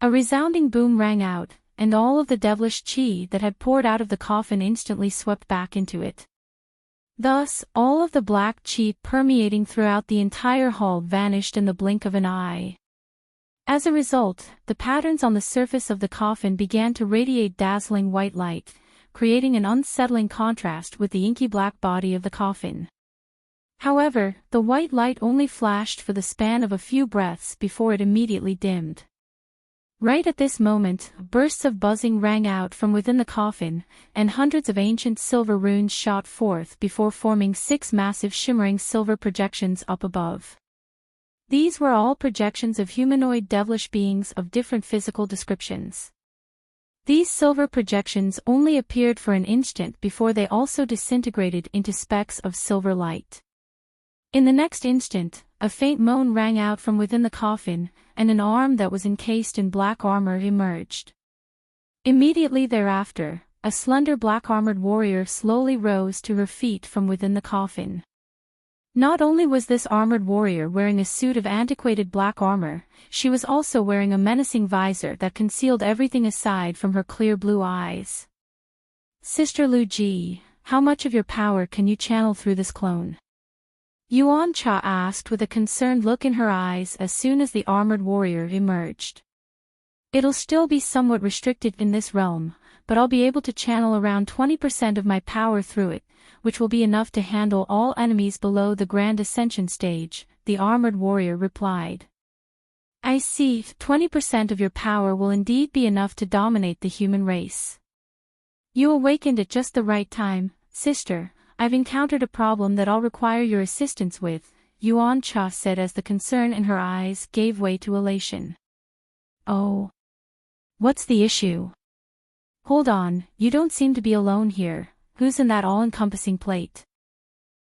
A resounding boom rang out, and all of the devilish chi that had poured out of the coffin instantly swept back into it. Thus, all of the black chi permeating throughout the entire hall vanished in the blink of an eye. As a result, the patterns on the surface of the coffin began to radiate dazzling white light, creating an unsettling contrast with the inky black body of the coffin. However, the white light only flashed for the span of a few breaths before it immediately dimmed. Right at this moment, bursts of buzzing rang out from within the coffin, and hundreds of ancient silver runes shot forth before forming 6 massive shimmering silver projections up above. These were all projections of humanoid devilish beings of different physical descriptions. These silver projections only appeared for an instant before they also disintegrated into specks of silver light. In the next instant, a faint moan rang out from within the coffin, and an arm that was encased in black armor emerged. Immediately thereafter, a slender black-armored warrior slowly rose to her feet from within the coffin. Not only was this armored warrior wearing a suit of antiquated black armor, she was also wearing a menacing visor that concealed everything aside from her clear blue eyes. "Sister Lu Ji, how much of your power can you channel through this clone?" Yuan Cha asked with a concerned look in her eyes as soon as the armored warrior emerged. "It'll still be somewhat restricted in this realm, but I'll be able to channel around 20% of my power through it, which will be enough to handle all enemies below the Grand Ascension stage," the armored warrior replied. "I see, 20% of your power will indeed be enough to dominate the human race. You awakened at just the right time, sister. I've encountered a problem that I'll require your assistance with," Yuan Cha said as the concern in her eyes gave way to elation. "Oh. What's the issue? Hold on, you don't seem to be alone here. Who's in that all-encompassing plate?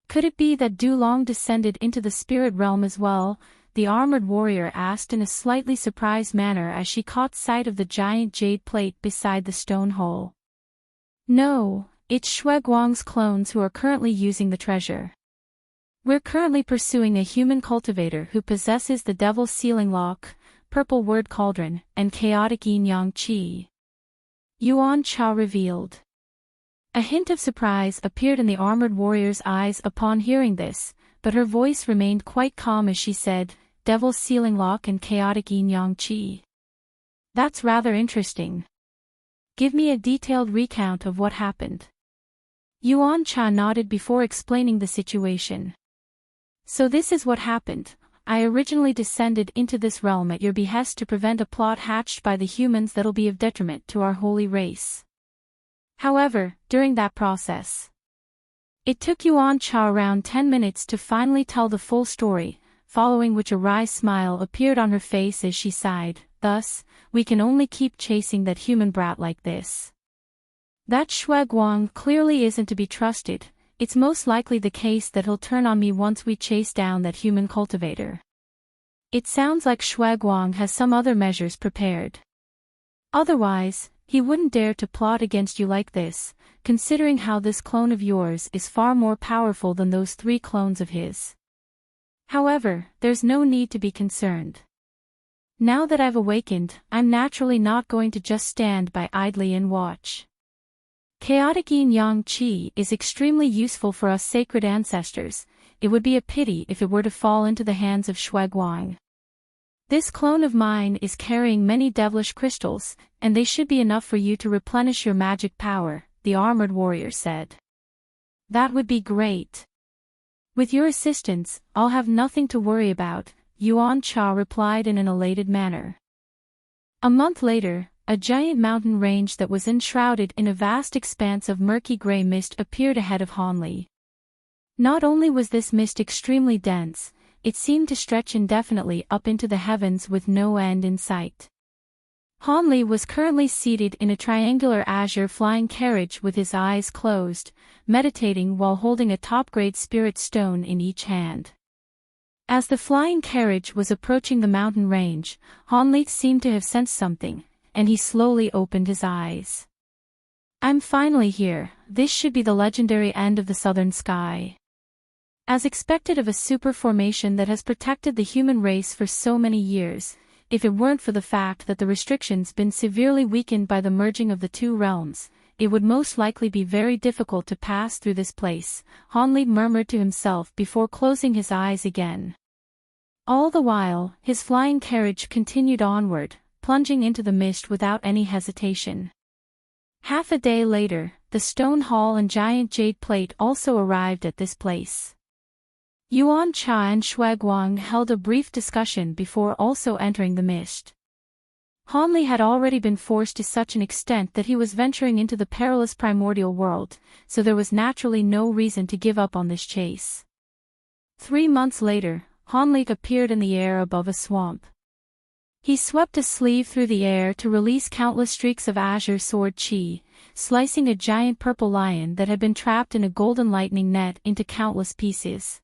Could it be that Du Long descended into the spirit realm as well?" the armored warrior asked in a slightly surprised manner as she caught sight of the giant jade plate beside the stone hole. "No, it's Shui Guang's clones who are currently using the treasure. We're currently pursuing a human cultivator who possesses the Devil's Sealing Lock, Purple Word Cauldron, and Chaotic Yin-Yang Qi," Yuan Cha revealed. A hint of surprise appeared in the armored warrior's eyes upon hearing this, but her voice remained quite calm as she said, "Devil's Sealing Lock and Chaotic Yin-Yang Qi. That's rather interesting. Give me a detailed recount of what happened." Yuan Cha nodded before explaining the situation. "So this is what happened. I originally descended into this realm at your behest to prevent a plot hatched by the humans that'll be of detriment to our holy race. However, during that process, it took Yuan Cha around 10 minutes to finally tell the full story, following which a wry smile appeared on her face as she sighed. Thus, we can only keep chasing that human brat like this. That Shui Guang clearly isn't to be trusted. It's most likely the case that he'll turn on me once we chase down that human cultivator. It sounds like Shui Guang has some other measures prepared. Otherwise, he wouldn't dare to plot against you like this, considering how this clone of yours is far more powerful than those 3 clones of his. However, there's no need to be concerned. Now that I've awakened, I'm naturally not going to just stand by idly and watch. Chaotic Yin-Yang Qi is extremely useful for us sacred ancestors. It would be a pity if it were to fall into the hands of Shui Guang. This clone of mine is carrying many devilish crystals, and they should be enough for you to replenish your magic power," the armored warrior said. "That would be great. With your assistance, I'll have nothing to worry about," Yuan Cha replied in an elated manner. A month later, a giant mountain range that was enshrouded in a vast expanse of murky gray mist appeared ahead of Hanli. Not only was this mist extremely dense, it seemed to stretch indefinitely up into the heavens with no end in sight. Hanli was currently seated in a triangular azure flying carriage with his eyes closed, meditating while holding a top-grade spirit stone in each hand. As the flying carriage was approaching the mountain range, Hanli seemed to have sensed something, and he slowly opened his eyes. "I'm finally here. This should be the legendary end of the southern sky." As expected of a super formation that has protected the human race for so many years, if it weren't for the fact that the restrictions been severely weakened by the merging of the two realms, it would most likely be very difficult to pass through this place, Hanli murmured to himself before closing his eyes again. All the while, his flying carriage continued onward, plunging into the mist without any hesitation. Half a day later, the stone hall and giant jade plate also arrived at this place. Yuan Cha and Shuaguang held a brief discussion before also entering the mist. Hanli had already been forced to such an extent that he was venturing into the perilous primordial world, so there was naturally no reason to give up on this chase. 3 months later, Hanli appeared in the air above a swamp. He swept a sleeve through the air to release countless streaks of azure sword chi, slicing a giant purple lion that had been trapped in a golden lightning net into countless pieces.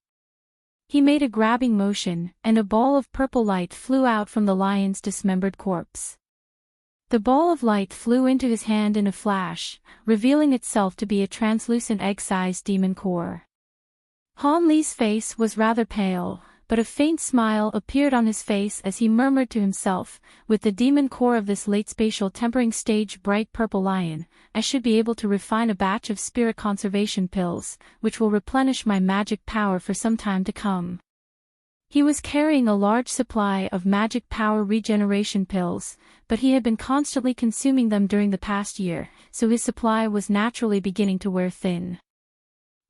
He made a grabbing motion, and a ball of purple light flew out from the lion's dismembered corpse. The ball of light flew into his hand in a flash, revealing itself to be a translucent egg-sized demon core. Han Li's face was rather pale, but a faint smile appeared on his face as he murmured to himself, with the demon core of this late spatial tempering stage bright purple lion, I should be able to refine a batch of spirit conservation pills, which will replenish my magic power for some time to come. He was carrying a large supply of magic power regeneration pills, but he had been constantly consuming them during the past year, so his supply was naturally beginning to wear thin.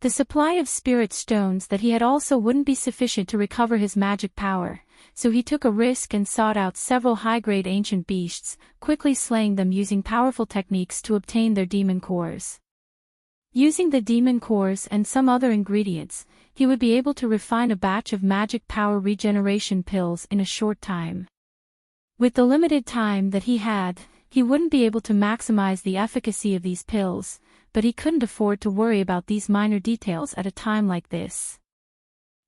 The supply of spirit stones that he had also wouldn't be sufficient to recover his magic power, so he took a risk and sought out several high-grade ancient beasts, quickly slaying them using powerful techniques to obtain their demon cores. Using the demon cores and some other ingredients, he would be able to refine a batch of magic power regeneration pills in a short time. With the limited time that he had, he wouldn't be able to maximize the efficacy of these pills, but he couldn't afford to worry about these minor details at a time like this.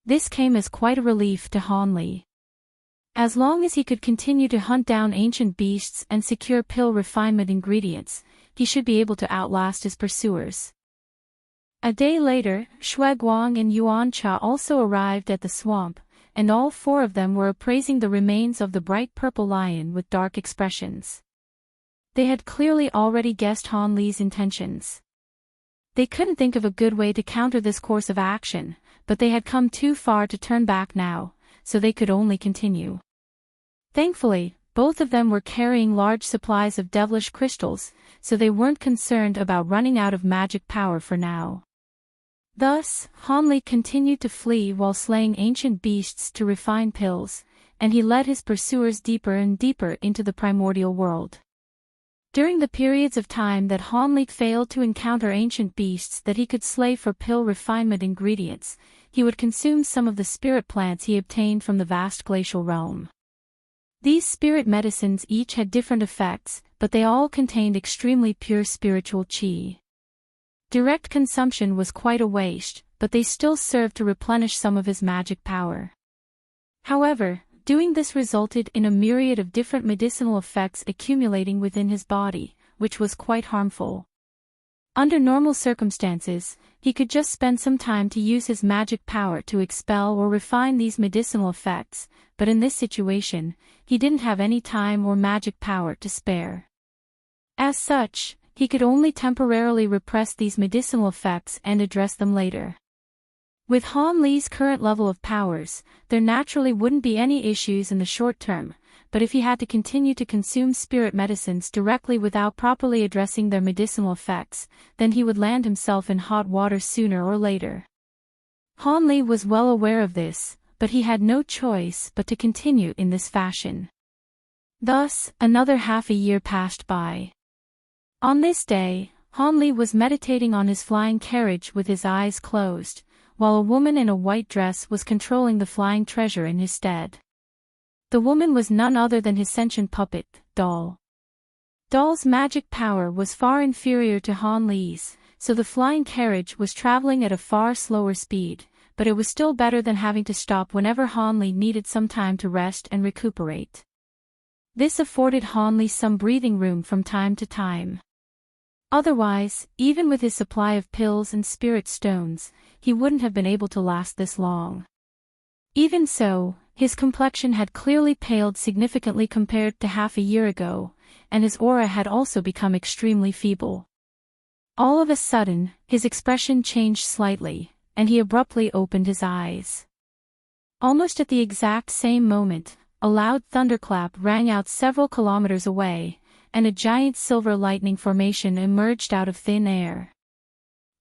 This came as quite a relief to Han Li. As long as he could continue to hunt down ancient beasts and secure pill refinement ingredients, he should be able to outlast his pursuers. A day later, Shuaguang and Yuan Cha also arrived at the swamp, and all 4 of them were appraising the remains of the bright purple lion with dark expressions. They had clearly already guessed Han Li's intentions. They couldn't think of a good way to counter this course of action, but they had come too far to turn back now, so they could only continue. Thankfully, both of them were carrying large supplies of devilish crystals, so they weren't concerned about running out of magic power for now. Thus, Han Li continued to flee while slaying ancient beasts to refine pills, and he led his pursuers deeper and deeper into the primordial world. During the periods of time that Han Li failed to encounter ancient beasts that he could slay for pill refinement ingredients, he would consume some of the spirit plants he obtained from the vast glacial realm. These spirit medicines each had different effects, but they all contained extremely pure spiritual qi. Direct consumption was quite a waste, but they still served to replenish some of his magic power. However, doing this resulted in a myriad of different medicinal effects accumulating within his body, which was quite harmful. Under normal circumstances, he could just spend some time to use his magic power to expel or refine these medicinal effects, but in this situation, he didn't have any time or magic power to spare. As such, he could only temporarily repress these medicinal effects and address them later. With Han Li's current level of powers, there naturally wouldn't be any issues in the short term, but if he had to continue to consume spirit medicines directly without properly addressing their medicinal effects, then he would land himself in hot water sooner or later. Han Li was well aware of this, but he had no choice but to continue in this fashion. Thus, another half a year passed by. On this day, Han Li was meditating on his flying carriage with his eyes closed, while a woman in a white dress was controlling the flying treasure in his stead. The woman was none other than his sentient puppet, Doll. Doll's magic power was far inferior to Han Li's, so the flying carriage was traveling at a far slower speed, but it was still better than having to stop whenever Han Li needed some time to rest and recuperate. This afforded Han Li some breathing room from time to time. Otherwise, even with his supply of pills and spirit stones, he wouldn't have been able to last this long. Even so, His complexion had clearly paled significantly compared to half a year ago, and his aura had also become extremely feeble. All of a sudden, his expression changed slightly, and he abruptly opened his eyes. Almost at the exact same moment, a loud thunderclap rang out several kilometers away, and a giant silver lightning formation emerged out of thin air.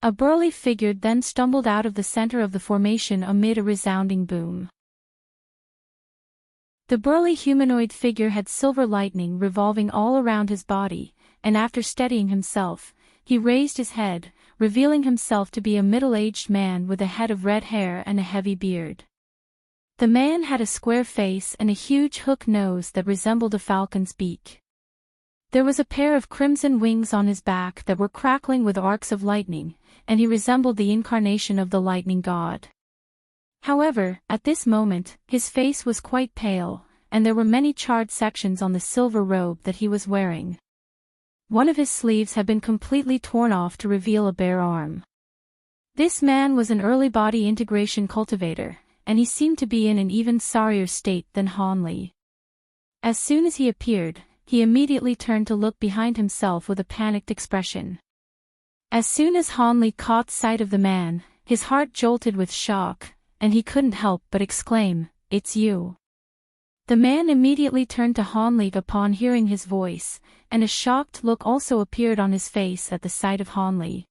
A burly figure then stumbled out of the center of the formation amid a resounding boom. The burly humanoid figure had silver lightning revolving all around his body, and after steadying himself, he raised his head, revealing himself to be a middle-aged man with a head of red hair and a heavy beard. The man had a square face and a huge hook nose that resembled a falcon's beak. There was a pair of crimson wings on his back that were crackling with arcs of lightning, and he resembled the incarnation of the lightning god. However, at this moment, his face was quite pale, and there were many charred sections on the silver robe that he was wearing. One of his sleeves had been completely torn off to reveal a bare arm. This man was an early body integration cultivator, and he seemed to be in an even sorrier state than Han Li. As soon as he appeared, he immediately turned to look behind himself with a panicked expression. As soon as Han Li caught sight of the man, his heart jolted with shock, and he couldn't help but exclaim, "It's you." The man immediately turned to Han Li upon hearing his voice, and a shocked look also appeared on his face at the sight of Han Li.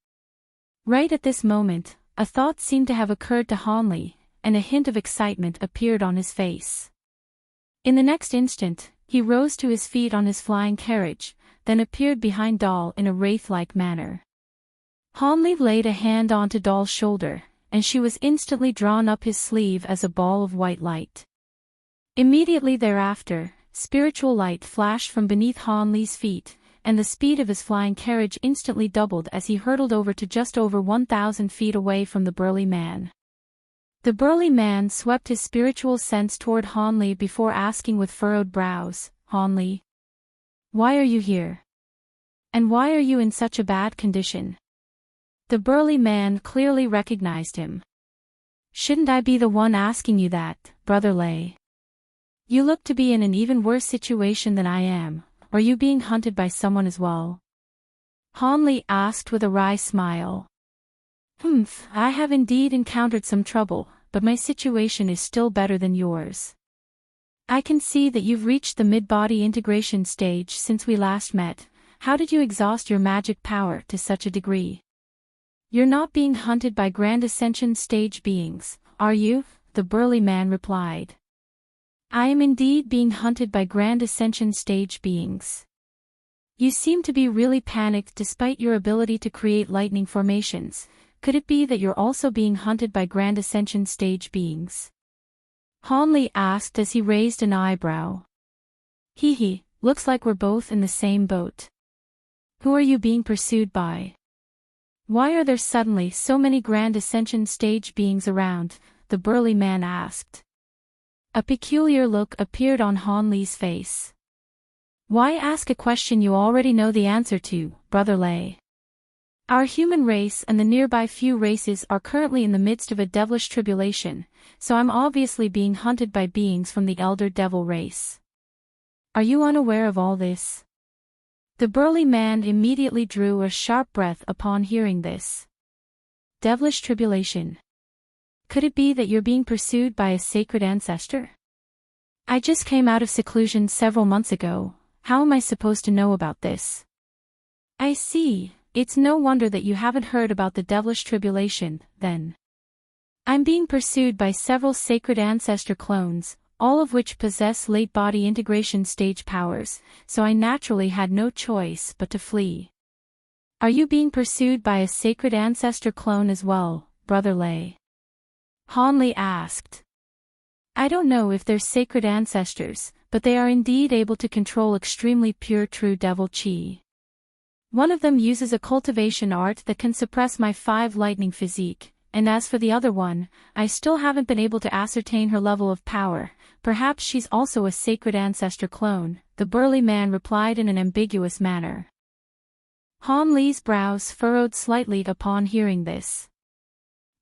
Right at this moment, a thought seemed to have occurred to Han Li, and a hint of excitement appeared on his face. In the next instant, he rose to his feet on his flying carriage, then appeared behind Doll in a wraith-like manner. Han Li laid a hand onto Doll's shoulder, and she was instantly drawn up his sleeve as a ball of white light. Immediately thereafter, spiritual light flashed from beneath Han Li's feet, and the speed of his flying carriage instantly doubled as he hurtled over to just over 1,000 feet away from the burly man. The burly man swept his spiritual sense toward Han Li before asking with furrowed brows, "Han Li, why are you here? And why are you in such a bad condition?" The burly man clearly recognized him. "Shouldn't I be the one asking you that, Brother Lei? You look to be in an even worse situation than I am. Are you being hunted by someone as well?" Han Li asked with a wry smile. I have indeed encountered some trouble, but my situation is still better than yours. I can see that you've reached the mid-body integration stage since we last met. How did you exhaust your magic power to such a degree? You're not being hunted by Grand Ascension stage beings, are you? The burly man replied. I am indeed being hunted by Grand Ascension stage beings. You seem to be really panicked despite your ability to create lightning formations. Could it be that you're also being hunted by Grand Ascension stage beings? Han Li asked as he raised an eyebrow. Hee, looks like we're both in the same boat. Who are you being pursued by? Why are there suddenly so many Grand Ascension stage beings around? The burly man asked. A peculiar look appeared on Han Li's face. Why ask a question you already know the answer to, Brother Lei? Our human race and the nearby few races are currently in the midst of a devilish tribulation, so I'm obviously being hunted by beings from the elder devil race. Are you unaware of all this? The burly man immediately drew a sharp breath upon hearing this. Devilish tribulation. Could it be that you're being pursued by a sacred ancestor? I just came out of seclusion several months ago. How am I supposed to know about this? I see, it's no wonder that you haven't heard about the devilish tribulation, then. I'm being pursued by several sacred ancestor clones, all of which possess late body integration stage powers, so I naturally had no choice but to flee. Are you being pursued by a sacred ancestor clone as well, Brother Lei? Han Li asked. I don't know if they're sacred ancestors, but they are indeed able to control extremely pure true devil chi. One of them uses a cultivation art that can suppress my 5 lightning physique, and as for the other one, I still haven't been able to ascertain her level of power. Perhaps she's also a sacred ancestor clone, the burly man replied in an ambiguous manner. Han Li's brows furrowed slightly upon hearing this.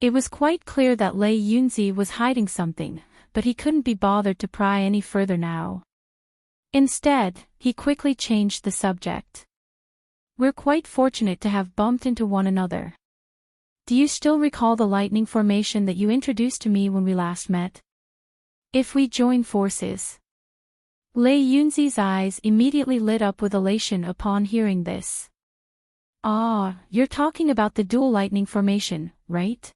It was quite clear that Lei Yunzi was hiding something, but he couldn't be bothered to pry any further now. Instead, he quickly changed the subject. We're quite fortunate to have bumped into one another. Do you still recall the lightning formation that you introduced to me when we last met? If we join forces. Lei Yunzi's eyes immediately lit up with elation upon hearing this. Ah, you're talking about the dual lightning formation, right?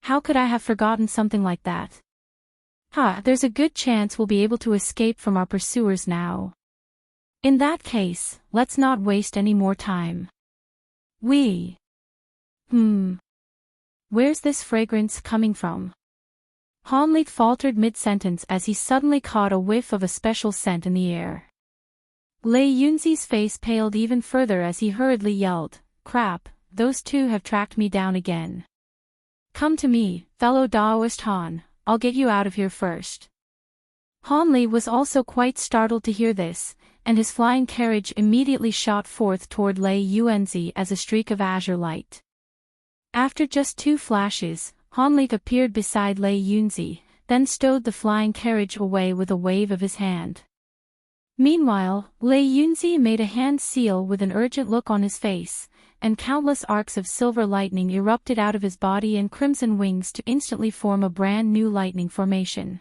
How could I have forgotten something like that? There's a good chance we'll be able to escape from our pursuers now. In that case, let's not waste any more time. Where's this fragrance coming from? Hanli faltered mid-sentence as he suddenly caught a whiff of a special scent in the air. Lei Yunzi's face paled even further as he hurriedly yelled, "Crap, those two have tracked me down again. Come to me, fellow Daoist Han, I'll get you out of here first." Hanli was also quite startled to hear this, and his flying carriage immediately shot forth toward Lei Yunzi as a streak of azure light. After just 2 flashes, Hanli appeared beside Lei Yunzi, then stowed the flying carriage away with a wave of his hand. Meanwhile, Lei Yunzi made a hand seal with an urgent look on his face, and countless arcs of silver lightning erupted out of his body and crimson wings to instantly form a brand new lightning formation.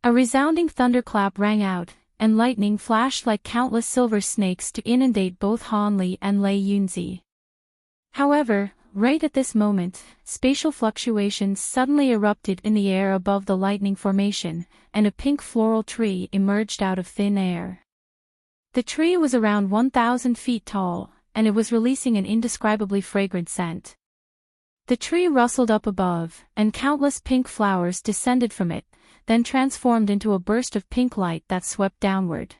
A resounding thunderclap rang out, and lightning flashed like countless silver snakes to inundate both Hanli and Lei Yunzi. However, right at this moment, spatial fluctuations suddenly erupted in the air above the lightning formation, and a pink floral tree emerged out of thin air. The tree was around 1,000 feet tall, and it was releasing an indescribably fragrant scent. The tree rustled up above, and countless pink flowers descended from it, then transformed into a burst of pink light that swept downward.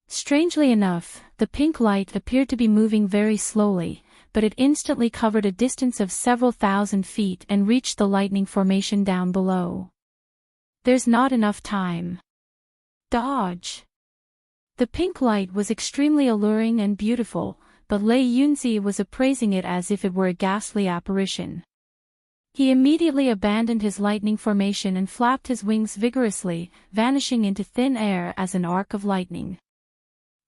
Strangely enough, the pink light appeared to be moving very slowly, but it instantly covered a distance of several thousand feet and reached the lightning formation down below. There's not enough time. Dodge! The pink light was extremely alluring and beautiful, but Lei Yunzi was appraising it as if it were a ghastly apparition. He immediately abandoned his lightning formation and flapped his wings vigorously, vanishing into thin air as an arc of lightning.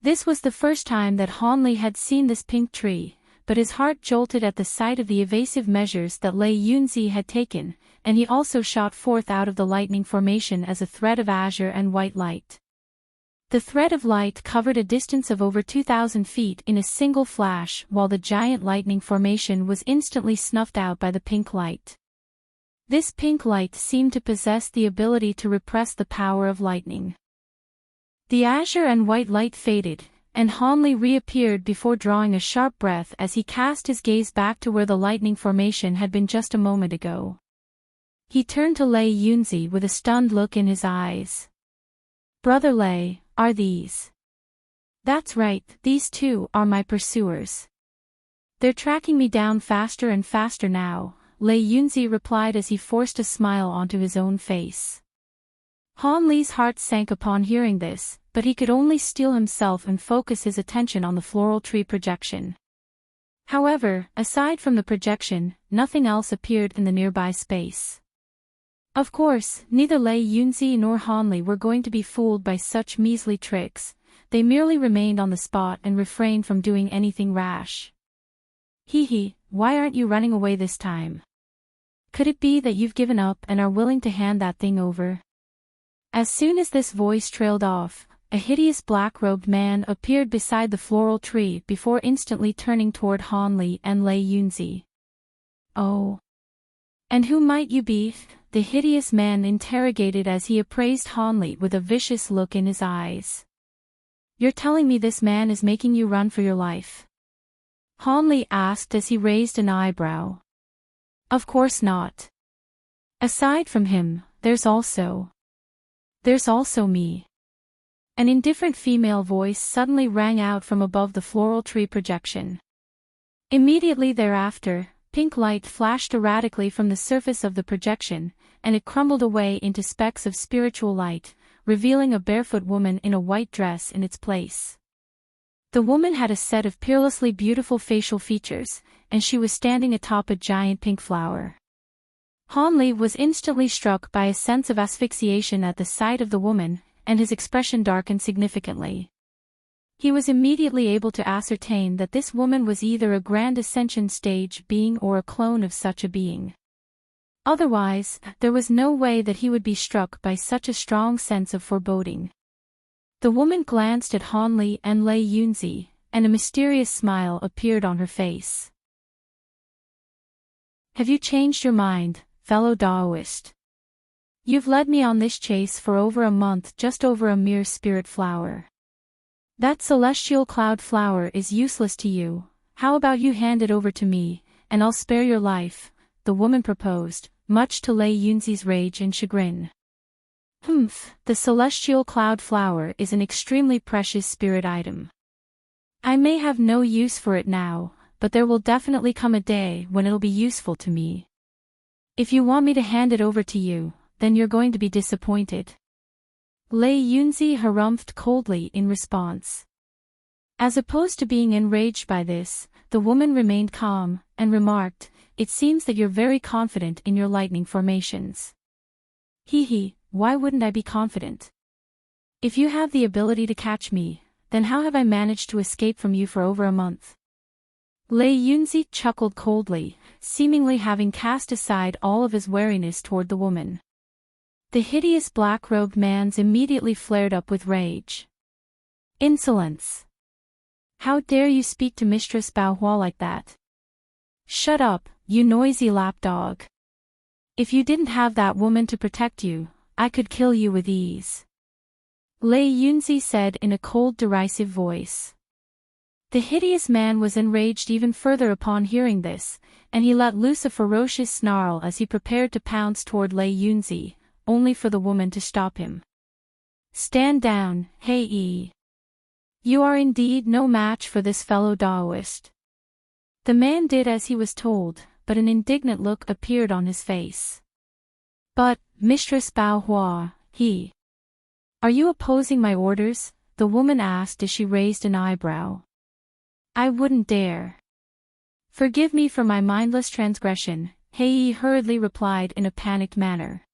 This was the first time that Hanli had seen this pink tree, but his heart jolted at the sight of the evasive measures that Lei Yunzi had taken, and he also shot forth out of the lightning formation as a thread of azure and white light. The thread of light covered a distance of over 2,000 feet in a single flash, while the giant lightning formation was instantly snuffed out by the pink light. This pink light seemed to possess the ability to repress the power of lightning. The azure and white light faded, and Hanli reappeared before drawing a sharp breath as he cast his gaze back to where the lightning formation had been just a moment ago. He turned to Lei Yunzi with a stunned look in his eyes. "Brother Lei, are these?" "That's right, these two are my pursuers. They're tracking me down faster and faster now," Lei Yunzi replied as he forced a smile onto his own face. Hanli's heart sank upon hearing this, but he could only steel himself and focus his attention on the floral tree projection. However, aside from the projection, nothing else appeared in the nearby space. Of course, neither Lei Yunzi nor Hanli were going to be fooled by such measly tricks. They merely remained on the spot and refrained from doing anything rash. "Hee, why aren't you running away this time? Could it be that you've given up and are willing to hand that thing over?" As soon as this voice trailed off, a hideous black-robed man appeared beside the floral tree before instantly turning toward Hanli and Lei Yunzi. "Oh. And who might you be?" the hideous man interrogated as he appraised Hanli with a vicious look in his eyes. "You're telling me this man is making you run for your life?" Hanli asked as he raised an eyebrow. "Of course not. Aside from him, there's also me." An indifferent female voice suddenly rang out from above the floral tree projection. Immediately thereafter, pink light flashed erratically from the surface of the projection, and it crumbled away into specks of spiritual light, revealing a barefoot woman in a white dress in its place. The woman had a set of peerlessly beautiful facial features, and she was standing atop a giant pink flower. Hanli was instantly struck by a sense of asphyxiation at the sight of the woman, and his expression darkened significantly. He was immediately able to ascertain that this woman was either a Grand Ascension stage being or a clone of such a being. Otherwise, there was no way that he would be struck by such a strong sense of foreboding. The woman glanced at Hanli and Lei Yunzi, and a mysterious smile appeared on her face. "Have you changed your mind, fellow Daoist? You've led me on this chase for over a month just over a mere spirit flower. That celestial cloud flower is useless to you. How about you hand it over to me, and I'll spare your life," the woman proposed, much to Lei Yunzi's rage and chagrin. The celestial cloud flower is an extremely precious spirit item. I may have no use for it now, but there will definitely come a day when it'll be useful to me. If you want me to hand it over to you, then you're going to be disappointed. Lei Yunzi harumphed coldly in response. As opposed to being enraged by this, the woman remained calm, and remarked, "It seems that you're very confident in your lightning formations." Why wouldn't I be confident? If you have the ability to catch me, then how have I managed to escape from you for over a month? Lei Yunzi chuckled coldly, seemingly having cast aside all of his wariness toward the woman. The hideous black-robed man's immediately flared up with rage. "Insolence! How dare you speak to Mistress Baohua like that? Shut up, you noisy lapdog! If you didn't have that woman to protect you, I could kill you with ease," Lei Yunzi said in a cold derisive voice. The hideous man was enraged even further upon hearing this, and he let loose a ferocious snarl as he prepared to pounce toward Lei Yunzi, only for the woman to stop him. "Stand down, Hei. You are indeed no match for this fellow Daoist." The man did as he was told, but an indignant look appeared on his face. "But, Mistress Baohua, are you opposing my orders?" the woman asked as she raised an eyebrow. "I wouldn't dare." "Forgive me for my mindless transgression," Hei hurriedly replied in a panicked manner.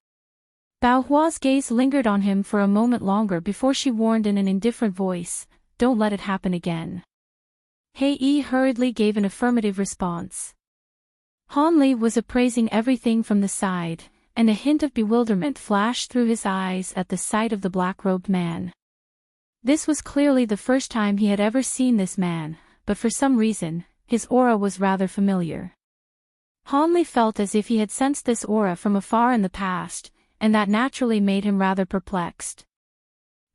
Baohua's gaze lingered on him for a moment longer before she warned in an indifferent voice, "Don't let it happen again." Hei hurriedly gave an affirmative response. Hanli was appraising everything from the side, and a hint of bewilderment flashed through his eyes at the sight of the black-robed man. This was clearly the first time he had ever seen this man, but for some reason, his aura was rather familiar. Hanli felt as if he had sensed this aura from afar in the past, and that naturally made him rather perplexed.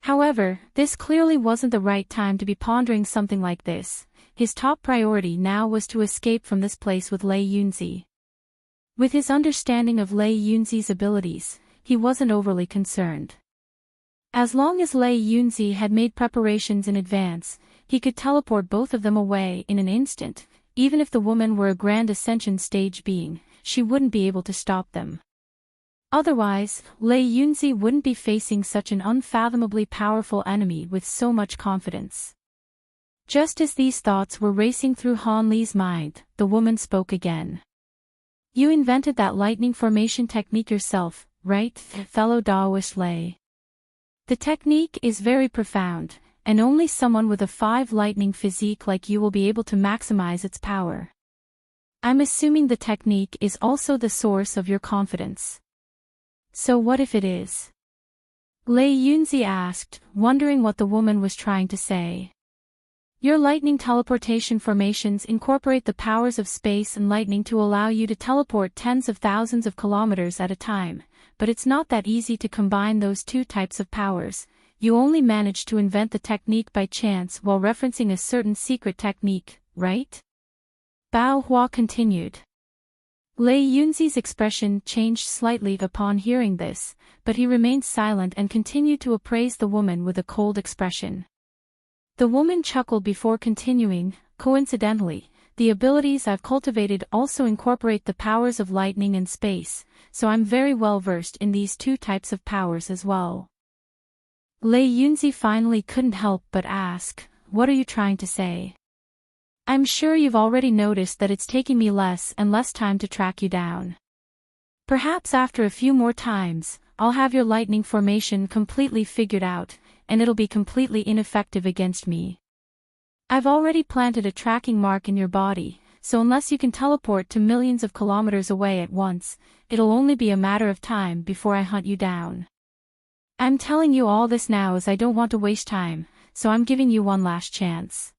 However, this clearly wasn't the right time to be pondering something like this. His top priority now was to escape from this place with Lei Yunzi. With his understanding of Lei Yunzi's abilities, he wasn't overly concerned. As long as Lei Yunzi had made preparations in advance, he could teleport both of them away in an instant. Even if the woman were a Grand Ascension stage being, she wouldn't be able to stop them. Otherwise, Lei Yunzi wouldn't be facing such an unfathomably powerful enemy with so much confidence. Just as these thoughts were racing through Hanli's mind, the woman spoke again. "You invented that lightning formation technique yourself, right, fellow Daoist Lei? The technique is very profound, and only someone with a 5 lightning physique like you will be able to maximize its power. I'm assuming the technique is also the source of your confidence. So what if it is?" Lei Yunzi asked, wondering what the woman was trying to say. "Your lightning teleportation formations incorporate the powers of space and lightning to allow you to teleport tens of thousands of kilometers at a time, but it's not that easy to combine those two types of powers. You only managed to invent the technique by chance while referencing a certain secret technique, right?" Baohua continued. Lei Yunzi's expression changed slightly upon hearing this, but he remained silent and continued to appraise the woman with a cold expression. The woman chuckled before continuing, "Coincidentally, the abilities I've cultivated also incorporate the powers of lightning and space, so I'm very well versed in these two types of powers as well." Lei Yunzi finally couldn't help but ask, "What are you trying to say? I'm sure you've already noticed that it's taking me less and less time to track you down. Perhaps after a few more times, I'll have your lightning formation completely figured out, and it'll be completely ineffective against me. I've already planted a tracking mark in your body, so unless you can teleport to millions of kilometers away at once, it'll only be a matter of time before I hunt you down. I'm telling you all this now as I don't want to waste time, so I'm giving you one last chance.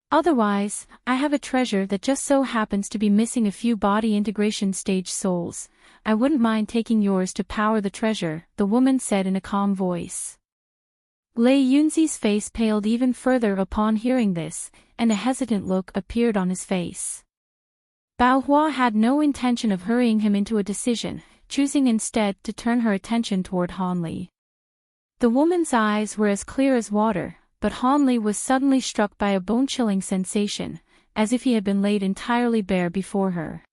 Otherwise, I have a treasure that just so happens to be missing a few body integration stage souls. I wouldn't mind taking yours to power the treasure, the woman said in a calm voice. Lei Yunzi's face paled even further upon hearing this, and a hesitant look appeared on his face. Bao Hua had no intention of hurrying him into a decision, choosing instead to turn her attention toward Han Li. The woman's eyes were as clear as water, but Han Li was suddenly struck by a bone-chilling sensation, as if he had been laid entirely bare before her.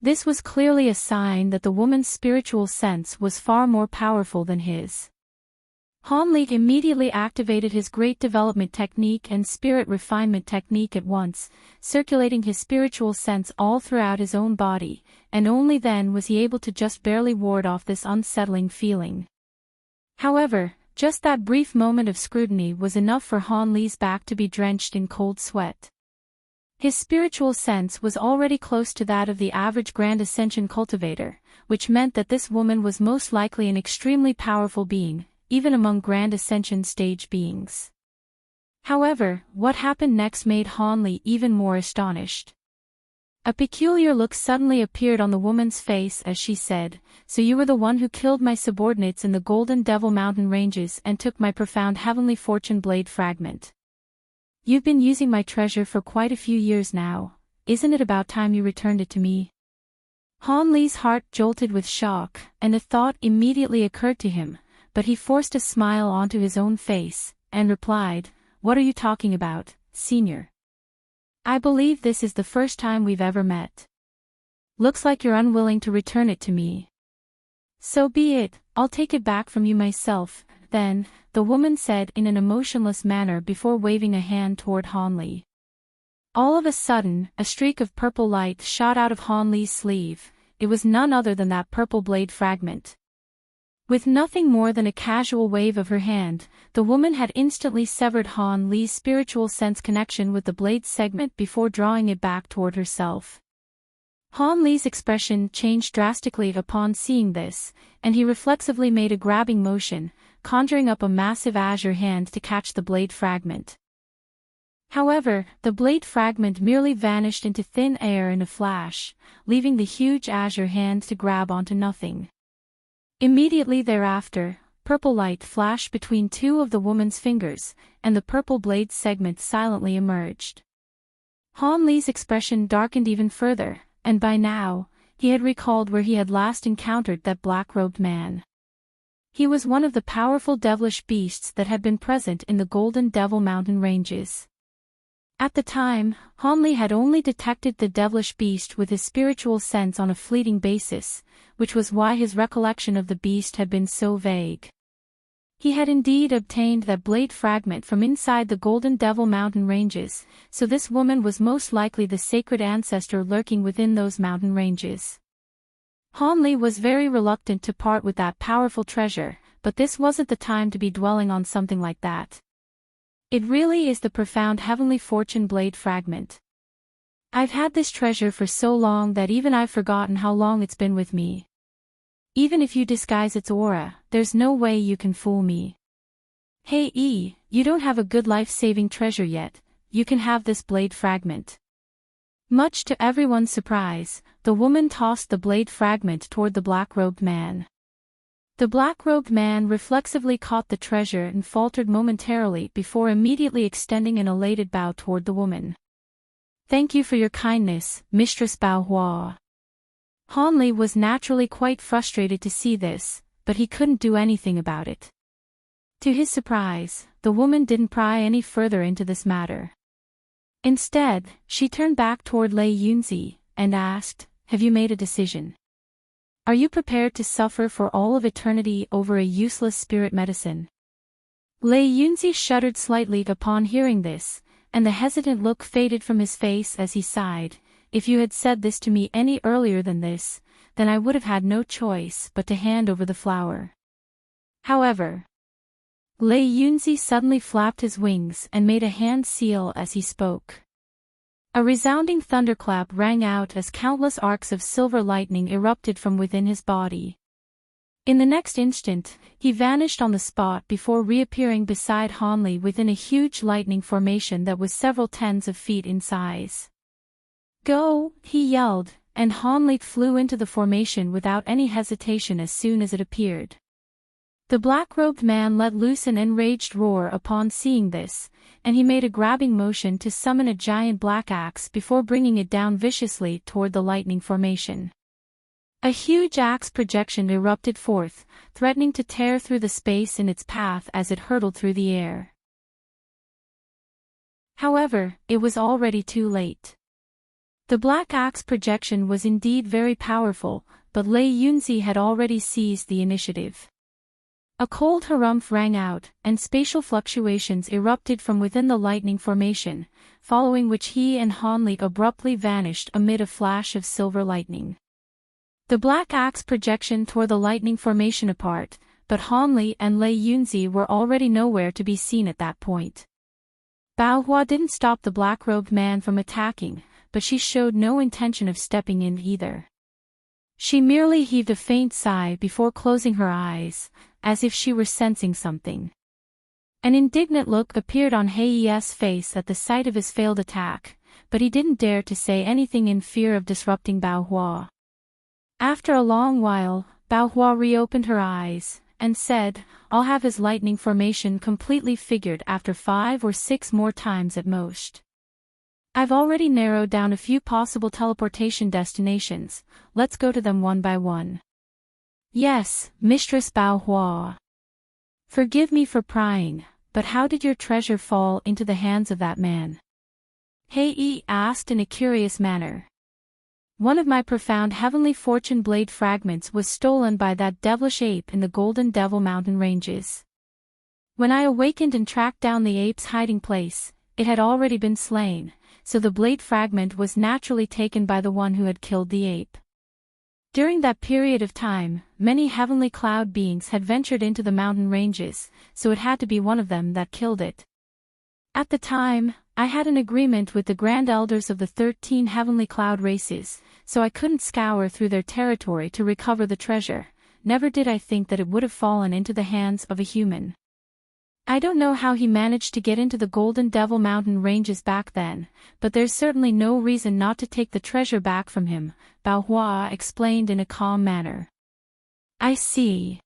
This was clearly a sign that the woman's spiritual sense was far more powerful than his. Han Li immediately activated his great development technique and spirit refinement technique at once, circulating his spiritual sense all throughout his own body, and only then was he able to just barely ward off this unsettling feeling. However, just that brief moment of scrutiny was enough for Han Li's back to be drenched in cold sweat. His spiritual sense was already close to that of the average Grand Ascension cultivator, which meant that this woman was most likely an extremely powerful being, even among Grand Ascension stage beings. However, what happened next made Han Li even more astonished. A peculiar look suddenly appeared on the woman's face as she said, "So you were the one who killed my subordinates in the Golden Devil Mountain ranges and took my profound heavenly fortune blade fragment. You've been using my treasure for quite a few years now, isn't it about time you returned it to me?" Han Li's heart jolted with shock, and a thought immediately occurred to him, but he forced a smile onto his own face, and replied, "What are you talking about, Senior? I believe this is the first time we've ever met. Looks like you're unwilling to return it to me. So be it, I'll take it back from you myself, then," the woman said in an emotionless manner before waving a hand toward Han Li. All of a sudden, a streak of purple light shot out of Han Li's sleeve. It was none other than that purple blade fragment. With nothing more than a casual wave of her hand, the woman had instantly severed Han Li's spiritual sense connection with the blade segment before drawing it back toward herself. Han Li's expression changed drastically upon seeing this, and he reflexively made a grabbing motion, conjuring up a massive azure hand to catch the blade fragment. However, the blade fragment merely vanished into thin air in a flash, leaving the huge azure hand to grab onto nothing. Immediately thereafter, purple light flashed between two of the woman's fingers, and the purple blade segment silently emerged. Han Li's expression darkened even further, and by now, he had recalled where he had last encountered that black-robed man. He was one of the powerful devilish beasts that had been present in the Golden Devil Mountain ranges. At the time, Han Li had only detected the devilish beast with his spiritual sense on a fleeting basis, which was why his recollection of the beast had been so vague. He had indeed obtained that blade fragment from inside the Golden Devil Mountain ranges, so this woman was most likely the sacred ancestor lurking within those mountain ranges. Han Li was very reluctant to part with that powerful treasure, but this wasn't the time to be dwelling on something like that. It really is the profound heavenly fortune blade fragment. I've had this treasure for so long that even I've forgotten how long it's been with me. Even if you disguise its aura, there's no way you can fool me. Hey you don't have a good life-saving treasure yet, you can have this blade fragment. Much to everyone's surprise, the woman tossed the blade fragment toward the black-robed man. The black-robed man reflexively caught the treasure and faltered momentarily before immediately extending an elated bow toward the woman. "Thank you for your kindness, Mistress Bao Hua." Han Li was naturally quite frustrated to see this, but he couldn't do anything about it. To his surprise, the woman didn't pry any further into this matter. Instead, she turned back toward Lei Yunzi, and asked, "Have you made a decision? Are you prepared to suffer for all of eternity over a useless spirit medicine?" Lei Yunzi shuddered slightly upon hearing this, and the hesitant look faded from his face as he sighed. "If you had said this to me any earlier than this, then I would have had no choice but to hand over the flower. However, Lei Yunzi suddenly flapped his wings and made a hand seal as he spoke. A resounding thunderclap rang out as countless arcs of silver lightning erupted from within his body. In the next instant, he vanished on the spot before reappearing beside Hanli within a huge lightning formation that was several tens of feet in size. "Go!" he yelled, and Hanli flew into the formation without any hesitation as soon as it appeared. The black-robed man let loose an enraged roar upon seeing this, and he made a grabbing motion to summon a giant black axe before bringing it down viciously toward the lightning formation. A huge axe projection erupted forth, threatening to tear through the space in its path as it hurtled through the air. However, it was already too late. The black axe projection was indeed very powerful, but Lei Yunzi had already seized the initiative. A cold harumph rang out, and spatial fluctuations erupted from within the lightning formation, following which he and Hanli abruptly vanished amid a flash of silver lightning. The black axe projection tore the lightning formation apart, but Hanli and Lei Yunzi were already nowhere to be seen at that point. Bao Hua didn't stop the black-robed man from attacking, but she showed no intention of stepping in either. She merely heaved a faint sigh before closing her eyes, as if she were sensing something. An indignant look appeared on Hei's face at the sight of his failed attack, but he didn't dare to say anything in fear of disrupting Bao Hua. After a long while, Bao Hua reopened her eyes, and said, "I'll have his lightning formation completely figured after 5 or 6 more times at most. I've already narrowed down a few possible teleportation destinations, let's go to them one by one." "Yes, Mistress Bao Hua. Forgive me for prying, but how did your treasure fall into the hands of that man?" Hei asked in a curious manner. "One of my profound heavenly fortune blade fragments was stolen by that devilish ape in the Golden Devil Mountain ranges. When I awakened and tracked down the ape's hiding place, it had already been slain, so the blade fragment was naturally taken by the one who had killed the ape. During that period of time, many heavenly cloud beings had ventured into the mountain ranges, so it had to be one of them that killed it. At the time, I had an agreement with the Grand Elders of the 13 heavenly cloud races, so I couldn't scour through their territory to recover the treasure. Never did I think that it would have fallen into the hands of a human. I don't know how he managed to get into the Golden Devil Mountain ranges back then, but there's certainly no reason not to take the treasure back from him," Bao Hua explained in a calm manner. "I see.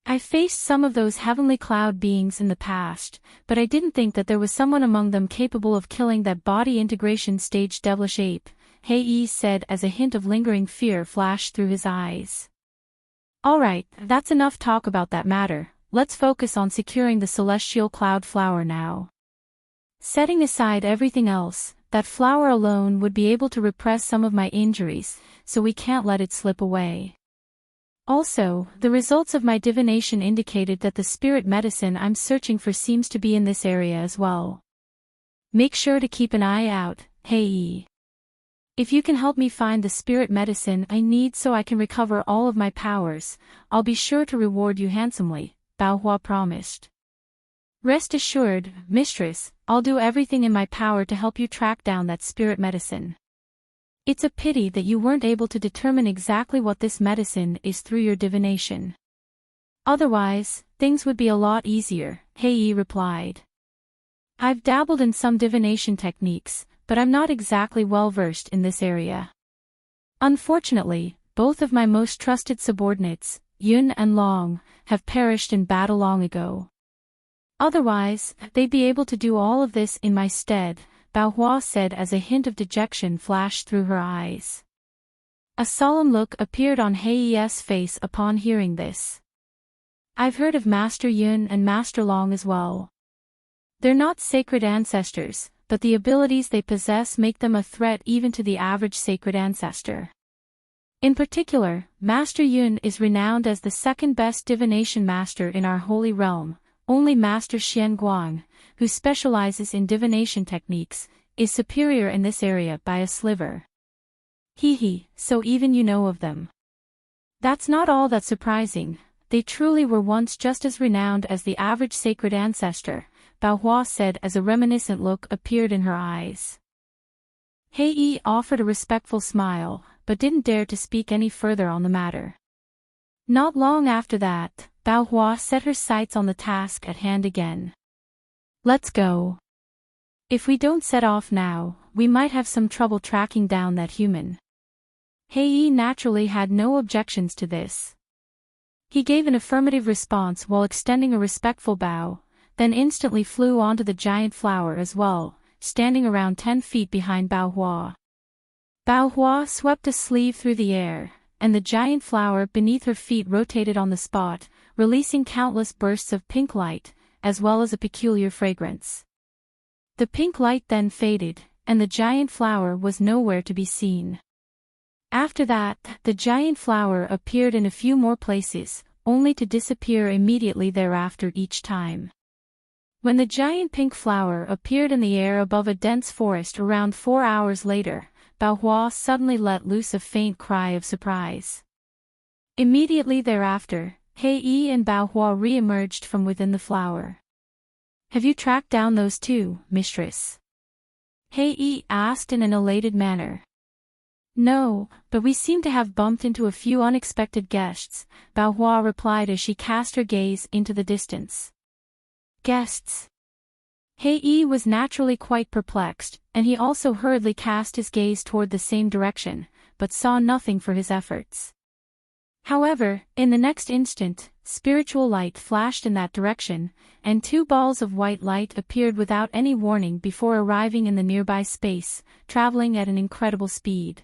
I faced some of those heavenly cloud beings in the past, but I didn't think that there was someone among them capable of killing that body integration stage devilish ape," Hei said as a hint of lingering fear flashed through his eyes. "Alright, that's enough talk about that matter, let's focus on securing the celestial cloud flower now. Setting aside everything else, that flower alone would be able to repress some of my injuries, so we can't let it slip away. Also, the results of my divination indicated that the spirit medicine I'm searching for seems to be in this area as well. Make sure to keep an eye out, Hei. If you can help me find the spirit medicine I need so I can recover all of my powers, I'll be sure to reward you handsomely," Bao Hua promised. "Rest assured, mistress, I'll do everything in my power to help you track down that spirit medicine. It's a pity that you weren't able to determine exactly what this medicine is through your divination. Otherwise, things would be a lot easier," Hei replied. "I've dabbled in some divination techniques, but I'm not exactly well versed in this area. Unfortunately, both of my most trusted subordinates, Yun and Long, have perished in battle long ago. Otherwise, they'd be able to do all of this in my stead," Bao Hua said as a hint of dejection flashed through her eyes. A solemn look appeared on Hei's face upon hearing this. "I've heard of Master Yun and Master Long as well. They're not sacred ancestors, but the abilities they possess make them a threat even to the average sacred ancestor. In particular, Master Yun is renowned as the second best divination master in our holy realm. Only Master Xian Guang, who specializes in divination techniques, is superior in this area by a sliver." "Hee hee, so even you know of them." That's not all that surprising. They truly were once just as renowned as the average sacred ancestor, Bao Hua said as a reminiscent look appeared in her eyes. Hei Yi offered a respectful smile, but didn't dare to speak any further on the matter. Not long after that, Bao Hua set her sights on the task at hand again. Let's go. If we don't set off now, we might have some trouble tracking down that human. Hei Yi naturally had no objections to this. He gave an affirmative response while extending a respectful bow, then instantly flew onto the giant flower as well, standing around 10 feet behind Bao Hua. Bao Hua swept a sleeve through the air, and the giant flower beneath her feet rotated on the spot, releasing countless bursts of pink light, as well as a peculiar fragrance. The pink light then faded, and the giant flower was nowhere to be seen. After that, the giant flower appeared in a few more places, only to disappear immediately thereafter each time. When the giant pink flower appeared in the air above a dense forest around 4 hours later, Bao Hua suddenly let loose a faint cry of surprise. Immediately thereafter, Hei Yi and Bao Hua re-emerged from within the flower. Have you tracked down those two, mistress? Hei Yi asked in an elated manner. No, but we seem to have bumped into a few unexpected guests, Bao Hua replied as she cast her gaze into the distance. Guests? Hei Yi was naturally quite perplexed, and he also hurriedly cast his gaze toward the same direction, but saw nothing for his efforts. However, in the next instant, spiritual light flashed in that direction, and 2 balls of white light appeared without any warning before arriving in the nearby space, traveling at an incredible speed.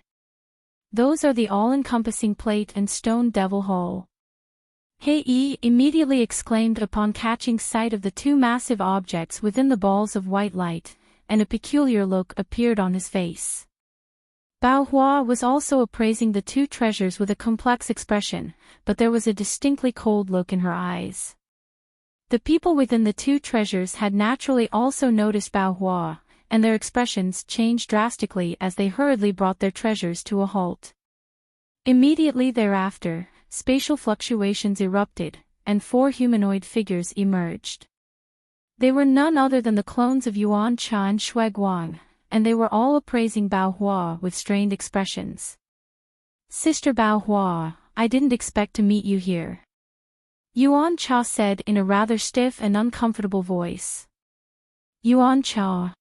Those are the all-encompassing plate and stone devil hole. Hei Yi immediately exclaimed upon catching sight of the 2 massive objects within the balls of white light, and a peculiar look appeared on his face. Bao Hua was also appraising the 2 treasures with a complex expression, but there was a distinctly cold look in her eyes. The people within the 2 treasures had naturally also noticed Bao Hua, and their expressions changed drastically as they hurriedly brought their treasures to a halt. Immediately thereafter, spatial fluctuations erupted, and 4 humanoid figures emerged. They were none other than the clones of Yuan Cha and Shui Guang, and they were all appraising Bao Hua with strained expressions. Sister Bao Hua, I didn't expect to meet you here. Yuan Cha said in a rather stiff and uncomfortable voice. Yuan Cha.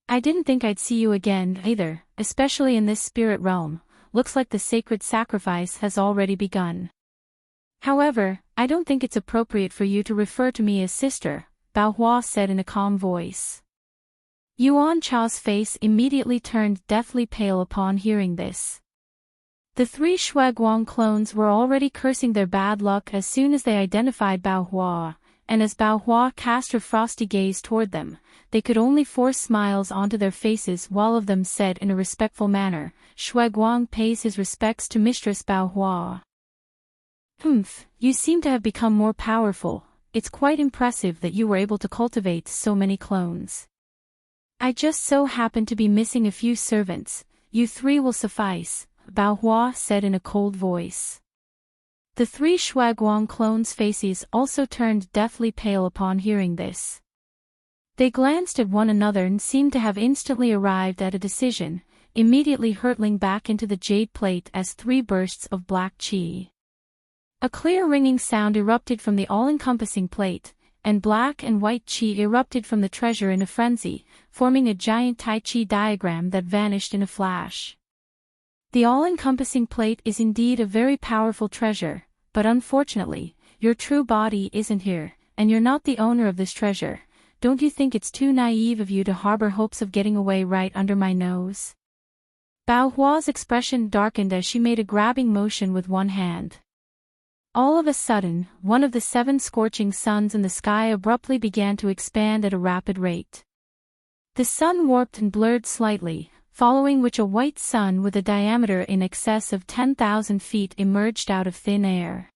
I didn't think I'd see you again either, especially in this spirit realm. Looks like the sacred sacrifice has already begun. However, I don't think it's appropriate for you to refer to me as sister, Bao Hua said in a calm voice. Yuan Cha's face immediately turned deathly pale upon hearing this. The 3 Shui Guang clones were already cursing their bad luck as soon as they identified Bao Hua, and as Bao Hua cast her frosty gaze toward them, they could only force smiles onto their faces while of them said in a respectful manner, Shui Guang pays his respects to Mistress Bao Hua. Humph, you seem to have become more powerful. It's quite impressive that you were able to cultivate so many clones. I just so happen to be missing a few servants. You 3 will suffice, Bao Hua said in a cold voice. The 3 Shui Guang clones' faces also turned deathly pale upon hearing this. They glanced at one another and seemed to have instantly arrived at a decision, immediately hurtling back into the jade plate as 3 bursts of black qi. A clear ringing sound erupted from the all-encompassing plate, and black and white qi erupted from the treasure in a frenzy, forming a giant Tai Chi diagram that vanished in a flash. The all-encompassing plate is indeed a very powerful treasure, but unfortunately, your true body isn't here, and you're not the owner of this treasure. Don't you think it's too naive of you to harbor hopes of getting away right under my nose? Bao Hua's expression darkened as she made a grabbing motion with one hand. All of a sudden, one of the 7 scorching suns in the sky abruptly began to expand at a rapid rate. The sun warped and blurred slightly, following which a white sun with a diameter in excess of 10,000 feet emerged out of thin air.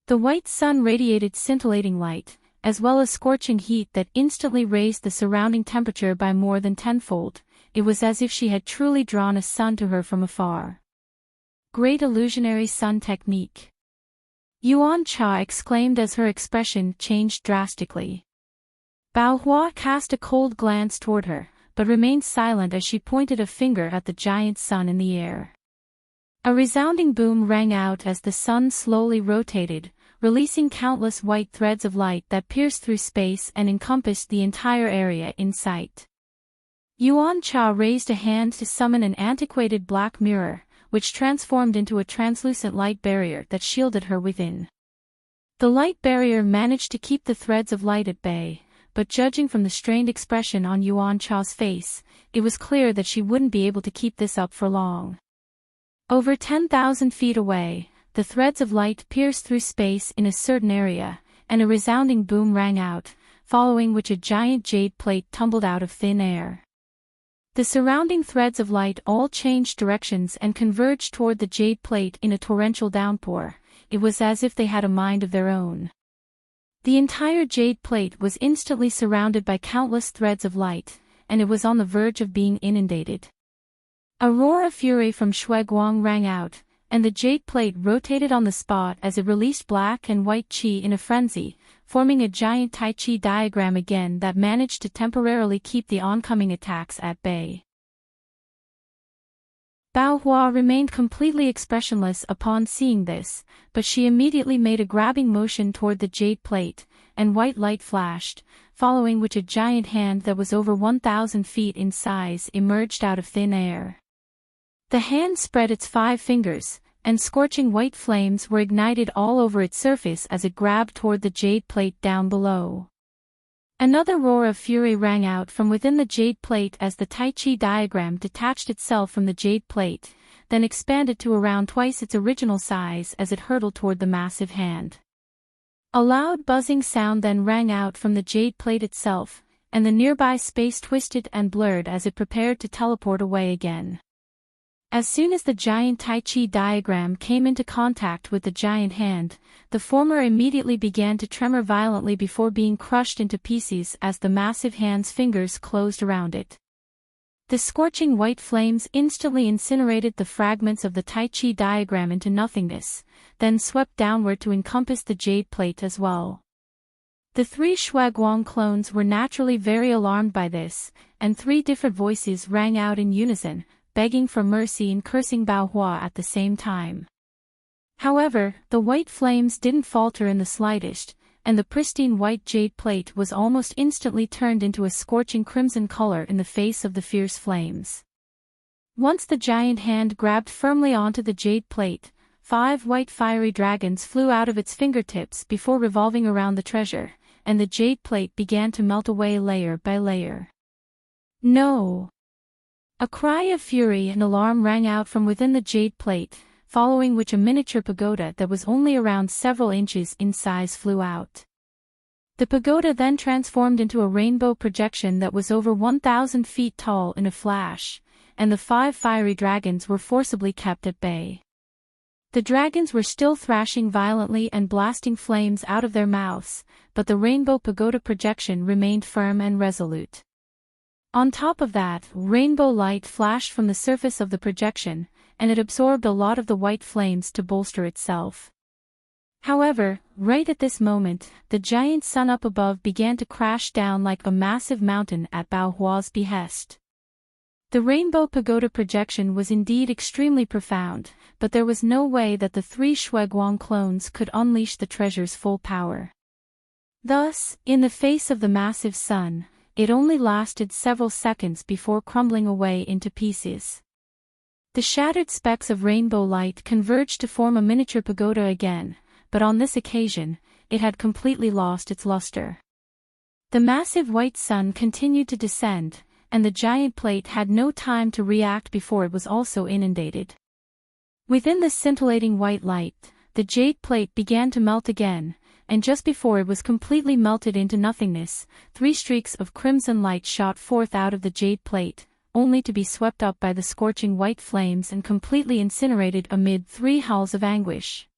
The white sun radiated scintillating light, as well as scorching heat that instantly raised the surrounding temperature by more than tenfold. It was as if she had truly drawn a sun to her from afar. great illusionary sun technique. Yuan Cha exclaimed as her expression changed drastically. Bao Hua cast a cold glance toward her, but remained silent as she pointed a finger at the giant sun in the air. A resounding boom rang out as the sun slowly rotated, releasing countless white threads of light that pierced through space and encompassed the entire area in sight. Yuan Cha raised a hand to summon an antiquated black mirror, which transformed into a translucent light barrier that shielded her within. The light barrier managed to keep the threads of light at bay, but judging from the strained expression on Yuan Cha's face, it was clear that she wouldn't be able to keep this up for long. Over 10,000 feet away, the threads of light pierced through space in a certain area, and a resounding boom rang out, following which a giant jade plate tumbled out of thin air. The surrounding threads of light all changed directions and converged toward the jade plate in a torrential downpour. It was as if they had a mind of their own. The entire jade plate was instantly surrounded by countless threads of light, and it was on the verge of being inundated. A roar of fury from Shui Guang rang out, and the jade plate rotated on the spot as it released black and white qi in a frenzy, forming a giant Tai Chi diagram again that managed to temporarily keep the oncoming attacks at bay. Bao Hua remained completely expressionless upon seeing this, but she immediately made a grabbing motion toward the jade plate, and white light flashed, following which a giant hand that was over 1,000 feet in size emerged out of thin air. The hand spread its 5 fingers, and scorching white flames were ignited all over its surface as it grabbed toward the jade plate down below. Another roar of fury rang out from within the jade plate as the Tai Chi diagram detached itself from the jade plate, then expanded to around twice its original size as it hurtled toward the massive hand. A loud buzzing sound then rang out from the jade plate itself, and the nearby space twisted and blurred as it prepared to teleport away again. As soon as the giant Tai Chi diagram came into contact with the giant hand, the former immediately began to tremor violently before being crushed into pieces as the massive hand's fingers closed around it. The scorching white flames instantly incinerated the fragments of the Tai Chi diagram into nothingness, then swept downward to encompass the jade plate as well. The 3 Shui Guang clones were naturally very alarmed by this, and 3 different voices rang out in unison, begging for mercy and cursing Bao Hua at the same time. However, the white flames didn't falter in the slightest, and the pristine white jade plate was almost instantly turned into a scorching crimson color in the face of the fierce flames. Once the giant hand grabbed firmly onto the jade plate, 5 white fiery dragons flew out of its fingertips before revolving around the treasure, and the jade plate began to melt away layer by layer. No! A cry of fury and alarm rang out from within the jade plate, following which a miniature pagoda that was only around several inches in size flew out. The pagoda then transformed into a rainbow projection that was over 1,000 feet tall in a flash, and the 5 fiery dragons were forcibly kept at bay. The dragons were still thrashing violently and blasting flames out of their mouths, but the rainbow pagoda projection remained firm and resolute. On top of that, rainbow light flashed from the surface of the projection, and it absorbed a lot of the white flames to bolster itself. However, right at this moment, the giant sun up above began to crash down like a massive mountain at Bao Hua's behest. The rainbow pagoda projection was indeed extremely profound, but there was no way that the 3 Shui Guang clones could unleash the treasure's full power. Thus, in the face of the massive sun, it only lasted several seconds before crumbling away into pieces. The shattered specks of rainbow light converged to form a miniature pagoda again, but on this occasion, it had completely lost its luster. The massive white sun continued to descend, and the giant plate had no time to react before it was also inundated. Within the scintillating white light, the jade plate began to melt again, and just before it was completely melted into nothingness, 3 streaks of crimson light shot forth out of the jade plate, only to be swept up by the scorching white flames and completely incinerated amid 3 howls of anguish.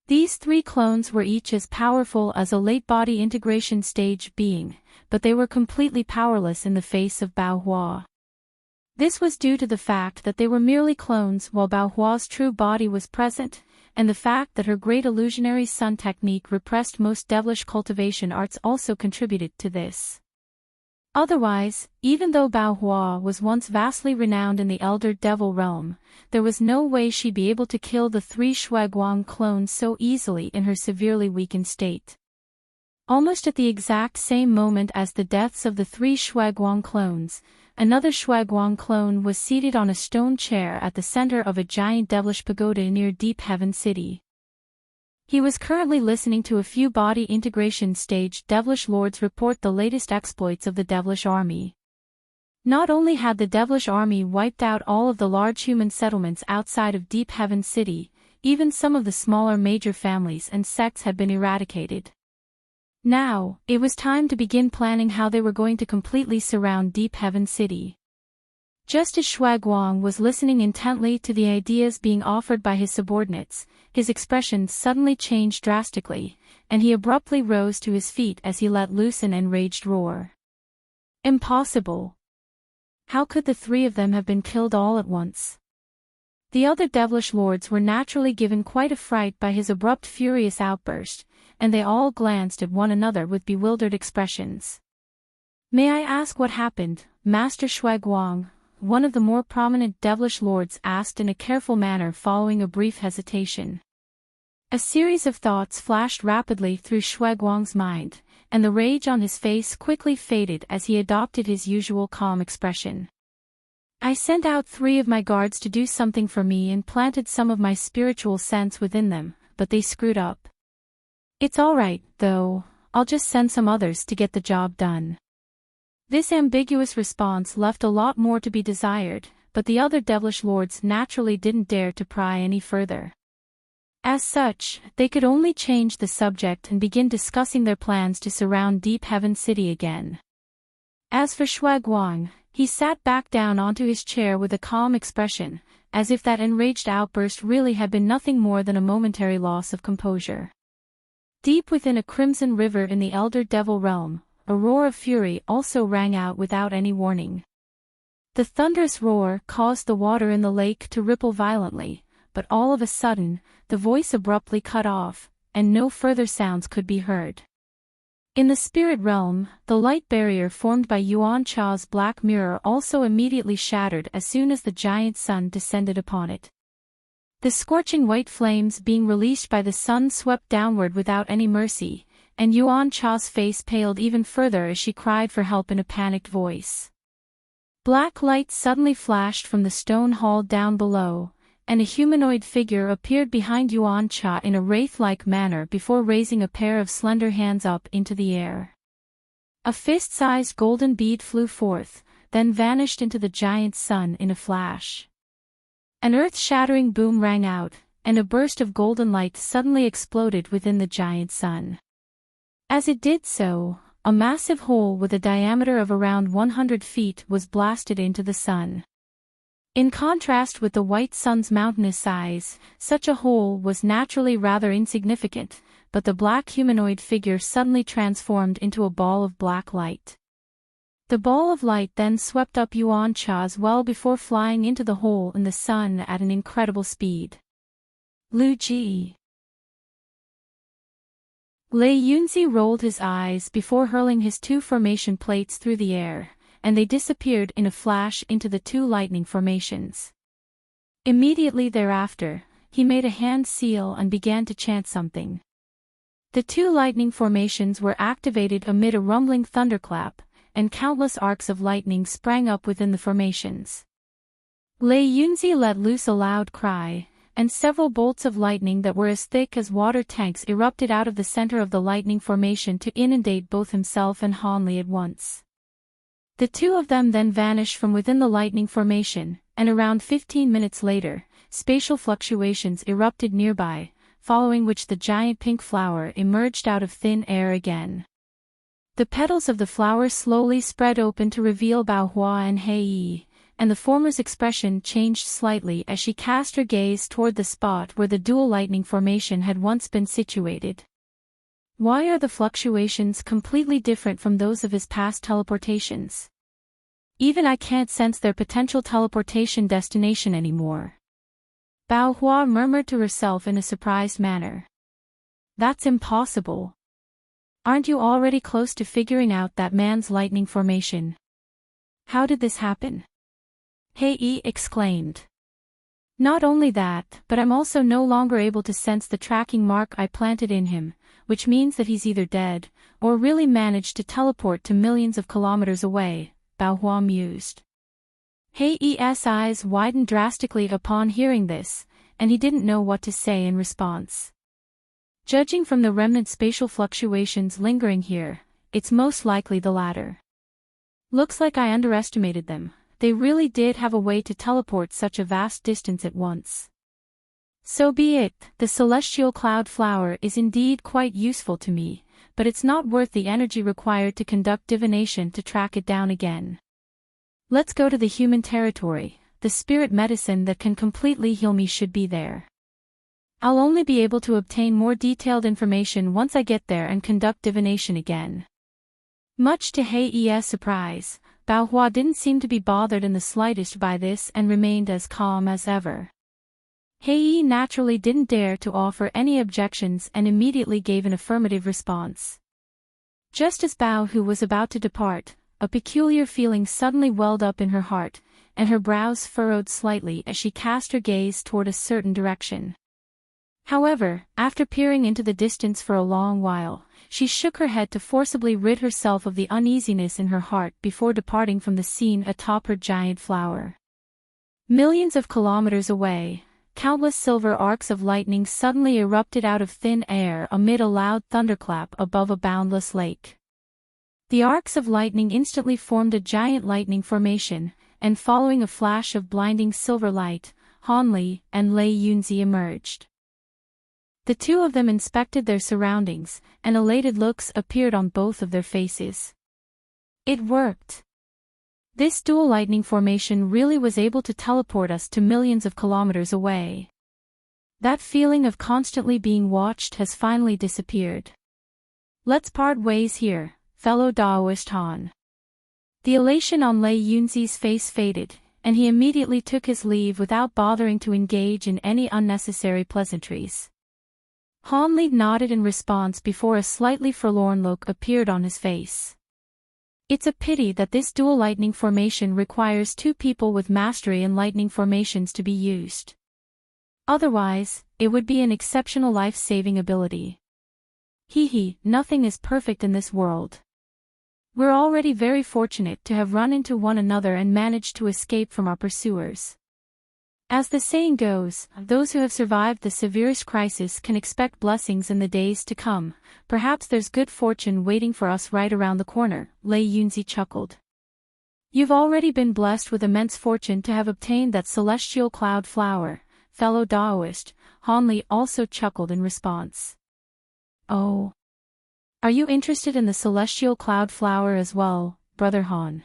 These 3 clones were each as powerful as a late body integration stage being, but they were completely powerless in the face of Bao Hua. This was due to the fact that they were merely clones while Bao Hua's true body was present, and the fact that her great illusionary sun technique repressed most devilish cultivation arts also contributed to this. Otherwise, even though Bao Hua was once vastly renowned in the Elder Devil realm, there was no way she'd be able to kill the 3 Shuaguang clones so easily in her severely weakened state. Almost at the exact same moment as the deaths of the 3 Shuaguang clones, another Shuaguang clone was seated on a stone chair at the center of a giant devilish pagoda near Deep Heaven City. He was currently listening to a few body integration stage devilish lords report the latest exploits of the devilish army. Not only had the devilish army wiped out all of the large human settlements outside of Deep Heaven City, even some of the smaller major families and sects had been eradicated. Now, it was time to begin planning how they were going to completely surround Deep Heaven City. Just as Shuaguang was listening intently to the ideas being offered by his subordinates, his expression suddenly changed drastically, and he abruptly rose to his feet as he let loose an enraged roar. Impossible! How could the 3 of them have been killed all at once? The other devilish lords were naturally given quite a fright by his abrupt furious outburst, and they all glanced at one another with bewildered expressions. "May I ask what happened, Master Shuaguang?" one of the more prominent devilish lords asked in a careful manner following a brief hesitation. A series of thoughts flashed rapidly through Shuaguang's mind, and the rage on his face quickly faded as he adopted his usual calm expression. "I sent out 3 of my guards to do something for me and planted some of my spiritual sense within them, but they screwed up. It's alright, though, I'll just send some others to get the job done." This ambiguous response left a lot more to be desired, but the other devilish lords naturally didn't dare to pry any further. As such, they could only change the subject and begin discussing their plans to surround Deep Heaven City again. As for Shuaguang, he sat back down onto his chair with a calm expression, as if that enraged outburst really had been nothing more than a momentary loss of composure. Deep within a crimson river in the Elder Devil realm, a roar of fury also rang out without any warning. The thunderous roar caused the water in the lake to ripple violently, but all of a sudden, the voice abruptly cut off, and no further sounds could be heard. In the spirit realm, the light barrier formed by Yuan Cha's black mirror also immediately shattered as soon as the giant sun descended upon it. The scorching white flames being released by the sun swept downward without any mercy, and Yuan Cha's face paled even further as she cried for help in a panicked voice. Black light suddenly flashed from the stone hall down below, and a humanoid figure appeared behind Yuan Cha in a wraith-like manner before raising a pair of slender hands up into the air. A fist-sized golden bead flew forth, then vanished into the giant sun in a flash. An earth-shattering boom rang out, and a burst of golden light suddenly exploded within the giant sun. As it did so, a massive hole with a diameter of around 100 feet was blasted into the sun. In contrast with the white sun's mountainous size, such a hole was naturally rather insignificant, but the black humanoid figure suddenly transformed into a ball of black light. The ball of light then swept up Yuan Cha's well before flying into the hole in the sun at an incredible speed. Lu Ji. Lei Yunzi rolled his eyes before hurling his 2 formation plates through the air, and they disappeared in a flash into the 2 lightning formations. Immediately thereafter, he made a hand seal and began to chant something. The 2 lightning formations were activated amid a rumbling thunderclap, and countless arcs of lightning sprang up within the formations. Lei Yunzi let loose a loud cry, and several bolts of lightning that were as thick as water tanks erupted out of the center of the lightning formation to inundate both himself and Han Li at once. The 2 of them then vanished from within the lightning formation, and around 15 minutes later, spatial fluctuations erupted nearby, following which the giant pink flower emerged out of thin air again. The petals of the flower slowly spread open to reveal Bao Hua and Hei Yi, and the former's expression changed slightly as she cast her gaze toward the spot where the dual lightning formation had once been situated. Why are the fluctuations completely different from those of his past teleportations? Even I can't sense their potential teleportation destination anymore. Bao Hua murmured to herself in a surprised manner. That's impossible. Aren't you already close to figuring out that man's lightning formation? How did this happen? Hei exclaimed. Not only that, but I'm also no longer able to sense the tracking mark I planted in him, which means that he's either dead, or really managed to teleport to millions of kilometers away, Bao Hua mused. Hei's eyes widened drastically upon hearing this, and he didn't know what to say in response. Judging from the remnant spatial fluctuations lingering here, it's most likely the latter. Looks like I underestimated them. They really did have a way to teleport such a vast distance at once. So be it, the celestial cloud flower is indeed quite useful to me, but it's not worth the energy required to conduct divination to track it down again. Let's go to the human territory. The spirit medicine that can completely heal me should be there. I'll only be able to obtain more detailed information once I get there and conduct divination again. Much to Hei's surprise, Bao Hua didn't seem to be bothered in the slightest by this and remained as calm as ever. Hei naturally didn't dare to offer any objections and immediately gave an affirmative response. Just as Bao Hu was about to depart, a peculiar feeling suddenly welled up in her heart, and her brows furrowed slightly as she cast her gaze toward a certain direction. However, after peering into the distance for a long while, she shook her head to forcibly rid herself of the uneasiness in her heart before departing from the scene atop her giant flower. Millions of kilometers away, countless silver arcs of lightning suddenly erupted out of thin air amid a loud thunderclap above a boundless lake. The arcs of lightning instantly formed a giant lightning formation, and following a flash of blinding silver light, Han Li and Lei Yunzi emerged. The two of them inspected their surroundings, and elated looks appeared on both of their faces. It worked. This dual lightning formation really was able to teleport us to millions of kilometers away. That feeling of constantly being watched has finally disappeared. Let's part ways here, fellow Daoist Han. The elation on Lei Yunzi's face faded, and he immediately took his leave without bothering to engage in any unnecessary pleasantries. Han Li nodded in response before a slightly forlorn look appeared on his face. It's a pity that this dual lightning formation requires two people with mastery in lightning formations to be used. Otherwise, it would be an exceptional life-saving ability. Nothing is perfect in this world. We're already very fortunate to have run into one another and managed to escape from our pursuers. As the saying goes, those who have survived the severest crisis can expect blessings in the days to come. Perhaps there's good fortune waiting for us right around the corner, Lei Yunzi chuckled. You've already been blessed with immense fortune to have obtained that celestial cloud flower, fellow Daoist, Han Li also chuckled in response. Oh. Are you interested in the celestial cloud flower as well, Brother Han?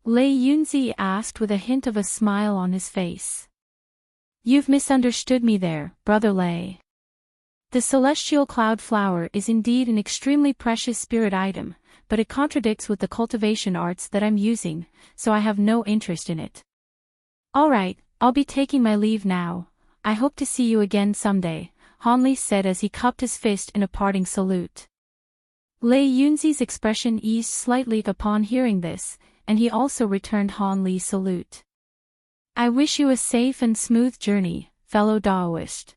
Lei Yunzi asked with a hint of a smile on his face. You've misunderstood me there, Brother Lei. The celestial cloud flower is indeed an extremely precious spirit item, but it contradicts with the cultivation arts that I'm using, so I have no interest in it. Alright, I'll be taking my leave now. I hope to see you again someday, Han Li said as he cupped his fist in a parting salute. Lei Yunzi's expression eased slightly upon hearing this, and he also returned Han Li's salute. I wish you a safe and smooth journey, fellow Daoist.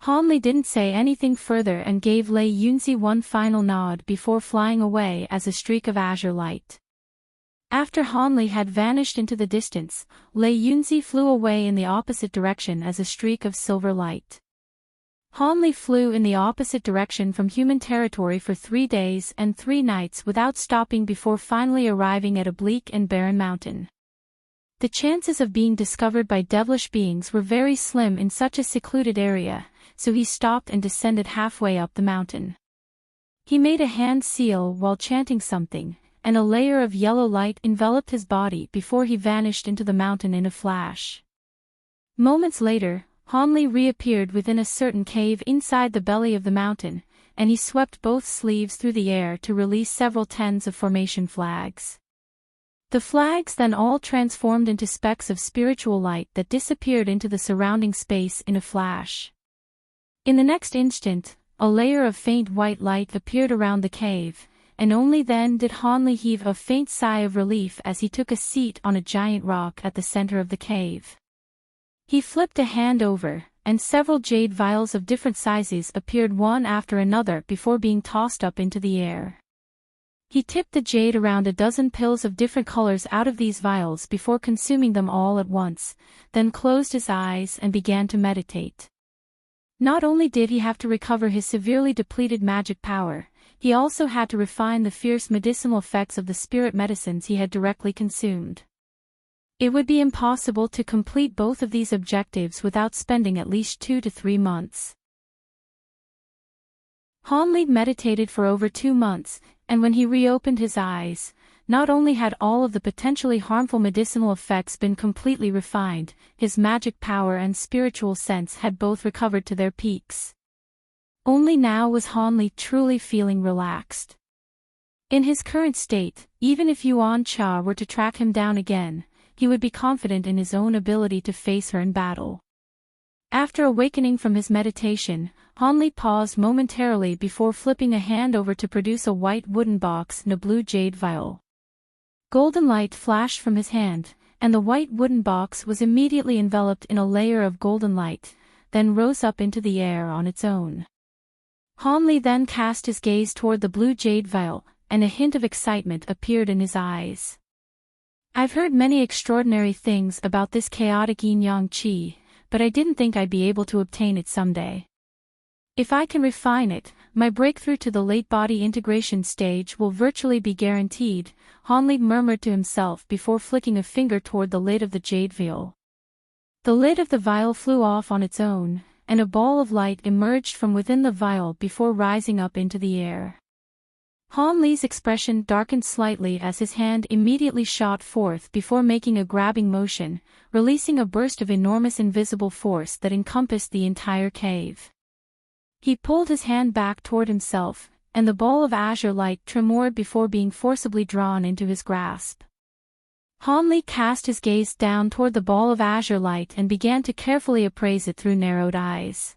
Han Li didn't say anything further and gave Lei Yunzi one final nod before flying away as a streak of azure light. After Han Li had vanished into the distance, Lei Yunzi flew away in the opposite direction as a streak of silver light. Han Li flew in the opposite direction from human territory for 3 days and 3 nights without stopping before finally arriving at a bleak and barren mountain. The chances of being discovered by devilish beings were very slim in such a secluded area, so he stopped and descended halfway up the mountain. He made a hand seal while chanting something, and a layer of yellow light enveloped his body before he vanished into the mountain in a flash. Moments later, Han Li reappeared within a certain cave inside the belly of the mountain, and he swept both sleeves through the air to release several tens of formation flags. The flags then all transformed into specks of spiritual light that disappeared into the surrounding space in a flash. In the next instant, a layer of faint white light appeared around the cave, and only then did Hanli heave a faint sigh of relief as he took a seat on a giant rock at the center of the cave. He flipped a hand over, and several jade vials of different sizes appeared one after another before being tossed up into the air. He tipped the jade around a dozen pills of different colors out of these vials before consuming them all at once, then closed his eyes and began to meditate. Not only did he have to recover his severely depleted magic power, he also had to refine the fierce medicinal effects of the spirit medicines he had directly consumed. It would be impossible to complete both of these objectives without spending at least 2 to 3 months. Hanli meditated for over 2 months, and when he reopened his eyes, not only had all of the potentially harmful medicinal effects been completely refined, his magic power and spiritual sense had both recovered to their peaks. Only now was Hanli truly feeling relaxed. In his current state, even if Yuan Cha were to track him down again, he would be confident in his own ability to face her in battle. After awakening from his meditation, Hanli paused momentarily before flipping a hand over to produce a white wooden box and a blue jade vial. Golden light flashed from his hand, and the white wooden box was immediately enveloped in a layer of golden light, then rose up into the air on its own. Hanli then cast his gaze toward the blue jade vial, and a hint of excitement appeared in his eyes. I've heard many extraordinary things about this chaotic yin-yang qi, but I didn't think I'd be able to obtain it someday. If I can refine it, my breakthrough to the late body integration stage will virtually be guaranteed, Hanli murmured to himself before flicking a finger toward the lid of the jade vial. The lid of the vial flew off on its own, and a ball of light emerged from within the vial before rising up into the air. Hanli's expression darkened slightly as his hand immediately shot forth before making a grabbing motion, releasing a burst of enormous invisible force that encompassed the entire cave. He pulled his hand back toward himself, and the ball of azure light tremored before being forcibly drawn into his grasp. Hanli cast his gaze down toward the ball of azure light and began to carefully appraise it through narrowed eyes.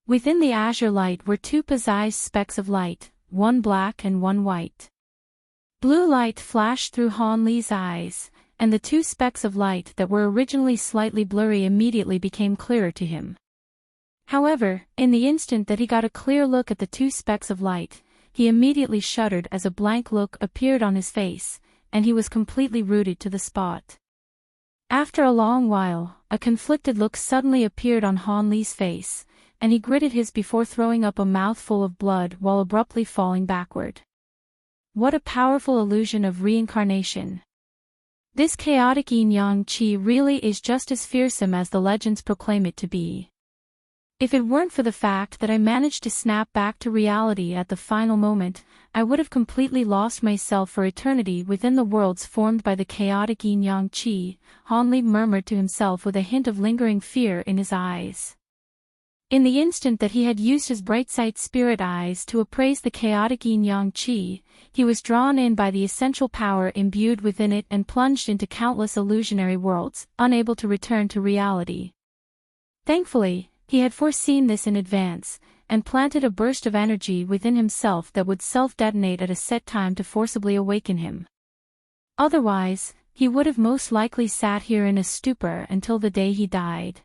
Within the azure light were 2 precise specks of light, one black and one white. Blue light flashed through Hanli's eyes, and the 2 specks of light that were originally slightly blurry immediately became clearer to him. However, in the instant that he got a clear look at the 2 specks of light, he immediately shuddered as a blank look appeared on his face, and he was completely rooted to the spot. After a long while, a conflicted look suddenly appeared on Hanli's face, and he gritted his before throwing up a mouthful of blood while abruptly falling backward. What a powerful illusion of reincarnation. This chaotic yin-yang qi really is just as fearsome as the legends proclaim it to be. If it weren't for the fact that I managed to snap back to reality at the final moment, I would have completely lost myself for eternity within the worlds formed by the chaotic yin-yang qi, Hanli murmured to himself with a hint of lingering fear in his eyes. In the instant that he had used his bright sight spirit eyes to appraise the chaotic yin-yang qi, he was drawn in by the essential power imbued within it and plunged into countless illusionary worlds, unable to return to reality. Thankfully, he had foreseen this in advance, and planted a burst of energy within himself that would self-detonate at a set time to forcibly awaken him. Otherwise, he would have most likely sat here in a stupor until the day he died.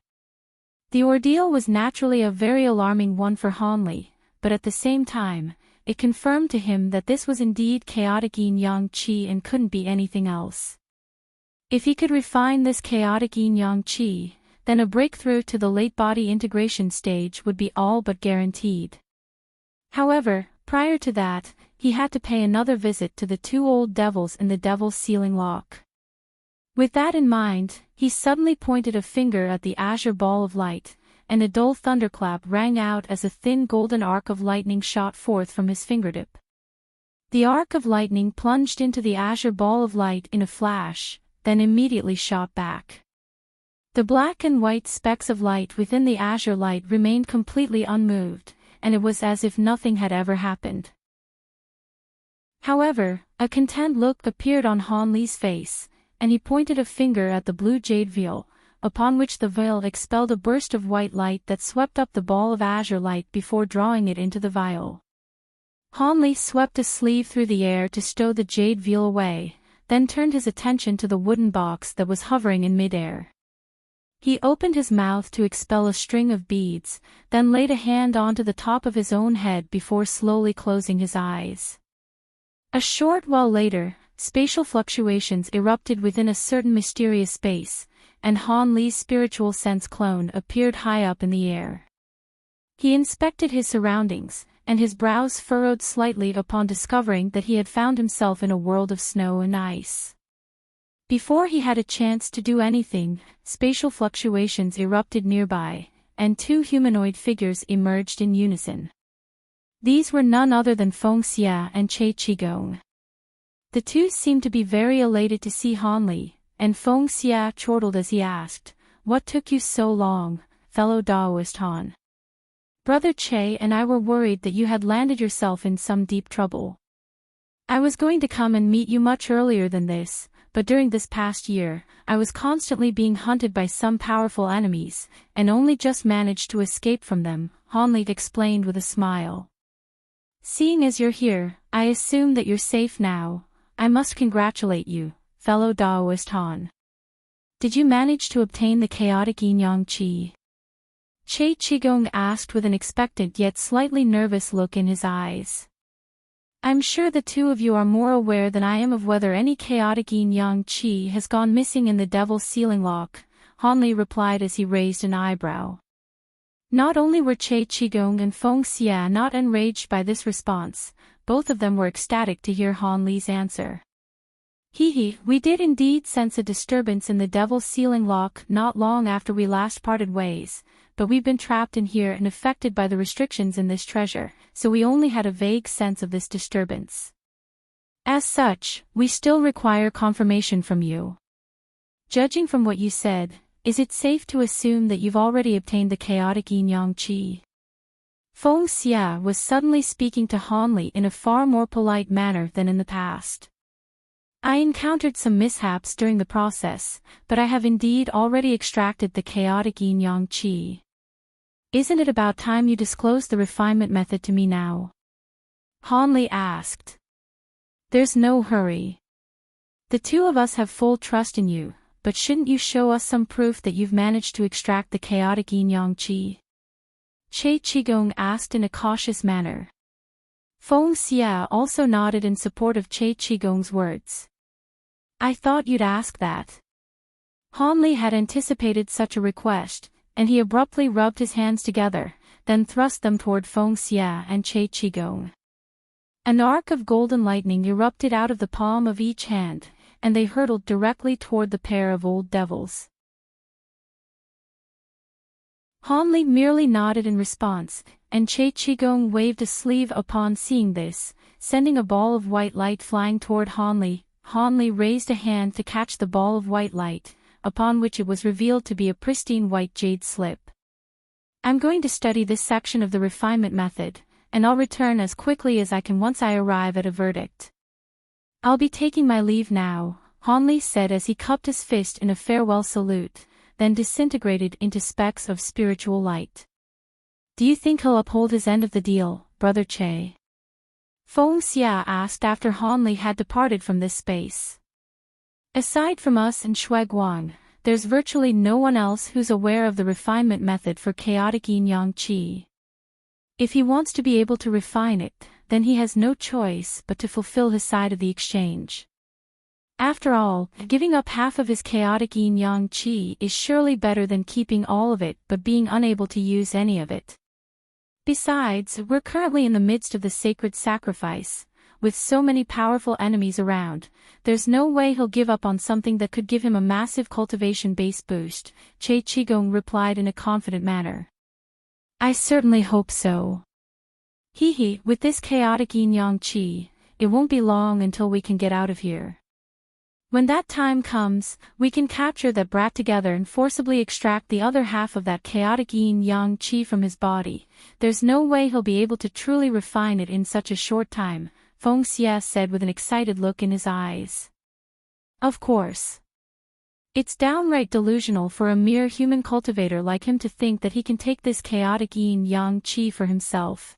The ordeal was naturally a very alarming one for Hanli, but at the same time, it confirmed to him that this was indeed chaotic yin-yang qi and couldn't be anything else. If he could refine this chaotic yin-yang qi, then a breakthrough to the late body integration stage would be all but guaranteed. However, prior to that, he had to pay another visit to the 2 old devils in the Devil's Ceiling Lock. With that in mind, he suddenly pointed a finger at the azure ball of light, and a dull thunderclap rang out as a thin golden arc of lightning shot forth from his fingertip. The arc of lightning plunged into the azure ball of light in a flash, then immediately shot back. The black and white specks of light within the azure light remained completely unmoved, and it was as if nothing had ever happened. However, A content look appeared on Han Li's face, and he pointed a finger at the blue jade vial, upon which the vial expelled a burst of white light that swept up the ball of azure light before drawing it into the vial. Han Li swept a sleeve through the air to stow the jade vial away, then turned his attention to the wooden box that was hovering in midair. He opened his mouth to expel a string of beads, then laid a hand onto the top of his own head before slowly closing his eyes. A short while later, spatial fluctuations erupted within a certain mysterious space, and Han Li's spiritual sense clone appeared high up in the air. He inspected his surroundings, and his brows furrowed slightly upon discovering that he had found himself in a world of snow and ice. Before he had a chance to do anything, spatial fluctuations erupted nearby, and two humanoid figures emerged in unison. These were none other than Feng Xia and Che Qigong. The two seemed to be very elated to see Han Li, and Feng Xia chortled as he asked, "What took you so long, fellow Daoist Han? Brother Che and I were worried that you had landed yourself in some deep trouble. I was going to come and meet you much earlier than this, but during this past year, I was constantly being hunted by some powerful enemies, and only just managed to escape from them," Han Li explained with a smile. "Seeing as you're here, I assume that you're safe now. I must congratulate you, fellow Daoist Han. Did you manage to obtain the chaotic yin-yang qi?" Che Qigong asked with an expectant yet slightly nervous look in his eyes. "I'm sure the two of you are more aware than I am of whether any chaotic yin-yang qi has gone missing in the Devil's Sealing Lock," Han Li replied as he raised an eyebrow. Not only were Che Qigong and Feng Xia not enraged by this response, both of them were ecstatic to hear Han Li's answer. We did indeed sense a disturbance in the Devil's Sealing Lock not long after we last parted ways, but we've been trapped in here and affected by the restrictions in this treasure, so we only had a vague sense of this disturbance. As such, we still require confirmation from you. Judging from what you said, is it safe to assume that you've already obtained the chaotic yin-yang qi?" Feng Xia was suddenly speaking to Han Li in a far more polite manner than in the past. "I encountered some mishaps during the process, but I have indeed already extracted the chaotic yin-yang qi. Isn't it about time you disclosed the refinement method to me now?" Han Li asked. "There's no hurry. The two of us have full trust in you, but shouldn't you show us some proof that you've managed to extract the chaotic yin-yang qi?" Che Qigong asked in a cautious manner. Feng Xia also nodded in support of Che Qigong's words. "I thought you'd ask that." Han Li had anticipated such a request, and he abruptly rubbed his hands together, then thrust them toward Feng Xia and Che Qigong. An arc of golden lightning erupted out of the palm of each hand, and they hurtled directly toward the pair of old devils. Han Li merely nodded in response, and Che Qigong waved a sleeve upon seeing this, sending a ball of white light flying toward Han Li. Han Li raised a hand to catch the ball of white light, upon which it was revealed to be a pristine white jade slip. "I'm going to study this section of the refinement method, and I'll return as quickly as I can once I arrive at a verdict. I'll be taking my leave now," Han Li said as he cupped his fist in a farewell salute, then disintegrated into specks of spiritual light. "Do you think he'll uphold his end of the deal, Brother Che?" Feng Xia asked after Han Li had departed from this space. "Aside from us and Shui Guang, there's virtually no one else who's aware of the refinement method for chaotic yin-yang qi. If he wants to be able to refine it, then he has no choice but to fulfill his side of the exchange. After all, giving up half of his chaotic yin-yang qi is surely better than keeping all of it but being unable to use any of it. Besides, we're currently in the midst of the sacred sacrifice. With so many powerful enemies around, there's no way he'll give up on something that could give him a massive cultivation base boost," Che Qigong replied in a confident manner. "I certainly hope so. With this chaotic yin-yang qi, it won't be long until we can get out of here. When that time comes, we can capture that brat together and forcibly extract the other half of that chaotic yin-yang qi from his body. There's no way he'll be able to truly refine it in such a short time," Feng Xie said with an excited look in his eyes. Of course. It's downright delusional for a mere human cultivator like him to think that he can take this chaotic yin-yang qi for himself.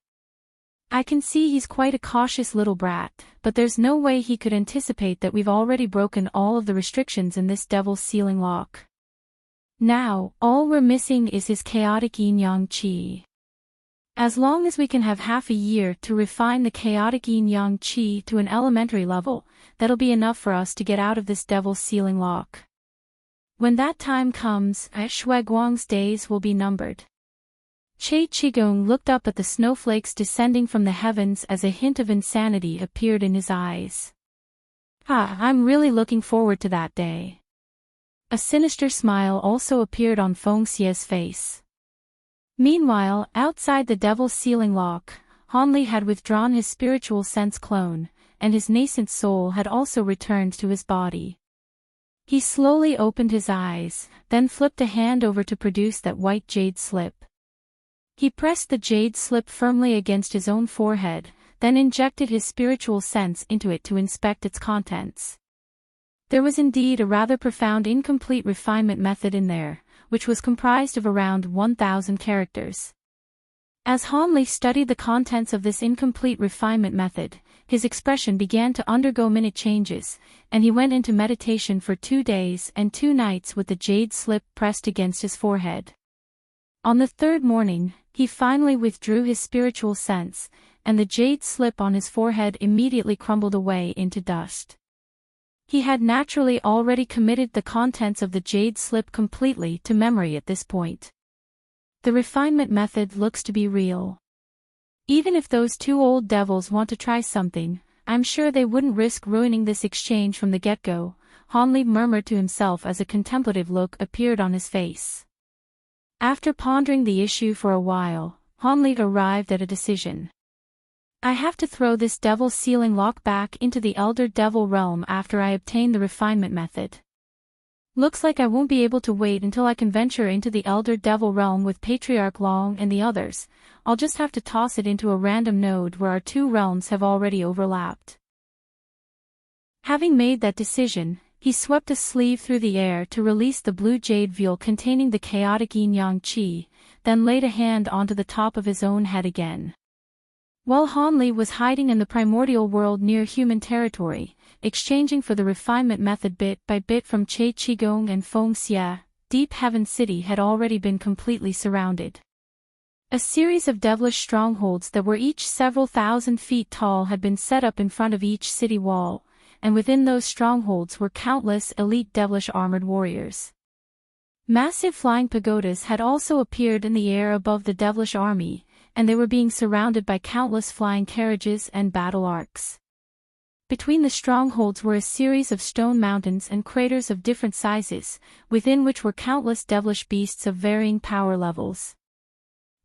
I can see he's quite a cautious little brat, but there's no way he could anticipate that we've already broken all of the restrictions in this devil's sealing lock. Now, all we're missing is his chaotic yin-yang qi. As long as we can have half a year to refine the chaotic yin-yang qi to an elementary level, that'll be enough for us to get out of this devil's sealing lock. When that time comes, Shui Guang's days will be numbered. Che Qigong looked up at the snowflakes descending from the heavens as a hint of insanity appeared in his eyes. I'm really looking forward to that day. A sinister smile also appeared on Feng Xie's face. Meanwhile, outside the devil's sealing lock, Hanli had withdrawn his spiritual sense clone, and his nascent soul had also returned to his body. He slowly opened his eyes, then flipped a hand over to produce that white jade slip. He pressed the jade slip firmly against his own forehead, then injected his spiritual sense into it to inspect its contents. There was indeed a rather profound incomplete refinement method in there, which was comprised of around 1,000 characters. As Hanli studied the contents of this incomplete refinement method, his expression began to undergo minute changes, and he went into meditation for 2 days and 2 nights with the jade slip pressed against his forehead. On the 3rd morning, he finally withdrew his spiritual sense, and the jade slip on his forehead immediately crumbled away into dust. He had naturally already committed the contents of the jade slip completely to memory at this point. The refinement method looks to be real. Even if those 2 old devils want to try something, I'm sure they wouldn't risk ruining this exchange from the get-go, Hanli murmured to himself as a contemplative look appeared on his face. After pondering the issue for a while, Hanli arrived at a decision. I have to throw this devil's sealing lock back into the Elder Devil realm after I obtain the refinement method. Looks like I won't be able to wait until I can venture into the Elder Devil realm with Patriarch Long and the others. I'll just have to toss it into a random node where our 2 realms have already overlapped. Having made that decision, he swept a sleeve through the air to release the blue jade vial containing the chaotic yin-yang qi, then laid a hand onto the top of his own head again. While Hanli was hiding in the primordial world near human territory, exchanging for the refinement method bit by bit from Che Qigong and Feng Xie, Deep Heaven City had already been completely surrounded. A series of devilish strongholds that were each several thousand feet tall had been set up in front of each city wall, and within those strongholds were countless elite devilish armored warriors. Massive flying pagodas had also appeared in the air above the devilish army, and they were being surrounded by countless flying carriages and battle arcs. Between the strongholds were a series of stone mountains and craters of different sizes, within which were countless devilish beasts of varying power levels.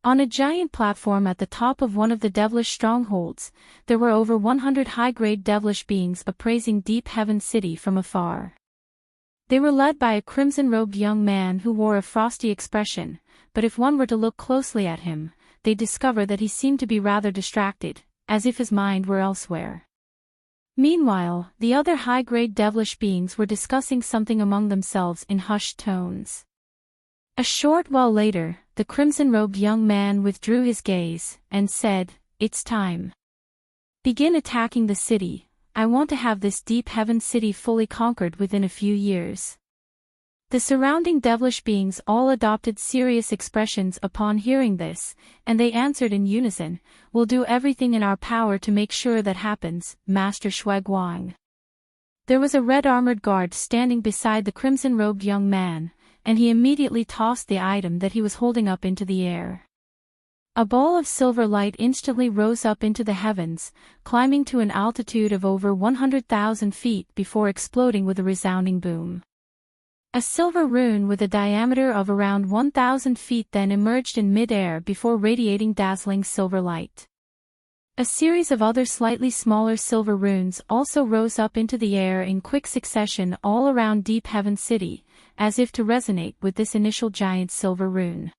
On a giant platform at the top of one of the devilish strongholds, there were over 100 high-grade devilish beings appraising Deep Heaven City from afar. They were led by a crimson-robed young man who wore a frosty expression, but if one were to look closely at him, they'd discover that he seemed to be rather distracted, as if his mind were elsewhere. Meanwhile, the other high-grade devilish beings were discussing something among themselves in hushed tones. A short while later, the crimson-robed young man withdrew his gaze, and said, "It's time. Begin attacking the city. I want to have this Deep Heaven City fully conquered within a few years." The surrounding devilish beings all adopted serious expressions upon hearing this, and they answered in unison, "We'll do everything in our power to make sure that happens, Master Shui Guang." There was a red-armored guard standing beside the crimson-robed young man, and he immediately tossed the item that he was holding up into the air. A ball of silver light instantly rose up into the heavens, climbing to an altitude of over 100,000 feet before exploding with a resounding boom. A silver rune with a diameter of around 1,000 feet then emerged in mid-air before radiating dazzling silver light. A series of other slightly smaller silver runes also rose up into the air in quick succession all around Deep Heaven City, as if to resonate with this initial giant silver rune.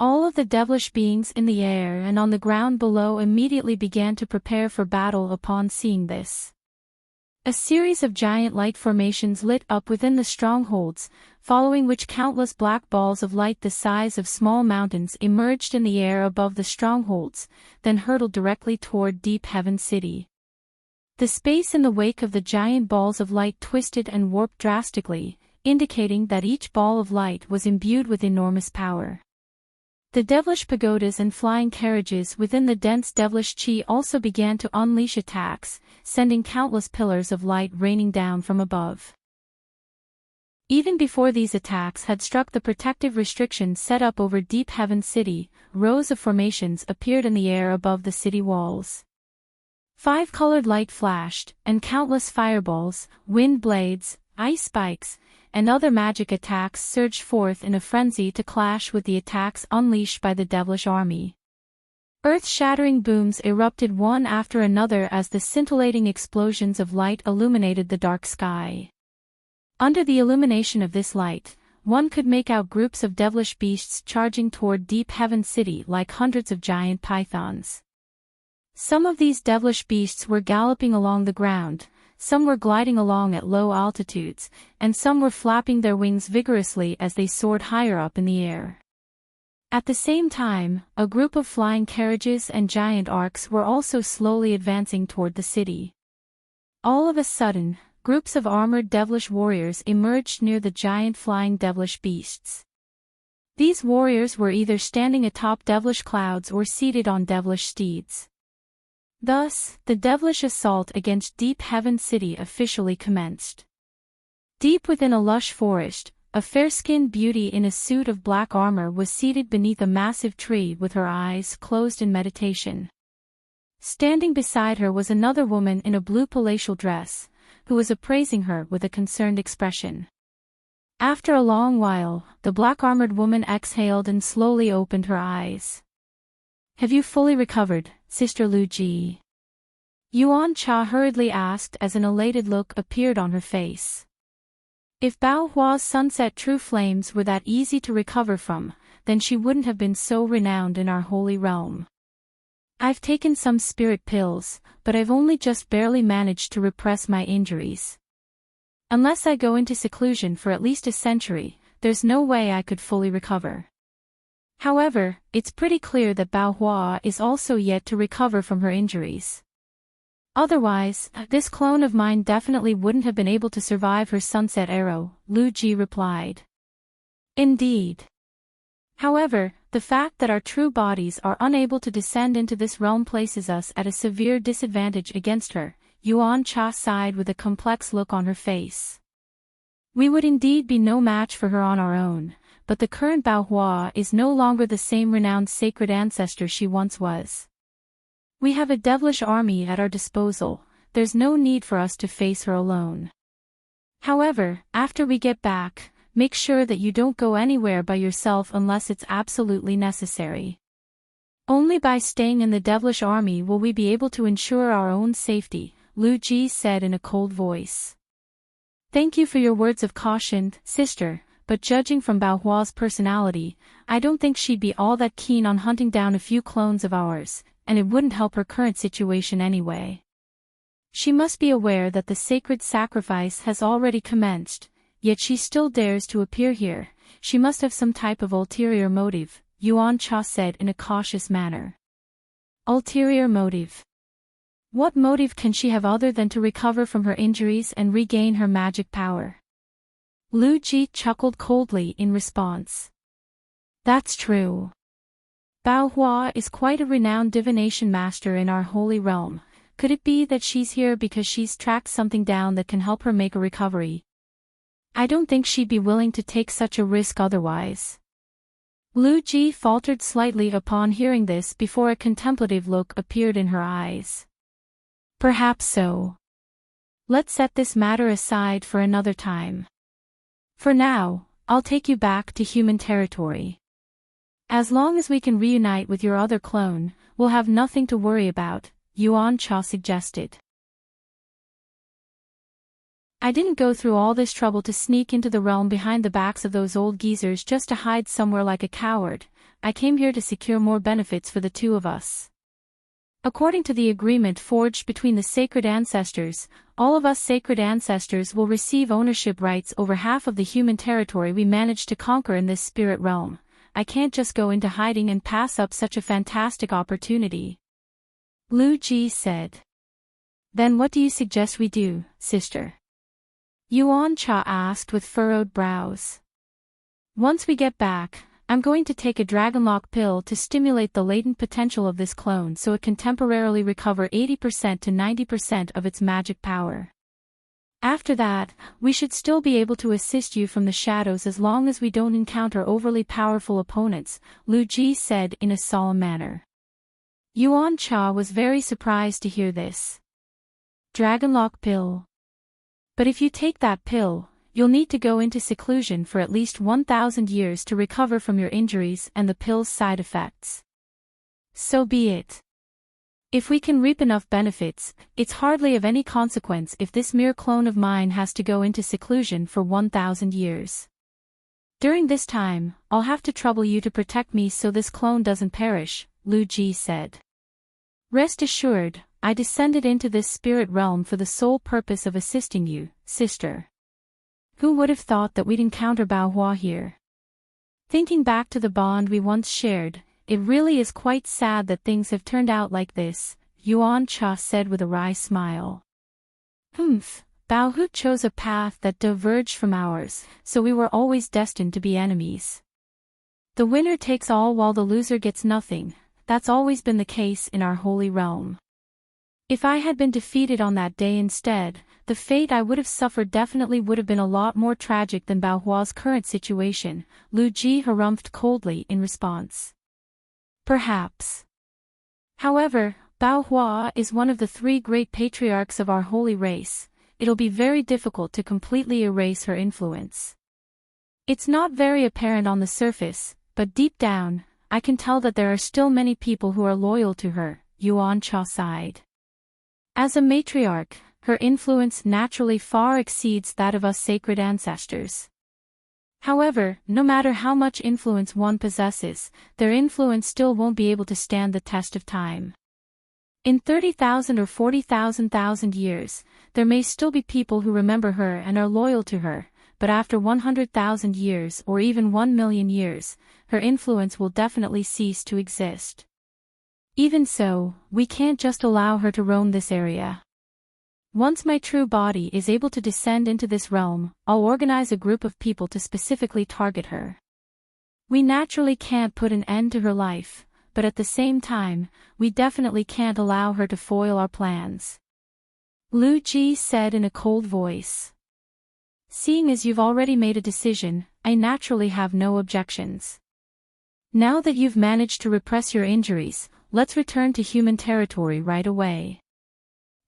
All of the devilish beings in the air and on the ground below immediately began to prepare for battle upon seeing this. A series of giant light formations lit up within the strongholds, following which countless black balls of light the size of small mountains emerged in the air above the strongholds, then hurtled directly toward Deep Heaven City. The space in the wake of the giant balls of light twisted and warped drastically, indicating that each ball of light was imbued with enormous power. The devilish pagodas and flying carriages within the dense devilish chi also began to unleash attacks, sending countless pillars of light raining down from above. Even before these attacks had struck the protective restrictions set up over Deep Heaven City, rows of formations appeared in the air above the city walls. Five-colored light flashed, and countless fireballs, wind blades, ice spikes, and other magic attacks surged forth in a frenzy to clash with the attacks unleashed by the devilish army. Earth-shattering booms erupted one after another as the scintillating explosions of light illuminated the dark sky. Under the illumination of this light, one could make out groups of devilish beasts charging toward Deep Heaven City like hundreds of giant pythons. Some of these devilish beasts were galloping along the ground, some were gliding along at low altitudes, and some were flapping their wings vigorously as they soared higher up in the air. At the same time, a group of flying carriages and giant arcs were also slowly advancing toward the city. All of a sudden, groups of armored devilish warriors emerged near the giant flying devilish beasts. These warriors were either standing atop devilish clouds or seated on devilish steeds. Thus, the devilish assault against Deep Heaven City officially commenced. Deep within a lush forest, a fair-skinned beauty in a suit of black armor was seated beneath a massive tree with her eyes closed in meditation. Standing beside her was another woman in a blue palatial dress, who was appraising her with a concerned expression. After a long while, the black-armored woman exhaled and slowly opened her eyes. "Have you fully recovered, Sister Lu Ji?" Yuan Cha hurriedly asked as an elated look appeared on her face. If Bao Hua's sunset true flames were that easy to recover from, then she wouldn't have been so renowned in our holy realm. "I've taken some spirit pills, but I've only just barely managed to repress my injuries. Unless I go into seclusion for at least a century, there's no way I could fully recover. However, it's pretty clear that Bao Hua is also yet to recover from her injuries. Otherwise, this clone of mine definitely wouldn't have been able to survive her sunset arrow," Lu Ji replied. "Indeed. However, the fact that our true bodies are unable to descend into this realm places us at a severe disadvantage against her," Yuan Cha sighed with a complex look on her face. "We would indeed be no match for her on our own, but the current Bao Hua is no longer the same renowned sacred ancestor she once was. We have a devilish army at our disposal, there's no need for us to face her alone. However, after we get back, make sure that you don't go anywhere by yourself unless it's absolutely necessary. Only by staying in the devilish army will we be able to ensure our own safety," Lu Ji said in a cold voice. "Thank you for your words of caution, sister, but judging from Bao Hua's personality, I don't think she'd be all that keen on hunting down a few clones of ours, and it wouldn't help her current situation anyway. She must be aware that the sacred sacrifice has already commenced, yet she still dares to appear here. She must have some type of ulterior motive," Yuan Cha said in a cautious manner. "Ulterior motive? What motive can she have other than to recover from her injuries and regain her magic power?" Lu Ji chuckled coldly in response. "That's true. Bao Hua is quite a renowned divination master in our holy realm. Could it be that she's here because she's tracked something down that can help her make a recovery? I don't think she'd be willing to take such a risk otherwise." Lu Ji faltered slightly upon hearing this before a contemplative look appeared in her eyes. "Perhaps so. Let's set this matter aside for another time. For now, I'll take you back to human territory. As long as we can reunite with your other clone, we'll have nothing to worry about," Yuan Cha suggested. I didn't go through all this trouble to sneak into the realm behind the backs of those old geezers just to hide somewhere like a coward. I came here to secure more benefits for the two of us. According to the agreement forged between the sacred ancestors, all of us sacred ancestors will receive ownership rights over half of the human territory we managed to conquer in this spirit realm. I can't just go into hiding and pass up such a fantastic opportunity. Lu Ji said. Then what do you suggest we do, sister? Yuan Cha asked with furrowed brows. Once we get back, I'm going to take a Dragonlock pill to stimulate the latent potential of this clone so it can temporarily recover 80% to 90% of its magic power. After that, we should still be able to assist you from the shadows as long as we don't encounter overly powerful opponents, Lu Ji said in a solemn manner. Yuan Cha was very surprised to hear this. Dragonlock pill. But if you take that pill, you'll need to go into seclusion for at least 1,000 years to recover from your injuries and the pill's side effects. So be it. If we can reap enough benefits, it's hardly of any consequence if this mere clone of mine has to go into seclusion for 1,000 years. During this time, I'll have to trouble you to protect me so this clone doesn't perish, Lu Ji said. Rest assured, I descended into this spirit realm for the sole purpose of assisting you, sister. Who would have thought that we'd encounter Bao Hua here? Thinking back to the bond we once shared, it really is quite sad that things have turned out like this, Yuan Cha said with a wry smile. Bao Hu chose a path that diverged from ours, so we were always destined to be enemies. The winner takes all while the loser gets nothing. That's always been the case in our holy realm. If I had been defeated on that day instead, the fate I would have suffered definitely would have been a lot more tragic than Bao Hua's current situation, Lu Ji harumphed coldly in response. Perhaps. However, Bao Hua is one of the three great patriarchs of our holy race. It'll be very difficult to completely erase her influence. It's not very apparent on the surface, but deep down, I can tell that there are still many people who are loyal to her, Yuan Cha sighed. As a matriarch, her influence naturally far exceeds that of us sacred ancestors. However, no matter how much influence one possesses, their influence still won't be able to stand the test of time. In 30,000 or 40,000 years, there may still be people who remember her and are loyal to her, but after 100,000 years or even 1,000,000 years, her influence will definitely cease to exist. Even so, we can't just allow her to roam this area. Once my true body is able to descend into this realm, I'll organize a group of people to specifically target her. We naturally can't put an end to her life, but at the same time, we definitely can't allow her to foil our plans. Lu Ji said in a cold voice. Seeing as you've already made a decision, I naturally have no objections. Now that you've managed to repress your injuries, let's return to human territory right away.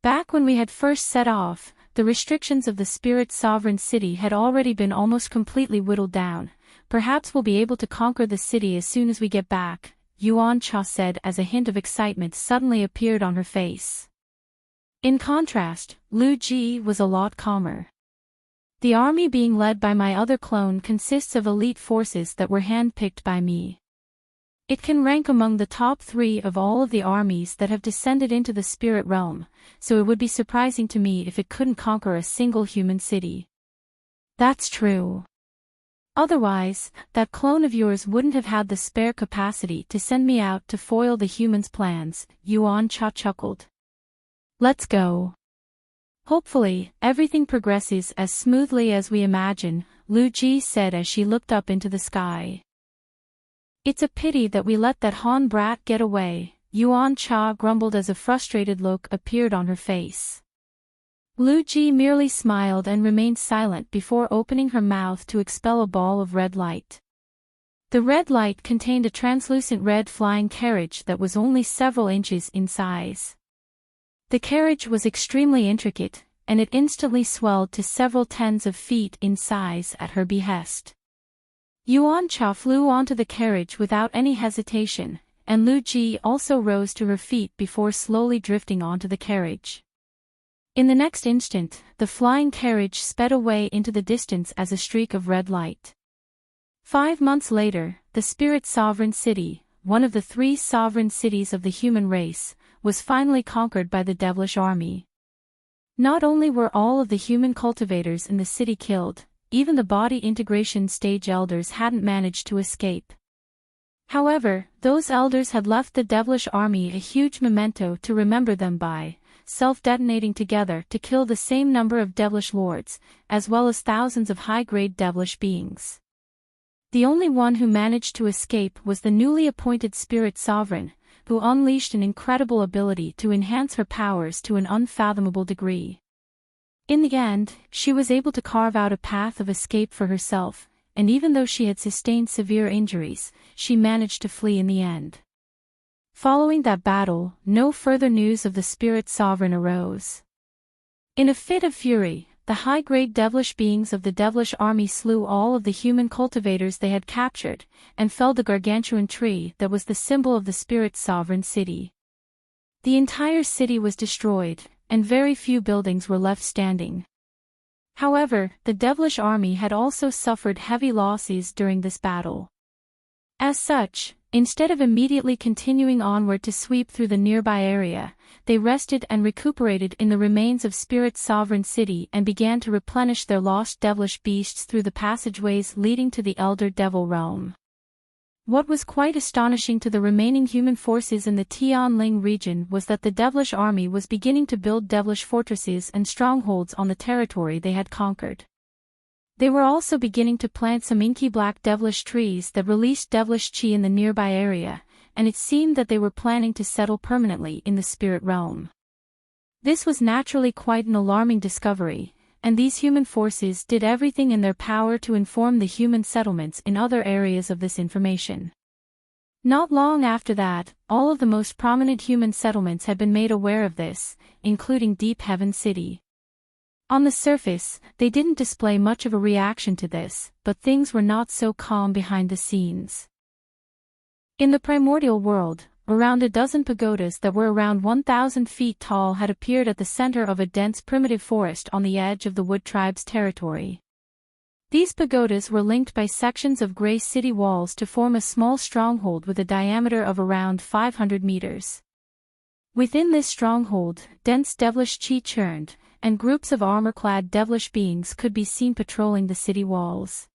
Back when we had first set off, the restrictions of the Spirit Sovereign City had already been almost completely whittled down. Perhaps we'll be able to conquer the city as soon as we get back, Yuan Cha said as a hint of excitement suddenly appeared on her face. In contrast, Lu Ji was a lot calmer. The army being led by my other clone consists of elite forces that were handpicked by me. It can rank among the top 3 of all of the armies that have descended into the spirit realm, so it would be surprising to me if it couldn't conquer a single human city. That's true. Otherwise, that clone of yours wouldn't have had the spare capacity to send me out to foil the humans' plans, Yuan Cha chuckled. Let's go. Hopefully, everything progresses as smoothly as we imagine, Lu Ji said as she looked up into the sky. It's a pity that we let that Han brat get away, Yuan Cha grumbled as a frustrated look appeared on her face. Lu Ji merely smiled and remained silent before opening her mouth to expel a ball of red light. The red light contained a translucent red flying carriage that was only several inches in size. The carriage was extremely intricate, and it instantly swelled to several tens of feet in size at her behest. Yuan Cha flew onto the carriage without any hesitation, and Lu Ji also rose to her feet before slowly drifting onto the carriage. In the next instant, the flying carriage sped away into the distance as a streak of red light. 5 months later, the Spirit Sovereign City, one of the 3 sovereign cities of the human race, was finally conquered by the devilish army. Not only were all of the human cultivators in the city killed, even the body integration stage elders hadn't managed to escape. However, those elders had left the devilish army a huge memento to remember them by, self-detonating together to kill the same number of devilish lords, as well as thousands of high-grade devilish beings. The only one who managed to escape was the newly appointed Spirit Sovereign, who unleashed an incredible ability to enhance her powers to an unfathomable degree. In the end, she was able to carve out a path of escape for herself, and even though she had sustained severe injuries, she managed to flee in the end. Following that battle, no further news of the Spirit Sovereign arose. In a fit of fury, the high-grade devilish beings of the devilish army slew all of the human cultivators they had captured, and felled the gargantuan tree that was the symbol of the Spirit Sovereign City. The entire city was destroyed, and very few buildings were left standing. However, the devilish army had also suffered heavy losses during this battle. As such, instead of immediately continuing onward to sweep through the nearby area, they rested and recuperated in the remains of Spirit Sovereign City and began to replenish their lost devilish beasts through the passageways leading to the Elder Devil Realm. What was quite astonishing to the remaining human forces in the Tianling region was that the devilish army was beginning to build devilish fortresses and strongholds on the territory they had conquered. They were also beginning to plant some inky black devilish trees that released devilish chi in the nearby area, and it seemed that they were planning to settle permanently in the spirit realm. This was naturally quite an alarming discovery, and these human forces did everything in their power to inform the human settlements in other areas of this information. Not long after that, all of the most prominent human settlements had been made aware of this, including Deep Heaven City. On the surface, they didn't display much of a reaction to this, but things were not so calm behind the scenes. In the primordial world, around a dozen pagodas that were around 1,000 feet tall had appeared at the center of a dense primitive forest on the edge of the Wood Tribe's territory. These pagodas were linked by sections of gray city walls to form a small stronghold with a diameter of around 500 meters. Within this stronghold, dense devilish chi churned, and groups of armor-clad devilish beings could be seen patrolling the city walls.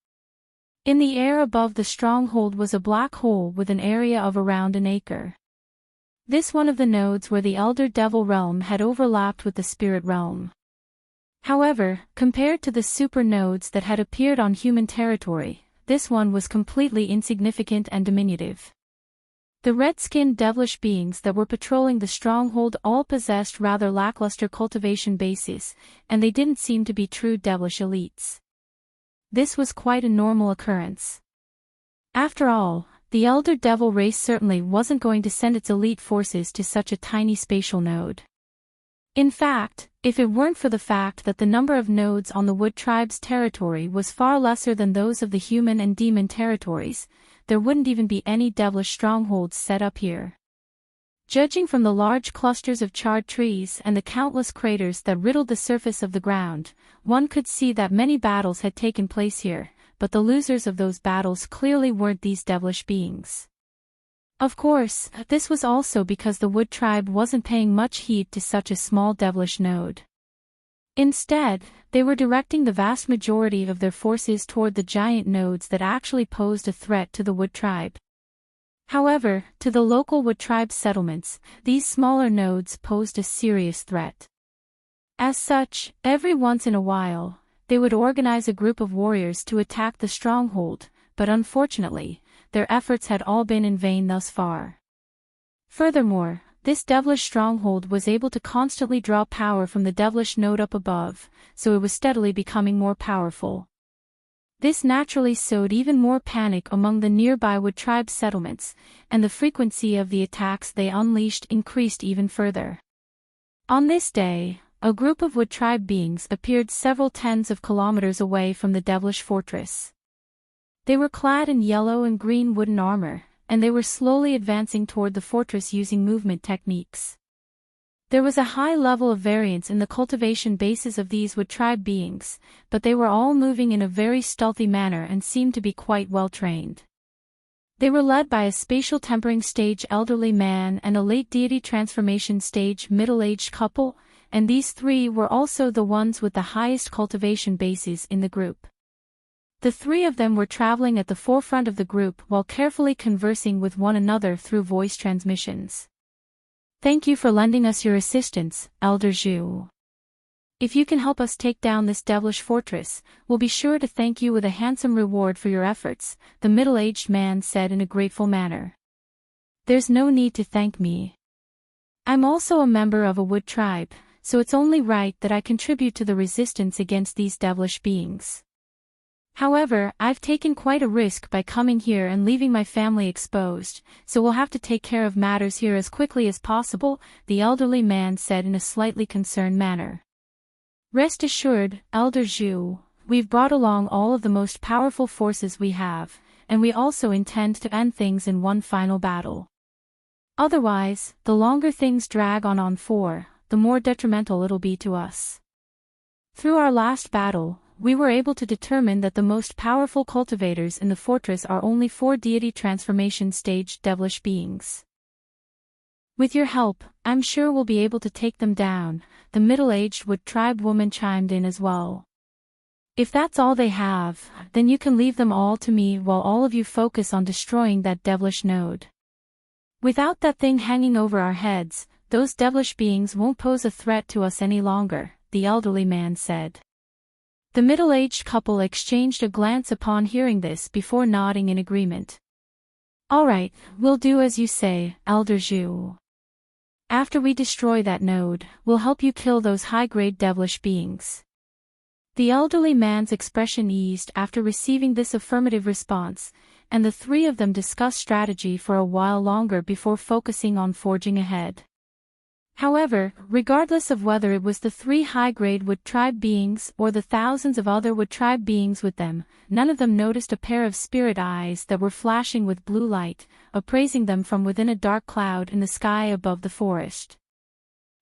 In the air above the stronghold was a black hole with an area of around an acre. This one of the nodes where the Elder Devil Realm had overlapped with the Spirit Realm. However, compared to the super nodes that had appeared on human territory, this one was completely insignificant and diminutive. The red-skinned devilish beings that were patrolling the stronghold all possessed rather lackluster cultivation bases, and they didn't seem to be true devilish elites. This was quite a normal occurrence. After all, the Elder Devil race certainly wasn't going to send its elite forces to such a tiny spatial node. In fact, if it weren't for the fact that the number of nodes on the Wood Tribe's territory was far lesser than those of the human and demon territories, there wouldn't even be any devilish strongholds set up here. Judging from the large clusters of charred trees and the countless craters that riddled the surface of the ground, one could see that many battles had taken place here, but the losers of those battles clearly weren't these devilish beings. Of course, this was also because the Wood Tribe wasn't paying much heed to such a small devilish node. Instead, they were directing the vast majority of their forces toward the giant nodes that actually posed a threat to the Wood Tribe. However, to the local Wood Tribe settlements, these smaller nodes posed a serious threat. As such, every once in a while, they would organize a group of warriors to attack the stronghold, but unfortunately, their efforts had all been in vain thus far. Furthermore, this devilish stronghold was able to constantly draw power from the devilish node up above, so it was steadily becoming more powerful. This naturally sowed even more panic among the nearby Wood Tribe settlements, and the frequency of the attacks they unleashed increased even further. On this day, a group of Wood Tribe beings appeared several tens of kilometers away from the devilish fortress. They were clad in yellow and green wooden armor, and they were slowly advancing toward the fortress using movement techniques. There was a high level of variance in the cultivation bases of these wood tribe beings, but they were all moving in a very stealthy manner and seemed to be quite well trained. They were led by a spatial tempering stage elderly man and a late deity transformation stage middle-aged couple, and these three were also the ones with the highest cultivation bases in the group. The three of them were traveling at the forefront of the group while carefully conversing with one another through voice transmissions. "Thank you for lending us your assistance, Elder Zhu. If you can help us take down this devilish fortress, we'll be sure to thank you with a handsome reward for your efforts," the middle-aged man said in a grateful manner. "There's no need to thank me. I'm also a member of a wood tribe, so it's only right that I contribute to the resistance against these devilish beings. However, I've taken quite a risk by coming here and leaving my family exposed, so we'll have to take care of matters here as quickly as possible," the elderly man said in a slightly concerned manner. "Rest assured, Elder Zhu, we've brought along all of the most powerful forces we have, and we also intend to end things in one final battle. Otherwise, the longer things drag on for, the more detrimental it'll be to us. Through our last battle, we were able to determine that the most powerful cultivators in the fortress are only 4 deity transformation stage devilish beings. With your help, I'm sure we'll be able to take them down," the middle-aged wood tribe woman chimed in as well. "If that's all they have, then you can leave them all to me while all of you focus on destroying that devilish node. Without that thing hanging over our heads, those devilish beings won't pose a threat to us any longer," the elderly man said. The middle-aged couple exchanged a glance upon hearing this before nodding in agreement. "All right, we'll do as you say, Elder Zhu. After we destroy that node, we'll help you kill those high-grade devilish beings." The elderly man's expression eased after receiving this affirmative response, and the three of them discussed strategy for a while longer before focusing on forging ahead. However, regardless of whether it was the 3 high-grade wood tribe beings or the thousands of other wood tribe beings with them, none of them noticed a pair of spirit eyes that were flashing with blue light, appraising them from within a dark cloud in the sky above the forest.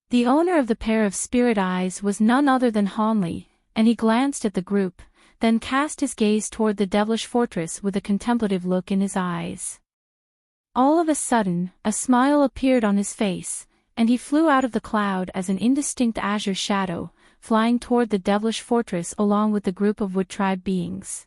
The owner of the pair of spirit eyes was none other than Hanli, and he glanced at the group, then cast his gaze toward the devilish fortress with a contemplative look in his eyes. All of a sudden, a smile appeared on his face, and he flew out of the cloud as an indistinct azure shadow, flying toward the devilish fortress along with the group of wood tribe beings.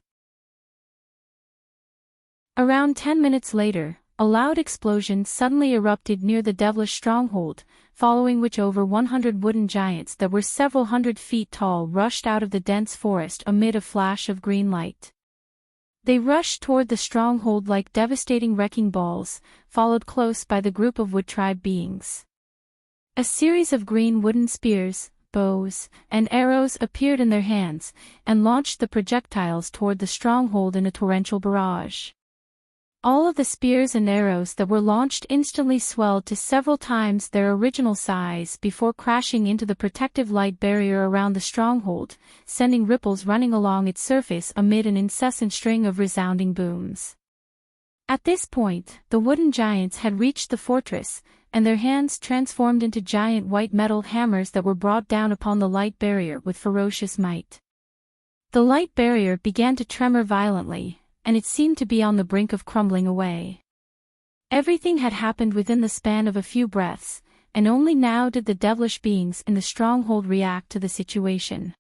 Around 10 minutes later, a loud explosion suddenly erupted near the devilish stronghold, following which over 100 wooden giants that were several hundred feet tall rushed out of the dense forest amid a flash of green light. They rushed toward the stronghold like devastating wrecking balls, followed close by the group of wood tribe beings. A series of green wooden spears, bows, and arrows appeared in their hands, and launched the projectiles toward the stronghold in a torrential barrage. All of the spears and arrows that were launched instantly swelled to several times their original size before crashing into the protective light barrier around the stronghold, sending ripples running along its surface amid an incessant string of resounding booms. At this point, the wooden giants had reached the fortress, and their hands transformed into giant white metal hammers that were brought down upon the light barrier with ferocious might. The light barrier began to tremor violently, and it seemed to be on the brink of crumbling away. Everything had happened within the span of a few breaths, and only now did the devilish beings in the stronghold react to the situation.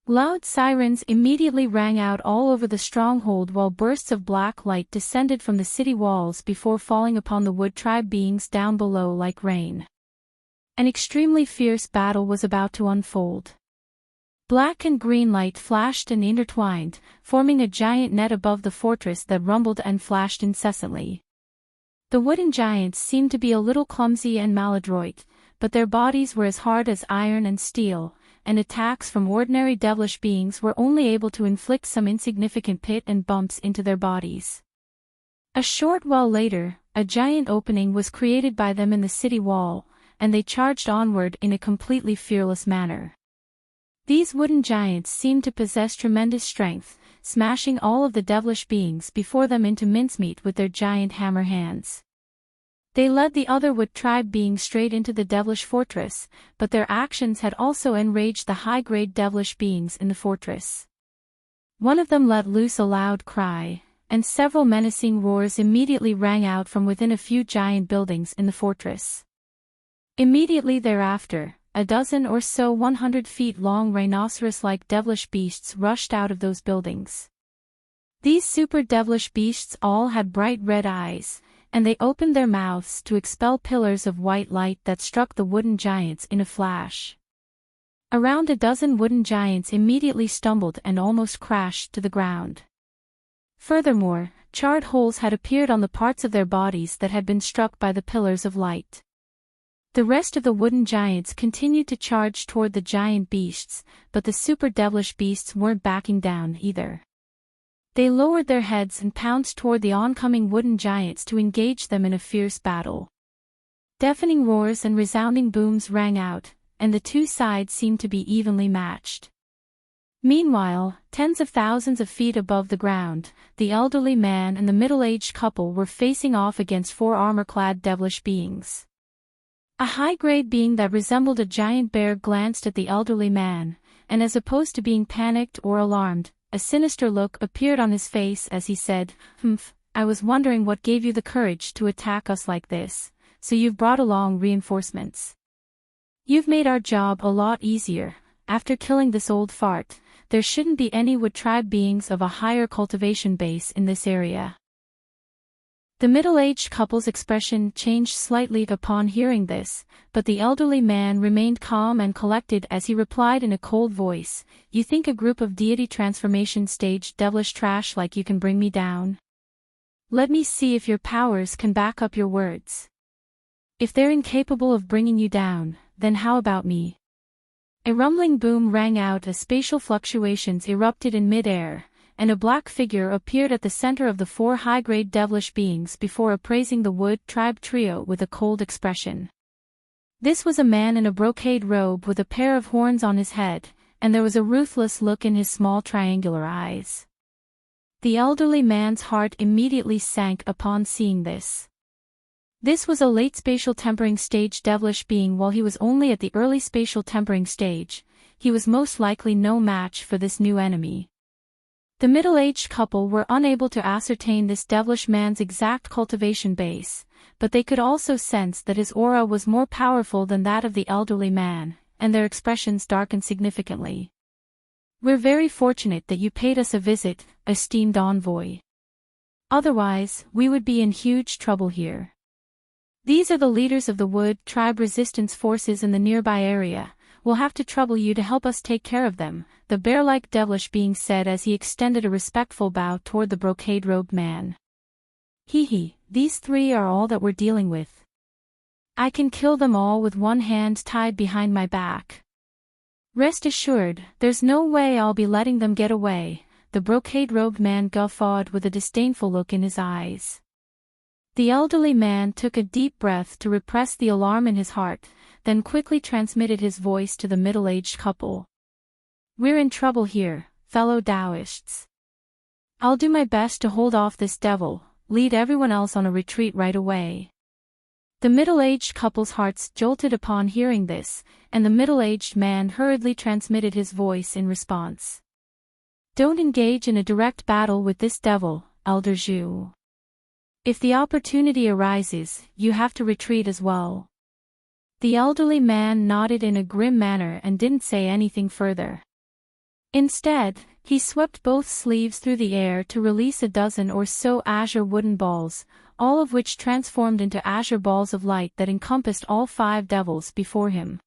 Loud sirens immediately rang out all over the stronghold while bursts of black light descended from the city walls before falling upon the wood tribe beings down below like rain. An extremely fierce battle was about to unfold. Black and green light flashed and intertwined, forming a giant net above the fortress that rumbled and flashed incessantly. The wooden giants seemed to be a little clumsy and maladroit, but their bodies were as hard as iron and steel, and attacks from ordinary devilish beings were only able to inflict some insignificant pit and bumps into their bodies. A short while later, a giant opening was created by them in the city wall, and they charged onward in a completely fearless manner. These wooden giants seemed to possess tremendous strength, smashing all of the devilish beings before them into mincemeat with their giant hammer hands. They led the other wood tribe beings straight into the devilish fortress, but their actions had also enraged the high-grade devilish beings in the fortress. One of them let loose a loud cry, and several menacing roars immediately rang out from within a few giant buildings in the fortress. Immediately thereafter, a dozen or so 100 feet long rhinoceros-like devilish beasts rushed out of those buildings. These super devilish beasts all had bright red eyes, and they opened their mouths to expel pillars of white light that struck the wooden giants in a flash. Around a dozen wooden giants immediately stumbled and almost crashed to the ground. Furthermore, charred holes had appeared on the parts of their bodies that had been struck by the pillars of light. The rest of the wooden giants continued to charge toward the giant beasts, but the super devilish beasts weren't backing down either. They lowered their heads and pounced toward the oncoming wooden giants to engage them in a fierce battle. Deafening roars and resounding booms rang out, and the two sides seemed to be evenly matched. Meanwhile, tens of thousands of feet above the ground, the elderly man and the middle-aged couple were facing off against four armor-clad devilish beings. A high-grade being that resembled a giant bear glanced at the elderly man, and as opposed to being panicked or alarmed, a sinister look appeared on his face as he said, "Humph, I was wondering what gave you the courage to attack us like this, so you've brought along reinforcements. You've made our job a lot easier. After killing this old fart, there shouldn't be any wood tribe beings of a higher cultivation base in this area." The middle-aged couple's expression changed slightly upon hearing this, but the elderly man remained calm and collected as he replied in a cold voice, "You think a group of deity transformation stage devilish trash like you can bring me down? Let me see if your powers can back up your words. If they're incapable of bringing you down, then how about me?" A rumbling boom rang out as spatial fluctuations erupted in mid-air, and a black figure appeared at the center of the four high-grade devilish beings before appraising the wood tribe trio with a cold expression. This was a man in a brocade robe with a pair of horns on his head, and there was a ruthless look in his small triangular eyes. The elderly man's heart immediately sank upon seeing this. This was a late spatial tempering stage devilish being. While he was only at the early spatial tempering stage, he was most likely no match for this new enemy. The middle-aged couple were unable to ascertain this devilish man's exact cultivation base, but they could also sense that his aura was more powerful than that of the elderly man, and their expressions darkened significantly. "We're very fortunate that you paid us a visit, esteemed envoy. Otherwise, we would be in huge trouble here. These are the leaders of the wood tribe resistance forces in the nearby area. We'll have to trouble you to help us take care of them," the bear-like devilish being said as he extended a respectful bow toward the brocade-robed man. "Hee, these three are all that we're dealing with. I can kill them all with one hand tied behind my back. Rest assured, there's no way I'll be letting them get away," the brocade-robed man guffawed with a disdainful look in his eyes. The elderly man took a deep breath to repress the alarm in his heart, then quickly transmitted his voice to the middle-aged couple. "We're in trouble here, fellow Taoists. I'll do my best to hold off this devil, lead everyone else on a retreat right away." The middle-aged couple's hearts jolted upon hearing this, and the middle-aged man hurriedly transmitted his voice in response. "Don't engage in a direct battle with this devil, Elder Zhu. If the opportunity arises, you have to retreat as well." The elderly man nodded in a grim manner and didn't say anything further. Instead, he swept both sleeves through the air to release a dozen or so azure wooden balls, all of which transformed into azure balls of light that encompassed all five devils before him.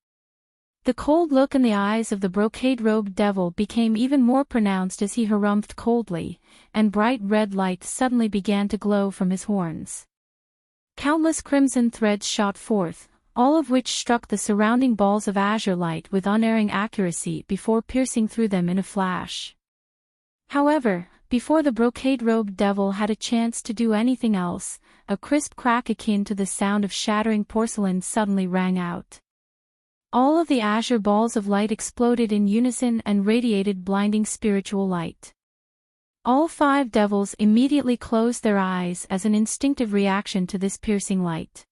The cold look in the eyes of the brocade-robed devil became even more pronounced as he harumphed coldly, and bright red light suddenly began to glow from his horns. Countless crimson threads shot forth, all of which struck the surrounding balls of azure light with unerring accuracy before piercing through them in a flash. However, before the brocade-robed devil had a chance to do anything else, a crisp crack akin to the sound of shattering porcelain suddenly rang out. All of the azure balls of light exploded in unison and radiated blinding spiritual light. All five devils immediately closed their eyes as an instinctive reaction to this piercing light.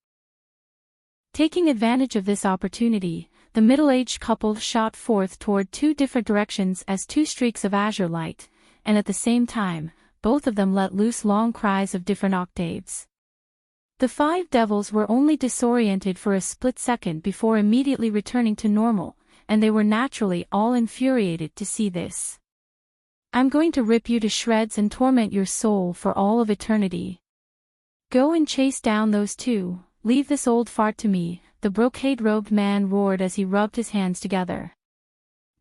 Taking advantage of this opportunity, the middle-aged couple shot forth toward two different directions as two streaks of azure light, and at the same time, both of them let loose long cries of different octaves. The five devils were only disoriented for a split second before immediately returning to normal, and they were naturally all infuriated to see this. "I'm going to rip you to shreds and torment your soul for all of eternity. Go and chase down those two, leave this old fart to me," the brocade-robed man roared as he rubbed his hands together.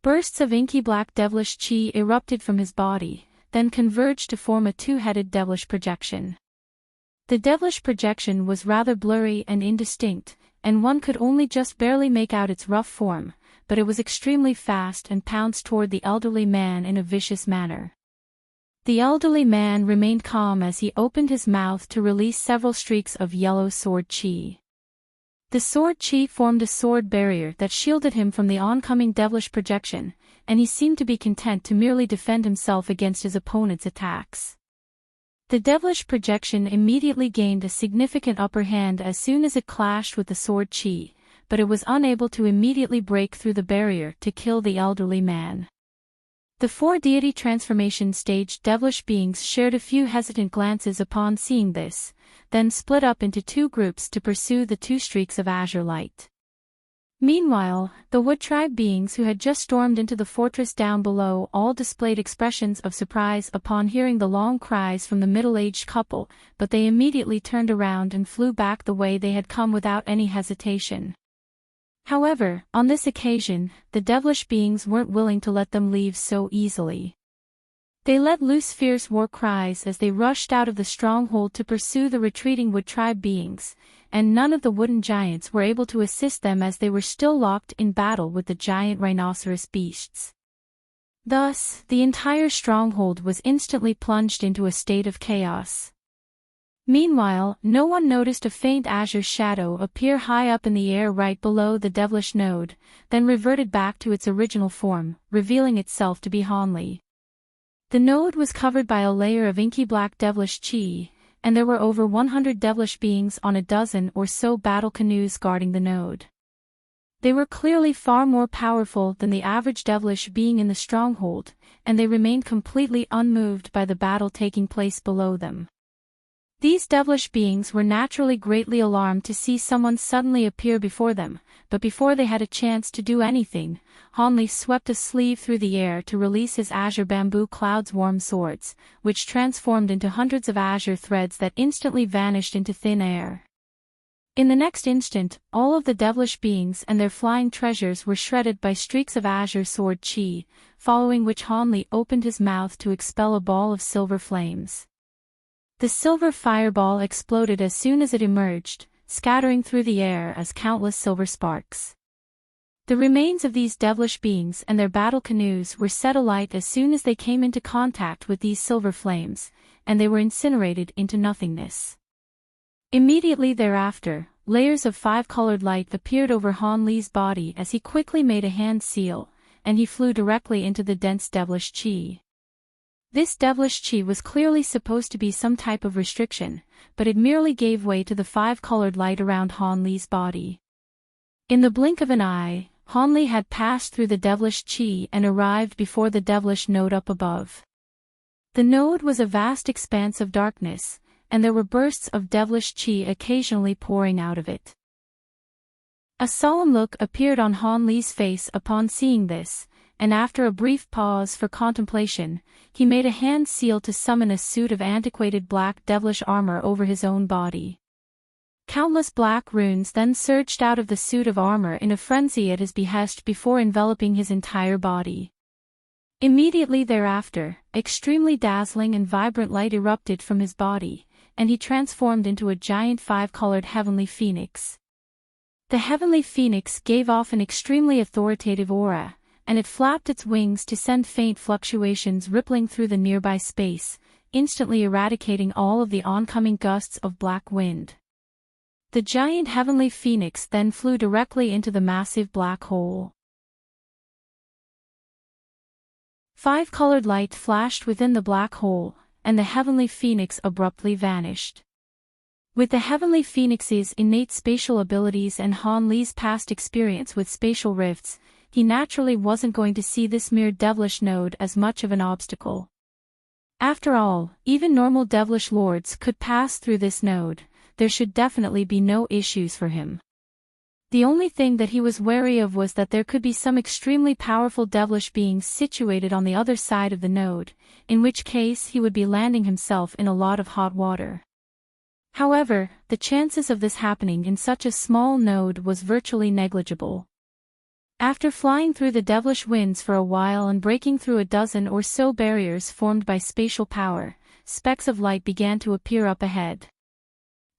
Bursts of inky black devilish chi erupted from his body, then converged to form a two-headed devilish projection. The devilish projection was rather blurry and indistinct, and one could only just barely make out its rough form, but it was extremely fast and pounced toward the elderly man in a vicious manner. The elderly man remained calm as he opened his mouth to release several streaks of yellow sword chi. The sword chi formed a sword barrier that shielded him from the oncoming devilish projection, and he seemed to be content to merely defend himself against his opponent's attacks. The devilish projection immediately gained a significant upper hand as soon as it clashed with the sword chi, but it was unable to immediately break through the barrier to kill the elderly man. The four deity transformation stage devilish beings shared a few hesitant glances upon seeing this, then split up into two groups to pursue the two streaks of azure light. Meanwhile, the wood tribe beings who had just stormed into the fortress down below all displayed expressions of surprise upon hearing the long cries from the middle-aged couple, but they immediately turned around and flew back the way they had come without any hesitation. However, on this occasion, the devilish beings weren't willing to let them leave so easily. They let loose fierce war cries as they rushed out of the stronghold to pursue the retreating wood tribe beings, and none of the wooden giants were able to assist them as they were still locked in battle with the giant rhinoceros beasts. Thus, the entire stronghold was instantly plunged into a state of chaos. Meanwhile, no one noticed a faint azure shadow appear high up in the air right below the devilish node, then reverted back to its original form, revealing itself to be Hanli. The node was covered by a layer of inky black devilish chi, and there were over 100 devilish beings on a dozen or so battle canoes guarding the node. They were clearly far more powerful than the average devilish being in the stronghold, and they remained completely unmoved by the battle taking place below them. These devilish beings were naturally greatly alarmed to see someone suddenly appear before them, but before they had a chance to do anything, Hanli swept a sleeve through the air to release his azure bamboo cloud's warm swords, which transformed into hundreds of azure threads that instantly vanished into thin air. In the next instant, all of the devilish beings and their flying treasures were shredded by streaks of azure sword chi, following which Hanli opened his mouth to expel a ball of silver flames. The silver fireball exploded as soon as it emerged, scattering through the air as countless silver sparks. The remains of these devilish beings and their battle canoes were set alight as soon as they came into contact with these silver flames, and they were incinerated into nothingness. Immediately thereafter, layers of five-colored light appeared over Hanli's body as he quickly made a hand seal, and he flew directly into the dense devilish chi. This devilish chi was clearly supposed to be some type of restriction, but it merely gave way to the five-colored light around Hanli's body. In the blink of an eye, Hanli had passed through the devilish chi and arrived before the devilish node up above. The node was a vast expanse of darkness, and there were bursts of devilish chi occasionally pouring out of it. A solemn look appeared on Hanli's face upon seeing this, and after a brief pause for contemplation, he made a hand seal to summon a suit of antiquated black devilish armor over his own body. Countless black runes then surged out of the suit of armor in a frenzy at his behest before enveloping his entire body. Immediately thereafter, extremely dazzling and vibrant light erupted from his body, and he transformed into a giant five-colored heavenly phoenix. The heavenly phoenix gave off an extremely authoritative aura, and it flapped its wings to send faint fluctuations rippling through the nearby space, instantly eradicating all of the oncoming gusts of black wind. The giant heavenly phoenix then flew directly into the massive black hole. Five-colored light flashed within the black hole, and the heavenly phoenix abruptly vanished. With the Heavenly Phoenix's innate spatial abilities and Han Li's past experience with spatial rifts, he naturally wasn't going to see this mere devilish node as much of an obstacle. After all, even normal devilish lords could pass through this node. There should definitely be no issues for him. The only thing that he was wary of was that there could be some extremely powerful devilish beings situated on the other side of the node, in which case he would be landing himself in a lot of hot water. However, the chances of this happening in such a small node was virtually negligible. After flying through the devilish winds for a while and breaking through a dozen or so barriers formed by spatial power, specks of light began to appear up ahead.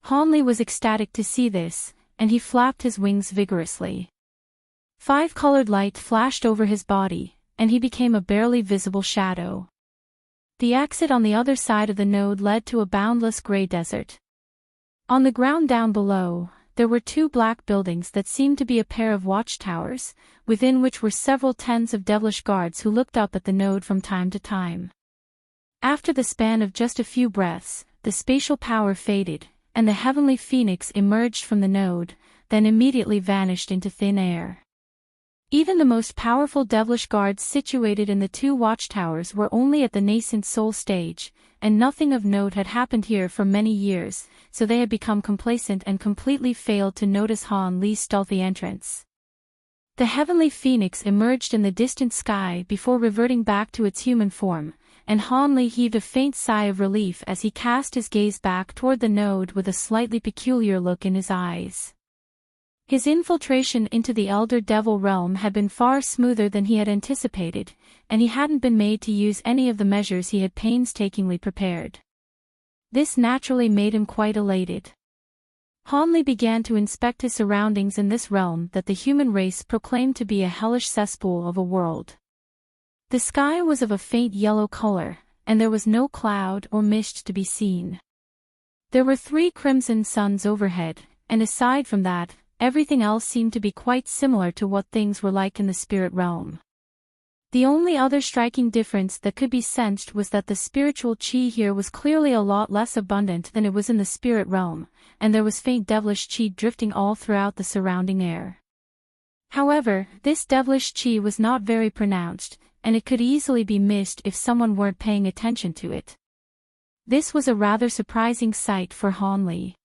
Han Li was ecstatic to see this, and he flapped his wings vigorously. 5-colored light flashed over his body, and he became a barely visible shadow. The exit on the other side of the node led to a boundless gray desert. On the ground down below, there were 2 black buildings that seemed to be a pair of watchtowers, within which were several tens of devilish guards who looked up at the node from time to time. After the span of just a few breaths, the spatial power faded, and the Heavenly Phoenix emerged from the node, then immediately vanished into thin air. Even the most powerful devilish guards situated in the 2 watchtowers were only at the nascent soul stage, and nothing of note had happened here for many years, so they had become complacent and completely failed to notice Han Li's stealthy entrance. The Heavenly Phoenix emerged in the distant sky before reverting back to its human form, and Han Li heaved a faint sigh of relief as he cast his gaze back toward the node with a slightly peculiar look in his eyes. His infiltration into the Elder Devil realm had been far smoother than he had anticipated, and he hadn't been made to use any of the measures he had painstakingly prepared. This naturally made him quite elated. Han Li began to inspect his surroundings in this realm that the human race proclaimed to be a hellish cesspool of a world. The sky was of a faint yellow color, and there was no cloud or mist to be seen. There were 3 crimson suns overhead, and aside from that, everything else seemed to be quite similar to what things were like in the spirit realm. The only other striking difference that could be sensed was that the spiritual chi here was clearly a lot less abundant than it was in the spirit realm, and there was faint devilish chi drifting all throughout the surrounding air. However, this devilish chi was not very pronounced, and it could easily be missed if someone weren't paying attention to it. This was a rather surprising sight for Han Li.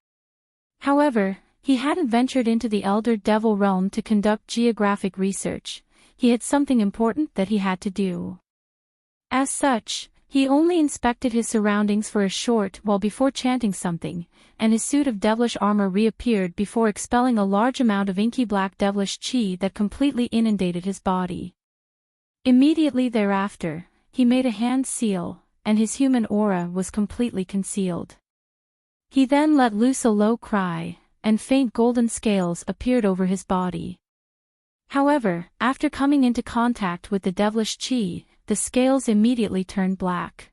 However, he hadn't ventured into the Elder Devil realm to conduct geographic research. He had something important that he had to do. As such, he only inspected his surroundings for a short while before chanting something, and his suit of devilish armor reappeared before expelling a large amount of inky black devilish chi that completely inundated his body. Immediately thereafter, he made a hand seal, and his human aura was completely concealed. He then let loose a low cry, and faint golden scales appeared over his body. However, after coming into contact with the devilish chi, the scales immediately turned black.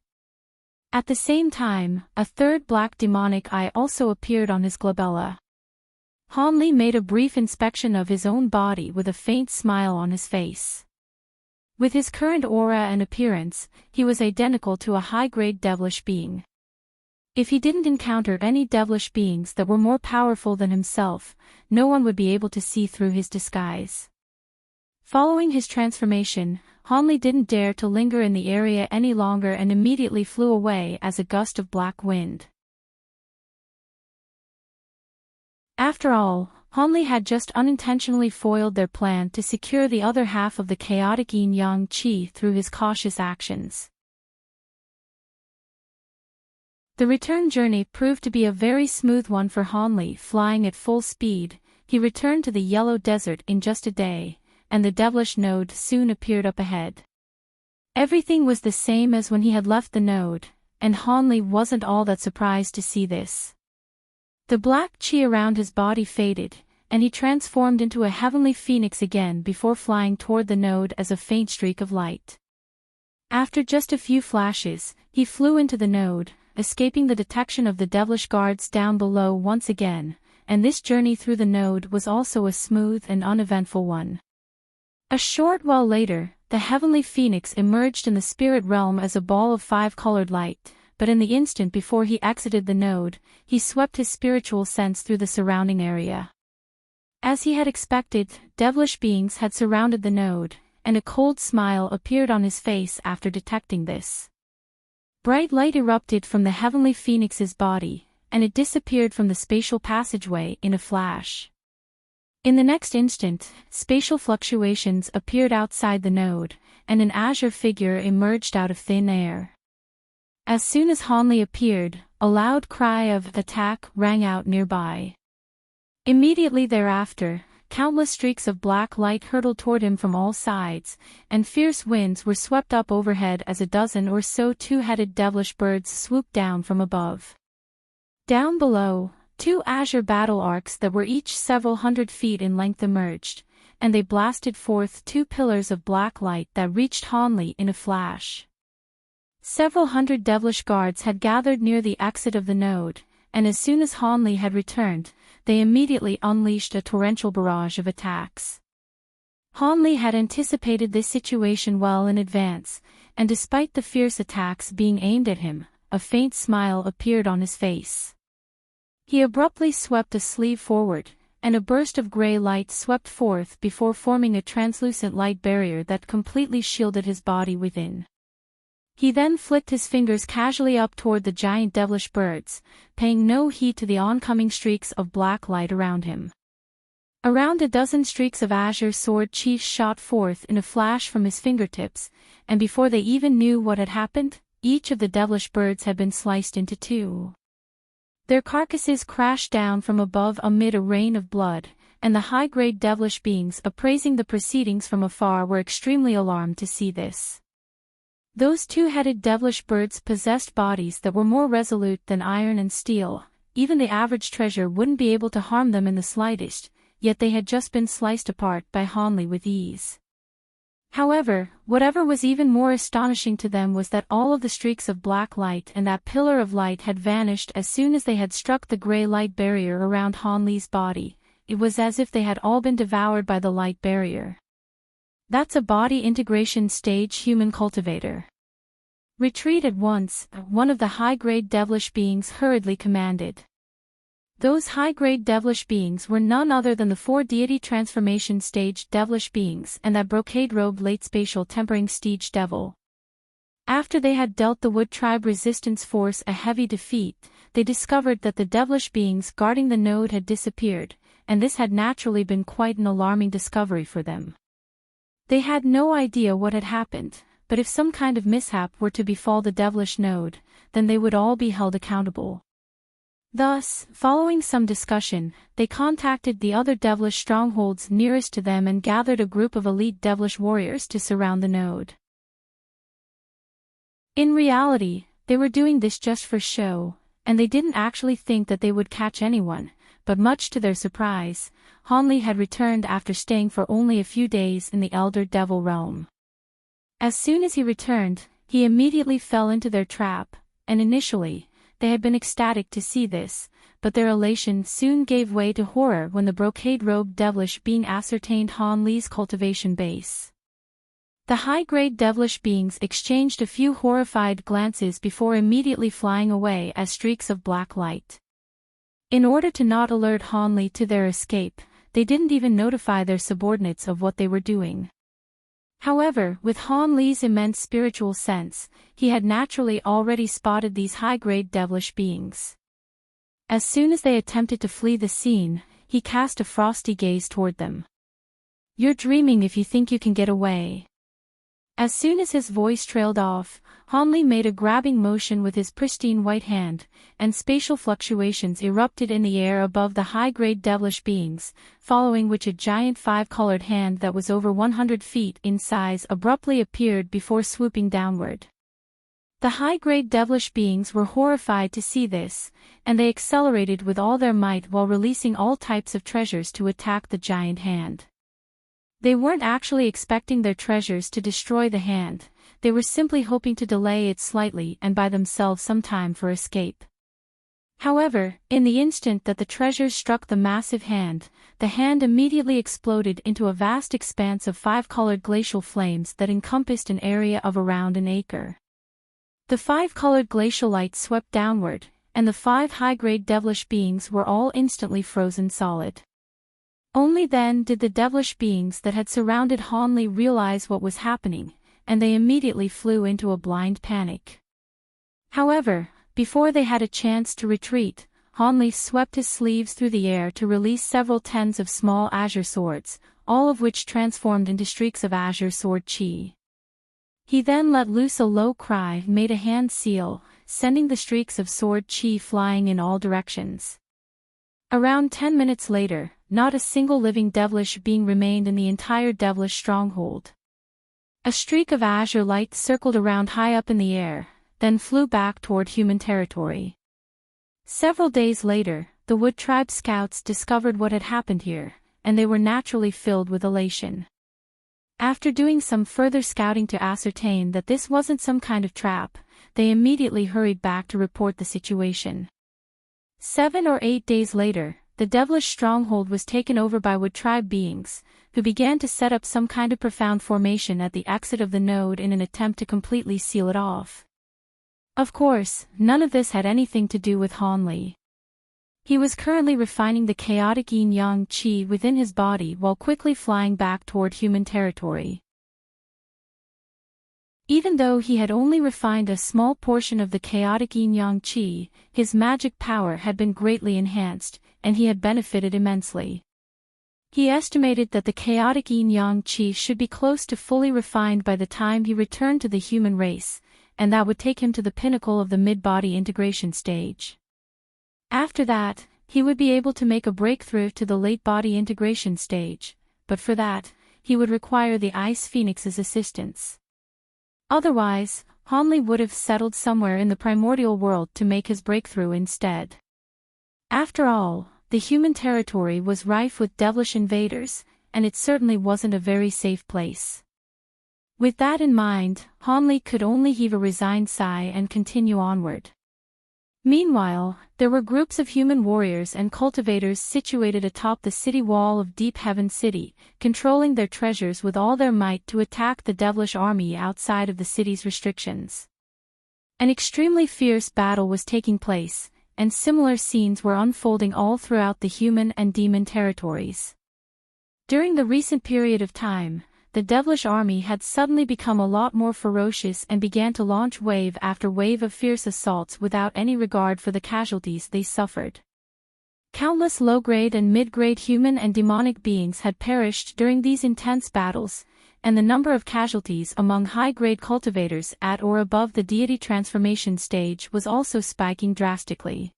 At the same time, a third black demonic eye also appeared on his glabella. Han Li made a brief inspection of his own body with a faint smile on his face. With his current aura and appearance, he was identical to a high-grade devilish being. If he didn't encounter any devilish beings that were more powerful than himself, no one would be able to see through his disguise. Following his transformation, Han Li didn't dare to linger in the area any longer and immediately flew away as a gust of black wind. After all, Han Li had just unintentionally foiled their plan to secure the other half of the chaotic yin-yang chi through his cautious actions. The return journey proved to be a very smooth one for Han Li. Flying at full speed, he returned to the Yellow Desert in just a day, and the devilish node soon appeared up ahead. Everything was the same as when he had left the node, and Han Li wasn't all that surprised to see this. The black chi around his body faded, and he transformed into a heavenly phoenix again before flying toward the node as a faint streak of light. After just a few flashes, he flew into the node, escaping the detection of the devilish guards down below once again, and this journey through the node was also a smooth and uneventful one. A short while later, the heavenly phoenix emerged in the spirit realm as a ball of 5-colored light, but in the instant before he exited the node, he swept his spiritual sense through the surrounding area. As he had expected, devilish beings had surrounded the node, and a cold smile appeared on his face after detecting this. Bright light erupted from the heavenly phoenix's body, and it disappeared from the spatial passageway in a flash. In the next instant, spatial fluctuations appeared outside the node, and an azure figure emerged out of thin air. As soon as Hanli appeared, a loud cry of "attack" rang out nearby. Immediately thereafter, countless streaks of black light hurtled toward him from all sides, and fierce winds were swept up overhead as a dozen or so two-headed devilish birds swooped down from above. Down below, two azure battle arcs that were each several hundred feet in length emerged, and they blasted forth two pillars of black light that reached Hanli in a flash. Several hundred devilish guards had gathered near the exit of the node, and as soon as Hanli had returned, they immediately unleashed a torrential barrage of attacks. Hanli had anticipated this situation well in advance, and despite the fierce attacks being aimed at him, a faint smile appeared on his face. He abruptly swept a sleeve forward, and a burst of gray light swept forth before forming a translucent light barrier that completely shielded his body within. He then flicked his fingers casually up toward the giant devilish birds, paying no heed to the oncoming streaks of black light around him. Around a dozen streaks of azure sword chi shot forth in a flash from his fingertips, and before they even knew what had happened, each of the devilish birds had been sliced into two. Their carcasses crashed down from above amid a rain of blood, and the high-grade devilish beings appraising the proceedings from afar were extremely alarmed to see this. Those two-headed devilish birds possessed bodies that were more resolute than iron and steel. Even the average treasure wouldn't be able to harm them in the slightest, yet they had just been sliced apart by Hanli with ease. However, whatever was even more astonishing to them was that all of the streaks of black light and that pillar of light had vanished as soon as they had struck the gray light barrier around Hanli's body. It was as if they had all been devoured by the light barrier. That's a body integration stage human cultivator. Retreat at once, one of the high-grade devilish beings hurriedly commanded. Those high-grade devilish beings were none other than the 4 deity transformation stage devilish beings and that brocade-robed late spatial tempering stage devil. After they had dealt the Wood Tribe resistance force a heavy defeat, they discovered that the devilish beings guarding the node had disappeared, and this had naturally been quite an alarming discovery for them. They had no idea what had happened, but if some kind of mishap were to befall the devilish node, then they would all be held accountable. Thus, following some discussion, they contacted the other devilish strongholds nearest to them and gathered a group of elite devilish warriors to surround the node. In reality, they were doing this just for show, and they didn't actually think that they would catch anyone, but much to their surprise, Hanli had returned after staying for only a few days in the Elder Devil realm. As soon as he returned, he immediately fell into their trap, and initially, they had been ecstatic to see this, but their elation soon gave way to horror when the brocade-robed devilish being ascertained Hanli's cultivation base. The high-grade devilish beings exchanged a few horrified glances before immediately flying away as streaks of black light. In order to not alert Hanli to their escape, they didn't even notify their subordinates of what they were doing. However, with Hanli's immense spiritual sense, he had naturally already spotted these high-grade devilish beings. As soon as they attempted to flee the scene, he cast a frosty gaze toward them. "You're dreaming if you think you can get away." As soon as his voice trailed off, Hanli made a grabbing motion with his pristine white hand, and spatial fluctuations erupted in the air above the high-grade devilish beings, following which a giant 5-colored hand that was over 100 feet in size abruptly appeared before swooping downward. The high-grade devilish beings were horrified to see this, and they accelerated with all their might while releasing all types of treasures to attack the giant hand. They weren't actually expecting their treasures to destroy the hand, they were simply hoping to delay it slightly and buy themselves some time for escape. However, in the instant that the treasures struck the massive hand, the hand immediately exploded into a vast expanse of 5-colored glacial flames that encompassed an area of around an acre. The 5-colored glacial light swept downward, and the 5 high-grade devilish beings were all instantly frozen solid. Only then did the devilish beings that had surrounded Hanli realize what was happening, and they immediately flew into a blind panic. However, before they had a chance to retreat, Hanli swept his sleeves through the air to release several tens of small azure swords, all of which transformed into streaks of azure sword chi. He then let loose a low cry and made a hand seal, sending the streaks of sword chi flying in all directions. Around 10 minutes later, not a single living devilish being remained in the entire devilish stronghold. A streak of azure light circled around high up in the air, then flew back toward human territory. Several days later, the Wood Tribe scouts discovered what had happened here, and they were naturally filled with elation. After doing some further scouting to ascertain that this wasn't some kind of trap, they immediately hurried back to report the situation. 7 or 8 days later, the devilish stronghold was taken over by Wood Tribe beings, who began to set up some kind of profound formation at the exit of the node in an attempt to completely seal it off. Of course, none of this had anything to do with Hanli. He was currently refining the chaotic yin-yang qi within his body while quickly flying back toward human territory. Even though he had only refined a small portion of the chaotic yin-yang qi, his magic power had been greatly enhanced, and he had benefited immensely. He estimated that the chaotic yin-yang qi should be close to fully refined by the time he returned to the human race, and that would take him to the pinnacle of the mid-body integration stage. After that, he would be able to make a breakthrough to the late-body integration stage, but for that, he would require the Ice Phoenix's assistance. Otherwise, Hanli would have settled somewhere in the primordial world to make his breakthrough instead. After all, the human territory was rife with devilish invaders, and it certainly wasn't a very safe place. With that in mind, Hanli could only heave a resigned sigh and continue onward. Meanwhile, there were groups of human warriors and cultivators situated atop the city wall of Deep Heaven City, controlling their treasures with all their might to attack the devilish army outside of the city's restrictions. An extremely fierce battle was taking place, and similar scenes were unfolding all throughout the human and demon territories. During the recent period of time, the devilish army had suddenly become a lot more ferocious and began to launch wave after wave of fierce assaults without any regard for the casualties they suffered. Countless low-grade and mid-grade human and demonic beings had perished during these intense battles, and the number of casualties among high-grade cultivators at or above the deity transformation stage was also spiking drastically.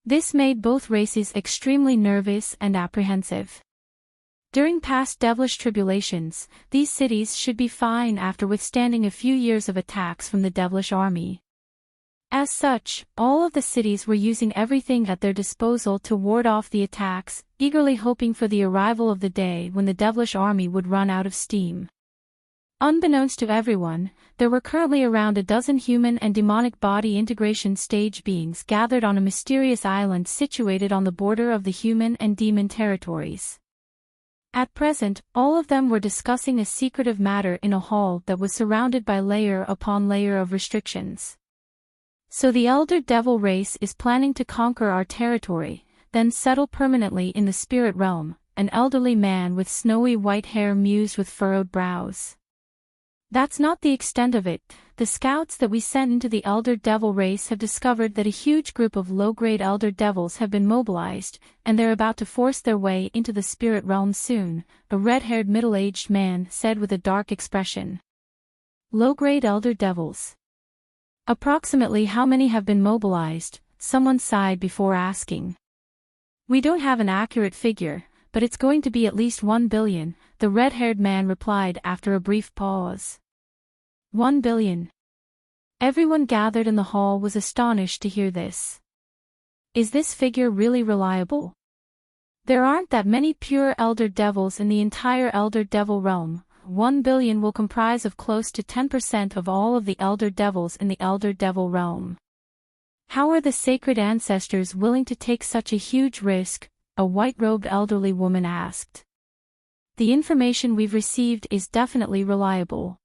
This made both races extremely nervous and apprehensive. During past devilish tribulations, these cities should be fine after withstanding a few years of attacks from the devilish army. As such, all of the cities were using everything at their disposal to ward off the attacks, eagerly hoping for the arrival of the day when the devilish army would run out of steam. Unbeknownst to everyone, there were currently around a dozen human and demonic body integration stage beings gathered on a mysterious island situated on the border of the human and demon territories. At present, all of them were discussing a secretive matter in a hall that was surrounded by layer upon layer of restrictions. So the elder devil race is planning to conquer our territory, then settle permanently in the spirit realm, an elderly man with snowy white hair mused with furrowed brows. That's not the extent of it. The scouts that we sent into the elder devil race have discovered that a huge group of low-grade elder devils have been mobilized, and they're about to force their way into the spirit realm soon, a red-haired middle-aged man said with a dark expression. Low-grade elder devils. Approximately how many have been mobilized? Someone sighed before asking. We don't have an accurate figure, but it's going to be at least 1 billion, the red-haired man replied after a brief pause. 1 billion. Everyone gathered in the hall was astonished to hear this. Is this figure really reliable? There aren't that many pure elder devils in the entire elder devil realm. 1 billion will comprise of close to 10% of all of the elder devils in the elder devil realm. How are the sacred ancestors willing to take such a huge risk? A white-robed elderly woman asked. The information we've received is definitely reliable.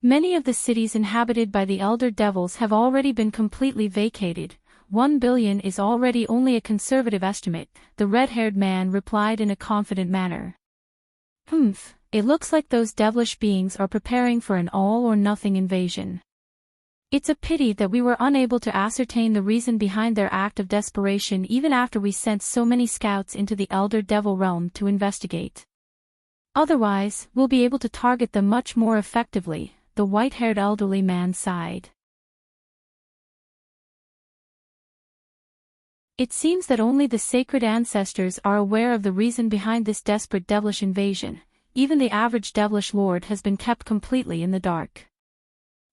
Many of the cities inhabited by the elder devils have already been completely vacated. 1 billion is already only a conservative estimate, the red-haired man replied in a confident manner. It looks like those devilish beings are preparing for an all-or-nothing invasion. It's a pity that we were unable to ascertain the reason behind their act of desperation even after we sent so many scouts into the elder devil realm to investigate. Otherwise, we'll be able to target them much more effectively, the white-haired elderly man sighed. It seems that only the sacred ancestors are aware of the reason behind this desperate devilish invasion. Even the average devilish lord has been kept completely in the dark.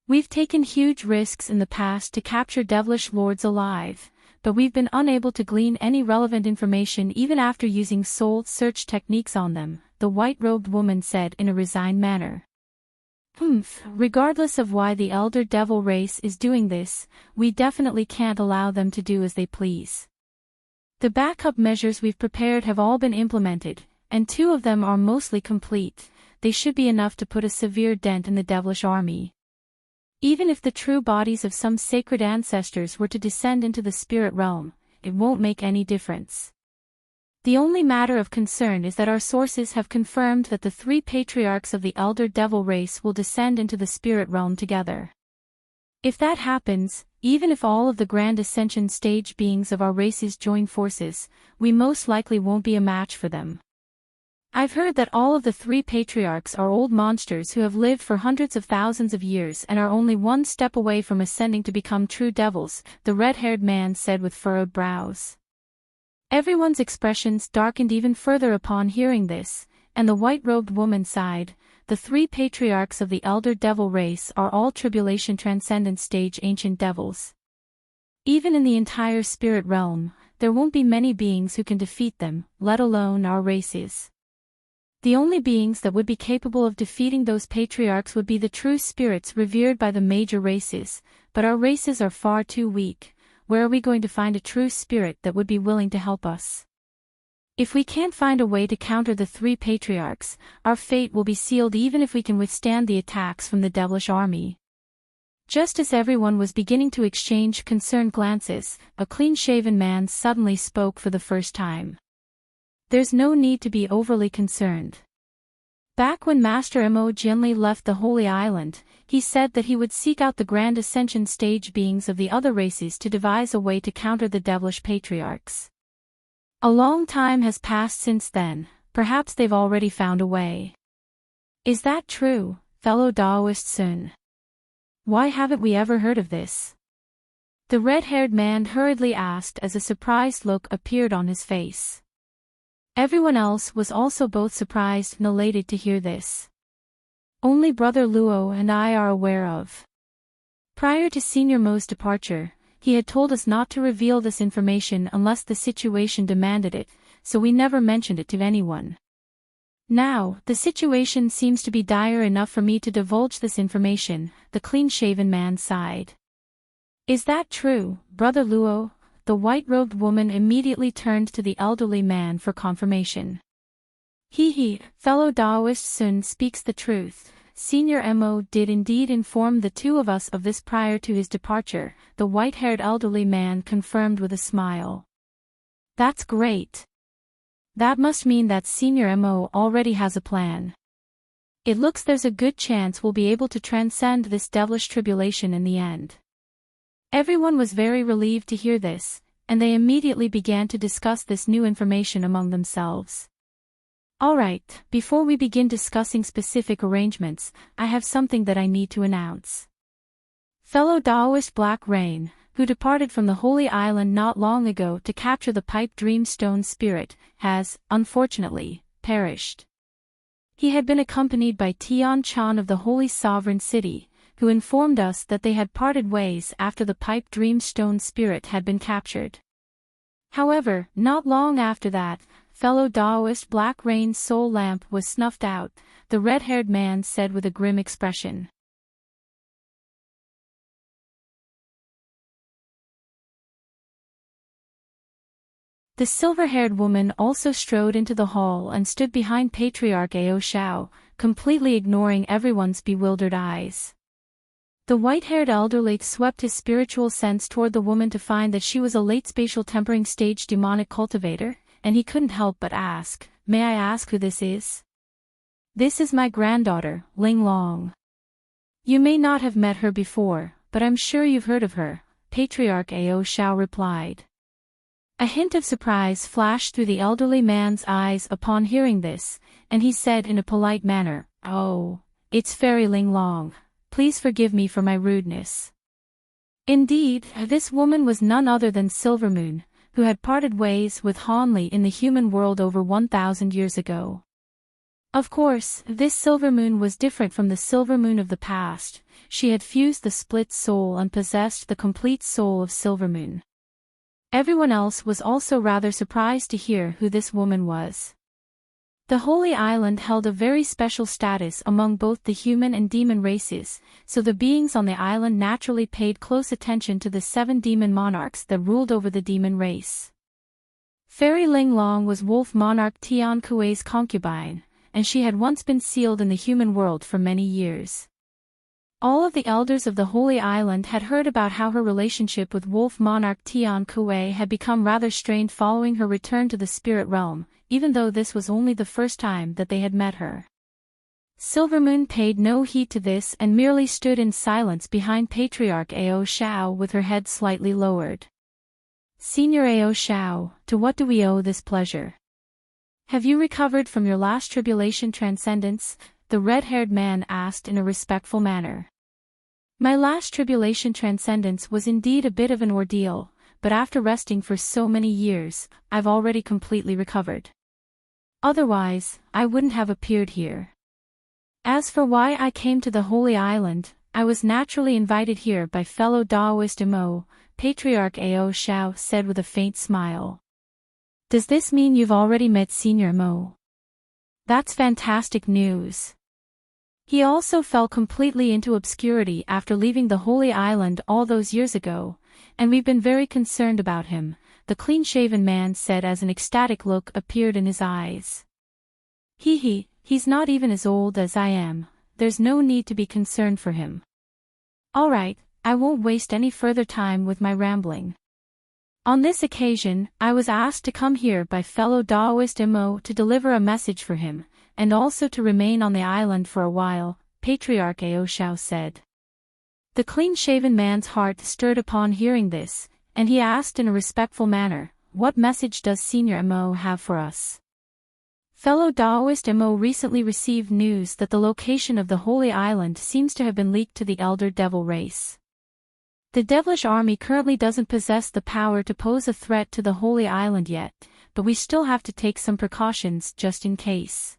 We've taken huge risks in the past to capture devilish lords alive, but we've been unable to glean any relevant information even after using soul search techniques on them, the white-robed woman said in a resigned manner. Regardless of why the elder devil race is doing this, we definitely can't allow them to do as they please. The backup measures we've prepared have all been implemented, and 2 of them are mostly complete. They should be enough to put a severe dent in the devilish army. Even if the true bodies of some sacred ancestors were to descend into the spirit realm, it won't make any difference. The only matter of concern is that our sources have confirmed that the 3 patriarchs of the elder devil race will descend into the spirit realm together. If that happens, even if all of the Grand Ascension stage beings of our races join forces, we most likely won't be a match for them. I've heard that all of the 3 patriarchs are old monsters who have lived for hundreds of thousands of years and are only one step away from ascending to become true devils, the red-haired man said with furrowed brows. Everyone's expressions darkened even further upon hearing this, and the white-robed woman sighed. The 3 patriarchs of the elder devil race are all tribulation transcendent stage ancient devils. Even in the entire spirit realm, there won't be many beings who can defeat them, let alone our races. The only beings that would be capable of defeating those patriarchs would be the true spirits revered by the major races, but our races are far too weak. Where are we going to find a true spirit that would be willing to help us? If we can't find a way to counter the 3 patriarchs, our fate will be sealed even if we can withstand the attacks from the devilish army. Just as everyone was beginning to exchange concerned glances, a clean-shaven man suddenly spoke for the first time. There's no need to be overly concerned. Back when Master Mo Jinli left the Holy Island, he said that he would seek out the Grand Ascension stage beings of the other races to devise a way to counter the devilish patriarchs. A long time has passed since then, perhaps they've already found a way. Is that true, fellow Taoist Sun? Why haven't we ever heard of this? The red-haired man hurriedly asked as a surprised look appeared on his face. Everyone else was also both surprised and elated to hear this. Only Brother Luo and I are aware of. Prior to Senior Mo's departure, he had told us not to reveal this information unless the situation demanded it, so we never mentioned it to anyone. Now, the situation seems to be dire enough for me to divulge this information, the clean-shaven man sighed. Is that true, Brother Luo? The white-robed woman immediately turned to the elderly man for confirmation. Fellow Taoist Sun speaks the truth. Senior Mo did indeed inform the 2 of us of this prior to his departure, the white-haired elderly man confirmed with a smile. That's great. That must mean that Senior Mo already has a plan. It looks there's a good chance we'll be able to transcend this devilish tribulation in the end. Everyone was very relieved to hear this, and they immediately began to discuss this new information among themselves. Alright, before we begin discussing specific arrangements, I have something that I need to announce. Fellow Taoist Black Rain, who departed from the Holy Island not long ago to capture the Pipe Dream Stone spirit, has, unfortunately, perished. He had been accompanied by Tian Chan of the Holy Sovereign City, who informed us that they had parted ways after the Pipe Dream Stone spirit had been captured. However, not long after that, fellow Taoist Black Rain's soul lamp was snuffed out, the red-haired man said with a grim expression. The silver-haired woman also strode into the hall and stood behind Patriarch Ao Shao, completely ignoring everyone's bewildered eyes. The white-haired elderly swept his spiritual sense toward the woman to find that she was a late spatial tempering stage demonic cultivator, and he couldn't help but ask, "May I ask who this is?" "This is my granddaughter, Ling Long. You may not have met her before, but I'm sure you've heard of her," Patriarch Ao Shao replied. A hint of surprise flashed through the elderly man's eyes upon hearing this, and he said in a polite manner, "Oh, it's Fairy Ling Long. Please forgive me for my rudeness." Indeed, this woman was none other than Silvermoon, who had parted ways with Hanli in the human world over 1,000 years ago. Of course, this Silvermoon was different from the Silvermoon of the past. She had fused the split soul and possessed the complete soul of Silvermoon. Everyone else was also rather surprised to hear who this woman was. The Holy Island held a very special status among both the human and demon races, so the beings on the island naturally paid close attention to the 7 demon monarchs that ruled over the demon race. Fairy Ling Long was Wolf Monarch Tian Kuei's concubine, and she had once been sealed in the human world for many years. All of the elders of the Holy Island had heard about how her relationship with Wolf Monarch Tian Kuei had become rather strained following her return to the spirit realm, even though this was only the first time that they had met her. Silvermoon paid no heed to this and merely stood in silence behind Patriarch Ao Shao with her head slightly lowered. "Senior Ao Shao, to what do we owe this pleasure? Have you recovered from your last tribulation transcendence?" the red-haired man asked in a respectful manner. "My last tribulation transcendence was indeed a bit of an ordeal, but after resting for so many years, I've already completely recovered. Otherwise, I wouldn't have appeared here. As for why I came to the Holy Island, I was naturally invited here by fellow Daoist Mo," Patriarch Ao Shao said with a faint smile. "Does this mean you've already met Senior Mo? That's fantastic news." He also fell completely into obscurity after leaving the Holy Island all those years ago, and we've been very concerned about him, the clean-shaven man said as an ecstatic look appeared in his eyes. He's not even as old as I am, there's no need to be concerned for him. Alright, I won't waste any further time with my rambling. On this occasion, I was asked to come here by fellow Daoist Mo to deliver a message for him, and also to remain on the island for a while, Patriarch Ao Shao said. The clean-shaven man's heart stirred upon hearing this, and he asked in a respectful manner, "What message does Senior Mo have for us?" Fellow Daoist Mo recently received news that the location of the Holy Island seems to have been leaked to the Elder Devil race. The devilish army currently doesn't possess the power to pose a threat to the Holy Island yet, but we still have to take some precautions just in case.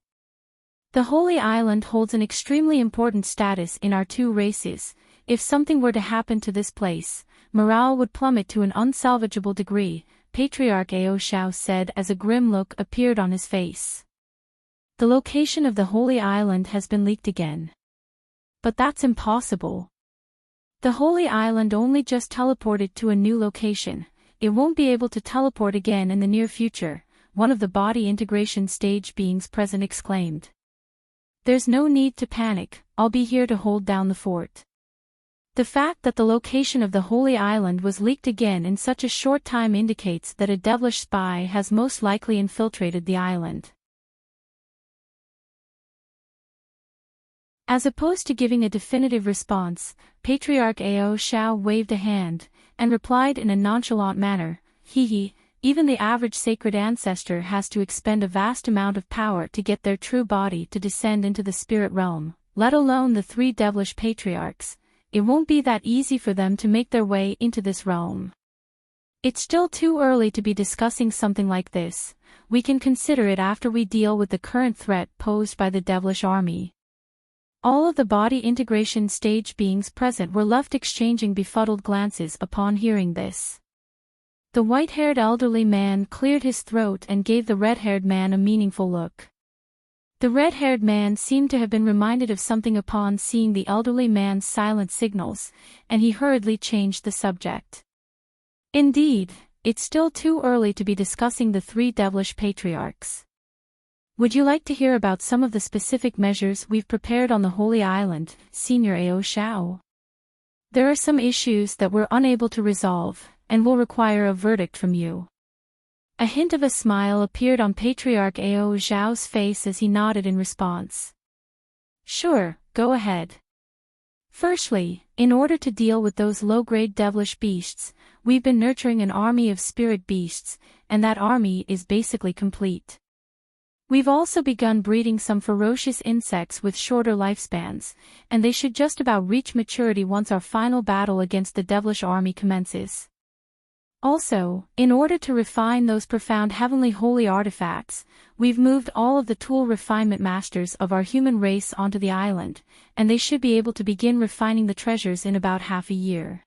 The Holy Island holds an extremely important status in our 2 races. If something were to happen to this place, morale would plummet to an unsalvageable degree, Patriarch Ao Shao said as a grim look appeared on his face. The location of the Holy Island has been leaked again. But that's impossible. The Holy Island only just teleported to a new location. It won't be able to teleport again in the near future, one of the body integration stage beings present exclaimed. "There's no need to panic, I'll be here to hold down the fort." The fact that the location of the Holy Island was leaked again in such a short time indicates that a devilish spy has most likely infiltrated the island. As opposed to giving a definitive response, Patriarch Ao Shao waved a hand, and replied in a nonchalant manner, "Even the average sacred ancestor has to expend a vast amount of power to get their true body to descend into the spirit realm, let alone the 3 devilish patriarchs. It won't be that easy for them to make their way into this realm. It's still too early to be discussing something like this. We can consider it after we deal with the current threat posed by the devilish army." All of the body integration stage beings present were left exchanging befuddled glances upon hearing this. The white-haired elderly man cleared his throat and gave the red-haired man a meaningful look. The red-haired man seemed to have been reminded of something upon seeing the elderly man's silent signals, and he hurriedly changed the subject. "Indeed, it's still too early to be discussing the 3 devilish patriarchs. Would you like to hear about some of the specific measures we've prepared on the Holy Island, Senior Ao Shao?" There are some issues that we're unable to resolve, and will require a verdict from you. A hint of a smile appeared on Patriarch Ao Zhao's face as he nodded in response. Sure, go ahead. Firstly, in order to deal with those low-grade devilish beasts, we've been nurturing an army of spirit beasts, and that army is basically complete. We've also begun breeding some ferocious insects with shorter lifespans, and they should just about reach maturity once our final battle against the devilish army commences. Also, in order to refine those profound heavenly holy artifacts, we've moved all of the tool refinement masters of our human race onto the island, and they should be able to begin refining the treasures in about half a year.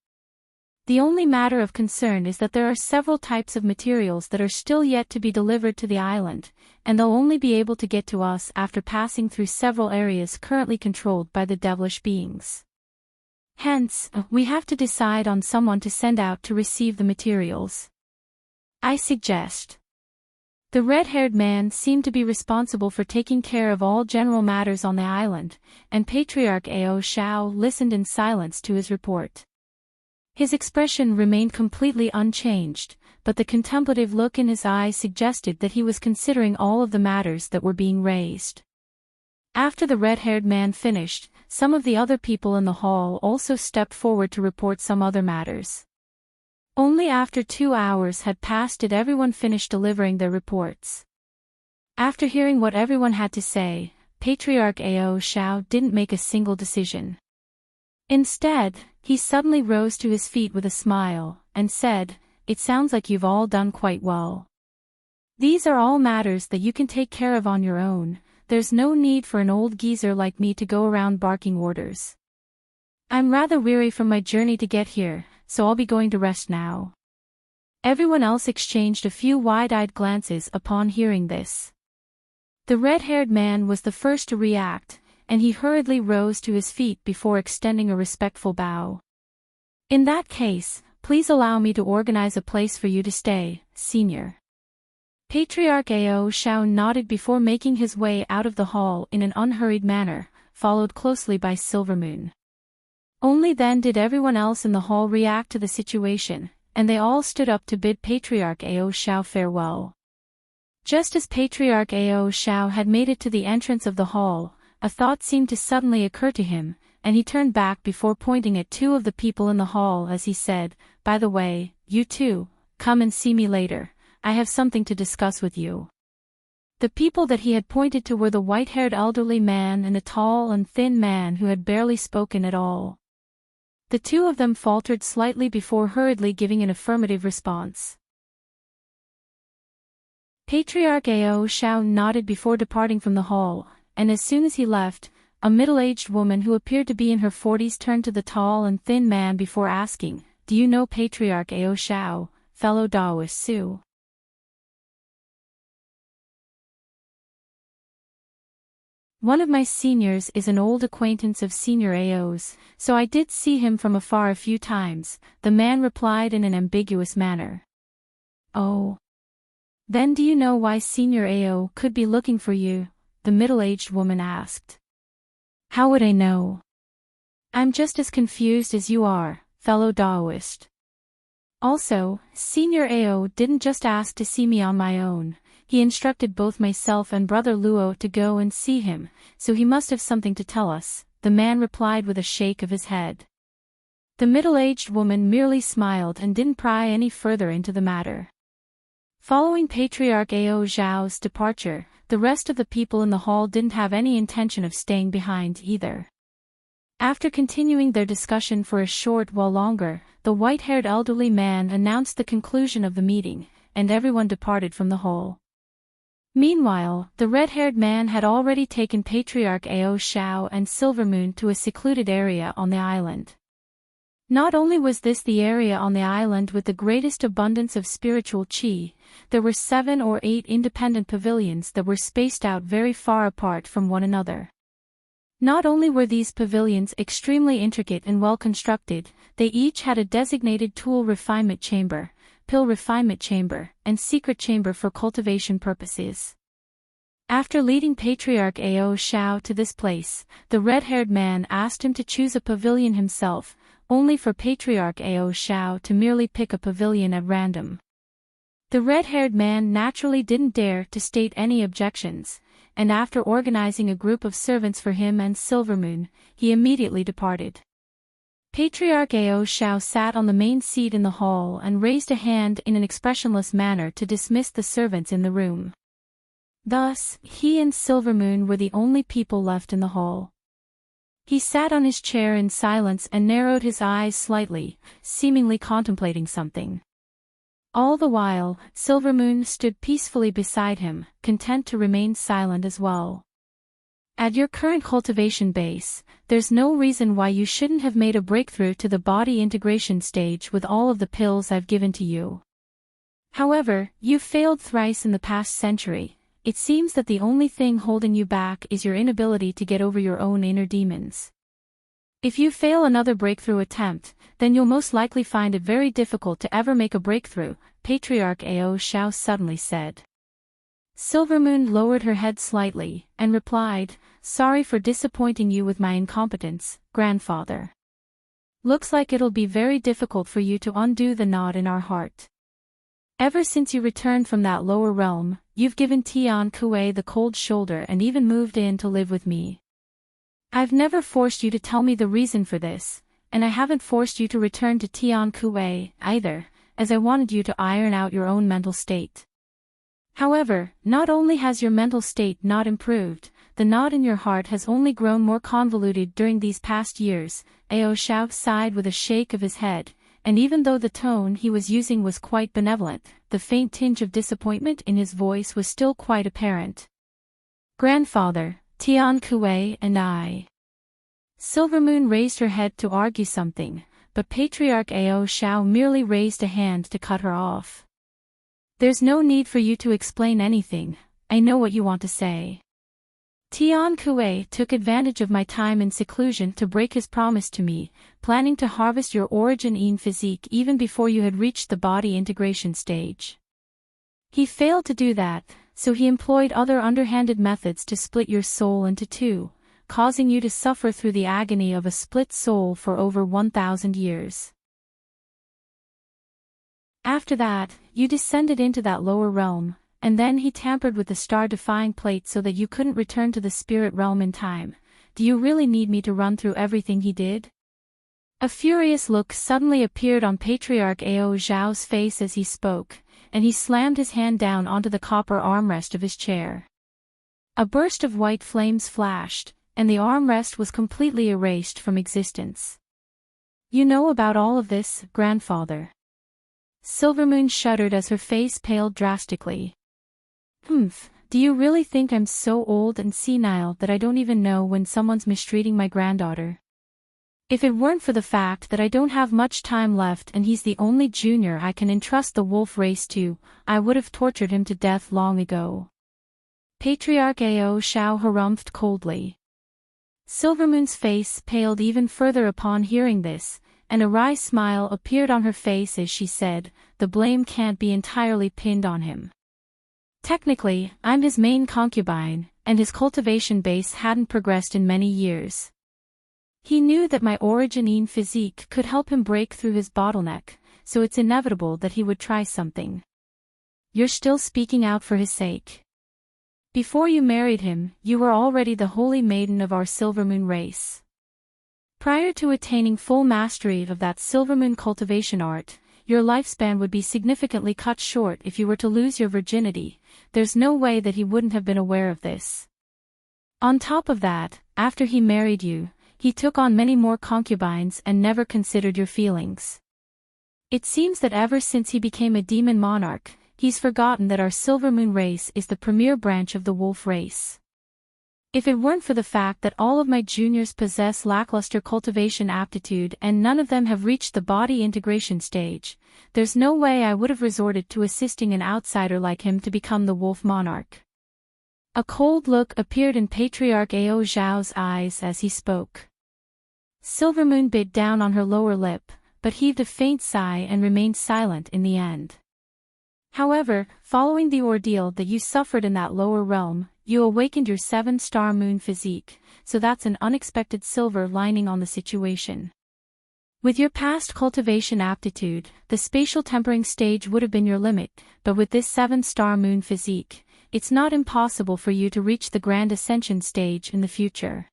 The only matter of concern is that there are several types of materials that are still yet to be delivered to the island, and they'll only be able to get to us after passing through several areas currently controlled by the devilish beings. Hence, we have to decide on someone to send out to receive the materials. I suggest. The red-haired man seemed to be responsible for taking care of all general matters on the island, and Patriarch Ao Zhao listened in silence to his report. His expression remained completely unchanged, but the contemplative look in his eyes suggested that he was considering all of the matters that were being raised. After the red-haired man finished, some of the other people in the hall also stepped forward to report some other matters. Only after 2 hours had passed did everyone finish delivering their reports. After hearing what everyone had to say, Patriarch Ao Zhao didn't make a single decision. Instead, he suddenly rose to his feet with a smile, and said, "It sounds like you've all done quite well. These are all matters that you can take care of on your own. There's no need for an old geezer like me to go around barking orders. I'm rather weary from my journey to get here, so I'll be going to rest now." Everyone else exchanged a few wide-eyed glances upon hearing this. The red-haired man was the first to react, and he hurriedly rose to his feet before extending a respectful bow. "In that case, please allow me to organize a place for you to stay, Senior." Patriarch Ao Zhao nodded before making his way out of the hall in an unhurried manner, followed closely by Silvermoon. Only then did everyone else in the hall react to the situation, and they all stood up to bid Patriarch Ao Zhao farewell. Just as Patriarch Ao Zhao had made it to the entrance of the hall, a thought seemed to suddenly occur to him, and he turned back before pointing at 2 of the people in the hall as he said, "By the way, you two, come and see me later. I have something to discuss with you." The people that he had pointed to were the white-haired elderly man and a tall and thin man who had barely spoken at all. The 2 of them faltered slightly before hurriedly giving an affirmative response. Patriarch Ao Zhao nodded before departing from the hall, and as soon as he left, a middle-aged woman who appeared to be in her 40s turned to the tall and thin man before asking, "Do you know Patriarch Ao Zhao, fellow Daoist Su?" "One of my seniors is an old acquaintance of Senior Ao's, so I did see him from afar a few times," the man replied in an ambiguous manner. "Oh. Then do you know why Senior Ao could be looking for you?" the middle-aged woman asked. "How would I know? I'm just as confused as you are, fellow Daoist. Also, Senior Ao didn't just ask to see me on my own. He instructed both myself and Brother Luo to go and see him, so he must have something to tell us," the man replied with a shake of his head. The middle-aged woman merely smiled and didn't pry any further into the matter. Following Patriarch Ao Zhao's departure, the rest of the people in the hall didn't have any intention of staying behind either. After continuing their discussion for a short while longer, the white-haired elderly man announced the conclusion of the meeting, and everyone departed from the hall. Meanwhile, the red-haired man had already taken Patriarch Ao Zhao and Silvermoon to a secluded area on the island. Not only was this the area on the island with the greatest abundance of spiritual qi, there were 7 or 8 independent pavilions that were spaced out very far apart from one another. Not only were these pavilions extremely intricate and well constructed, they each had a designated tool refinement chamber, pill refinement chamber, and secret chamber for cultivation purposes. After leading Patriarch Ao Zhao to this place, the red-haired man asked him to choose a pavilion himself, only for Patriarch Ao Shao to merely pick a pavilion at random. The red-haired man naturally didn't dare to state any objections, and after organizing a group of servants for him and Silvermoon, he immediately departed. Patriarch Ao Shao sat on the main seat in the hall and raised a hand in an expressionless manner to dismiss the servants in the room. Thus, he and Silvermoon were the only people left in the hall. He sat on his chair in silence and narrowed his eyes slightly, seemingly contemplating something. All the while, Silvermoon stood peacefully beside him, content to remain silent as well. At your current cultivation base, there's no reason why you shouldn't have made a breakthrough to the body integration stage with all of the pills I've given to you. However, you've failed thrice in the past century. It seems that the only thing holding you back is your inability to get over your own inner demons. If you fail another breakthrough attempt, then you'll most likely find it very difficult to ever make a breakthrough, Patriarch Ao Shao suddenly said. Silvermoon lowered her head slightly, and replied, "Sorry for disappointing you with my incompetence, grandfather. Looks like it'll be very difficult for you to undo the knot in our heart. Ever since you returned from that lower realm, you've given Tian Kuei the cold shoulder and even moved in to live with me. I've never forced you to tell me the reason for this, and I haven't forced you to return to Tian Kuei either, as I wanted you to iron out your own mental state. However, not only has your mental state not improved, the knot in your heart has only grown more convoluted during these past years." Ao Shao sighed with a shake of his head, and even though the tone he was using was quite benevolent, the faint tinge of disappointment in his voice was still quite apparent. "Grandfather, Tian Kuei and I." Silvermoon raised her head to argue something, but Patriarch Ao Shao merely raised a hand to cut her off. "There's no need for you to explain anything, I know what you want to say. Tian Kuei took advantage of my time in seclusion to break his promise to me, planning to harvest your origin physique even before you had reached the body integration stage. He failed to do that, so he employed other underhanded methods to split your soul into two, causing you to suffer through the agony of a split soul for over 1,000 years. After that, you descended into that lower realm, and then he tampered with the star-defying plate so that you couldn't return to the spirit realm in time. Do you really need me to run through everything he did?" A furious look suddenly appeared on Patriarch Ao Zhao's face as he spoke, and he slammed his hand down onto the copper armrest of his chair. A burst of white flames flashed, and the armrest was completely erased from existence. "You know about all of this, grandfather?" Silvermoon shuddered as her face paled drastically. Do you really think I'm so old and senile that I don't even know when someone's mistreating my granddaughter? If it weren't for the fact that I don't have much time left and he's the only junior I can entrust the wolf race to, I would have tortured him to death long ago." Patriarch Ao Shao harumphed coldly. Silvermoon's face paled even further upon hearing this, and a wry smile appeared on her face as she said, "The blame can't be entirely pinned on him. Technically, I'm his main concubine, and his cultivation base hadn't progressed in many years. He knew that my origin physique could help him break through his bottleneck, so it's inevitable that he would try something. You're still speaking out for his sake. Before you married him, you were already the holy maiden of our Silvermoon race. Prior to attaining full mastery of that Silvermoon cultivation art, your lifespan would be significantly cut short if you were to lose your virginity. There's no way that he wouldn't have been aware of this. On top of that, after he married you, he took on many more concubines and never considered your feelings. It seems that ever since he became a demon monarch, he's forgotten that our Silvermoon race is the premier branch of the wolf race. If it weren't for the fact that all of my juniors possess lackluster cultivation aptitude and none of them have reached the body integration stage, there's no way I would have resorted to assisting an outsider like him to become the wolf monarch." A cold look appeared in Patriarch Ao Zhao's eyes as he spoke. Silvermoon bit down on her lower lip, but heaved a faint sigh and remained silent in the end. "However, following the ordeal that you suffered in that lower realm, you awakened your 7-star moon physique, so that's an unexpected silver lining on the situation. With your past cultivation aptitude, the spatial tempering stage would have been your limit, but with this 7-star moon physique, it's not impossible for you to reach the grand ascension stage in the future.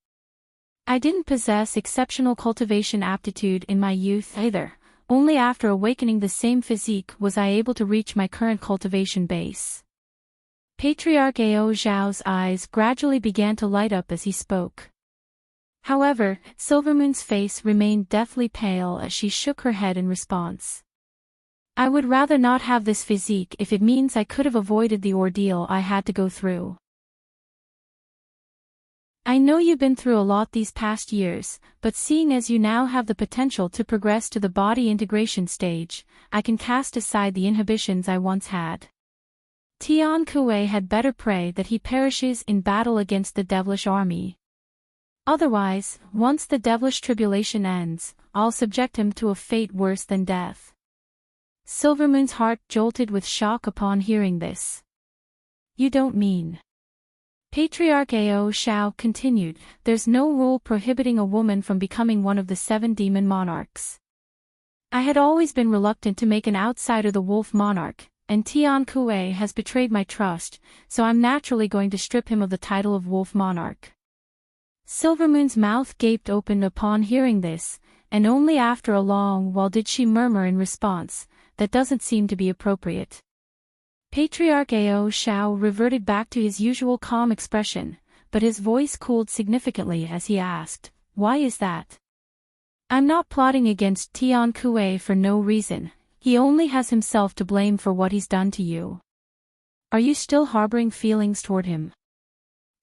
I didn't possess exceptional cultivation aptitude in my youth either. Only after awakening the same physique was I able to reach my current cultivation base. Patriarch Ao Zhao's eyes gradually began to light up as he spoke. However, Silvermoon's face remained deathly pale as she shook her head in response. I would rather not have this physique if it means I could have avoided the ordeal I had to go through. I know you've been through a lot these past years, but seeing as you now have the potential to progress to the body integration stage, I can cast aside the inhibitions I once had. Tian Kuei had better pray that he perishes in battle against the devilish army. Otherwise, once the devilish tribulation ends, I'll subject him to a fate worse than death. Silvermoon's heart jolted with shock upon hearing this. You don't mean... Patriarch Ao Zhao continued, there's no rule prohibiting a woman from becoming one of the 7 demon monarchs. I had always been reluctant to make an outsider the wolf monarch, and Tian Kuei has betrayed my trust, so I'm naturally going to strip him of the title of wolf monarch. Silvermoon's mouth gaped open upon hearing this, and only after a long while did she murmur in response, that doesn't seem to be appropriate. Patriarch Ao Zhao reverted back to his usual calm expression, but his voice cooled significantly as he asked, why is that? I'm not plotting against Tian Kuei for no reason, he only has himself to blame for what he's done to you. Are you still harboring feelings toward him?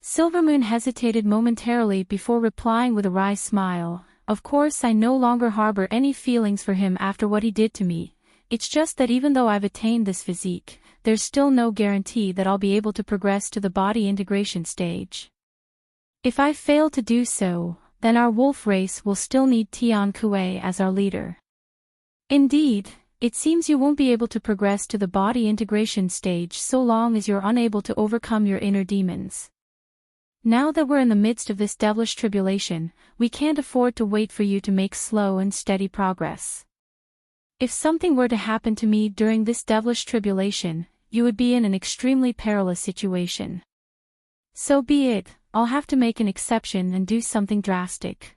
Silvermoon hesitated momentarily before replying with a wry smile, of course I no longer harbor any feelings for him after what he did to me, it's just that even though I've attained this physique, there's still no guarantee that I'll be able to progress to the body integration stage. If I fail to do so, then our wolf race will still need Tian Kuei as our leader. Indeed, it seems you won't be able to progress to the body integration stage so long as you're unable to overcome your inner demons. Now that we're in the midst of this devilish tribulation, we can't afford to wait for you to make slow and steady progress. If something were to happen to me during this devilish tribulation, you would be in an extremely perilous situation. So be it, I'll have to make an exception and do something drastic.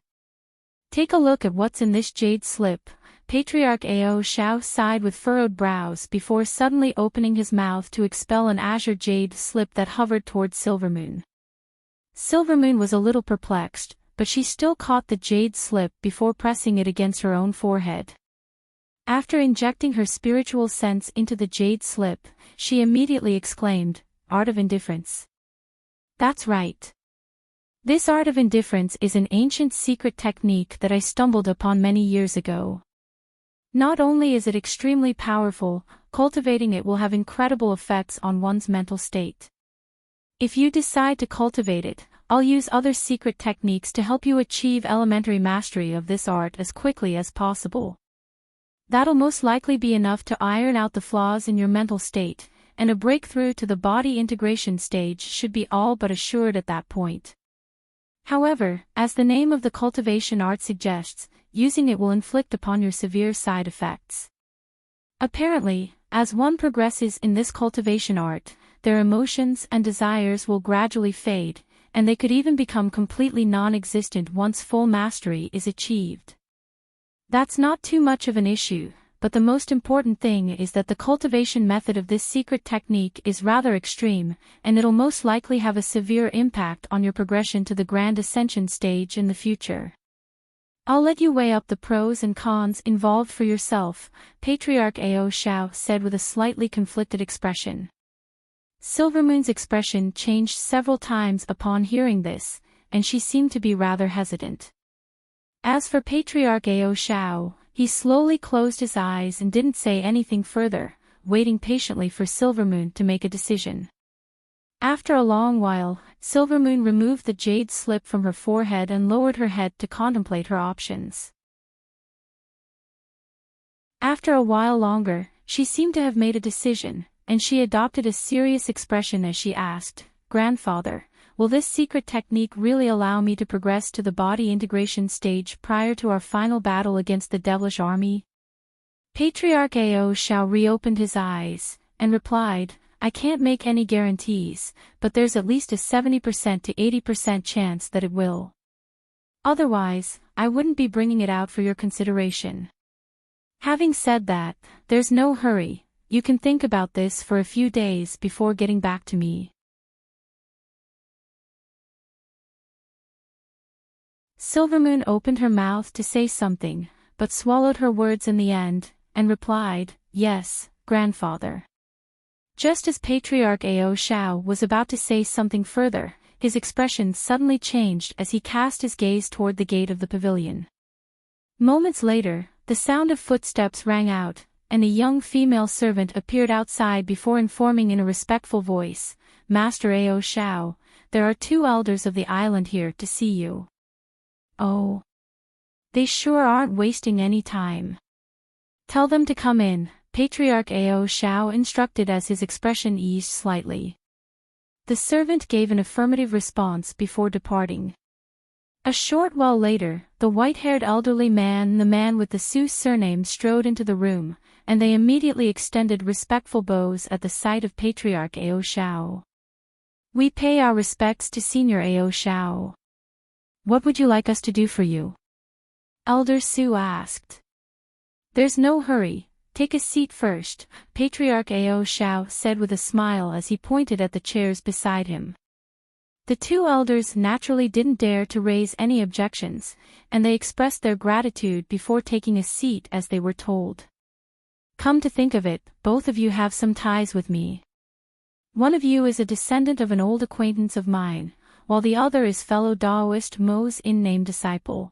Take a look at what's in this jade slip. Patriarch Ao Zhao sighed with furrowed brows before suddenly opening his mouth to expel an azure jade slip that hovered towards Silvermoon. Silvermoon was a little perplexed, but she still caught the jade slip before pressing it against her own forehead. After injecting her spiritual sense into the jade slip, she immediately exclaimed, Art of Indifference. That's right. This art of indifference is an ancient secret technique that I stumbled upon many years ago. Not only is it extremely powerful, cultivating it will have incredible effects on one's mental state. If you decide to cultivate it, I'll use other secret techniques to help you achieve elementary mastery of this art as quickly as possible. That'll most likely be enough to iron out the flaws in your mental state, and a breakthrough to the body integration stage should be all but assured at that point. However, as the name of the cultivation art suggests, using it will inflict upon your severe side effects. Apparently, as one progresses in this cultivation art, their emotions and desires will gradually fade, and they could even become completely non-existent once full mastery is achieved. That's not too much of an issue, but the most important thing is that the cultivation method of this secret technique is rather extreme, and it'll most likely have a severe impact on your progression to the grand ascension stage in the future. I'll let you weigh up the pros and cons involved for yourself, Patriarch Ao Zhao said with a slightly conflicted expression. Silvermoon's expression changed several times upon hearing this, and she seemed to be rather hesitant. As for Patriarch Ao Zhao, he slowly closed his eyes and didn't say anything further, waiting patiently for Silvermoon to make a decision. After a long while, Silvermoon removed the jade slip from her forehead and lowered her head to contemplate her options. After a while longer, she seemed to have made a decision, and she adopted a serious expression as she asked, "Grandfather, will this secret technique really allow me to progress to the body integration stage prior to our final battle against the devilish army? Patriarch Ao Shao reopened his eyes, and replied, I can't make any guarantees, but there's at least a 70% to 80% chance that it will. Otherwise, I wouldn't be bringing it out for your consideration. Having said that, there's no hurry, you can think about this for a few days before getting back to me. Silvermoon opened her mouth to say something, but swallowed her words in the end, and replied, Yes, grandfather. Just as Patriarch Ao Shao was about to say something further, his expression suddenly changed as he cast his gaze toward the gate of the pavilion. Moments later, the sound of footsteps rang out, and a young female servant appeared outside before informing in a respectful voice, Master Ao Shao, there are 2 elders of the island here to see you. Oh. They sure aren't wasting any time. Tell them to come in, Patriarch Ao Shao instructed as his expression eased slightly. The servant gave an affirmative response before departing. A short while later, the white-haired elderly man and the man with the Su surname strode into the room, and they immediately extended respectful bows at the sight of Patriarch Ao Shao. We pay our respects to Senior Ao Shao. What would you like us to do for you? Elder Su asked. There's no hurry, take a seat first, Patriarch Ao Shao said with a smile as he pointed at the chairs beside him. The 2 elders naturally didn't dare to raise any objections, and they expressed their gratitude before taking a seat as they were told. Come to think of it, both of you have some ties with me. One of you is a descendant of an old acquaintance of mine, while the other is fellow Daoist Mo's in-name disciple.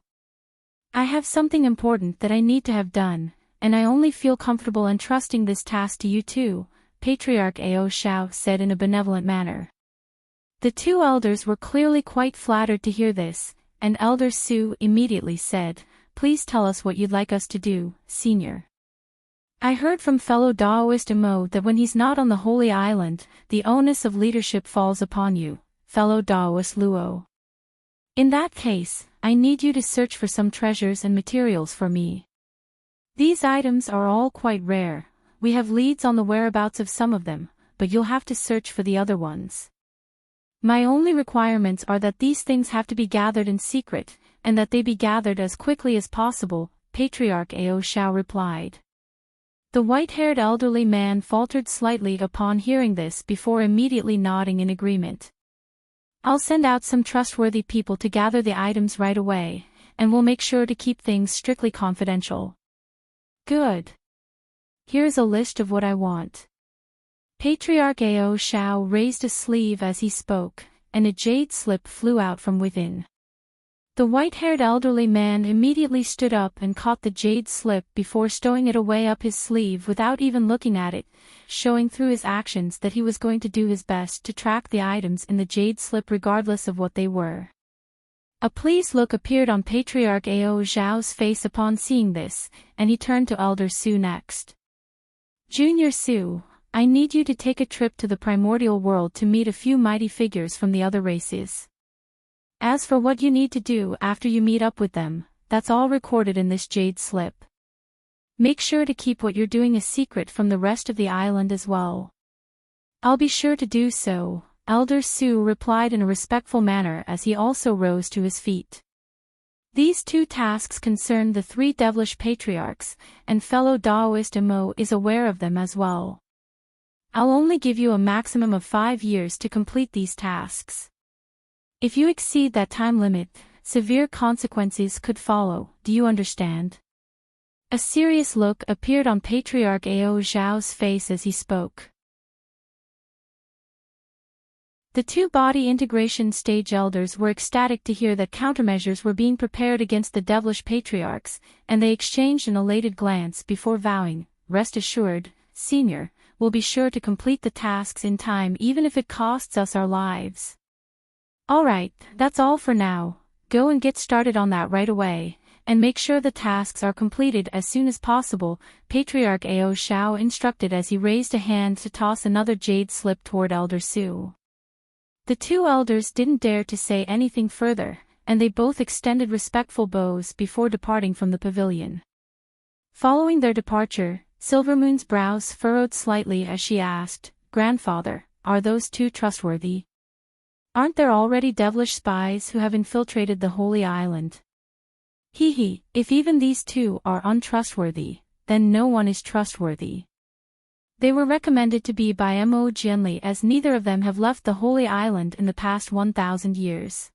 I have something important that I need to have done, and I only feel comfortable entrusting this task to you too, Patriarch Ao Shao said in a benevolent manner. The 2 elders were clearly quite flattered to hear this, and Elder Su immediately said, Please tell us what you'd like us to do, Senior. I heard from fellow Daoist Mo that when he's not on the Holy Island, the onus of leadership falls upon you, fellow Daoist Luo. In that case, I need you to search for some treasures and materials for me. These items are all quite rare, we have leads on the whereabouts of some of them, but you'll have to search for the other ones. My only requirements are that these things have to be gathered in secret, and that they be gathered as quickly as possible, Patriarch Ao Shao replied. The white-haired elderly man faltered slightly upon hearing this before immediately nodding in agreement. I'll send out some trustworthy people to gather the items right away, and we'll make sure to keep things strictly confidential. Good. Here's a list of what I want. Patriarch Ao Shao raised a sleeve as he spoke, and a jade slip flew out from within. The white-haired elderly man immediately stood up and caught the jade slip before stowing it away up his sleeve without even looking at it, showing through his actions that he was going to do his best to track the items in the jade slip regardless of what they were. A pleased look appeared on Patriarch Ao Zhao's face upon seeing this, and he turned to Elder Su next. Junior Su, I need you to take a trip to the primordial world to meet a few mighty figures from the other races. As for what you need to do after you meet up with them, that's all recorded in this jade slip. Make sure to keep what you're doing a secret from the rest of the island as well. I'll be sure to do so, Elder Su replied in a respectful manner as he also rose to his feet. These 2 tasks concern the 3 devilish patriarchs, and fellow Daoist Mo is aware of them as well. I'll only give you a maximum of 5 years to complete these tasks. If you exceed that time limit, severe consequences could follow, do you understand? A serious look appeared on Patriarch Ao Zhao's face as he spoke. The 2 body integration stage elders were ecstatic to hear that countermeasures were being prepared against the devilish patriarchs, and they exchanged an elated glance before vowing, rest assured, Senior, we'll be sure to complete the tasks in time even if it costs us our lives. Alright, that's all for now, go and get started on that right away, and make sure the tasks are completed as soon as possible, Patriarch Ao Shao instructed as he raised a hand to toss another jade slip toward Elder Su. The two elders didn't dare to say anything further, and they both extended respectful bows before departing from the pavilion. Following their departure, Silvermoon's brows furrowed slightly as she asked, "Grandfather, are those two trustworthy? Aren't there already devilish spies who have infiltrated the Holy Island?" Hee, if even these two are untrustworthy, then no one is trustworthy. They were recommended to be by Mo Jianli as neither of them have left the Holy Island in the past 1,000 years.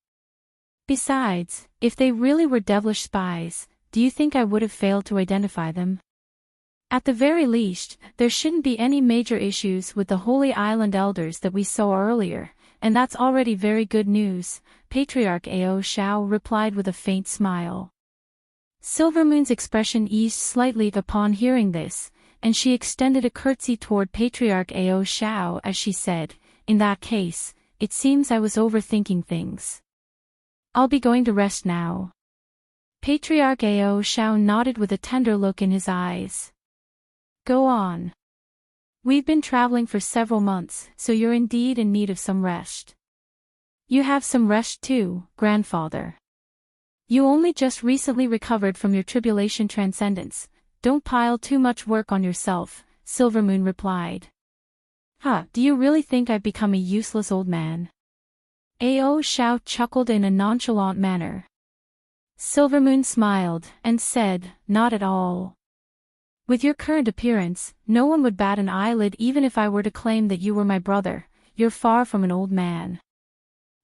Besides, if they really were devilish spies, do you think I would have failed to identify them? At the very least, there shouldn't be any major issues with the Holy Island elders that we saw earlier, and that's already very good news, Patriarch Ao Shao replied with a faint smile. Silvermoon's expression eased slightly upon hearing this, and she extended a curtsy toward Patriarch Ao Shao as she said, "In that case, it seems I was overthinking things. I'll be going to rest now." Patriarch Ao Shao nodded with a tender look in his eyes. "Go on. We've been traveling for several months, so you're indeed in need of some rest." "You have some rest too, grandfather. You only just recently recovered from your tribulation transcendence. Don't pile too much work on yourself," Silvermoon replied. Do you really think I've become a useless old man?" Ao Shao chuckled in a nonchalant manner. Silvermoon smiled and said, "Not at all. With your current appearance, no one would bat an eyelid even if I were to claim that you were my brother. You're far from an old man."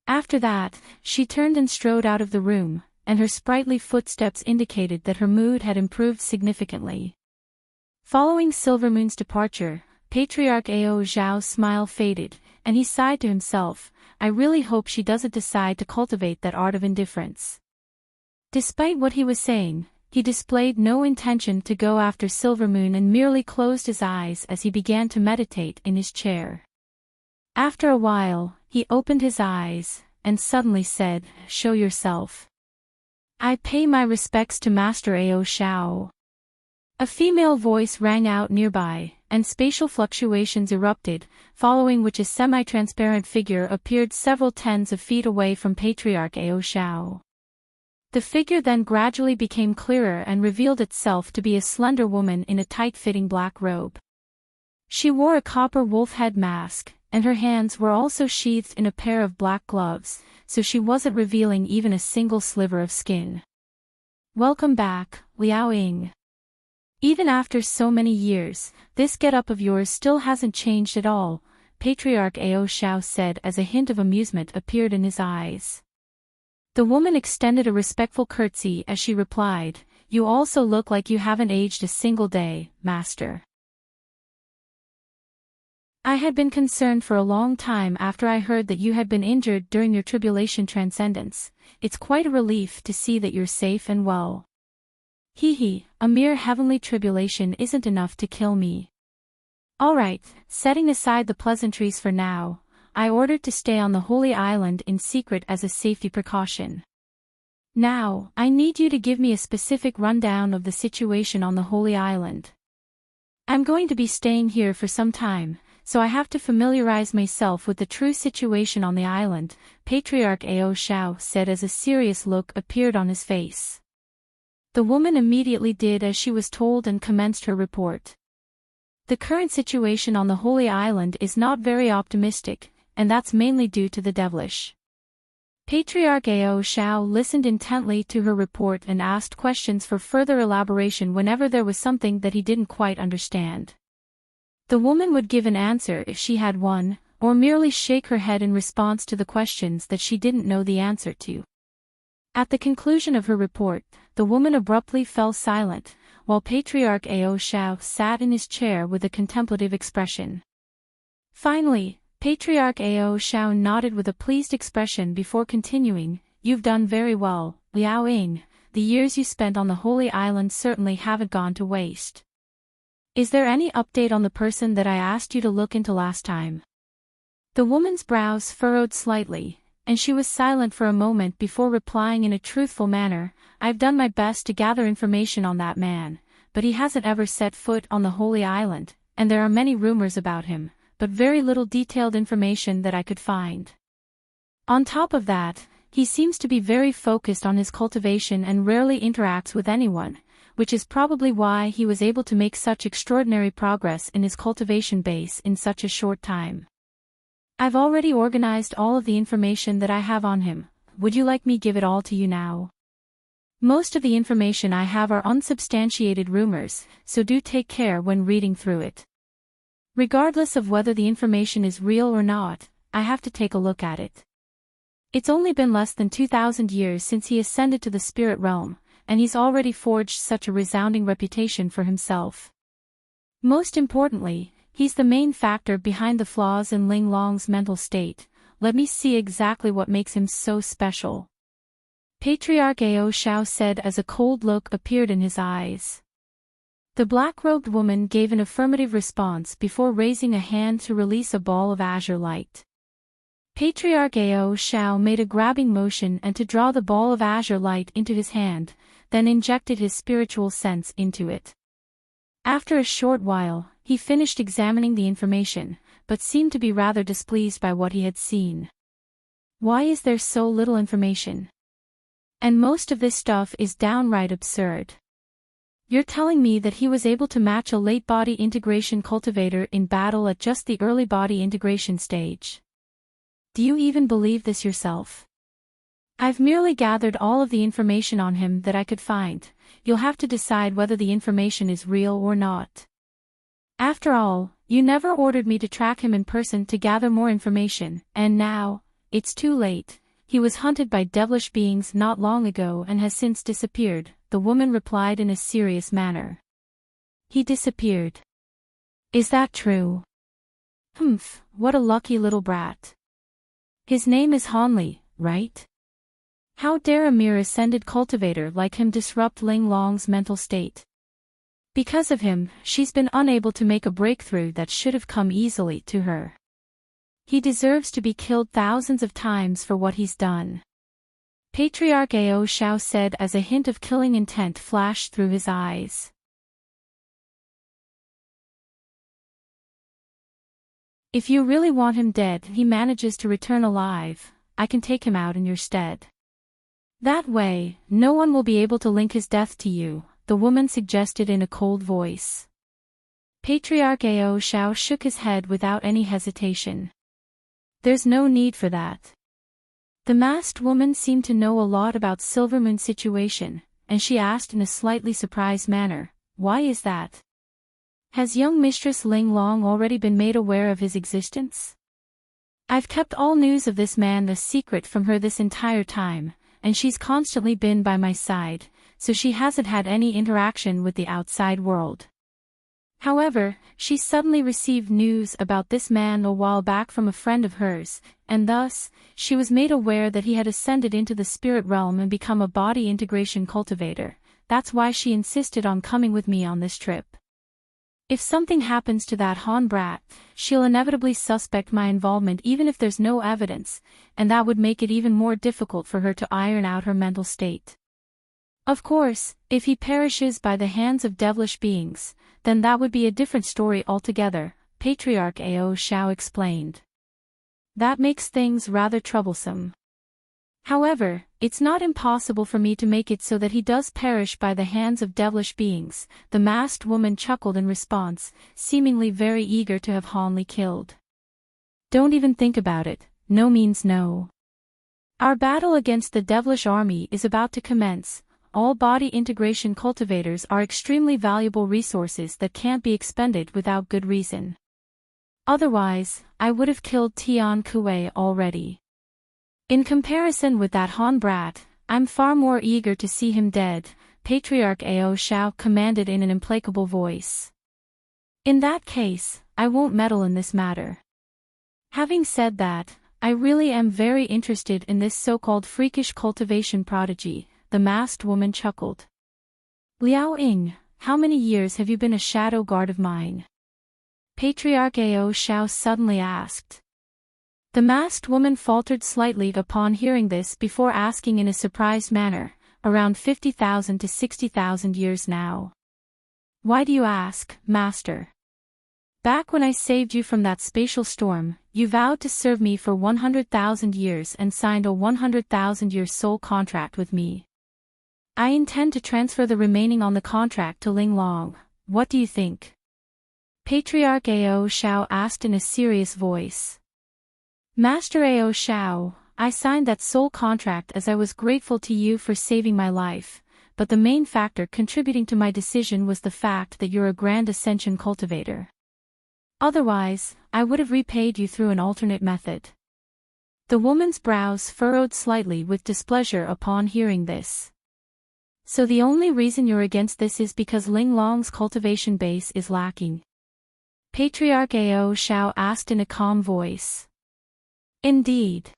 After that, she turned and strode out of the room, and her sprightly footsteps indicated that her mood had improved significantly. Following Silvermoon's departure, Patriarch Ao Zhao's smile faded, and he sighed to himself, "I really hope she doesn't decide to cultivate that art of indifference." Despite what he was saying, he displayed no intention to go after Silvermoon and merely closed his eyes as he began to meditate in his chair. After a while, he opened his eyes, and suddenly said, "Show yourself. I pay my respects to Master Ao Shao." A female voice rang out nearby, and spatial fluctuations erupted, following which a semi-transparent figure appeared several tens of feet away from Patriarch Ao Shao. The figure then gradually became clearer and revealed itself to be a slender woman in a tight-fitting black robe. She wore a copper wolf head mask, and her hands were also sheathed in a pair of black gloves, so she wasn't revealing even a single sliver of skin. "Welcome back, Liao Ying. Even after so many years, this get-up of yours still hasn't changed at all," Patriarch Ao Shao said as a hint of amusement appeared in his eyes. The woman extended a respectful curtsy as she replied, "You also look like you haven't aged a single day, Master. I had been concerned for a long time after I heard that you had been injured during your tribulation transcendence. It's quite a relief to see that you're safe and well. A mere heavenly tribulation isn't enough to kill me. Alright, setting aside the pleasantries for now, I ordered to stay on the Holy Island in secret as a safety precaution. Now, I need you to give me a specific rundown of the situation on the Holy Island. I'm going to be staying here for some time, so I have to familiarize myself with the true situation on the island," Patriarch Ao Shao said as a serious look appeared on his face. The woman immediately did as she was told and commenced her report. "The current situation on the Holy Island is not very optimistic, and that's mainly due to the devilish." Patriarch Ao Shao listened intently to her report and asked questions for further elaboration whenever there was something that he didn't quite understand. The woman would give an answer if she had one, or merely shake her head in response to the questions that she didn't know the answer to. At the conclusion of her report, the woman abruptly fell silent, while Patriarch Ao Shao sat in his chair with a contemplative expression. Finally, Patriarch Ao Shao nodded with a pleased expression before continuing, "You've done very well, Liao Ying. The years you spent on the Holy Island certainly haven't gone to waste. Is there any update on the person that I asked you to look into last time?" The woman's brows furrowed slightly, and she was silent for a moment before replying in a truthful manner, "I've done my best to gather information on that man, but he hasn't ever set foot on the Holy Island, and there are many rumors about him, but very little detailed information that I could find." On top of that, he seems to be very focused on his cultivation and rarely interacts with anyone, which is probably why he was able to make such extraordinary progress in his cultivation base in such a short time. I've already organized all of the information that I have on him. Would you like me give it all to you now? Most of the information I have are unsubstantiated rumors, so do take care when reading through it. Regardless of whether the information is real or not, I have to take a look at it. It's only been less than 2,000 years since he ascended to the spirit realm, and he's already forged such a resounding reputation for himself. Most importantly, he's the main factor behind the flaws in Ling Long's mental state. Let me see exactly what makes him so special. Patriarch Ao Shao said as a cold look appeared in his eyes. The black-robed woman gave an affirmative response before raising a hand to release a ball of azure light. Patriarch Ao Shao made a grabbing motion and to draw the ball of azure light into his hand, then injected his spiritual sense into it. After a short while, he finished examining the information, but seemed to be rather displeased by what he had seen. Why is there so little information? And most of this stuff is downright absurd. You're telling me that he was able to match a late body integration cultivator in battle at just the early body integration stage. Do you even believe this yourself? I've merely gathered all of the information on him that I could find. You'll have to decide whether the information is real or not. After all, you never ordered me to track him in person to gather more information, and now, it's too late. He was hunted by devilish beings not long ago and has since disappeared, the woman replied in a serious manner. He disappeared. Is that true? Humph, what a lucky little brat. His name is Hanli, right? How dare a mere ascended cultivator like him disrupt Ling Long's mental state? Because of him, she's been unable to make a breakthrough that should have come easily to her. He deserves to be killed thousands of times for what he's done. Patriarch Ao Shao said as a hint of killing intent flashed through his eyes. If you really want him dead and he manages to return alive, I can take him out in your stead. That way, no one will be able to link his death to you, the woman suggested in a cold voice. Patriarch Ao Shao shook his head without any hesitation. There's no need for that. The masked woman seemed to know a lot about Silvermoon's situation, and she asked in a slightly surprised manner, why is that? Has young Mistress Ling Long already been made aware of his existence? I've kept all news of this man a secret from her this entire time, and she's constantly been by my side, so she hasn't had any interaction with the outside world. However, she suddenly received news about this man a while back from a friend of hers, and thus, she was made aware that he had ascended into the spirit realm and become a body integration cultivator. That's why she insisted on coming with me on this trip. If something happens to that Han brat, she'll inevitably suspect my involvement even if there's no evidence, and that would make it even more difficult for her to iron out her mental state. Of course, if he perishes by the hands of devilish beings, then that would be a different story altogether, Patriarch Ao Shao explained. That makes things rather troublesome. However, it's not impossible for me to make it so that he does perish by the hands of devilish beings, the masked woman chuckled in response, seemingly very eager to have Hanli killed. Don't even think about it, no means no. Our battle against the devilish army is about to commence. All body integration cultivators are extremely valuable resources that can't be expended without good reason. Otherwise, I would have killed Tian Kuei already. In comparison with that Han brat, I'm far more eager to see him dead, Patriarch Ao Shao commanded in an implacable voice. In that case, I won't meddle in this matter. Having said that, I really am very interested in this so-called freakish cultivation prodigy, the masked woman chuckled. Liao Ying, how many years have you been a shadow guard of mine? Patriarch Ao Shao suddenly asked. The masked woman faltered slightly upon hearing this before asking in a surprised manner, around 50,000 to 60,000 years now. Why do you ask, Master? Back when I saved you from that spatial storm, you vowed to serve me for 100,000 years and signed a 100,000-year soul contract with me. I intend to transfer the remaining on the contract to Ling Long. What do you think? Patriarch Ao Shao asked in a serious voice. Master Ao Shao, I signed that soul contract as I was grateful to you for saving my life, but the main factor contributing to my decision was the fact that you're a Grand Ascension cultivator. Otherwise, I would have repaid you through an alternate method. The woman's brows furrowed slightly with displeasure upon hearing this. So the only reason you're against this is because Ling Long's cultivation base is lacking? Patriarch Ao Shao asked in a calm voice. Indeed.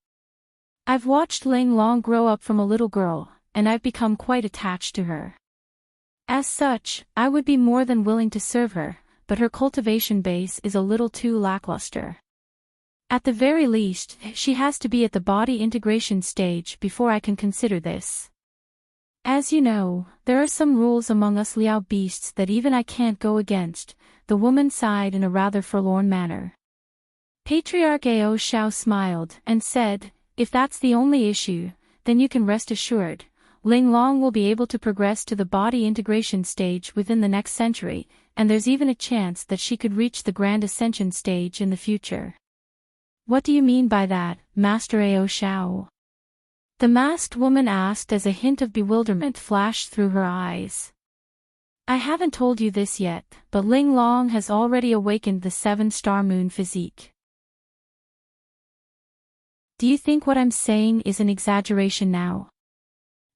I've watched Ling Long grow up from a little girl, and I've become quite attached to her. As such, I would be more than willing to serve her, but her cultivation base is a little too lackluster. At the very least, she has to be at the body integration stage before I can consider this. As you know, there are some rules among us Liao beasts that even I can't go against, the woman sighed in a rather forlorn manner. Patriarch Ao Shao smiled and said, if that's the only issue, then you can rest assured, Ling Long will be able to progress to the body integration stage within the next century, and there's even a chance that she could reach the Grand Ascension stage in the future. What do you mean by that, Master Ao Shao? The masked woman asked as a hint of bewilderment flashed through her eyes. I haven't told you this yet, but Ling Long has already awakened the 7-star moon physique. Do you think what I'm saying is an exaggeration now?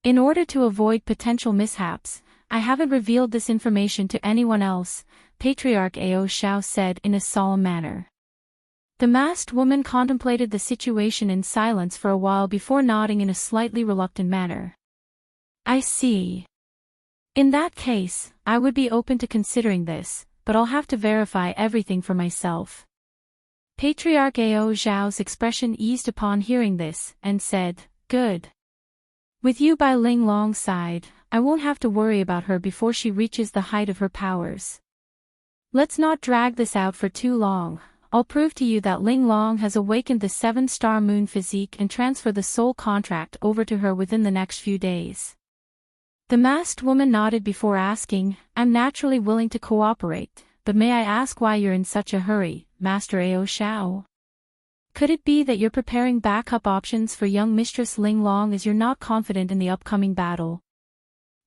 In order to avoid potential mishaps, I haven't revealed this information to anyone else, Patriarch Ao Shao said in a solemn manner. The masked woman contemplated the situation in silence for a while before nodding in a slightly reluctant manner. I see. In that case, I would be open to considering this, but I'll have to verify everything for myself. Patriarch Ao Zhao's expression eased upon hearing this, and said, good. With you by Ling Long's side, I won't have to worry about her before she reaches the height of her powers. Let's not drag this out for too long. I'll prove to you that Ling Long has awakened the 7-star moon physique and transfer the soul contract over to her within the next few days. The masked woman nodded before asking, I'm naturally willing to cooperate, but may I ask why you're in such a hurry, Master Ao Shao? Could it be that you're preparing backup options for young Mistress Ling Long as you're not confident in the upcoming battle?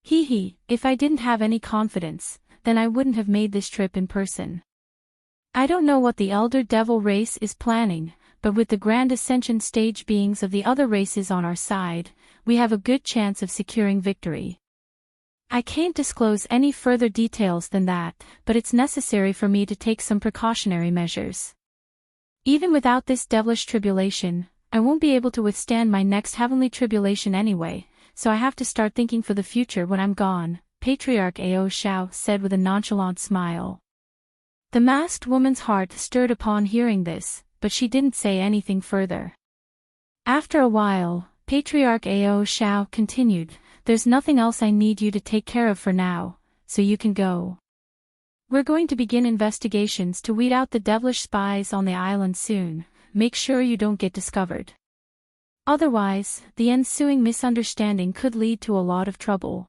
If I didn't have any confidence, then I wouldn't have made this trip in person. I don't know what the Elder Devil race is planning, but with the Grand Ascension stage beings of the other races on our side, we have a good chance of securing victory. I can't disclose any further details than that, but it's necessary for me to take some precautionary measures. Even without this devilish tribulation, I won't be able to withstand my next heavenly tribulation anyway, so I have to start thinking for the future when I'm gone, Patriarch Ao Shao said with a nonchalant smile. The masked woman's heart stirred upon hearing this, but she didn't say anything further. After a while, Patriarch Ao Shao continued, there's nothing else I need you to take care of for now, so you can go. We're going to begin investigations to weed out the devilish spies on the island soon. Make sure you don't get discovered. Otherwise, the ensuing misunderstanding could lead to a lot of trouble.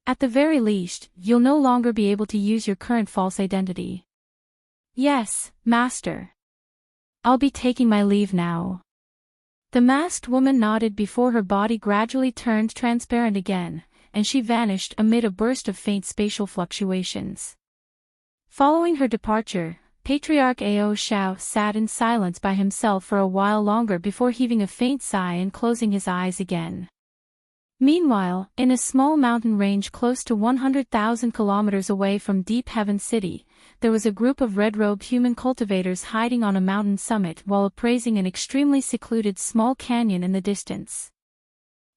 At the very least, you'll no longer be able to use your current false identity. Yes, Master. I'll be taking my leave now. The masked woman nodded before her body gradually turned transparent again, and she vanished amid a burst of faint spatial fluctuations. Following her departure, Patriarch Ao Shao sat in silence by himself for a while longer before heaving a faint sigh and closing his eyes again. Meanwhile, in a small mountain range close to 100,000 kilometers away from Deep Heaven City, there was a group of red-robed human cultivators hiding on a mountain summit while appraising an extremely secluded small canyon in the distance.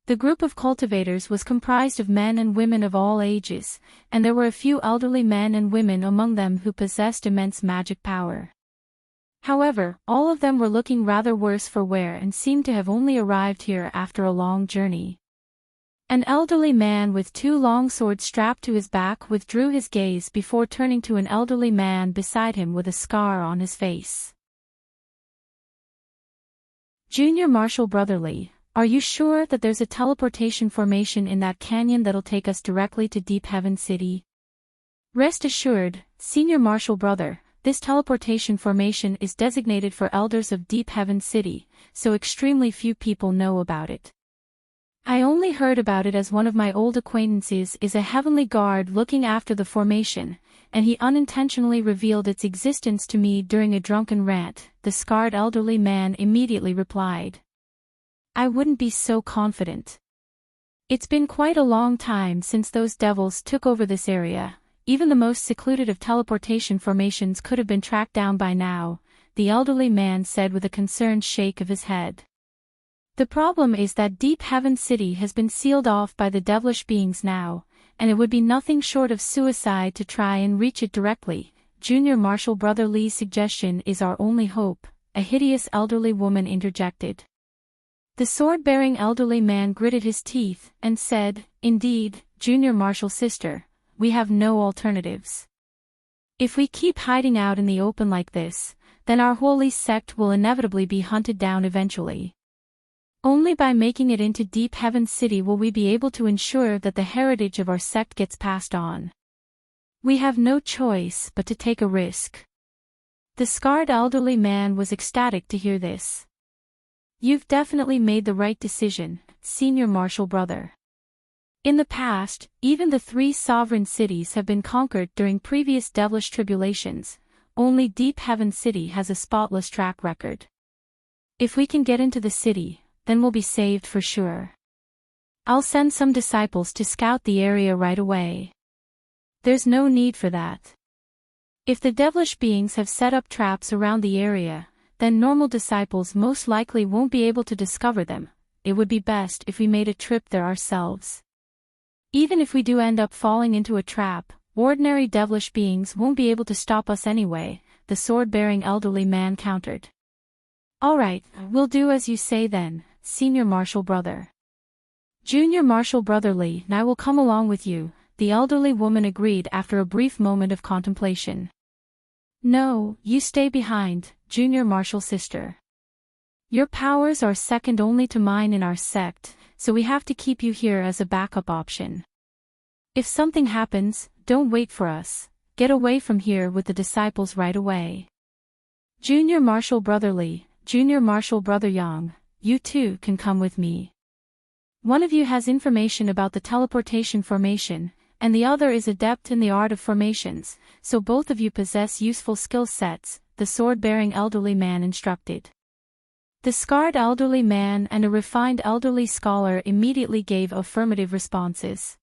The group of cultivators was comprised of men and women of all ages, and there were a few elderly men and women among them who possessed immense magic power. However, all of them were looking rather worse for wear and seemed to have only arrived here after a long journey. An elderly man with two long swords strapped to his back withdrew his gaze before turning to an elderly man beside him with a scar on his face. Junior Marshal Brotherly, are you sure that there's a teleportation formation in that canyon that'll take us directly to Deep Heaven City? Rest assured, Senior Marshal Brother, this teleportation formation is designated for elders of Deep Heaven City, so extremely few people know about it. I only heard about it as one of my old acquaintances is a heavenly guard looking after the formation, and he unintentionally revealed its existence to me during a drunken rant, the scarred elderly man immediately replied. I wouldn't be so confident. It's been quite a long time since those devils took over this area. Even the most secluded of teleportation formations could have been tracked down by now, the elderly man said with a concerned shake of his head. The problem is that Deep Heaven City has been sealed off by the devilish beings now, and it would be nothing short of suicide to try and reach it directly. Junior Marshal Brother Lee's suggestion is our only hope, a hideous elderly woman interjected. The sword-bearing elderly man gritted his teeth and said, Indeed, Junior Marshal Sister, we have no alternatives. If we keep hiding out in the open like this, then our holy sect will inevitably be hunted down eventually. Only by making it into Deep Heaven City will we be able to ensure that the heritage of our sect gets passed on. We have no choice but to take a risk. The scarred elderly man was ecstatic to hear this. You've definitely made the right decision, Senior Marshal Brother. In the past, even the 3 sovereign cities have been conquered during previous devilish tribulations. Only Deep Heaven City has a spotless track record. If we can get into the city, then we'll be saved for sure. I'll send some disciples to scout the area right away. There's no need for that. If the devilish beings have set up traps around the area, then normal disciples most likely won't be able to discover them. It would be best if we made a trip there ourselves. Even if we do end up falling into a trap, ordinary devilish beings won't be able to stop us anyway, the sword-bearing elderly man countered. All right, we'll do as you say then, Senior Marshal Brother. Junior Marshal Brotherly and I will come along with you, the elderly woman agreed after a brief moment of contemplation. No, you stay behind, Junior Marshal Sister. Your powers are second only to mine in our sect, so we have to keep you here as a backup option. If something happens, don't wait for us, get away from here with the disciples right away. Junior Marshal Brotherly, Junior Marshal Brother Yang, you too can come with me. One of you has information about the teleportation formation, and the other is adept in the art of formations, so both of you possess useful skill sets, the sword-bearing elderly man instructed. The scarred elderly man and a refined elderly scholar immediately gave affirmative responses.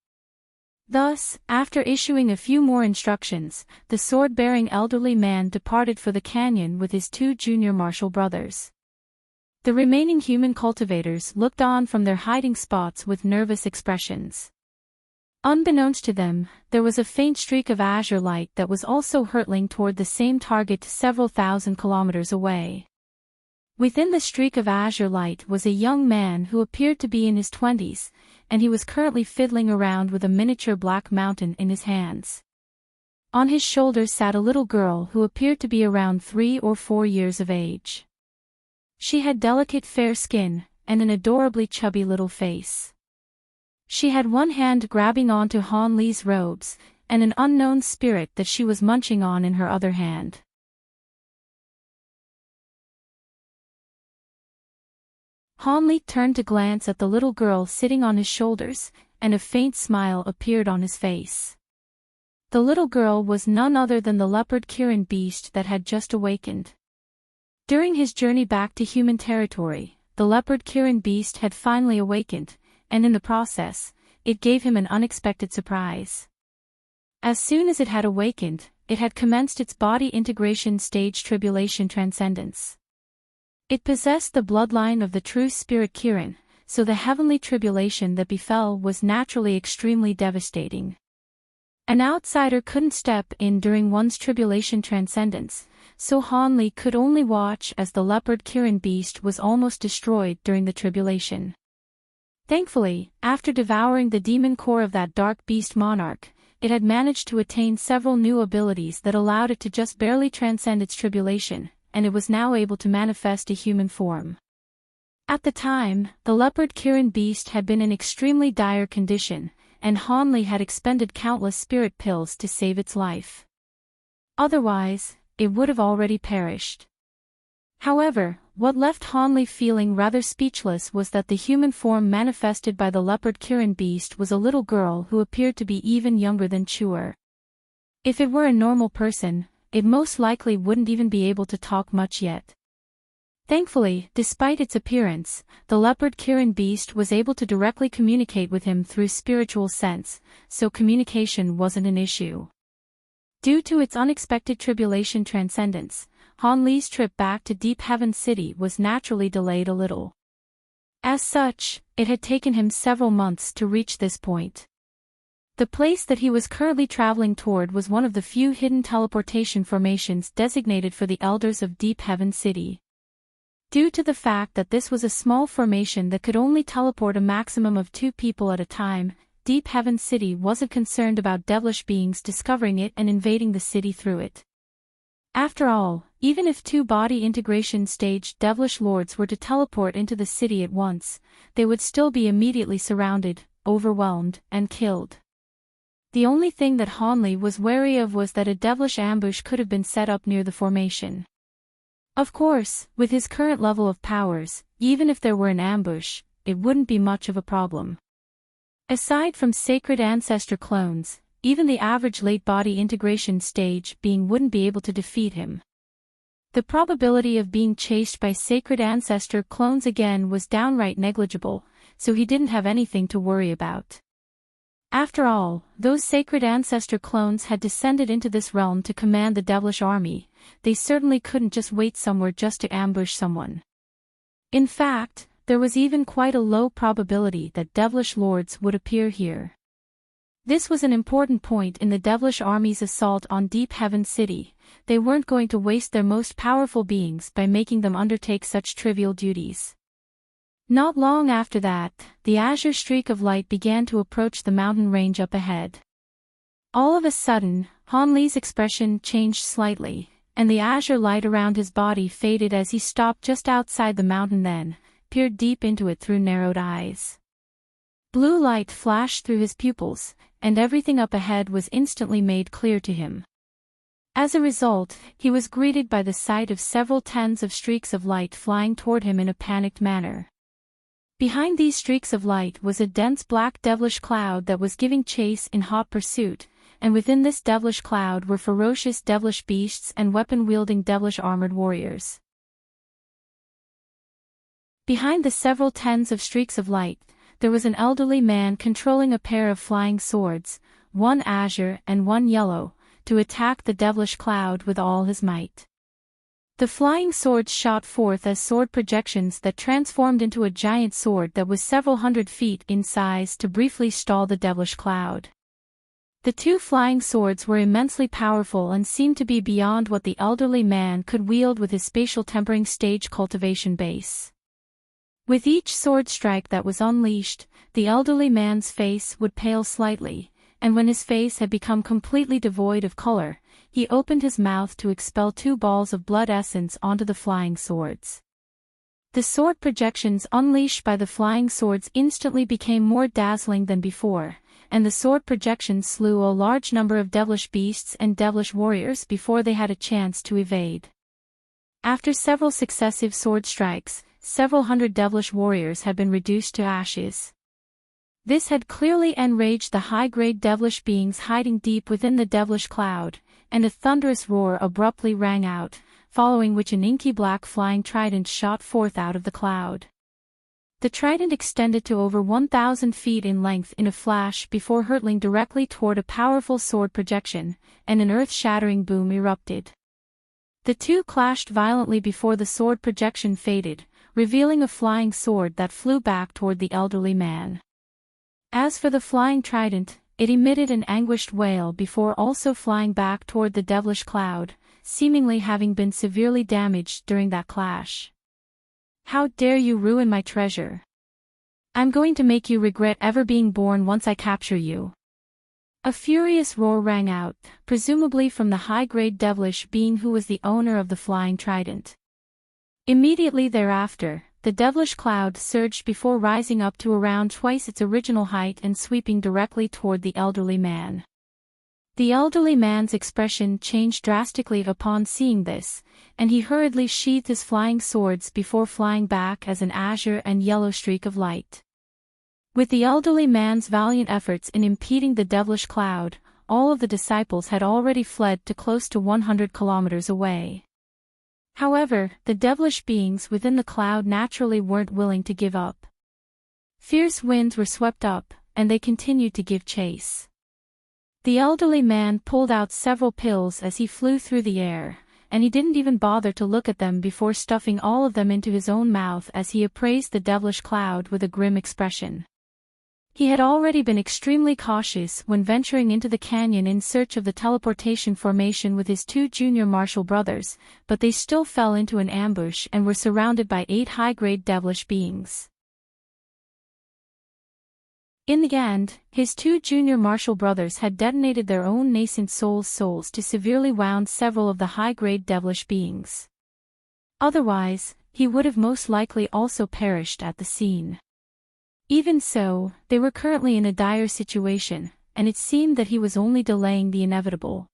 Thus, after issuing a few more instructions, the sword-bearing elderly man departed for the canyon with his 2 junior marshal brothers. The remaining human cultivators looked on from their hiding spots with nervous expressions. Unbeknownst to them, there was a faint streak of azure light that was also hurtling toward the same target several thousand kilometers away. Within the streak of azure light was a young man who appeared to be in his 20s, and he was currently fiddling around with a miniature black mountain in his hands. On his shoulders sat a little girl who appeared to be around 3 or 4 years of age. She had delicate fair skin, and an adorably chubby little face. She had one hand grabbing onto Han Li's robes, and an unknown spirit that she was munching on in her other hand. Han Li turned to glance at the little girl sitting on his shoulders, and a faint smile appeared on his face. The little girl was none other than the leopard Kirin beast that had just awakened. During his journey back to human territory, the leopard Kirin beast had finally awakened, and in the process, it gave him an unexpected surprise. As soon as it had awakened, it had commenced its body integration stage tribulation transcendence. It possessed the bloodline of the true spirit Kirin, so the heavenly tribulation that befell was naturally extremely devastating. An outsider couldn't step in during one's tribulation transcendence, so Han Li could only watch as the leopard Kirin beast was almost destroyed during the tribulation. Thankfully, after devouring the demon core of that dark beast monarch, it had managed to attain several new abilities that allowed it to just barely transcend its tribulation, and it was now able to manifest a human form. At the time, the leopard Kirin beast had been in extremely dire condition, and Hanli had expended countless spirit pills to save its life. Otherwise, it would have already perished. However, what left Hanli feeling rather speechless was that the human form manifested by the leopard Kirin beast was a little girl who appeared to be even younger than Chuer. If it were a normal person, it most likely wouldn't even be able to talk much yet. Thankfully, despite its appearance, the leopard Kirin beast was able to directly communicate with him through spiritual sense, so communication wasn't an issue. Due to its unexpected tribulation transcendence, Han Li's trip back to Deep Heaven City was naturally delayed a little. As such, it had taken him several months to reach this point. The place that he was currently traveling toward was one of the few hidden teleportation formations designated for the elders of Deep Heaven City. Due to the fact that this was a small formation that could only teleport a maximum of 2 people at a time, Deep Heaven City wasn't concerned about devilish beings discovering it and invading the city through it. After all, even if 2 body integration stage devilish lords were to teleport into the city at once, they would still be immediately surrounded, overwhelmed, and killed. The only thing that Hanli was wary of was that a devilish ambush could have been set up near the formation. Of course, with his current level of powers, even if there were an ambush, it wouldn't be much of a problem. Aside from sacred ancestor clones, even the average late body integration stage being wouldn't be able to defeat him. The probability of being chased by sacred ancestor clones again was downright negligible, so he didn't have anything to worry about. After all, those sacred ancestor clones had descended into this realm to command the devilish army. They certainly couldn't just wait somewhere just to ambush someone. In fact, there was even quite a low probability that devilish lords would appear here. This was an important point in the devilish army's assault on Deep Heaven City. They weren't going to waste their most powerful beings by making them undertake such trivial duties. Not long after that, the azure streak of light began to approach the mountain range up ahead. All of a sudden, Han Li's expression changed slightly, and the azure light around his body faded as he stopped just outside the mountain, then peered deep into it through narrowed eyes. Blue light flashed through his pupils, and everything up ahead was instantly made clear to him. As a result, he was greeted by the sight of several tens of streaks of light flying toward him in a panicked manner. Behind these streaks of light was a dense black devilish cloud that was giving chase in hot pursuit, and within this devilish cloud were ferocious devilish beasts and weapon-wielding devilish armored warriors. Behind the several tens of streaks of light, there was an elderly man controlling a pair of flying swords, one azure and one yellow, to attack the devilish cloud with all his might. The flying swords shot forth as sword projections that transformed into a giant sword that was several hundred feet in size to briefly stall the devilish cloud. The 2 flying swords were immensely powerful and seemed to be beyond what the elderly man could wield with his spatial tempering stage cultivation base. With each sword strike that was unleashed, the elderly man's face would pale slightly, and when his face had become completely devoid of color, he opened his mouth to expel 2 balls of blood essence onto the flying swords. The sword projections unleashed by the flying swords instantly became more dazzling than before, and the sword projections slew a large number of devilish beasts and devilish warriors before they had a chance to evade. After several successive sword strikes, several hundred devilish warriors had been reduced to ashes. This had clearly enraged the high-grade devilish beings hiding deep within the devilish cloud, and a thunderous roar abruptly rang out, following which an inky black flying trident shot forth out of the cloud. The trident extended to over 1,000 feet in length in a flash before hurtling directly toward a powerful sword projection, and an earth-shattering boom erupted. The 2 clashed violently before the sword projection faded, revealing a flying sword that flew back toward the elderly man. As for the flying trident, it emitted an anguished wail before also flying back toward the devilish cloud, seemingly having been severely damaged during that clash. "How dare you ruin my treasure?" I'm going to make you regret ever being born once I capture you." A furious roar rang out, presumably from the high-grade devilish being who was the owner of the flying trident. Immediately thereafter, the devilish cloud surged before rising up to around twice its original height and sweeping directly toward the elderly man. The elderly man's expression changed drastically upon seeing this, and he hurriedly sheathed his flying swords before flying back as an azure and yellow streak of light. With the elderly man's valiant efforts in impeding the devilish cloud, all of the disciples had already fled to close to 100 kilometers away. However, the devilish beings within the cloud naturally weren't willing to give up. Fierce winds were swept up, and they continued to give chase. The elderly man pulled out several pills as he flew through the air, and he didn't even bother to look at them before stuffing all of them into his own mouth as he appraised the devilish cloud with a grim expression. He had already been extremely cautious when venturing into the canyon in search of the teleportation formation with his two junior Marshall brothers, but they still fell into an ambush and were surrounded by 8 high-grade devilish beings. In the end, his two junior Marshall brothers had detonated their own nascent souls to severely wound several of the high-grade devilish beings. Otherwise, he would have most likely also perished at the scene. Even so, they were currently in a dire situation, and it seemed that he was only delaying the inevitable.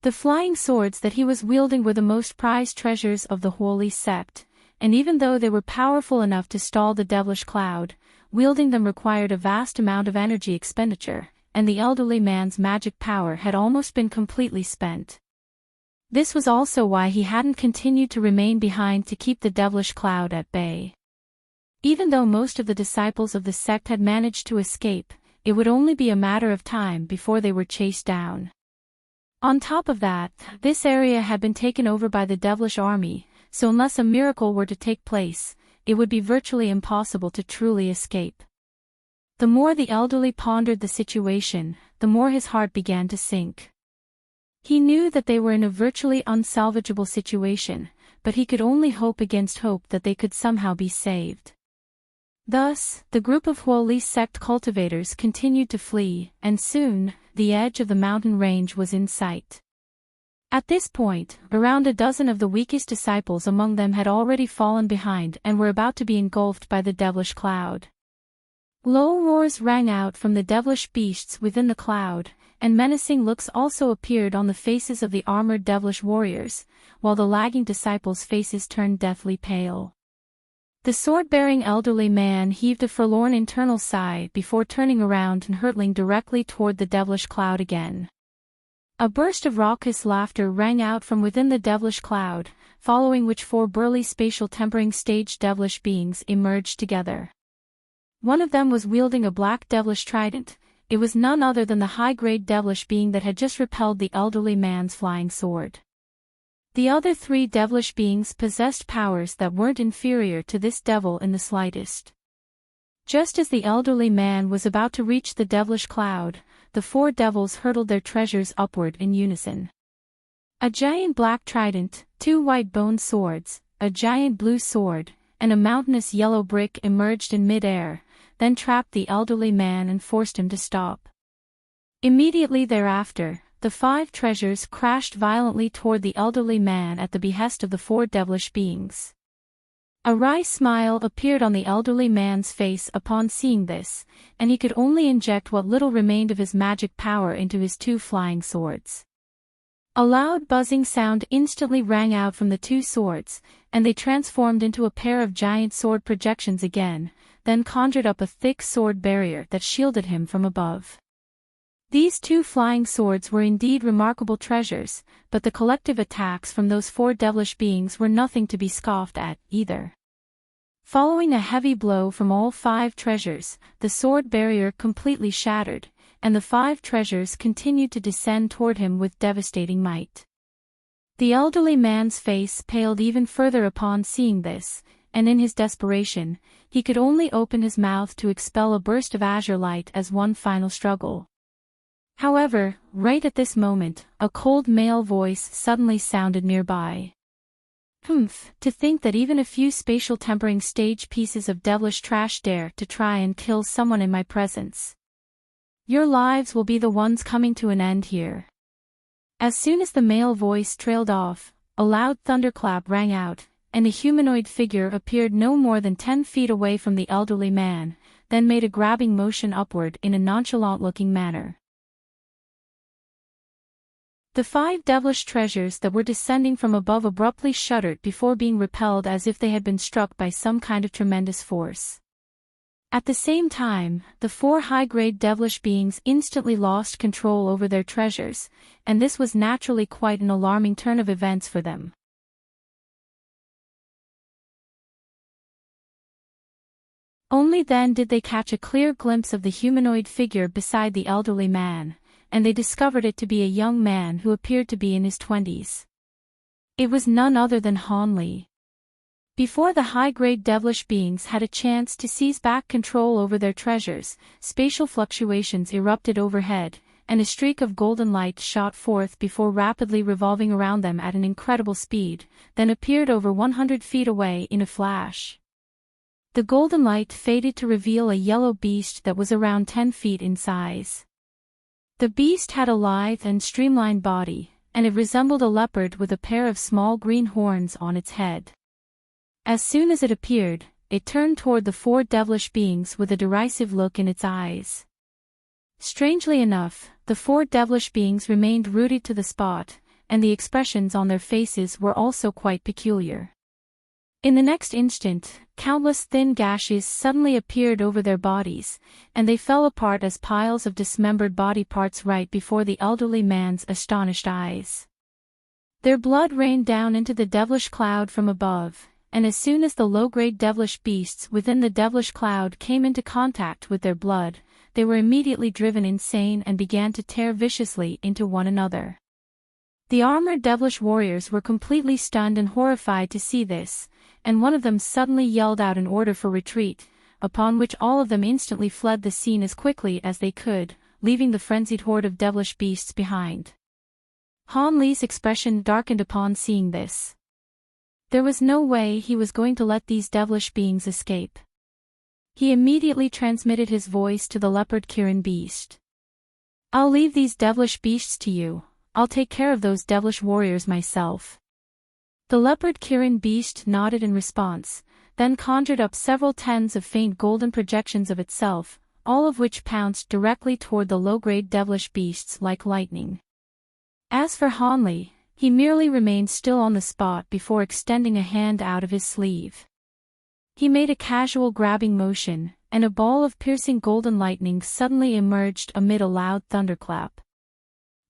The flying swords that he was wielding were the most prized treasures of the holy sect, and even though they were powerful enough to stall the devilish cloud, wielding them required a vast amount of energy expenditure, and the elderly man's magic power had almost been completely spent. This was also why he hadn't continued to remain behind to keep the devilish cloud at bay. Even though most of the disciples of the sect had managed to escape, it would only be a matter of time before they were chased down. On top of that, this area had been taken over by the devilish army, so unless a miracle were to take place, it would be virtually impossible to truly escape. The more the elderly pondered the situation, the more his heart began to sink. He knew that they were in a virtually unsalvageable situation, but he could only hope against hope that they could somehow be saved. Thus, the group of holy sect cultivators continued to flee, and soon, the edge of the mountain range was in sight. At this point, around a dozen of the weakest disciples among them had already fallen behind and were about to be engulfed by the devilish cloud. Low roars rang out from the devilish beasts within the cloud, and menacing looks also appeared on the faces of the armored devilish warriors, while the lagging disciples' faces turned deathly pale. The sword-bearing elderly man heaved a forlorn internal sigh before turning around and hurtling directly toward the devilish cloud again. A burst of raucous laughter rang out from within the devilish cloud, following which 4 burly spatial tempering stage devilish beings emerged together. One of them was wielding a black devilish trident. It was none other than the high-grade devilish being that had just repelled the elderly man's flying sword. The other 3 devilish beings possessed powers that weren't inferior to this devil in the slightest. Just as the elderly man was about to reach the devilish cloud, the 4 devils hurtled their treasures upward in unison. A giant black trident, 2 white bone swords, a giant blue sword, and a mountainous yellow brick emerged in mid-air, then trapped the elderly man and forced him to stop. Immediately thereafter, the 5 treasures crashed violently toward the elderly man at the behest of the 4 devilish beings. A wry smile appeared on the elderly man's face upon seeing this, and he could only inject what little remained of his magic power into his 2 flying swords. A loud buzzing sound instantly rang out from the 2 swords, and they transformed into a pair of giant sword projections again, then conjured up a thick sword barrier that shielded him from above. These 2 flying swords were indeed remarkable treasures, but the collective attacks from those 4 devilish beings were nothing to be scoffed at, either. Following a heavy blow from all 5 treasures, the sword barrier completely shattered, and the 5 treasures continued to descend toward him with devastating might. The elderly man's face paled even further upon seeing this, and in his desperation, he could only open his mouth to expel a burst of azure light as one final struggle. However, right at this moment, a cold male voice suddenly sounded nearby. Humph, to think that even a few spatial tempering stage pieces of devilish trash dare to try and kill someone in my presence. Your lives will be the ones coming to an end here. As soon as the male voice trailed off, a loud thunderclap rang out, and a humanoid figure appeared no more than 10 feet away from the elderly man, then made a grabbing motion upward in a nonchalant-looking manner. The 5 devilish treasures that were descending from above abruptly shuddered before being repelled as if they had been struck by some kind of tremendous force. At the same time, the 4 high-grade devilish beings instantly lost control over their treasures, and this was naturally quite an alarming turn of events for them. Only then did they catch a clear glimpse of the humanoid figure beside the elderly man, and they discovered it to be a young man who appeared to be in his 20s. It was none other than Hanli. Before the high-grade devilish beings had a chance to seize back control over their treasures, spatial fluctuations erupted overhead, and a streak of golden light shot forth before rapidly revolving around them at an incredible speed, then appeared over 100 feet away in a flash. The golden light faded to reveal a yellow beast that was around 10 feet in size. The beast had a lithe and streamlined body, and it resembled a leopard with a pair of small green horns on its head. As soon as it appeared, it turned toward the 4 devilish beings with a derisive look in its eyes. Strangely enough, the 4 devilish beings remained rooted to the spot, and the expressions on their faces were also quite peculiar. In the next instant, countless thin gashes suddenly appeared over their bodies, and they fell apart as piles of dismembered body parts right before the elderly man's astonished eyes. Their blood rained down into the devilish cloud from above, and as soon as the low-grade devilish beasts within the devilish cloud came into contact with their blood, they were immediately driven insane and began to tear viciously into one another. The armored devilish warriors were completely stunned and horrified to see this, and one of them suddenly yelled out an order for retreat, upon which all of them instantly fled the scene as quickly as they could, leaving the frenzied horde of devilish beasts behind. Han Li's expression darkened upon seeing this. There was no way he was going to let these devilish beings escape. He immediately transmitted his voice to the leopard Kirin beast. "I'll leave these devilish beasts to you. I'll take care of those devilish warriors myself." The leopard Kirin beast nodded in response, then conjured up several tens of faint golden projections of itself, all of which pounced directly toward the low-grade devilish beasts like lightning. As for Hanli, he merely remained still on the spot before extending a hand out of his sleeve. He made a casual grabbing motion, and a ball of piercing golden lightning suddenly emerged amid a loud thunderclap.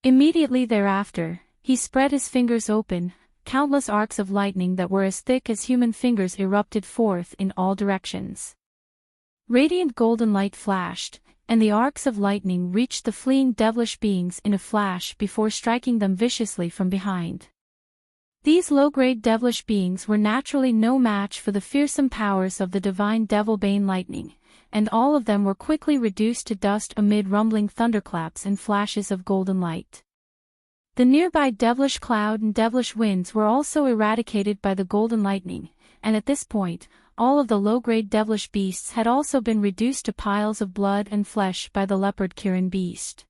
Immediately thereafter, he spread his fingers open, countless arcs of lightning that were as thick as human fingers erupted forth in all directions. Radiant golden light flashed, and the arcs of lightning reached the fleeing devilish beings in a flash before striking them viciously from behind. These low-grade devilish beings were naturally no match for the fearsome powers of the divine devil-bane lightning, and all of them were quickly reduced to dust amid rumbling thunderclaps and flashes of golden light. The nearby devilish cloud and devilish winds were also eradicated by the golden lightning, and at this point, all of the low-grade devilish beasts had also been reduced to piles of blood and flesh by the leopard Kirin beast.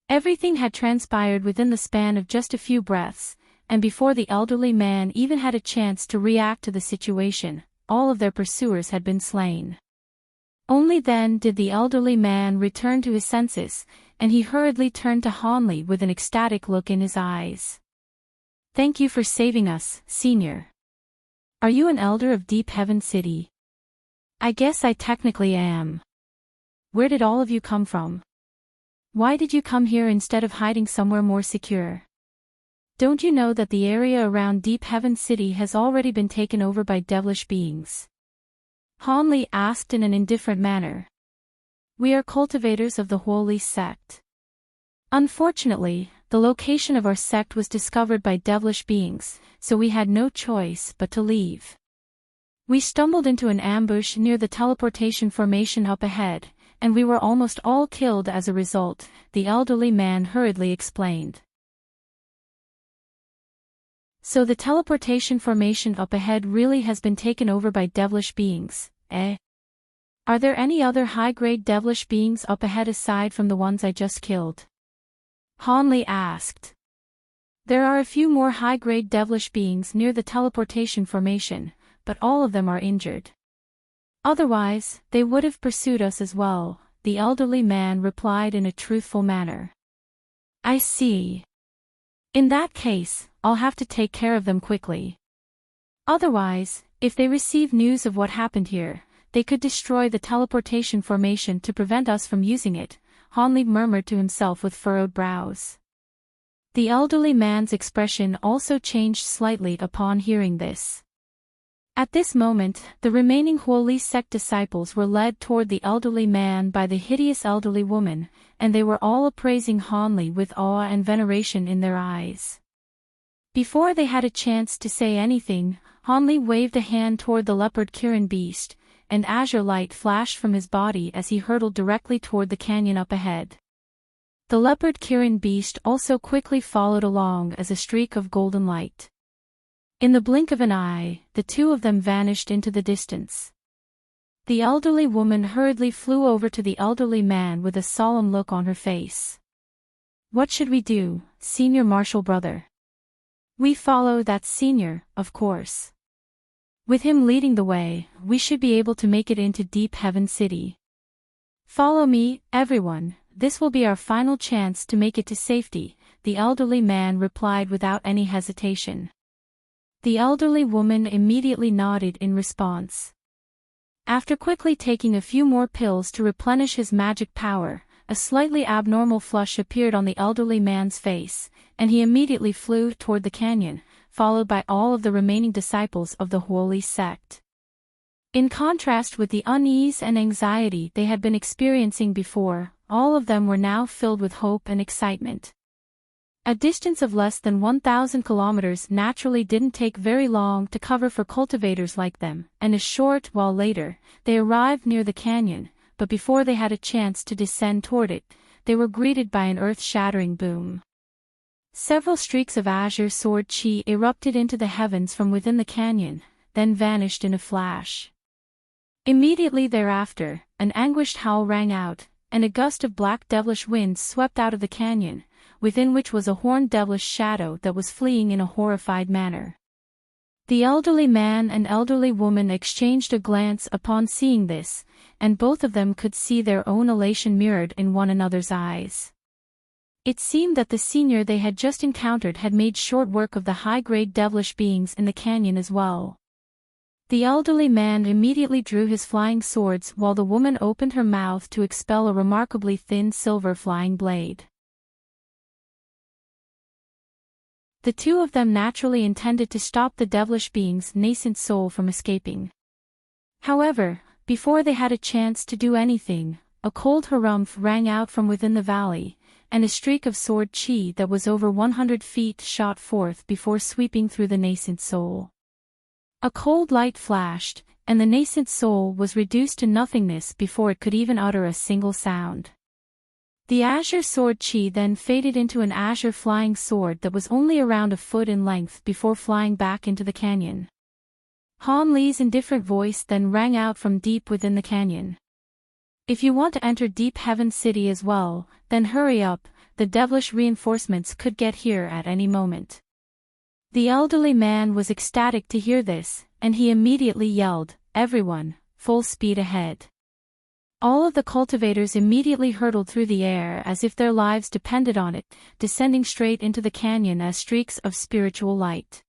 Everything had transpired within the span of just a few breaths, and before the elderly man even had a chance to react to the situation, all of their pursuers had been slain. Only then did the elderly man return to his senses, and he hurriedly turned to Hanli with an ecstatic look in his eyes. "Thank you for saving us, Senior. Are you an elder of Deep Heaven City?" "I guess I technically am. Where did all of you come from? Why did you come here instead of hiding somewhere more secure? Don't you know that the area around Deep Heaven City has already been taken over by devilish beings?" Hanli asked in an indifferent manner. "We are cultivators of the holy sect. Unfortunately, the location of our sect was discovered by devilish beings, so we had no choice but to leave. We stumbled into an ambush near the teleportation formation up ahead, and we were almost all killed as a result," the elderly man hurriedly explained. So the teleportation formation up ahead really has been taken over by devilish beings, eh? Are there any other high-grade devilish beings up ahead aside from the ones I just killed? Hanli asked. There are a few more high-grade devilish beings near the teleportation formation, but all of them are injured. Otherwise, they would have pursued us as well, the elderly man replied in a truthful manner. I see. In that case, I'll have to take care of them quickly. Otherwise, if they receive news of what happened here, they could destroy the teleportation formation to prevent us from using it, Hanli murmured to himself with furrowed brows. The elderly man's expression also changed slightly upon hearing this. At this moment, the remaining Holy Sect disciples were led toward the elderly man by the hideous elderly woman, and they were all appraising Hanli with awe and veneration in their eyes. Before they had a chance to say anything, Hanli waved a hand toward the leopard Kirin beast, and azure light flashed from his body as he hurtled directly toward the canyon up ahead. The leopard Kirin beast also quickly followed along as a streak of golden light. In the blink of an eye, the two of them vanished into the distance. The elderly woman hurriedly flew over to the elderly man with a solemn look on her face. What should we do, Senior Marshal Brother? We follow that senior, of course. With him leading the way, we should be able to make it into Deep Heaven City. Follow me, everyone, this will be our final chance to make it to safety, the elderly man replied without any hesitation. The elderly woman immediately nodded in response. After quickly taking a few more pills to replenish his magic power, a slightly abnormal flush appeared on the elderly man's face, and he immediately flew toward the canyon, followed by all of the remaining disciples of the Holy Sect. In contrast with the unease and anxiety they had been experiencing before, all of them were now filled with hope and excitement. A distance of less than 1,000 kilometers naturally didn't take very long to cover for cultivators like them, and a short while later, they arrived near the canyon, but before they had a chance to descend toward it, they were greeted by an earth-shattering boom. Several streaks of azure sword chi erupted into the heavens from within the canyon, then vanished in a flash. Immediately thereafter, an anguished howl rang out, and a gust of black devilish winds swept out of the canyon, within which was a horned devilish shadow that was fleeing in a horrified manner. The elderly man and elderly woman exchanged a glance upon seeing this, and both of them could see their own elation mirrored in one another's eyes. It seemed that the senior they had just encountered had made short work of the high-grade devilish beings in the canyon as well. The elderly man immediately drew his flying swords while the woman opened her mouth to expel a remarkably thin silver flying blade. The two of them naturally intended to stop the devilish being's nascent soul from escaping. However, before they had a chance to do anything, a cold harumph rang out from within the valley, and a streak of sword chi that was over 100 feet shot forth before sweeping through the nascent soul. A cold light flashed, and the nascent soul was reduced to nothingness before it could even utter a single sound. The azure sword chi then faded into an azure flying sword that was only around a foot in length before flying back into the canyon. Han Li's indifferent voice then rang out from deep within the canyon. If you want to enter Deep Heaven City as well, then hurry up, the devilish reinforcements could get here at any moment. The elderly man was ecstatic to hear this, and he immediately yelled, "Everyone, full speed ahead." All of the cultivators immediately hurtled through the air as if their lives depended on it, descending straight into the canyon as streaks of spiritual light.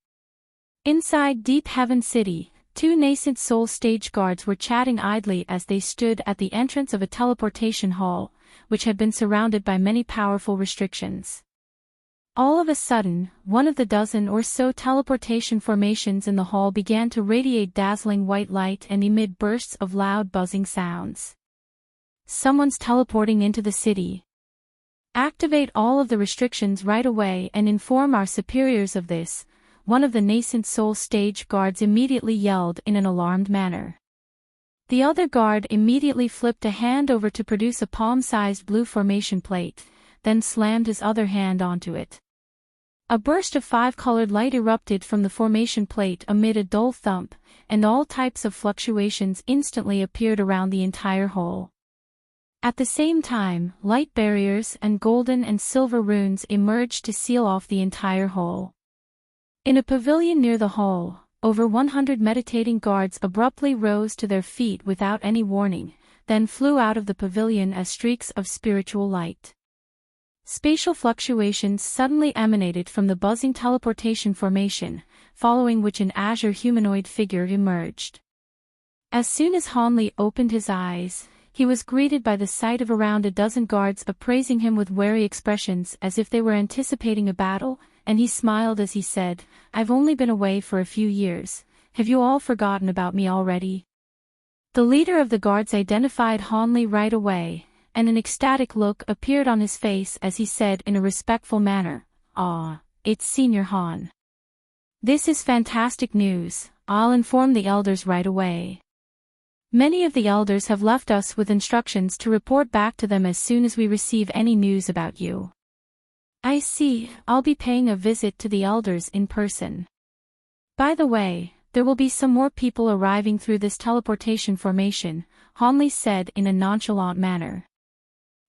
Inside Deep Heaven City, two nascent soul stage guards were chatting idly as they stood at the entrance of a teleportation hall, which had been surrounded by many powerful restrictions. All of a sudden, one of the dozen or so teleportation formations in the hall began to radiate dazzling white light and emit bursts of loud buzzing sounds. Someone's teleporting into the city. Activate all of the restrictions right away and inform our superiors of this, one of the nascent soul stage guards immediately yelled in an alarmed manner. The other guard immediately flipped a hand over to produce a palm-sized blue formation plate, then slammed his other hand onto it. A burst of five-colored light erupted from the formation plate amid a dull thump, and all types of fluctuations instantly appeared around the entire hole. At the same time, light barriers and golden and silver runes emerged to seal off the entire hole. In a pavilion near the hall, over 100 meditating guards abruptly rose to their feet without any warning, then flew out of the pavilion as streaks of spiritual light. Spatial fluctuations suddenly emanated from the buzzing teleportation formation, following which an azure humanoid figure emerged. As soon as Hanli opened his eyes, he was greeted by the sight of around a dozen guards appraising him with wary expressions as if they were anticipating a battle, and he smiled as he said, "I've only been away for a few years. Have you all forgotten about me already?" The leader of the guards identified Hanli right away, and an ecstatic look appeared on his face as he said in a respectful manner, "Ah, it's Senior Han. This is fantastic news. I'll inform the elders right away. Many of the elders have left us with instructions to report back to them as soon as we receive any news about you." "I see, I'll be paying a visit to the elders in person. By the way, there will be some more people arriving through this teleportation formation," Hanli said in a nonchalant manner.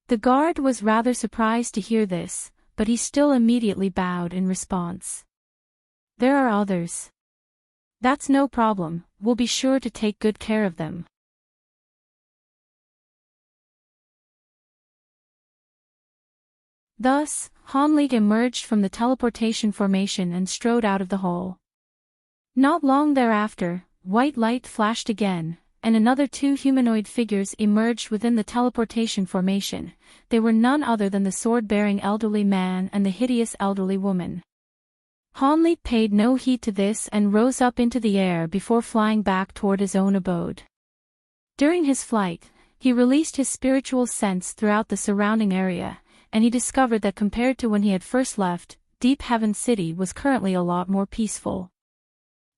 The guard was rather surprised to hear this, but he still immediately bowed in response. "There are others. That's no problem, we'll be sure to take good care of them." Thus, Hanli emerged from the teleportation formation and strode out of the hole. Not long thereafter, white light flashed again, and another two humanoid figures emerged within the teleportation formation. They were none other than the sword-bearing elderly man and the hideous elderly woman. Hanli paid no heed to this and rose up into the air before flying back toward his own abode. During his flight, he released his spiritual sense throughout the surrounding area, and he discovered that compared to when he had first left, Deep Heaven City was currently a lot more peaceful.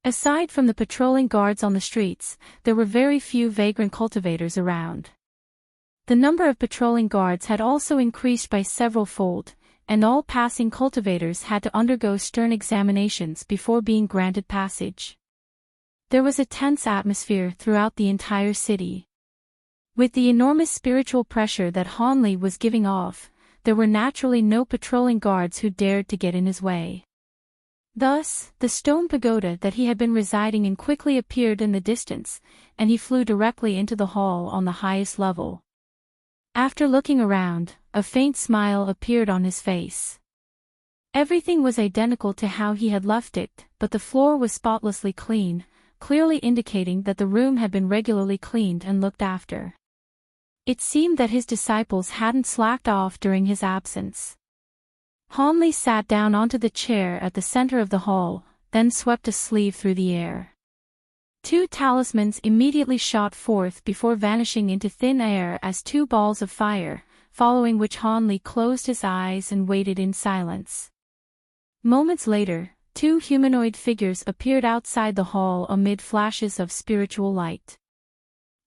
Aside from the patrolling guards on the streets, there were very few vagrant cultivators around. The number of patrolling guards had also increased by several-fold, and all passing cultivators had to undergo stern examinations before being granted passage. There was a tense atmosphere throughout the entire city. With the enormous spiritual pressure that Hanli was giving off, there were naturally no patrolling guards who dared to get in his way. Thus, the stone pagoda that he had been residing in quickly appeared in the distance, and he flew directly into the hall on the highest level. After looking around, a faint smile appeared on his face. Everything was identical to how he had left it, but the floor was spotlessly clean, clearly indicating that the room had been regularly cleaned and looked after. It seemed that his disciples hadn't slacked off during his absence. Hanli sat down onto the chair at the center of the hall, then swept a sleeve through the air. Two talismans immediately shot forth before vanishing into thin air as two balls of fire, following which Hanli closed his eyes and waited in silence. Moments later, two humanoid figures appeared outside the hall amid flashes of spiritual light.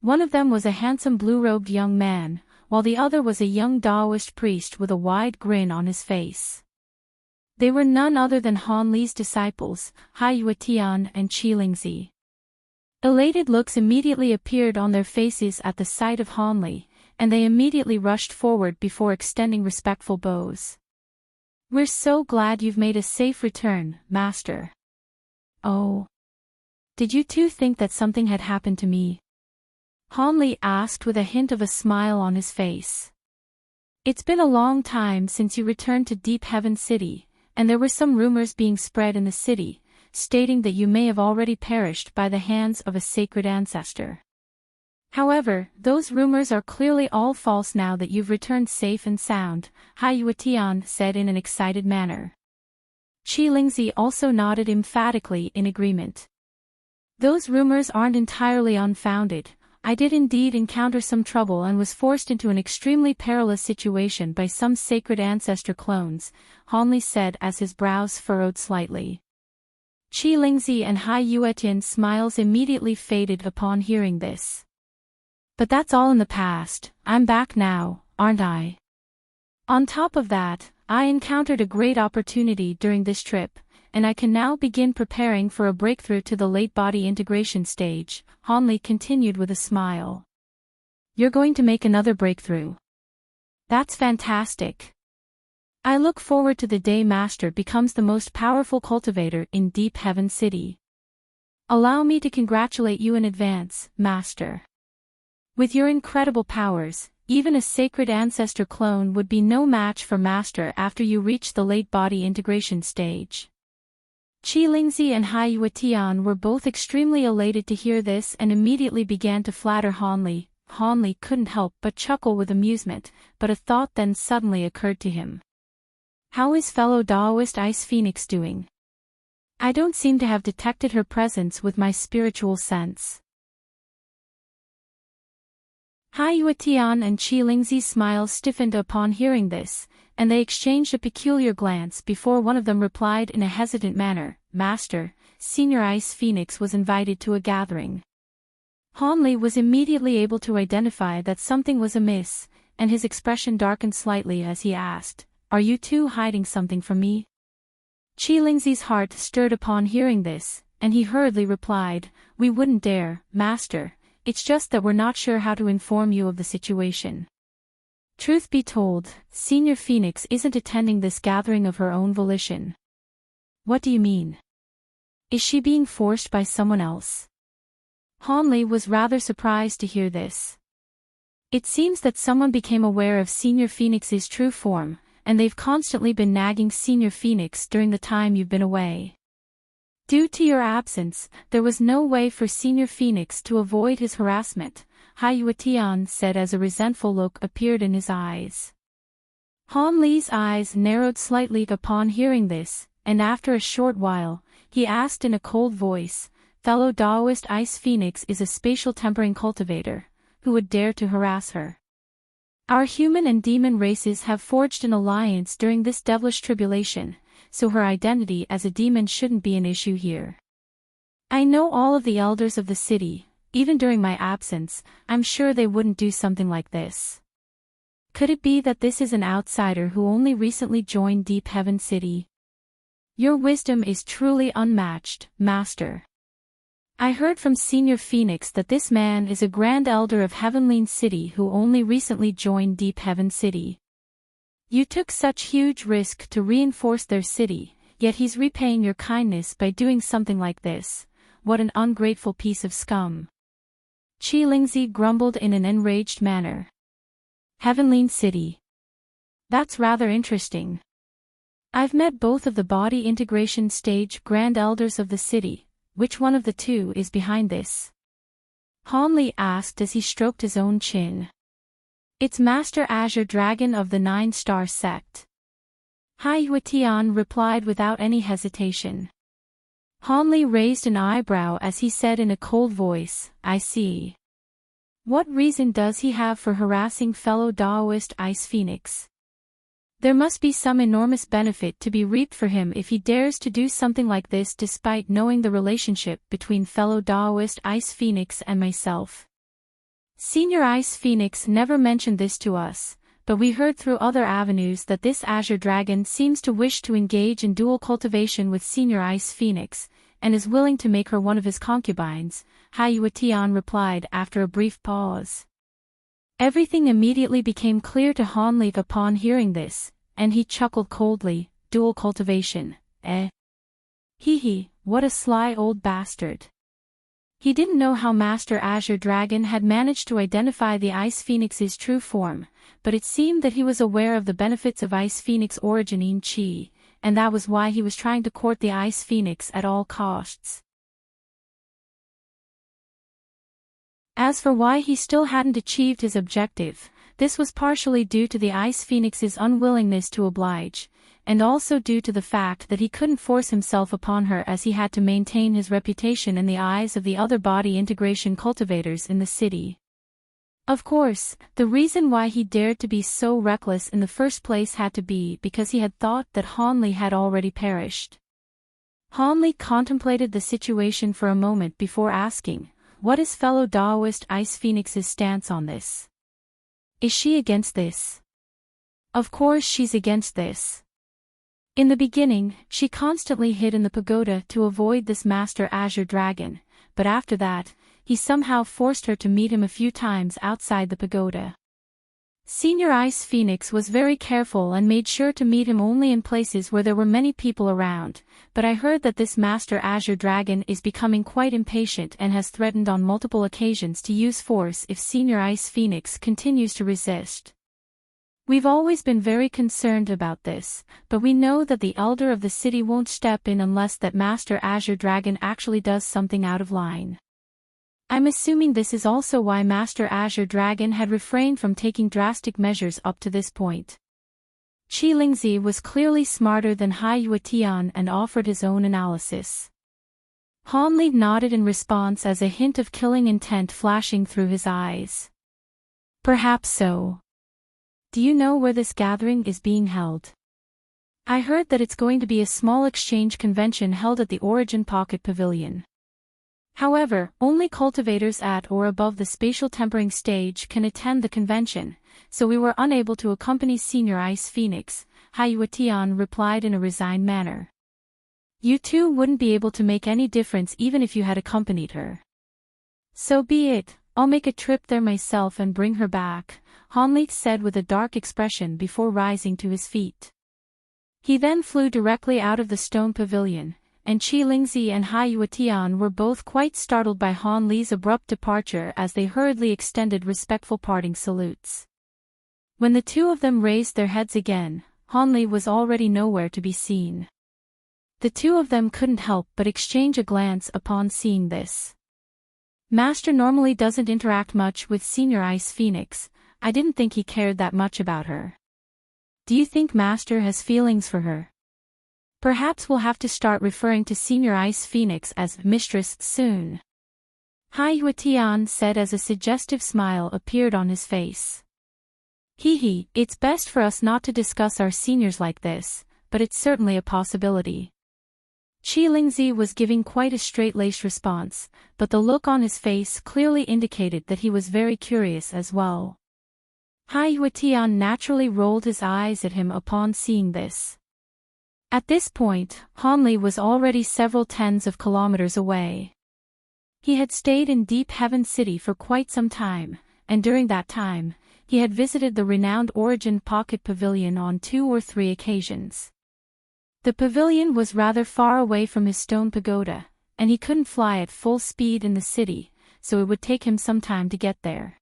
One of them was a handsome blue-robed young man, while the other was a young Taoist priest with a wide grin on his face. They were none other than Hanli's disciples, Hai Yuetian and Qilingzi. Elated looks immediately appeared on their faces at the sight of Hanli, and they immediately rushed forward before extending respectful bows. "We're so glad you've made a safe return, Master." "Oh. Did you two think that something had happened to me?" Hanli asked with a hint of a smile on his face. "It's been a long time since you returned to Deep Heaven City, and there were some rumors being spread in the city, stating that you may have already perished by the hands of a sacred ancestor. However, those rumors are clearly all false now that you've returned safe and sound," Hai Yuetian said in an excited manner. Qilingzi also nodded emphatically in agreement. "Those rumors aren't entirely unfounded. I did indeed encounter some trouble and was forced into an extremely perilous situation by some sacred ancestor clones," Hanli said as his brows furrowed slightly. Qilingzi and Hai Yuetian's smiles immediately faded upon hearing this. "But that's all in the past. I'm back now, aren't I?" On top of that, I encountered a great opportunity during this trip, and I can now begin preparing for a breakthrough to the late body integration stage, Hanli continued with a smile. You're going to make another breakthrough. That's fantastic. I look forward to the day Master becomes the most powerful cultivator in Deep Heaven City. Allow me to congratulate you in advance, Master. With your incredible powers, even a sacred ancestor clone would be no match for Master after you reach the late body integration stage. Qi Lingzi and Hai Yuetian were both extremely elated to hear this and immediately began to flatter Hanli. Hanli couldn't help but chuckle with amusement, but a thought then suddenly occurred to him. How is fellow Daoist Ice Phoenix doing? I don't seem to have detected her presence with my spiritual sense. Hai Yuetian and Qi Lingzi's smiles stiffened upon hearing this, and they exchanged a peculiar glance before one of them replied in a hesitant manner, Master, Senior Ice Phoenix was invited to a gathering. Hanli was immediately able to identify that something was amiss, and his expression darkened slightly as he asked, Are you two hiding something from me? Qi Lingzi's heart stirred upon hearing this, and he hurriedly replied, We wouldn't dare, Master, it's just that we're not sure how to inform you of the situation. Truth be told, Senior Phoenix isn't attending this gathering of her own volition. What do you mean? Is she being forced by someone else? Hanli was rather surprised to hear this. It seems that someone became aware of Senior Phoenix's true form, and they've constantly been nagging Senior Phoenix during the time you've been away. Due to your absence, there was no way for Senior Phoenix to avoid his harassment, Hai Yuetian said as a resentful look appeared in his eyes. Hanli's eyes narrowed slightly upon hearing this, and after a short while, he asked in a cold voice, Fellow Daoist Ice Phoenix is a spatial tempering cultivator, who would dare to harass her? Our human and demon races have forged an alliance during this devilish tribulation, so her identity as a demon shouldn't be an issue here. I know all of the elders of the city. Even during my absence, I'm sure they wouldn't do something like this. Could it be that this is an outsider who only recently joined Deep Heaven City? Your wisdom is truly unmatched, Master. I heard from Senior Phoenix that this man is a Grand Elder of Heavenly City who only recently joined Deep Heaven City. You took such huge risk to reinforce their city, yet he's repaying your kindness by doing something like this. What an ungrateful piece of scum. Qi Lingzi grumbled in an enraged manner. Heavenly City. That's rather interesting. I've met both of the body integration stage Grand Elders of the city. Which one of the two is behind this? Hanli asked as he stroked his own chin. It's Master Azure Dragon of the 9-Star Sect. Hai Yuetian replied without any hesitation. Hanli raised an eyebrow as he said in a cold voice, I see. What reason does he have for harassing fellow Daoist Ice Phoenix? There must be some enormous benefit to be reaped for him if he dares to do something like this despite knowing the relationship between fellow Daoist Ice Phoenix and myself. Senior Ice Phoenix never mentioned this to us, but we heard through other avenues that this Azure Dragon seems to wish to engage in dual cultivation with Senior Ice Phoenix, and is willing to make her one of his concubines, Hai Yuetian replied after a brief pause. Everything immediately became clear to Hanli upon hearing this, and he chuckled coldly, dual cultivation, eh? Hee, what a sly old bastard. He didn't know how Master Azure Dragon had managed to identify the Ice Phoenix's true form, but it seemed that he was aware of the benefits of Ice Phoenix origining Qi, and that was why he was trying to court the Ice Phoenix at all costs. As for why he still hadn't achieved his objective, this was partially due to the Ice Phoenix's unwillingness to oblige, and also due to the fact that he couldn't force himself upon her as he had to maintain his reputation in the eyes of the other body integration cultivators in the city. Of course, the reason why he dared to be so reckless in the first place had to be because he had thought that Hanli had already perished. Hanli contemplated the situation for a moment before asking, what is fellow Daoist Ice Phoenix's stance on this? Is she against this? Of course she's against this. In the beginning, she constantly hid in the pagoda to avoid this Master Azure Dragon, but after that, he somehow forced her to meet him a few times outside the pagoda. Senior Ice Phoenix was very careful and made sure to meet him only in places where there were many people around, but I heard that this Master Azure Dragon is becoming quite impatient and has threatened on multiple occasions to use force if Senior Ice Phoenix continues to resist. We've always been very concerned about this, but we know that the Elder of the city won't step in unless that Master Azure Dragon actually does something out of line. I'm assuming this is also why Master Azure Dragon had refrained from taking drastic measures up to this point. Qi Lingzi was clearly smarter than Hai Yuetian and offered his own analysis. Han Li nodded in response as a hint of killing intent flashing through his eyes. Perhaps so. Do you know where this gathering is being held? I heard that it's going to be a small exchange convention held at the Origin Pocket Pavilion. However, only cultivators at or above the spatial tempering stage can attend the convention, so we were unable to accompany Senior Ice Phoenix, Hai Yuetian replied in a resigned manner. You two wouldn't be able to make any difference even if you had accompanied her. So be it, I'll make a trip there myself and bring her back, Han Li said with a dark expression before rising to his feet. He then flew directly out of the stone pavilion, and Qi Lingzi and Hai Yuetian were both quite startled by Han Li's abrupt departure as they hurriedly extended respectful parting salutes. When the two of them raised their heads again, Han Li was already nowhere to be seen. The two of them couldn't help but exchange a glance upon seeing this. Master normally doesn't interact much with Senior Ice Phoenix. I didn't think he cared that much about her. Do you think Master has feelings for her? Perhaps we'll have to start referring to Senior Ice Phoenix as Mistress soon. Hai Yuetian said as a suggestive smile appeared on his face. Hee, it's best for us not to discuss our seniors like this, but it's certainly a possibility. Qi Lingzi was giving quite a straight-laced response, but the look on his face clearly indicated that he was very curious as well. Hai Yuetian naturally rolled his eyes at him upon seeing this. At this point, Han Li was already several tens of kilometers away. He had stayed in Deep Heaven City for quite some time, and during that time, he had visited the renowned Origin Pocket Pavilion on 2 or 3 occasions. The pavilion was rather far away from his stone pagoda, and he couldn't fly at full speed in the city, so it would take him some time to get there.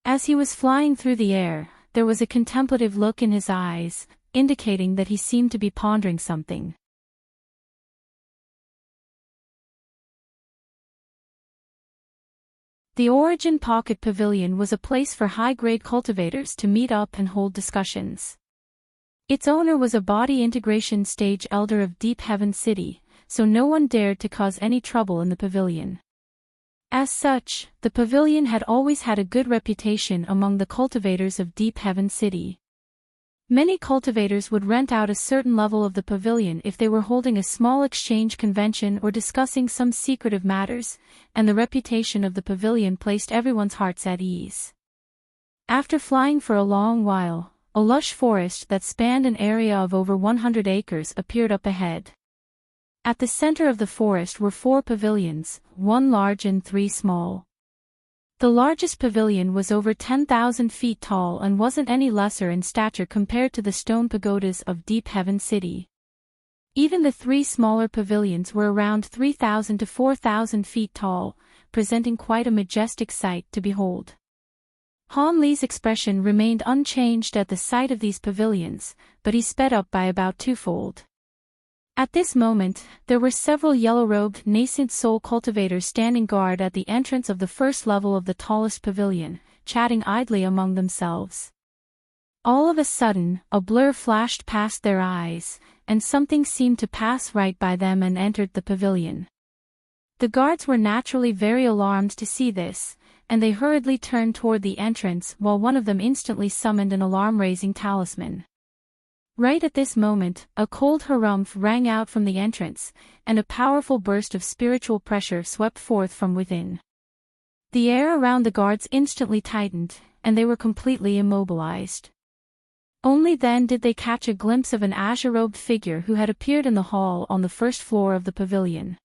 As he was flying through the air, there was a contemplative look in his eyes, indicating that he seemed to be pondering something. The Origin Pocket Pavilion was a place for high-grade cultivators to meet up and hold discussions. Its owner was a body integration stage elder of Deep Heaven City, so no one dared to cause any trouble in the pavilion. As such, the pavilion had always had a good reputation among the cultivators of Deep Heaven City. Many cultivators would rent out a certain level of the pavilion if they were holding a small exchange convention or discussing some secretive matters, and the reputation of the pavilion placed everyone's hearts at ease. After flying for a long while, a lush forest that spanned an area of over 100 acres appeared up ahead. At the center of the forest were 4 pavilions, 1 large and 3 small. The largest pavilion was over 10,000 feet tall and wasn't any lesser in stature compared to the stone pagodas of Deep Heaven City. Even the 3 smaller pavilions were around 3,000 to 4,000 feet tall, presenting quite a majestic sight to behold. Han Li's expression remained unchanged at the sight of these pavilions, but he sped up by about 2-fold. At this moment, there were several yellow-robed nascent soul cultivators standing guard at the entrance of the first level of the tallest pavilion, chatting idly among themselves. All of a sudden, a blur flashed past their eyes, and something seemed to pass right by them and entered the pavilion. The guards were naturally very alarmed to see this, and they hurriedly turned toward the entrance while one of them instantly summoned an alarm-raising talisman. Right at this moment, a cold harumph rang out from the entrance, and a powerful burst of spiritual pressure swept forth from within. The air around the guards instantly tightened, and they were completely immobilized. Only then did they catch a glimpse of an azure-robed figure who had appeared in the hall on the first floor of the pavilion.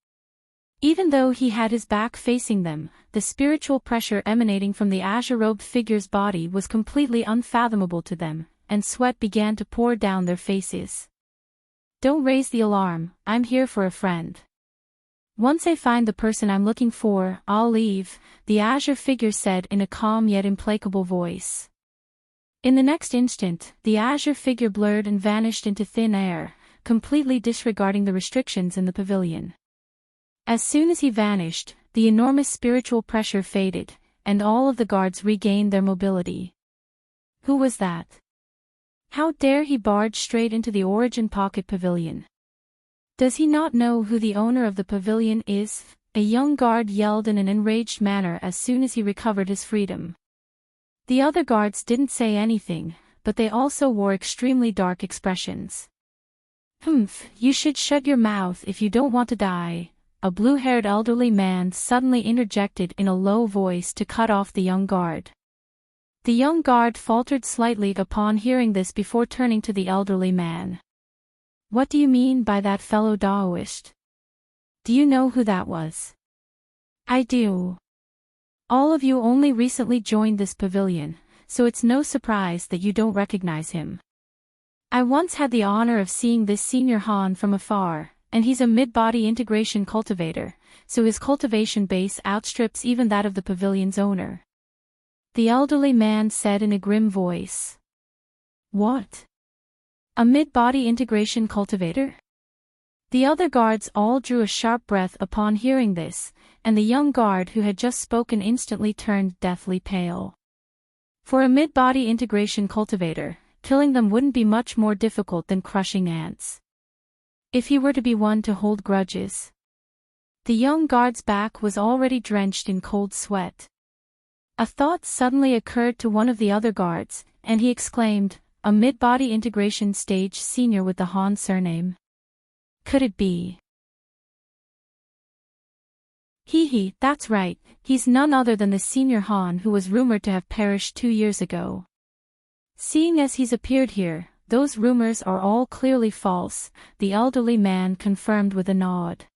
Even though he had his back facing them, the spiritual pressure emanating from the azure-robed figure's body was completely unfathomable to them, and sweat began to pour down their faces. "Don't raise the alarm, I'm here for a friend. Once I find the person I'm looking for, I'll leave," the azure figure said in a calm yet implacable voice. In the next instant, the azure figure blurred and vanished into thin air, completely disregarding the restrictions in the pavilion. As soon as he vanished, the enormous spiritual pressure faded, and all of the guards regained their mobility. Who was that? How dare he barge straight into the Origin Pocket Pavilion? Does he not know who the owner of the pavilion is? A young guard yelled in an enraged manner as soon as he recovered his freedom. The other guards didn't say anything, but they also wore extremely dark expressions. "Humph, you should shut your mouth if you don't want to die," a blue-haired elderly man suddenly interjected in a low voice to cut off the young guard. The young guard faltered slightly upon hearing this before turning to the elderly man. "What do you mean by that, fellow Daoist? Do you know who that was?" "I do. All of you only recently joined this pavilion, so it's no surprise that you don't recognize him. I once had the honor of seeing this senior Han from afar, and he's a mid-body integration cultivator, so his cultivation base outstrips even that of the pavilion's owner," the elderly man said in a grim voice. "What? A mid-body integration cultivator?" The other guards all drew a sharp breath upon hearing this, and the young guard who had just spoken instantly turned deathly pale. For a mid-body integration cultivator, killing them wouldn't be much more difficult than crushing ants. If he were to be one to hold grudges. The young guard's back was already drenched in cold sweat. A thought suddenly occurred to one of the other guards, and he exclaimed, "A mid-body integration stage senior with the Han surname? Could it be?" "Hee, that's right, he's none other than the senior Han who was rumored to have perished 2 years ago. Seeing as he's appeared here, those rumors are all clearly false," the elderly man confirmed with a nod.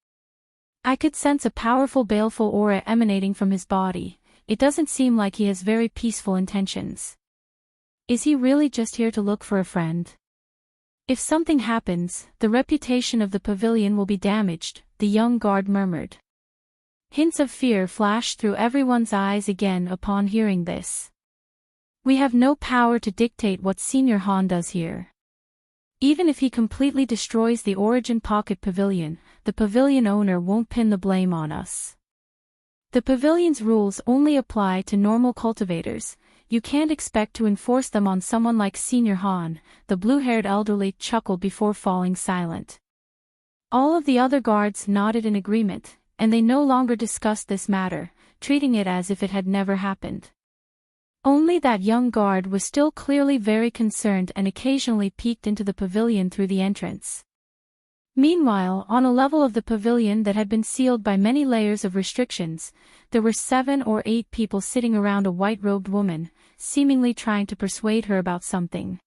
"I could sense a powerful baleful aura emanating from his body. It doesn't seem like he has very peaceful intentions. Is he really just here to look for a friend? If something happens, the reputation of the pavilion will be damaged," the young guard murmured. Hints of fear flashed through everyone's eyes again upon hearing this. "We have no power to dictate what Senior Han does here. Even if he completely destroys the Origin Pocket Pavilion, the pavilion owner won't pin the blame on us. The pavilion's rules only apply to normal cultivators. You can't expect to enforce them on someone like Senior Han," the blue-haired elderly chuckled before falling silent. All of the other guards nodded in agreement, and they no longer discussed this matter, treating it as if it had never happened. Only that young guard was still clearly very concerned and occasionally peeked into the pavilion through the entrance. Meanwhile, on a level of the pavilion that had been sealed by many layers of restrictions, there were 7 or 8 people sitting around a white-robed woman, seemingly trying to persuade her about something.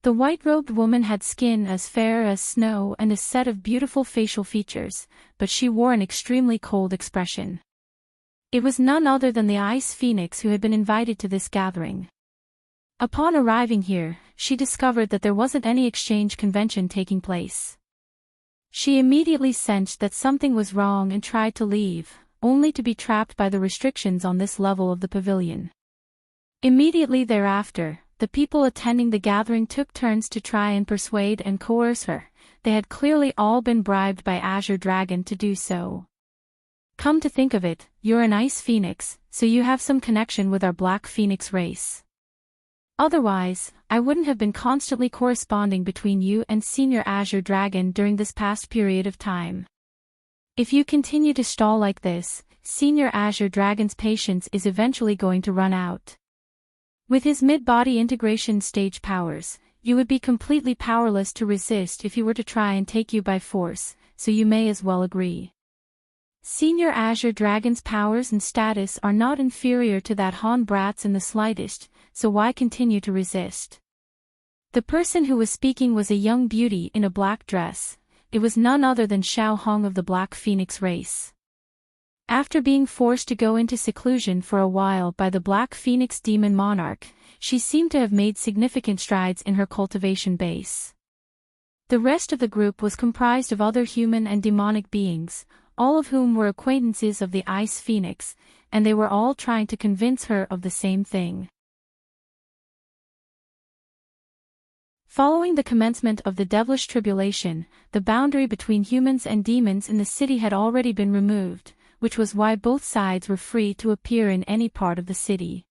The white-robed woman had skin as fair as snow and a set of beautiful facial features, but she wore an extremely cold expression. It was none other than the Ice Phoenix who had been invited to this gathering. Upon arriving here, she discovered that there wasn't any exchange convention taking place. She immediately sensed that something was wrong and tried to leave, only to be trapped by the restrictions on this level of the pavilion. Immediately thereafter, the people attending the gathering took turns to try and persuade and coerce her. They had clearly all been bribed by Azure Dragon to do so. "Come to think of it, you're an Ice Phoenix, so you have some connection with our Black Phoenix race. Otherwise, I wouldn't have been constantly corresponding between you and Senior Azure Dragon during this past period of time. If you continue to stall like this, Senior Azure Dragon's patience is eventually going to run out. With his mid-body integration stage powers, you would be completely powerless to resist if he were to try and take you by force, so you may as well agree. Senior Azure Dragon's powers and status are not inferior to that Han Brat's in the slightest, so why continue to resist? The person who was speaking was a young beauty in a black dress. It was none other than Xiao Hong of the Black Phoenix race. After being forced to go into seclusion for a while by the Black Phoenix demon monarch, she seemed to have made significant strides in her cultivation base. The rest of the group was comprised of other human and demonic beings, all of whom were acquaintances of the Ice Phoenix, and they were all trying to convince her of the same thing. Following the commencement of the devilish tribulation, the boundary between humans and demons in the city had already been removed, which was why both sides were free to appear in any part of the city.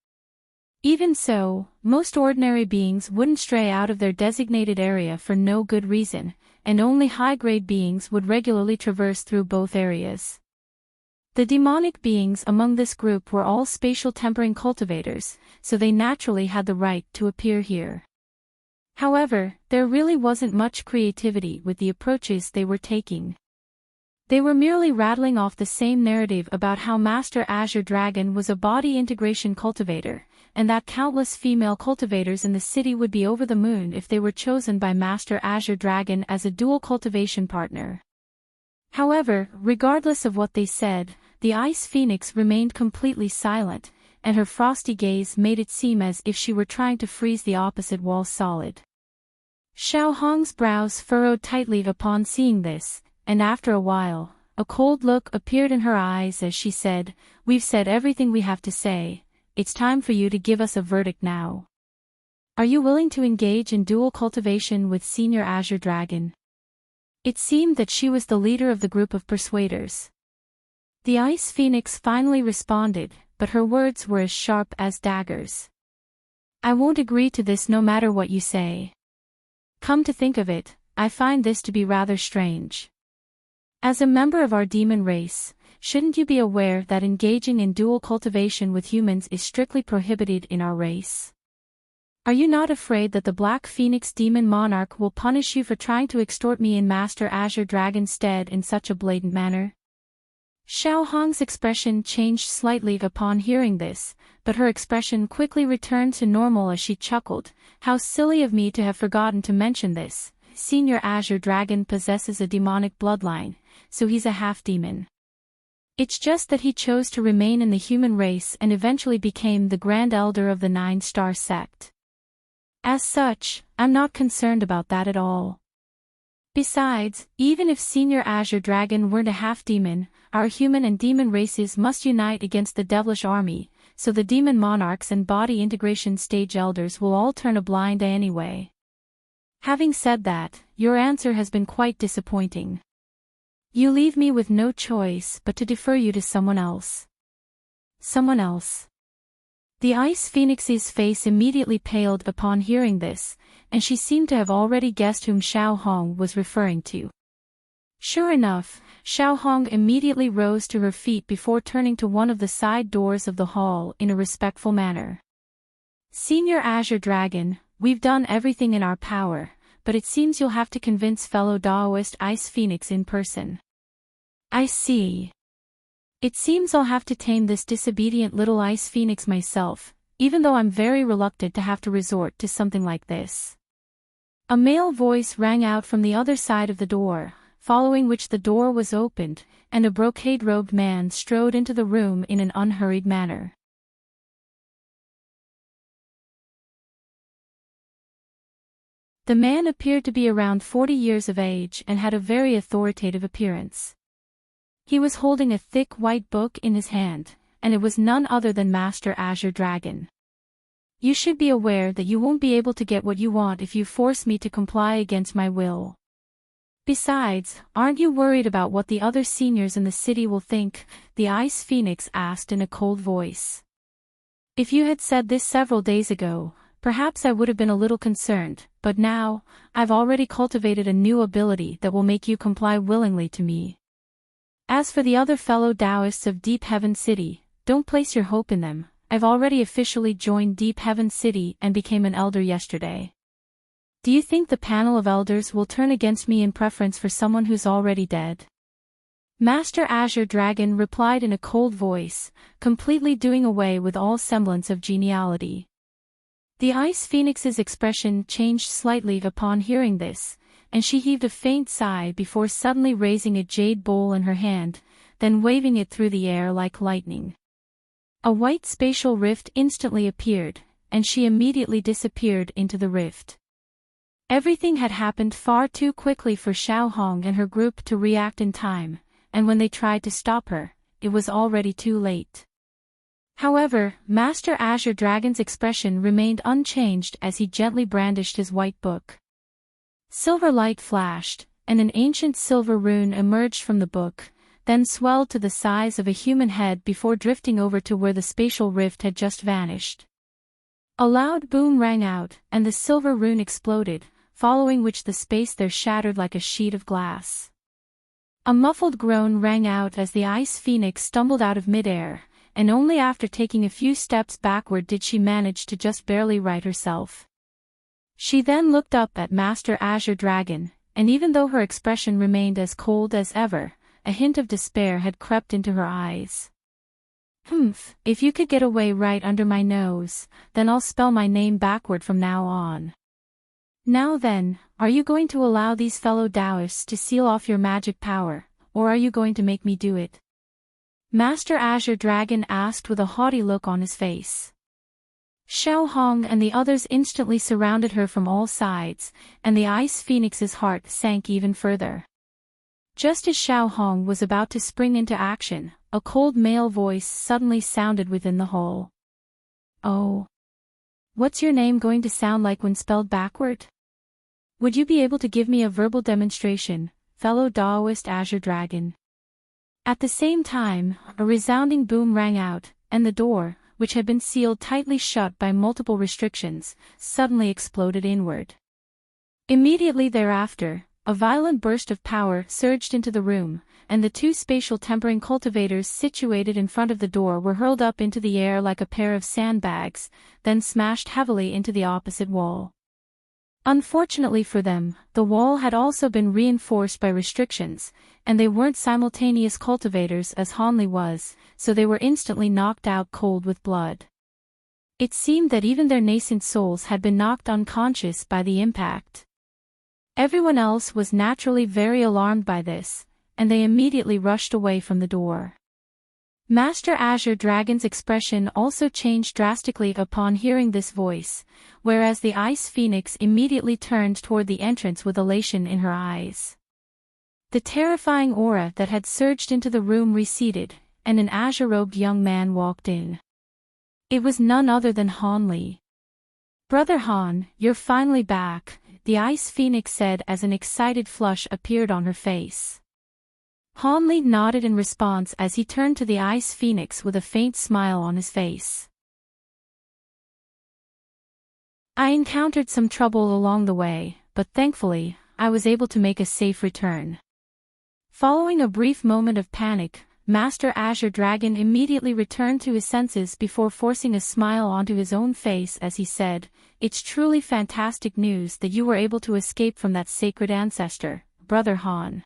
Even so, most ordinary beings wouldn't stray out of their designated area for no good reason, and only high-grade beings would regularly traverse through both areas. The demonic beings among this group were all spatial tempering cultivators, so they naturally had the right to appear here. However, there really wasn't much creativity with the approaches they were taking. They were merely rattling off the same narrative about how Master Azure Dragon was a body integration cultivator, and that countless female cultivators in the city would be over the moon if they were chosen by Master Azure Dragon as a dual cultivation partner. However, regardless of what they said, the Ice Phoenix remained completely silent, and her frosty gaze made it seem as if she were trying to freeze the opposite wall solid. Xiao Hong's brows furrowed tightly upon seeing this, and after a while, a cold look appeared in her eyes as she said, "We've said everything we have to say, it's time for you to give us a verdict now. Are you willing to engage in dual cultivation with Senior Azure Dragon?" It seemed that she was the leader of the group of persuaders. The Ice Phoenix finally responded, but her words were as sharp as daggers. "I won't agree to this no matter what you say. Come to think of it, I find this to be rather strange. As a member of our demon race, shouldn't you be aware that engaging in dual cultivation with humans is strictly prohibited in our race? Are you not afraid that the Black Phoenix demon monarch will punish you for trying to extort me in Master Azure Dragon's stead in such a blatant manner?" Xiao Hong's expression changed slightly upon hearing this, but her expression quickly returned to normal as she chuckled. "How silly of me to have forgotten to mention this. Senior Azure Dragon possesses a demonic bloodline, so he's a half-demon. It's just that he chose to remain in the human race and eventually became the Grand Elder of the Nine-Star Sect. As such, I'm not concerned about that at all. Besides, even if Senior Azure Dragon weren't a half-demon, our human and demon races must unite against the devilish army, so the demon monarchs and body integration stage elders will all turn a blind eye anyway. Having said that, your answer has been quite disappointing. You leave me with no choice but to defer you to someone else." "Someone else?" The Ice Phoenix's face immediately paled upon hearing this, and she seemed to have already guessed whom Xiao Hong was referring to. Sure enough, Xiao Hong immediately rose to her feet before turning to one of the side doors of the hall in a respectful manner. "Senior Azure Dragon, we've done everything in our power, but it seems you'll have to convince fellow Daoist Ice Phoenix in person." "I see. It seems I'll have to tame this disobedient little Ice Phoenix myself, even though I'm very reluctant to have to resort to something like this." A male voice rang out from the other side of the door, following which the door was opened, and a brocade-robed man strode into the room in an unhurried manner. The man appeared to be around 40 years of age and had a very authoritative appearance. He was holding a thick white book in his hand, and it was none other than Master Azure Dragon. "You should be aware that you won't be able to get what you want if you force me to comply against my will. Besides, aren't you worried about what the other seniors in the city will think?" the Ice Phoenix asked in a cold voice. "If you had said this several days ago, perhaps I would have been a little concerned, but now, I've already cultivated a new ability that will make you comply willingly to me. As for the other fellow Taoists of Deep Heaven City, don't place your hope in them. I've already officially joined Deep Heaven City and became an elder yesterday. Do you think the panel of elders will turn against me in preference for someone who's already dead?" Master Azure Dragon replied in a cold voice, completely doing away with all semblance of geniality. The Ice Phoenix's expression changed slightly upon hearing this, and she heaved a faint sigh before suddenly raising a jade bowl in her hand, then waving it through the air like lightning. A white spatial rift instantly appeared, and she immediately disappeared into the rift. Everything had happened far too quickly for Xiao Hong and her group to react in time, and when they tried to stop her, it was already too late. However, Master Azure Dragon's expression remained unchanged as he gently brandished his white book. Silver light flashed, and an ancient silver rune emerged from the book, then swelled to the size of a human head before drifting over to where the spatial rift had just vanished. A loud boom rang out, and the silver rune exploded, following which the space there shattered like a sheet of glass. A muffled groan rang out as the Ice Phoenix stumbled out of midair, and only after taking a few steps backward did she manage to just barely right herself. She then looked up at Master Azure Dragon, and even though her expression remained as cold as ever, a hint of despair had crept into her eyes. "Humph, if you could get away right under my nose, then I'll spell my name backward from now on. Now then, are you going to allow these fellow Taoists to seal off your magic power, or are you going to make me do it?" Master Azure Dragon asked with a haughty look on his face. Xiao Hong and the others instantly surrounded her from all sides, and the Ice Phoenix's heart sank even further. Just as Xiao Hong was about to spring into action, a cold male voice suddenly sounded within the hole. "Oh. What's your name going to sound like when spelled backward? Would you be able to give me a verbal demonstration, fellow Taoist Azure Dragon?" At the same time, a resounding boom rang out, and the door, which had been sealed tightly shut by multiple restrictions, suddenly exploded inward. Immediately thereafter, a violent burst of power surged into the room, and the two spatial tempering cultivators situated in front of the door were hurled up into the air like a pair of sandbags, then smashed heavily into the opposite wall. Unfortunately for them, the wall had also been reinforced by restrictions, and they weren't simultaneous cultivators as Hanli was, so they were instantly knocked out cold with blood. It seemed that even their nascent souls had been knocked unconscious by the impact. Everyone else was naturally very alarmed by this, and they immediately rushed away from the door. Master Azure Dragon's expression also changed drastically upon hearing this voice, whereas the Ice Phoenix immediately turned toward the entrance with elation in her eyes. The terrifying aura that had surged into the room receded, and an azure-robed young man walked in. It was none other than Hanli. "Brother Han, you're finally back," the Ice Phoenix said as an excited flush appeared on her face. Hanli nodded in response as he turned to the Ice Phoenix with a faint smile on his face. "I encountered some trouble along the way, but thankfully, I was able to make a safe return." Following a brief moment of panic, Master Azure Dragon immediately returned to his senses before forcing a smile onto his own face as he said, "It's truly fantastic news that you were able to escape from that sacred ancestor, Brother Han.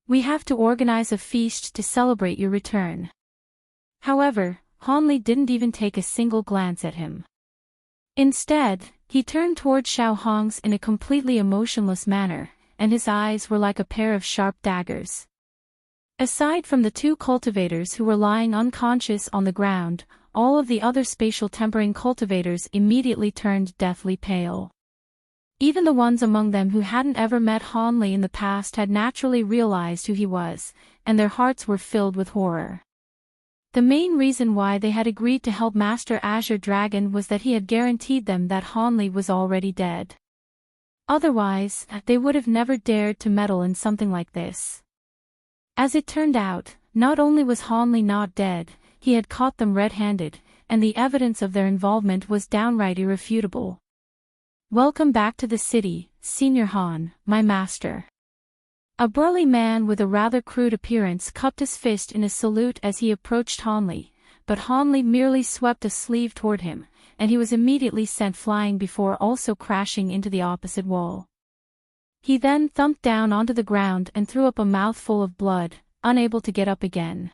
We have to organize a feast to celebrate your return." However, Hanli didn't even take a single glance at him. Instead, he turned toward Xiao Hong's in a completely emotionless manner, and his eyes were like a pair of sharp daggers. Aside from the two cultivators who were lying unconscious on the ground, all of the other spatial tempering cultivators immediately turned deathly pale. Even the ones among them who hadn't ever met Hanli in the past had naturally realized who he was, and their hearts were filled with horror. The main reason why they had agreed to help Master Azure Dragon was that he had guaranteed them that Hanli was already dead. Otherwise, they would have never dared to meddle in something like this. As it turned out, not only was Hanli not dead, he had caught them red-handed, and the evidence of their involvement was downright irrefutable. "Welcome back to the city, Senior Han, my master." A burly man with a rather crude appearance cupped his fist in a salute as he approached Hanli, but Hanli merely swept a sleeve toward him, and he was immediately sent flying before also crashing into the opposite wall. He then thumped down onto the ground and threw up a mouthful of blood, unable to get up again.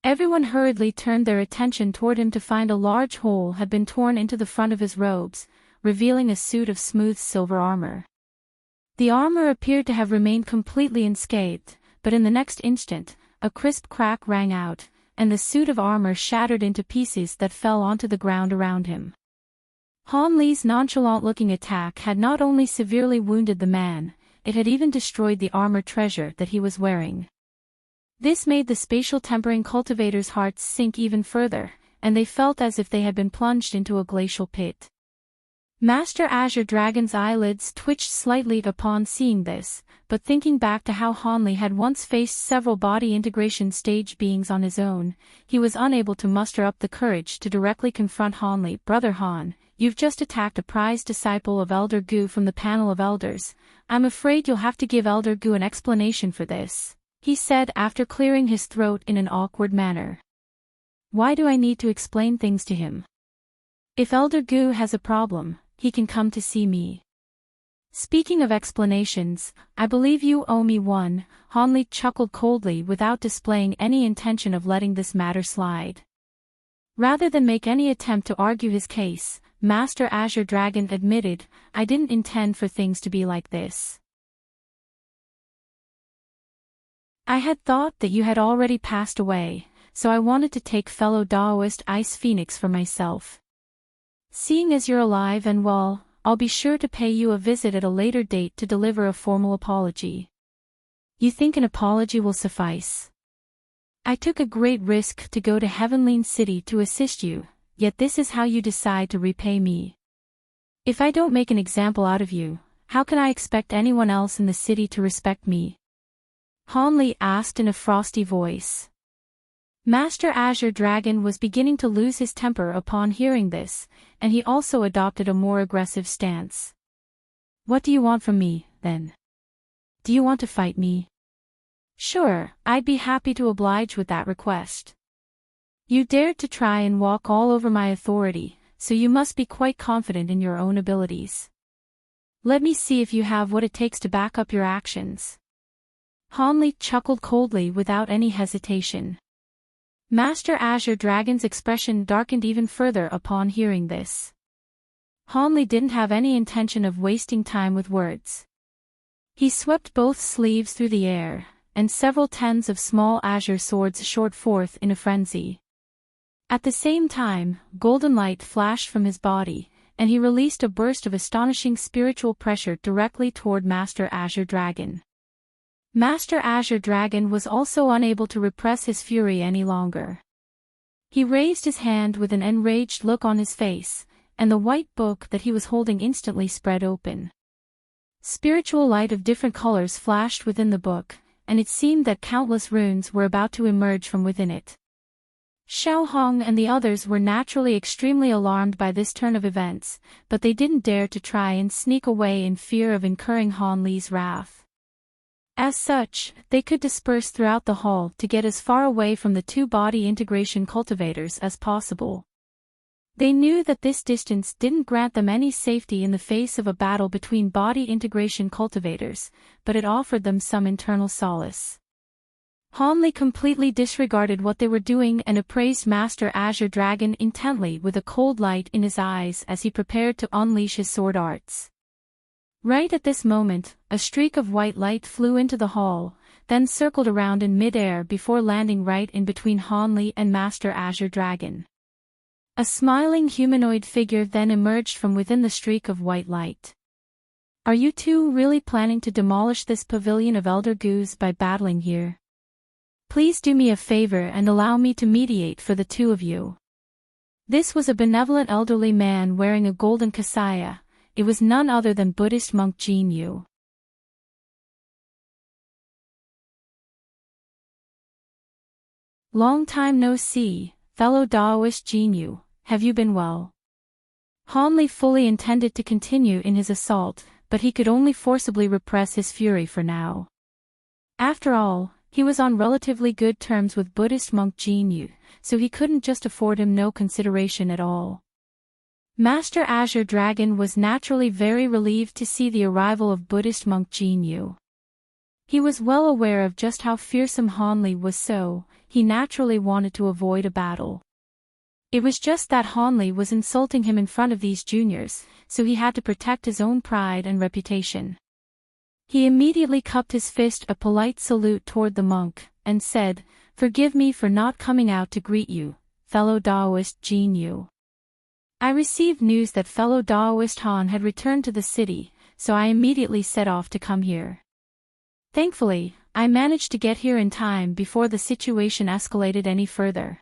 Everyone hurriedly turned their attention toward him to find a large hole had been torn into the front of his robes, revealing a suit of smooth silver armor. The armor appeared to have remained completely unscathed, but in the next instant, a crisp crack rang out, and the suit of armor shattered into pieces that fell onto the ground around him. Han Li's nonchalant-looking attack had not only severely wounded the man, it had even destroyed the armor treasure that he was wearing. This made the spatial tempering cultivators' hearts sink even further, and they felt as if they had been plunged into a glacial pit. Master Azure Dragon's eyelids twitched slightly upon seeing this, but thinking back to how Han Li had once faced several body integration stage beings on his own, he was unable to muster up the courage to directly confront Han Li. "Brother Han, you've just attacked a prized disciple of Elder Gu from the panel of elders. I'm afraid you'll have to give Elder Gu an explanation for this," he said after clearing his throat in an awkward manner. "Why do I need to explain things to him? If Elder Gu has a problem, he can come to see me." "Speaking of explanations, I believe you owe me one," Han Li chuckled coldly without displaying any intention of letting this matter slide. Rather than make any attempt to argue his case, Master Azure Dragon admitted, "I didn't intend for things to be like this. I had thought that you had already passed away, so I wanted to take fellow Daoist Ice Phoenix for myself. Seeing as you're alive and well, I'll be sure to pay you a visit at a later date to deliver a formal apology." "You think an apology will suffice? I took a great risk to go to Heavenly City to assist you, yet this is how you decide to repay me. If I don't make an example out of you, how can I expect anyone else in the city to respect me?" Han Li asked in a frosty voice. Master Azure Dragon was beginning to lose his temper upon hearing this, and he also adopted a more aggressive stance. "What do you want from me, then? Do you want to fight me?" "Sure, I'd be happy to oblige with that request. You dared to try and walk all over my authority, so you must be quite confident in your own abilities. Let me see if you have what it takes to back up your actions." Han Li chuckled coldly without any hesitation. Master Azure Dragon's expression darkened even further upon hearing this. Han Li didn't have any intention of wasting time with words. He swept both sleeves through the air, and several tens of small azure swords shot forth in a frenzy. At the same time, golden light flashed from his body, and he released a burst of astonishing spiritual pressure directly toward Master Azure Dragon. Master Azure Dragon was also unable to repress his fury any longer. He raised his hand with an enraged look on his face, and the white book that he was holding instantly spread open. Spiritual light of different colors flashed within the book, and it seemed that countless runes were about to emerge from within it. Xiao Hong and the others were naturally extremely alarmed by this turn of events, but they didn't dare to try and sneak away in fear of incurring Han Li's wrath. As such, they could disperse throughout the hall to get as far away from the two body integration cultivators as possible. They knew that this distance didn't grant them any safety in the face of a battle between body integration cultivators, but it offered them some internal solace. Han Li completely disregarded what they were doing and appraised Master Azure Dragon intently with a cold light in his eyes as he prepared to unleash his sword arts. Right at this moment, a streak of white light flew into the hall, then circled around in mid-air before landing right in between Han Li and Master Azure Dragon. A smiling humanoid figure then emerged from within the streak of white light. "Are you two really planning to demolish this pavilion of Elder Gus by battling here? Please do me a favor and allow me to mediate for the two of you." This was a benevolent elderly man wearing a golden kasaya. It was none other than Buddhist monk Jin Yu. "Long time no see, fellow Daoist Jin Yu, have you been well?" Han Li fully intended to continue in his assault, but he could only forcibly repress his fury for now. After all, he was on relatively good terms with Buddhist monk Jin Yu, so he couldn't just afford him no consideration at all. Master Azure Dragon was naturally very relieved to see the arrival of Buddhist monk Jin Yu. He was well aware of just how fearsome Han Li was, so he naturally wanted to avoid a battle. It was just that Hanli was insulting him in front of these juniors, so he had to protect his own pride and reputation. He immediately cupped his fist, a polite salute toward the monk, and said, "Forgive me for not coming out to greet you, fellow Daoist Jin Yu. I received news that fellow Daoist Han had returned to the city, so I immediately set off to come here. Thankfully, I managed to get here in time before the situation escalated any further.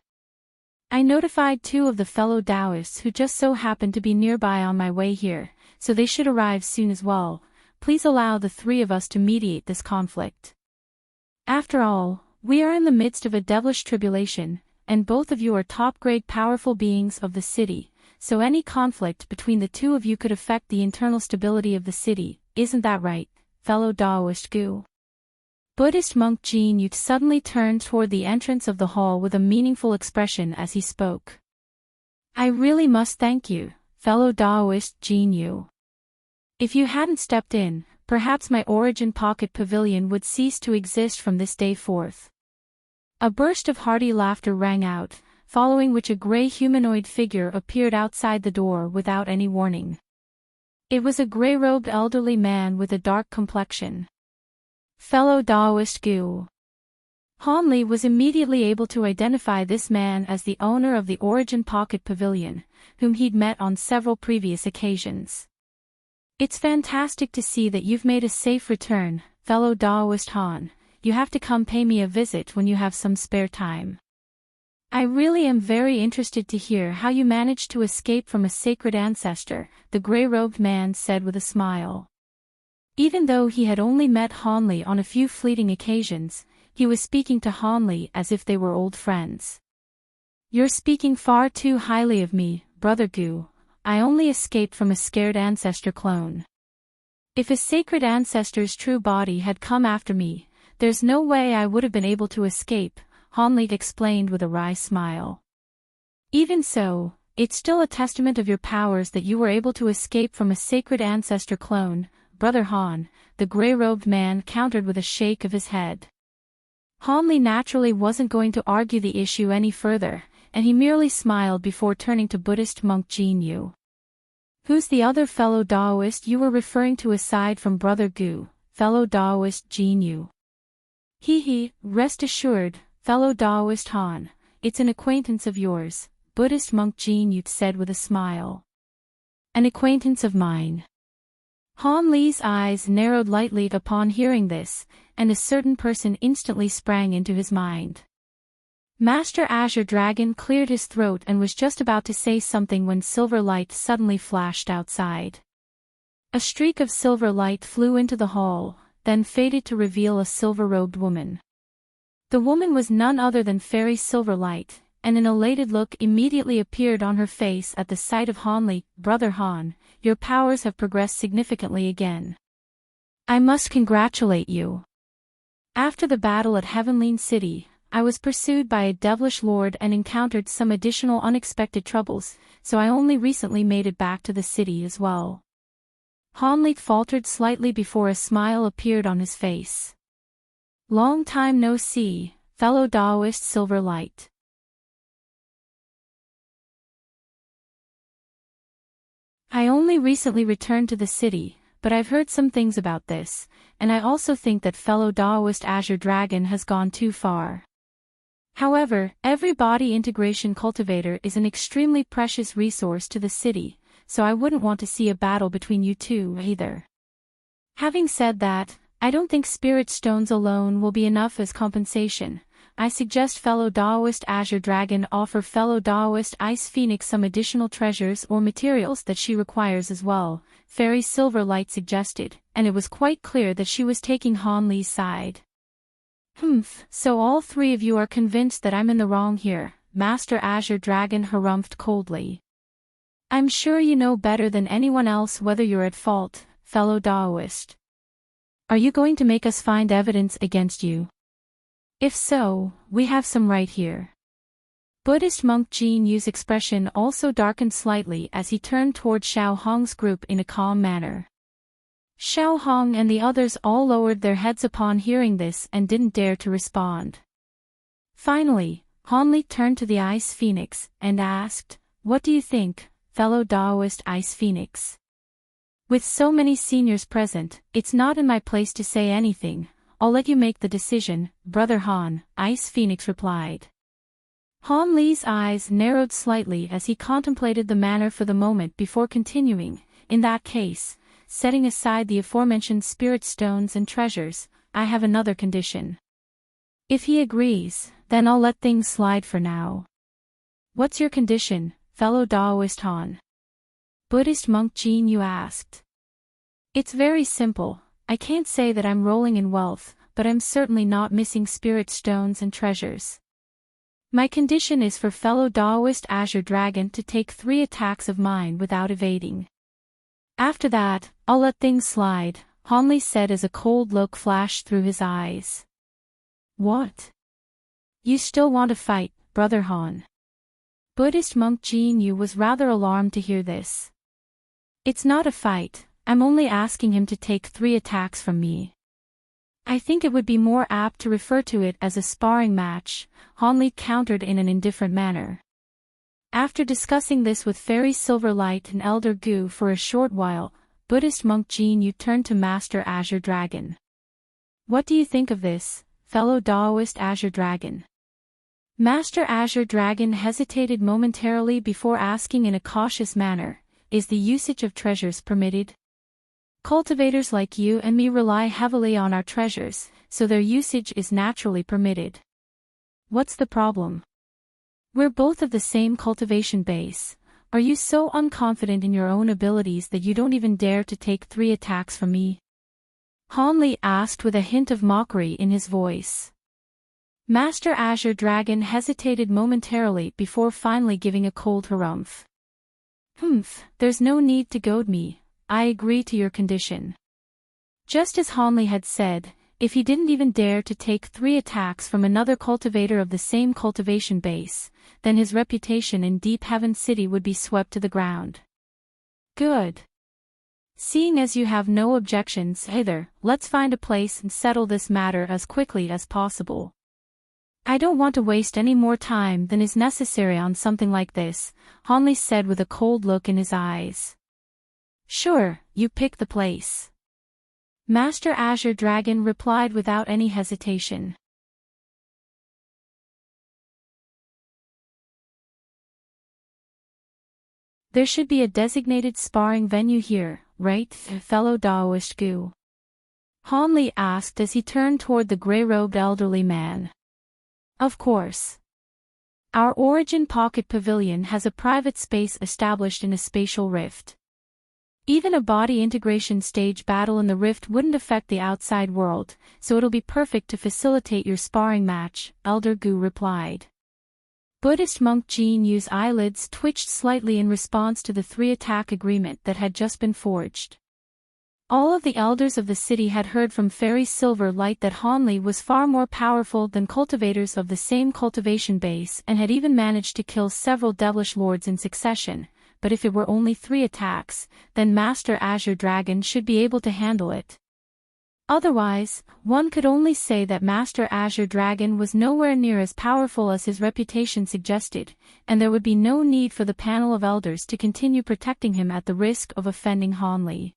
I notified 2 of the fellow Taoists who just so happened to be nearby on my way here, so they should arrive soon as well. Please allow the 3 of us to mediate this conflict. After all, we are in the midst of a devilish tribulation, and both of you are top-grade powerful beings of the city, so any conflict between the 2 of you could affect the internal stability of the city, isn't that right, fellow Daoist Gu?" Buddhist monk Jin Yu suddenly turned toward the entrance of the hall with a meaningful expression as he spoke. "I really must thank you, fellow Daoist Jin Yu. If you hadn't stepped in, perhaps my origin pocket pavilion would cease to exist from this day forth." A burst of hearty laughter rang out, following which a gray humanoid figure appeared outside the door without any warning. It was a gray-robed elderly man with a dark complexion. Fellow Daoist Gu. Hanli was immediately able to identify this man as the owner of the Origin Pocket Pavilion, whom he'd met on several previous occasions. "It's fantastic to see that you've made a safe return, fellow Daoist Han. You have to come pay me a visit when you have some spare time. I really am very interested to hear how you managed to escape from a sacred ancestor," the gray-robed man said with a smile. Even though he had only met Hanli on a few fleeting occasions, he was speaking to Hanli as if they were old friends. "You're speaking far too highly of me, Brother Gu. I only escaped from a scared ancestor clone. If a sacred ancestor's true body had come after me, there's no way I would have been able to escape," Hanli explained with a wry smile. "Even so, it's still a testament of your powers that you were able to escape from a sacred ancestor clone, Brother Han," the gray-robed man countered with a shake of his head. Hanli naturally wasn't going to argue the issue any further, and he merely smiled before turning to Buddhist monk Jin Yu. "Who's the other fellow Daoist you were referring to aside from Brother Gu, fellow Daoist Jin Yu?" He, rest assured, fellow Daoist Han, it's an acquaintance of yours," Buddhist monk Jin Yu said with a smile. "An acquaintance of mine." Han Li's eyes narrowed lightly upon hearing this, and a certain person instantly sprang into his mind. Master Azure Dragon cleared his throat and was just about to say something when silver light suddenly flashed outside. A streak of silver light flew into the hall, then faded to reveal a silver-robed woman. The woman was none other than Fairy Silverlight, and an elated look immediately appeared on her face at the sight of Hanli. "Brother Han, your powers have progressed significantly again. I must congratulate you. After the battle at Heavenly City, I was pursued by a devilish lord and encountered some additional unexpected troubles, so I only recently made it back to the city as well." Hanli faltered slightly before a smile appeared on his face. "Long time no see, fellow Daoist Silverlight. I only recently returned to the city, but I've heard some things about this, and I also think that fellow Daoist Azure Dragon has gone too far. However, every body integration cultivator is an extremely precious resource to the city, so I wouldn't want to see a battle between you two either. Having said that, I don't think spirit stones alone will be enough as compensation. I suggest fellow Daoist Azure Dragon offer fellow Daoist Ice Phoenix some additional treasures or materials that she requires as well," Fairy Silverlight suggested, and it was quite clear that she was taking Han Li's side. "Humph, so all 3 of you are convinced that I'm in the wrong here," Master Azure Dragon harumphed coldly. "I'm sure you know better than anyone else whether you're at fault, fellow Daoist. Are you going to make us find evidence against you? If so, we have some right here." Buddhist monk Jin Yu's expression also darkened slightly as he turned toward Xiao Hong's group in a calm manner. Xiao Hong and the others all lowered their heads upon hearing this and didn't dare to respond. Finally, Han Li turned to the Ice Phoenix and asked, "What do you think, fellow Daoist Ice Phoenix?" "With so many seniors present, it's not in my place to say anything. I'll let you make the decision, Brother Han," Ice Phoenix replied. Han Li's eyes narrowed slightly as he contemplated the matter for the moment before continuing, "In that case, setting aside the aforementioned spirit stones and treasures, I have another condition. If he agrees, then I'll let things slide for now." "What's your condition, fellow Daoist Han?" Buddhist monk Jin Yu asked. "It's very simple. I can't say that I'm rolling in wealth, but I'm certainly not missing spirit stones and treasures. My condition is for fellow Daoist Azure Dragon to take 3 attacks of mine without evading. After that, I'll let things slide," Han Li said as a cold look flashed through his eyes. "What? You still want to fight, Brother Han?" Buddhist monk Jin Yu was rather alarmed to hear this. "It's not a fight, I'm only asking him to take 3 attacks from me. I think it would be more apt to refer to it as a sparring match," Han Li countered in an indifferent manner. After discussing this with Fairy Silverlight and Elder Gu for a short while, Buddhist monk Jin Yu turned to Master Azure Dragon. "What do you think of this, fellow Daoist Azure Dragon?" Master Azure Dragon hesitated momentarily before asking in a cautious manner, "Is the usage of treasures permitted? Cultivators like you and me rely heavily on our treasures, so their usage is naturally permitted. What's the problem? We're both of the same cultivation base. Are you so unconfident in your own abilities that you don't even dare to take 3 attacks from me?" Han Li asked with a hint of mockery in his voice. Master Azure Dragon hesitated momentarily before finally giving a cold harumph. There's no need to goad me. I agree to your condition." Just as Han Li had said, if he didn't even dare to take 3 attacks from another cultivator of the same cultivation base, then his reputation in Deep Heaven City would be swept to the ground. "Good. Seeing as you have no objections either, let's find a place and settle this matter as quickly as possible. I don't want to waste any more time than is necessary on something like this," Han Li said with a cold look in his eyes. "Sure, you pick the place," Master Azure Dragon replied without any hesitation. "There should be a designated sparring venue here, right, fellow Daoist Gu?" Han Li asked as he turned toward the gray-robed elderly man. "Of course. Our Origin Pocket Pavilion has a private space established in a spatial rift. Even a body integration stage battle in the rift wouldn't affect the outside world, so it'll be perfect to facilitate your sparring match," Elder Gu replied. Buddhist monk Jin Yu's eyelids twitched slightly in response to the 3-attack agreement that had just been forged. All of the elders of the city had heard from Fairy Silverlight that Han Li was far more powerful than cultivators of the same cultivation base and had even managed to kill several devilish lords in succession, but if it were only 3 attacks, then Master Azure Dragon should be able to handle it. Otherwise, one could only say that Master Azure Dragon was nowhere near as powerful as his reputation suggested, and there would be no need for the panel of elders to continue protecting him at the risk of offending Han Li.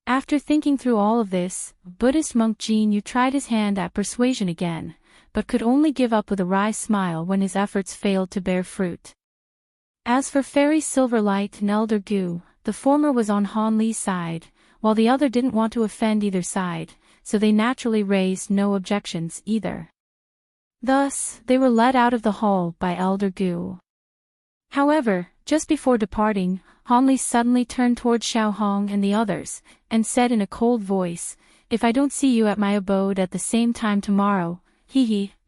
After thinking through all of this, Buddhist monk Jin Yu tried his hand at persuasion again, but could only give up with a wry smile when his efforts failed to bear fruit. As for Fairy Silverlight and Elder Gu, the former was on Han Li's side, while the other didn't want to offend either side, so they naturally raised no objections either. Thus, they were led out of the hall by Elder Gu. However, just before departing, Han Li suddenly turned toward Xiao Hong and the others, and said in a cold voice, "If I don't see you at my abode at the same time tomorrow,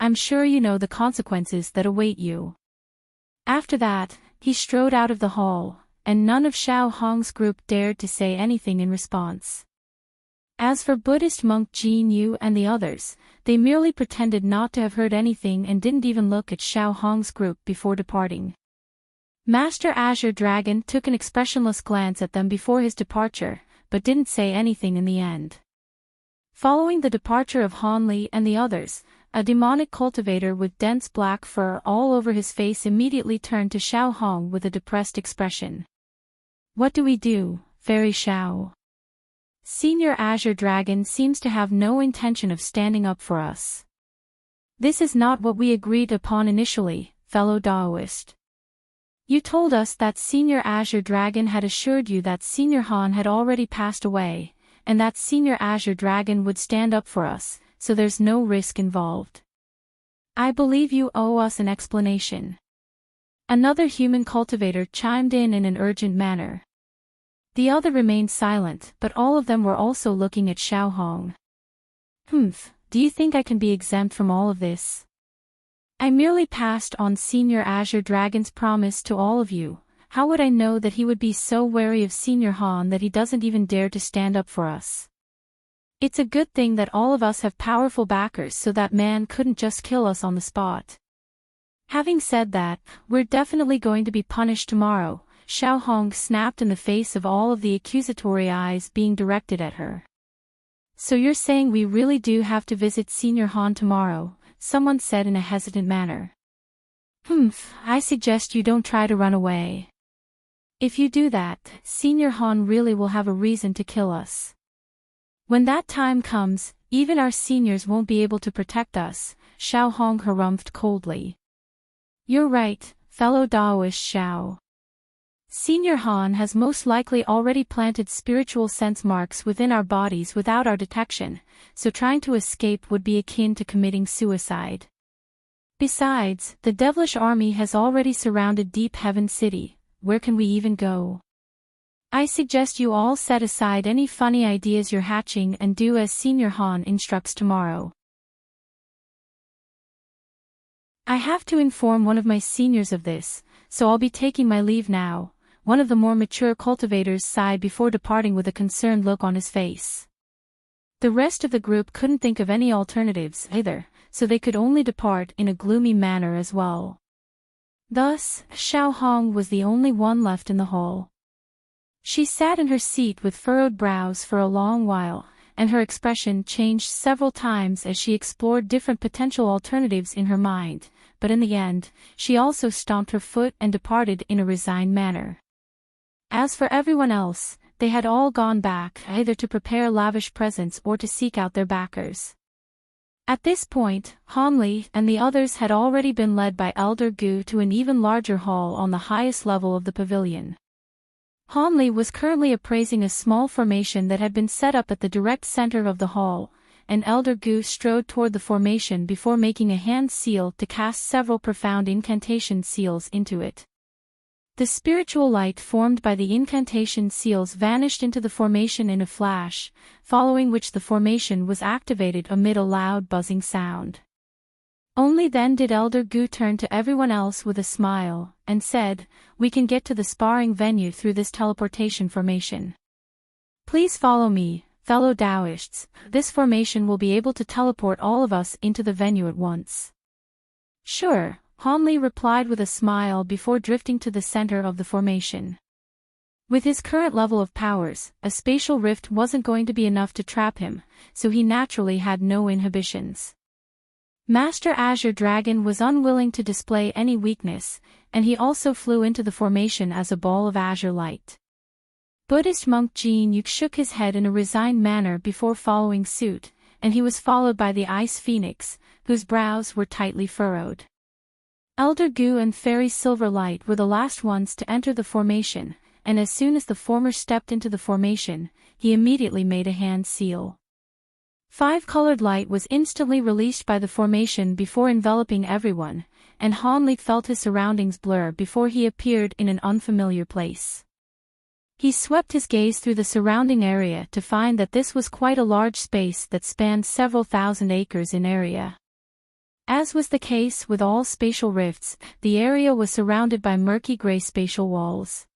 I'm sure you know the consequences that await you." After that, he strode out of the hall, and none of Xiao Hong's group dared to say anything in response. As for Buddhist monk Jin Yu and the others, they merely pretended not to have heard anything and didn't even look at Xiao Hong's group before departing. Master Azure Dragon took an expressionless glance at them before his departure, but didn't say anything in the end. Following the departure of Han Li and the others, a demonic cultivator with dense black fur all over his face immediately turned to Xiao Hong with a depressed expression. "What do we do, Fairy Xiao? Senior Azure Dragon seems to have no intention of standing up for us. This is not what we agreed upon initially, fellow Daoist. You told us that Senior Azure Dragon had assured you that Senior Han had already passed away, and that Senior Azure Dragon would stand up for us, so there's no risk involved. I believe you owe us an explanation." Another human cultivator chimed in an urgent manner. The other remained silent, but all of them were also looking at Xiao Hong. Do you think I can be exempt from all of this? I merely passed on Senior Azure Dragon's promise to all of you. How would I know that he would be so wary of Senior Han that he doesn't even dare to stand up for us? It's a good thing that all of us have powerful backers so that man couldn't just kill us on the spot. Having said that, we're definitely going to be punished tomorrow, Xiao Hong snapped in the face of all of the accusatory eyes being directed at her. So you're saying we really do have to visit Senior Han tomorrow, someone said in a hesitant manner. I suggest you don't try to run away. If you do that, Senior Han really will have a reason to kill us. When that time comes, even our seniors won't be able to protect us, Xiao Hong harumphed coldly. You're right, fellow Daoist Xiao. Senior Han has most likely already planted spiritual sense marks within our bodies without our detection, so trying to escape would be akin to committing suicide. Besides, the devilish army has already surrounded Deep Heaven City. Where can we even go? I suggest you all set aside any funny ideas you're hatching and do as Senior Han instructs tomorrow. I have to inform one of my seniors of this, so I'll be taking my leave now. One of the more mature cultivators sighed before departing with a concerned look on his face. The rest of the group couldn't think of any alternatives either, so they could only depart in a gloomy manner as well. Thus, Xiao Hong was the only one left in the hall. She sat in her seat with furrowed brows for a long while, and her expression changed several times as she explored different potential alternatives in her mind, but in the end, she also stomped her foot and departed in a resigned manner. As for everyone else, they had all gone back either to prepare lavish presents or to seek out their backers. At this point, Hanli and the others had already been led by Elder Gu to an even larger hall on the highest level of the pavilion. Hanli was currently appraising a small formation that had been set up at the direct center of the hall, and Elder Gu strode toward the formation before making a hand seal to cast several profound incantation seals into it. The spiritual light formed by the incantation seals vanished into the formation in a flash, following which the formation was activated amid a loud buzzing sound. Only then did Elder Gu turn to everyone else with a smile, and said, "We can get to the sparring venue through this teleportation formation. Please follow me, fellow Daoists. This formation will be able to teleport all of us into the venue at once." "Sure," Hanli replied with a smile before drifting to the center of the formation. With his current level of powers, a spatial rift wasn't going to be enough to trap him, so he naturally had no inhibitions. Master Azure Dragon was unwilling to display any weakness, and he also flew into the formation as a ball of azure light. Buddhist monk Jin Yuk shook his head in a resigned manner before following suit, and he was followed by the Ice Phoenix, whose brows were tightly furrowed. Elder Gu and Fairy Silverlight were the last ones to enter the formation, and as soon as the former stepped into the formation, he immediately made a hand seal. Five-colored light was instantly released by the formation before enveloping everyone, and Hanli felt his surroundings blur before he appeared in an unfamiliar place. He swept his gaze through the surrounding area to find that this was quite a large space that spanned several thousand acres in area. As was the case with all spatial rifts, the area was surrounded by murky gray spatial walls.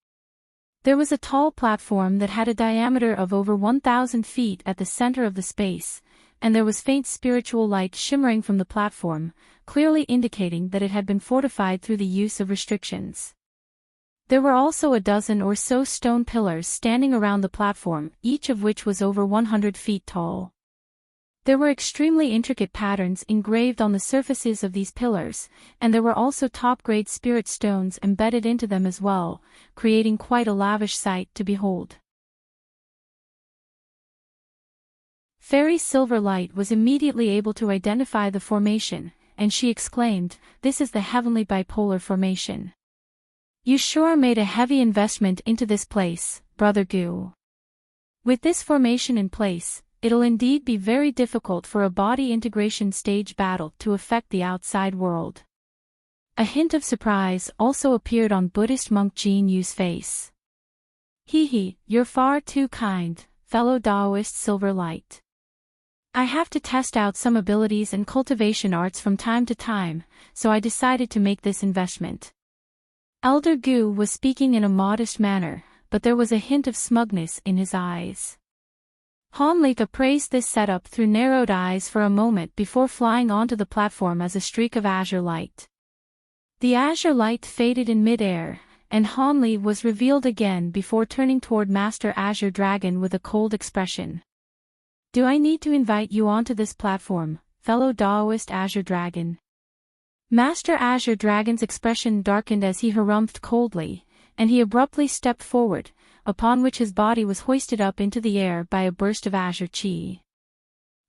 There was a tall platform that had a diameter of over 1,000 feet at the center of the space, and there was faint spiritual light shimmering from the platform, clearly indicating that it had been fortified through the use of restrictions. There were also a dozen or so stone pillars standing around the platform, each of which was over 100 feet tall. There were extremely intricate patterns engraved on the surfaces of these pillars, and there were also top-grade spirit stones embedded into them as well, creating quite a lavish sight to behold. Fairy Silverlight was immediately able to identify the formation, and she exclaimed, "This is the heavenly bipolar formation. You sure made a heavy investment into this place, Brother Goo. With this formation in place, it'll indeed be very difficult for a body integration stage battle to affect the outside world." A hint of surprise also appeared on Buddhist monk Jin Yu's face. "Hee, you're far too kind, fellow Taoist Silverlight. I have to test out some abilities and cultivation arts from time to time, so I decided to make this investment." Elder Gu was speaking in a modest manner, but there was a hint of smugness in his eyes. Han Lik appraised this setup through narrowed eyes for a moment before flying onto the platform as a streak of azure light. The azure light faded in mid-air, and Han Li was revealed again before turning toward Master Azure Dragon with a cold expression. "Do I need to invite you onto this platform, fellow Taoist Azure Dragon?" Master Azure Dragon's expression darkened as he harumphed coldly, and he abruptly stepped forward, upon which his body was hoisted up into the air by a burst of azure chi.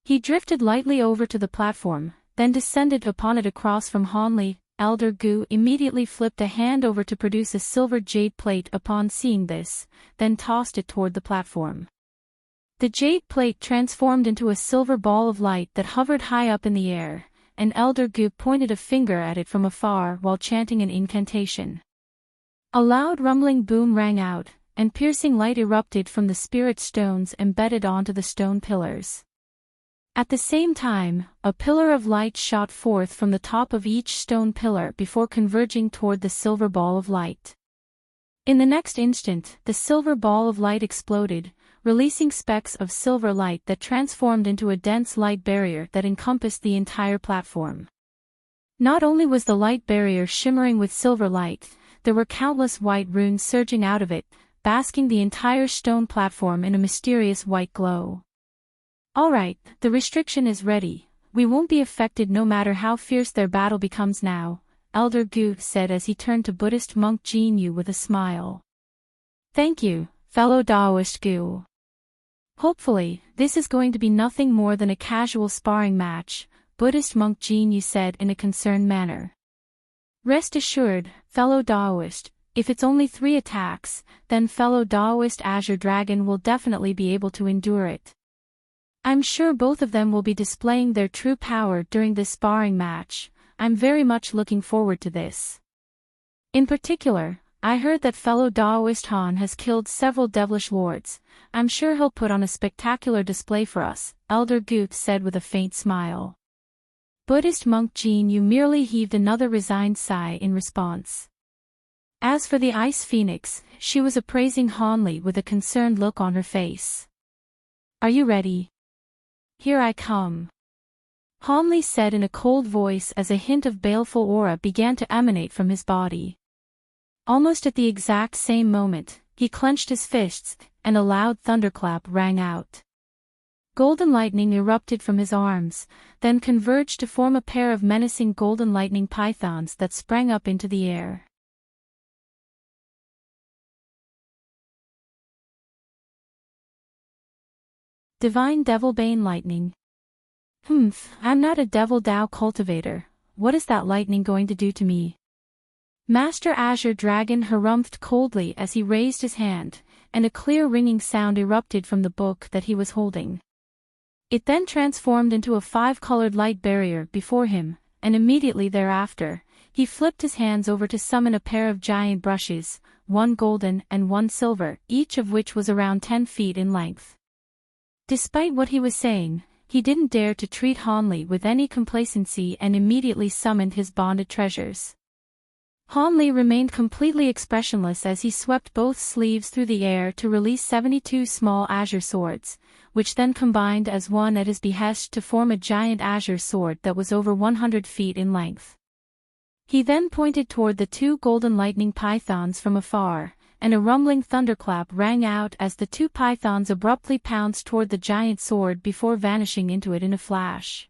He drifted lightly over to the platform, then descended upon it across from Han Li. Elder Gu immediately flipped a hand over to produce a silver jade plate upon seeing this, then tossed it toward the platform. The jade plate transformed into a silver ball of light that hovered high up in the air, and Elder Gu pointed a finger at it from afar while chanting an incantation. A loud rumbling boom rang out, and piercing light erupted from the spirit stones embedded onto the stone pillars. At the same time, a pillar of light shot forth from the top of each stone pillar before converging toward the silver ball of light. In the next instant, the silver ball of light exploded, releasing specks of silver light that transformed into a dense light barrier that encompassed the entire platform. Not only was the light barrier shimmering with silver light, there were countless white runes surging out of it, basking the entire stone platform in a mysterious white glow. "All right, the restriction is ready. We won't be affected no matter how fierce their battle becomes now," Elder Gu said as he turned to Buddhist monk Jin Yu with a smile. "Thank you, fellow Taoist Gu. Hopefully, this is going to be nothing more than a casual sparring match," Buddhist monk Jin Yu said in a concerned manner. "Rest assured, fellow Taoist, if it's only 3 attacks, then fellow Taoist Azure Dragon will definitely be able to endure it. I'm sure both of them will be displaying their true power during this sparring match. I'm very much looking forward to this. In particular, I heard that fellow Taoist Han has killed several devilish lords. I'm sure he'll put on a spectacular display for us," Elder Gu said with a faint smile. Buddhist monk Jin Yu merely heaved another resigned sigh in response. As for the Ice Phoenix, she was appraising Han Li with a concerned look on her face. "Are you ready?" "Here I come," Han Li said in a cold voice as a hint of baleful aura began to emanate from his body. Almost at the exact same moment, he clenched his fists, and a loud thunderclap rang out. Golden lightning erupted from his arms, then converged to form a pair of menacing golden lightning pythons that sprang up into the air. Divine Devilbane Lightning. I'm not a Devil Dao cultivator. What is that lightning going to do to me? Master Azure Dragon harumphed coldly as he raised his hand, and a clear ringing sound erupted from the book that he was holding. It then transformed into a 5-colored light barrier before him, and immediately thereafter, he flipped his hands over to summon a pair of giant brushes, one golden and one silver, each of which was around 10 feet in length. Despite what he was saying, he didn't dare to treat Han Li with any complacency and immediately summoned his bonded treasures. Han Li remained completely expressionless as he swept both sleeves through the air to release 72 small azure swords, which then combined as one at his behest to form a giant azure sword that was over 100 feet in length. He then pointed toward the 2 golden lightning pythons from afar, and a rumbling thunderclap rang out as the two pythons abruptly pounced toward the giant sword before vanishing into it in a flash.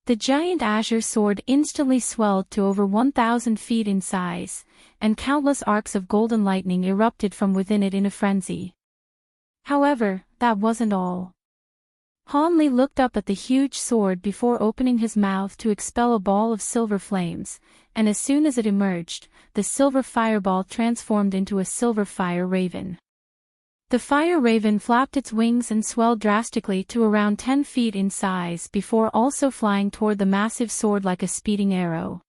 The giant azure sword instantly swelled to over 1,000 feet in size, and countless arcs of golden lightning erupted from within it in a frenzy. However, that wasn't all. Hanli looked up at the huge sword before opening his mouth to expel a ball of silver flames, and as soon as it emerged, the silver fireball transformed into a silver fire raven. The fire raven flapped its wings and swelled drastically to around 10 feet in size before also flying toward the massive sword like a speeding arrow.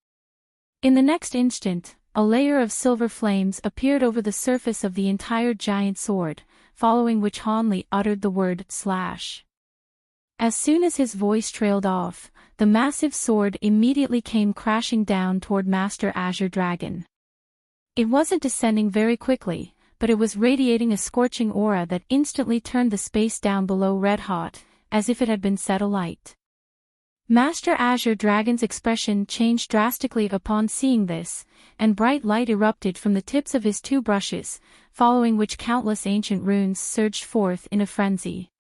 In the next instant, a layer of silver flames appeared over the surface of the entire giant sword, following which Hanli uttered the word slash. As soon as his voice trailed off, the massive sword immediately came crashing down toward Master Azure Dragon. It wasn't descending very quickly, but it was radiating a scorching aura that instantly turned the space down below red hot, as if it had been set alight. Master Azure Dragon's expression changed drastically upon seeing this, and bright light erupted from the tips of his two brushes, following which countless ancient runes surged forth in a frenzy.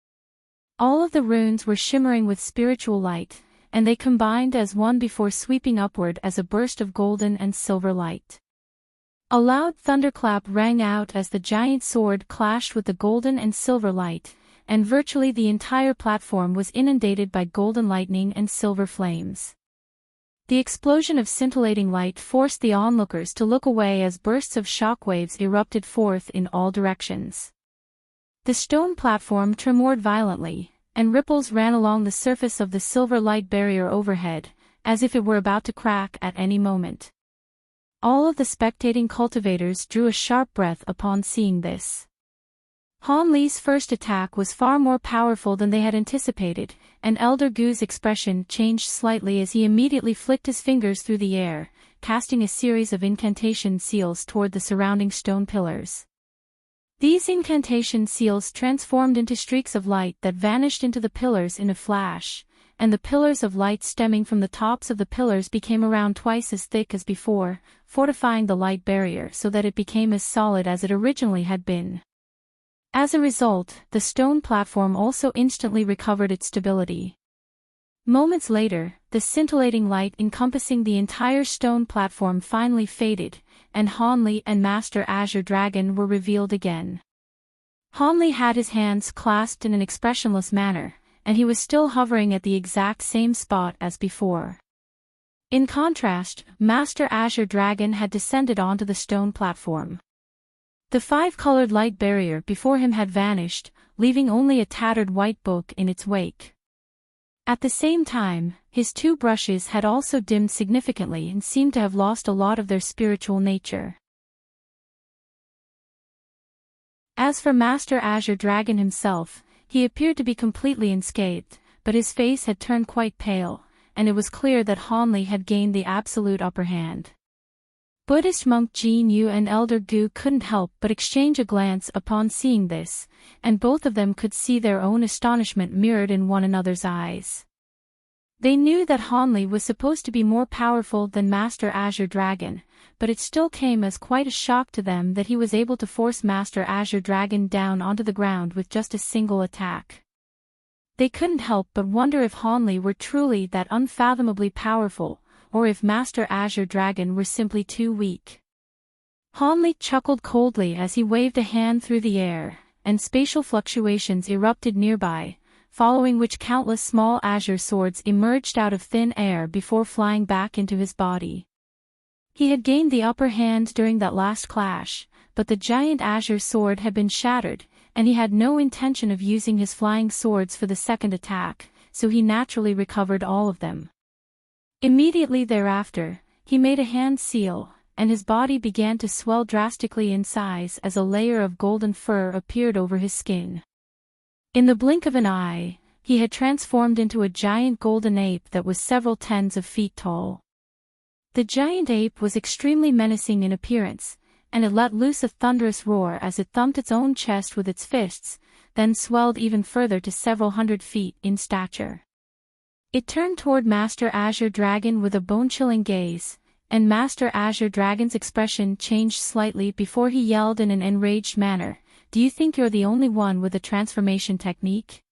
All of the runes were shimmering with spiritual light, and they combined as one before sweeping upward as a burst of golden and silver light. A loud thunderclap rang out as the giant sword clashed with the golden and silver light, and virtually the entire platform was inundated by golden lightning and silver flames. The explosion of scintillating light forced the onlookers to look away as bursts of shockwaves erupted forth in all directions. The stone platform tremored violently, and ripples ran along the surface of the silver light barrier overhead, as if it were about to crack at any moment. All of the spectating cultivators drew a sharp breath upon seeing this. Hanli's first attack was far more powerful than they had anticipated, and Elder Gu's expression changed slightly as he immediately flicked his fingers through the air, casting a series of incantation seals toward the surrounding stone pillars. These incantation seals transformed into streaks of light that vanished into the pillars in a flash, and the pillars of light stemming from the tops of the pillars became around twice as thick as before, fortifying the light barrier so that it became as solid as it originally had been. As a result, the stone platform also instantly recovered its stability. Moments later, the scintillating light encompassing the entire stone platform finally faded, and Hanli and Master Azure Dragon were revealed again. Hanli had his hands clasped in an expressionless manner, and he was still hovering at the exact same spot as before. In contrast, Master Azure Dragon had descended onto the stone platform. The five-colored light barrier before him had vanished, leaving only a tattered white book in its wake. At the same time, his two brushes had also dimmed significantly and seemed to have lost a lot of their spiritual nature. As for Master Azure Dragon himself, he appeared to be completely unscathed, but his face had turned quite pale, and it was clear that Hanli had gained the absolute upper hand. Buddhist monk Jin Yu and Elder Gu couldn't help but exchange a glance upon seeing this, and both of them could see their own astonishment mirrored in one another's eyes. They knew that Hanli was supposed to be more powerful than Master Azure Dragon, but it still came as quite a shock to them that he was able to force Master Azure Dragon down onto the ground with just a single attack. They couldn't help but wonder if Hanli were truly that unfathomably powerful, or if Master Azure Dragon were simply too weak. Hanli chuckled coldly as he waved a hand through the air, and spatial fluctuations erupted nearby, following which countless small azure swords emerged out of thin air before flying back into his body. He had gained the upper hand during that last clash, but the giant azure sword had been shattered, and he had no intention of using his flying swords for the second attack, so he naturally recovered all of them. Immediately thereafter, he made a hand seal, and his body began to swell drastically in size as a layer of golden fur appeared over his skin. In the blink of an eye, he had transformed into a giant golden ape that was several tens of feet tall. The giant ape was extremely menacing in appearance, and it let loose a thunderous roar as it thumped its own chest with its fists, then swelled even further to several hundred feet in stature. It turned toward Master Azure Dragon with a bone-chilling gaze, and Master Azure Dragon's expression changed slightly before he yelled in an enraged manner, "Do you think you're the only one with a transformation technique?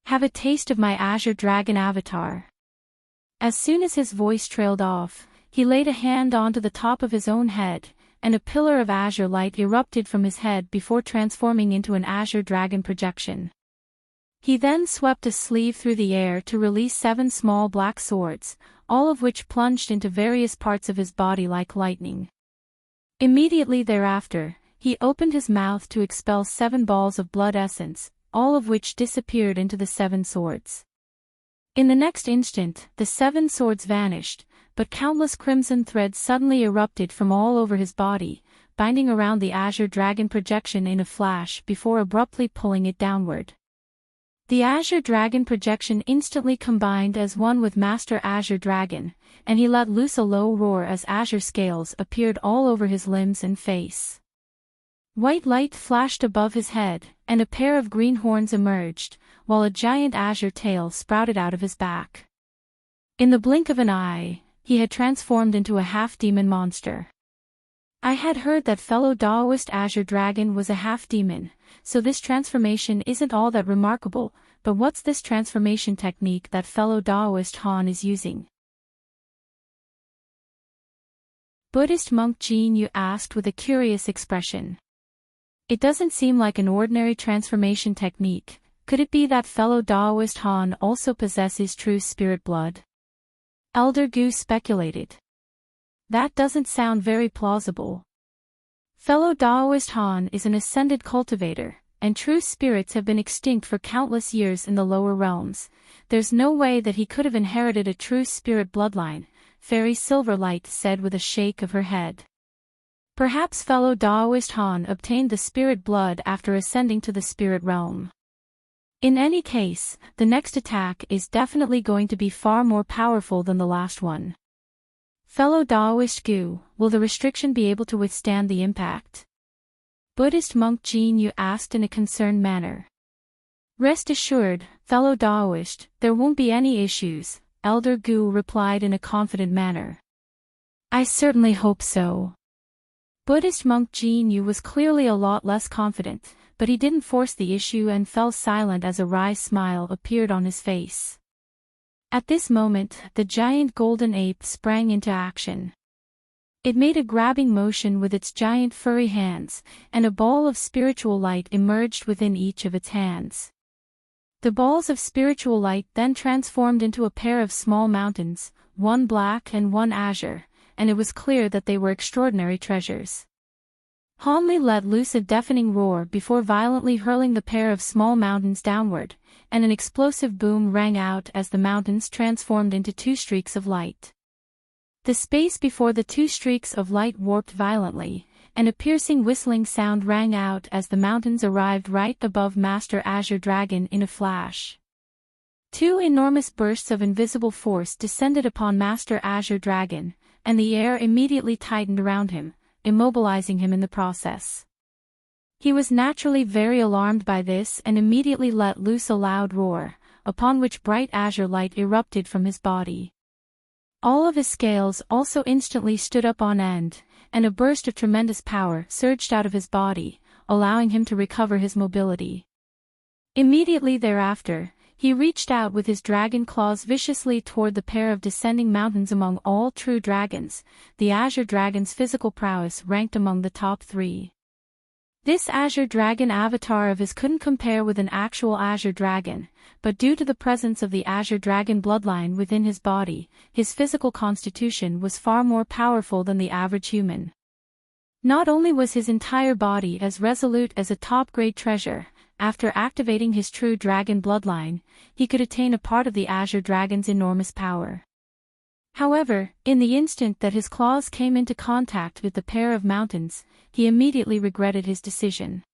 Have a taste of my Azure Dragon avatar." As soon as his voice trailed off, he laid a hand onto the top of his own head, and a pillar of azure light erupted from his head before transforming into an Azure Dragon projection. He then swept a sleeve through the air to release 7 small black swords, all of which plunged into various parts of his body like lightning. Immediately thereafter, he opened his mouth to expel 7 balls of blood essence, all of which disappeared into the 7 swords. In the next instant, the 7 swords vanished, but countless crimson threads suddenly erupted from all over his body, binding around the Azure Dragon projection in a flash before abruptly pulling it downward. The Azure Dragon projection instantly combined as one with Master Azure Dragon, and he let loose a low roar as azure scales appeared all over his limbs and face. White light flashed above his head, and a pair of green horns emerged, while a giant azure tail sprouted out of his back. In the blink of an eye, he had transformed into a half-demon monster. I had heard that fellow Daoist Azure Dragon was a half-demon, so this transformation isn't all that remarkable, but what's this transformation technique that fellow Daoist Han is using? Buddhist monk Jin Yu asked with a curious expression. It doesn't seem like an ordinary transformation technique. Could it be that fellow Daoist Han also possesses true spirit blood? Elder Gu speculated. That doesn't sound very plausible. Fellow Daoist Han is an ascended cultivator, and true spirits have been extinct for countless years in the lower realms. There's no way that he could have inherited a true spirit bloodline, Fairy Silverlight said with a shake of her head. Perhaps fellow Daoist Han obtained the spirit blood after ascending to the spirit realm. In any case, the next attack is definitely going to be far more powerful than the last one. Fellow Daoist Gu, will the restriction be able to withstand the impact? Buddhist monk Jin Yu asked in a concerned manner. Rest assured, fellow Daoist, there won't be any issues, Elder Gu replied in a confident manner. I certainly hope so. Buddhist monk Jin Yu was clearly a lot less confident, but he didn't force the issue and fell silent as a wry smile appeared on his face. At this moment, the giant golden ape sprang into action. It made a grabbing motion with its giant furry hands, and a ball of spiritual light emerged within each of its hands. The balls of spiritual light then transformed into a pair of small mountains, one black and one azure, and it was clear that they were extraordinary treasures. Hanli let loose a deafening roar before violently hurling the pair of small mountains downward, and an explosive boom rang out as the mountains transformed into 2 streaks of light. The space before the 2 streaks of light warped violently, and a piercing whistling sound rang out as the mountains arrived right above Master Azure Dragon in a flash. 2 enormous bursts of invisible force descended upon Master Azure Dragon, and the air immediately tightened around him, immobilizing him in the process. He was naturally very alarmed by this and immediately let loose a loud roar, upon which bright azure light erupted from his body. All of his scales also instantly stood up on end, and a burst of tremendous power surged out of his body, allowing him to recover his mobility. Immediately thereafter, he reached out with his dragon claws viciously toward the pair of descending mountains. Among all true dragons, the Azure Dragon's physical prowess ranked among the top 3. This Azure Dragon avatar of his couldn't compare with an actual Azure Dragon, but due to the presence of the Azure Dragon bloodline within his body, his physical constitution was far more powerful than the average human. Not only was his entire body as resolute as a top-grade treasure, after activating his true dragon bloodline, he could attain a part of the Azure Dragon's enormous power. However, in the instant that his claws came into contact with the pair of mountains, he immediately regretted his decision.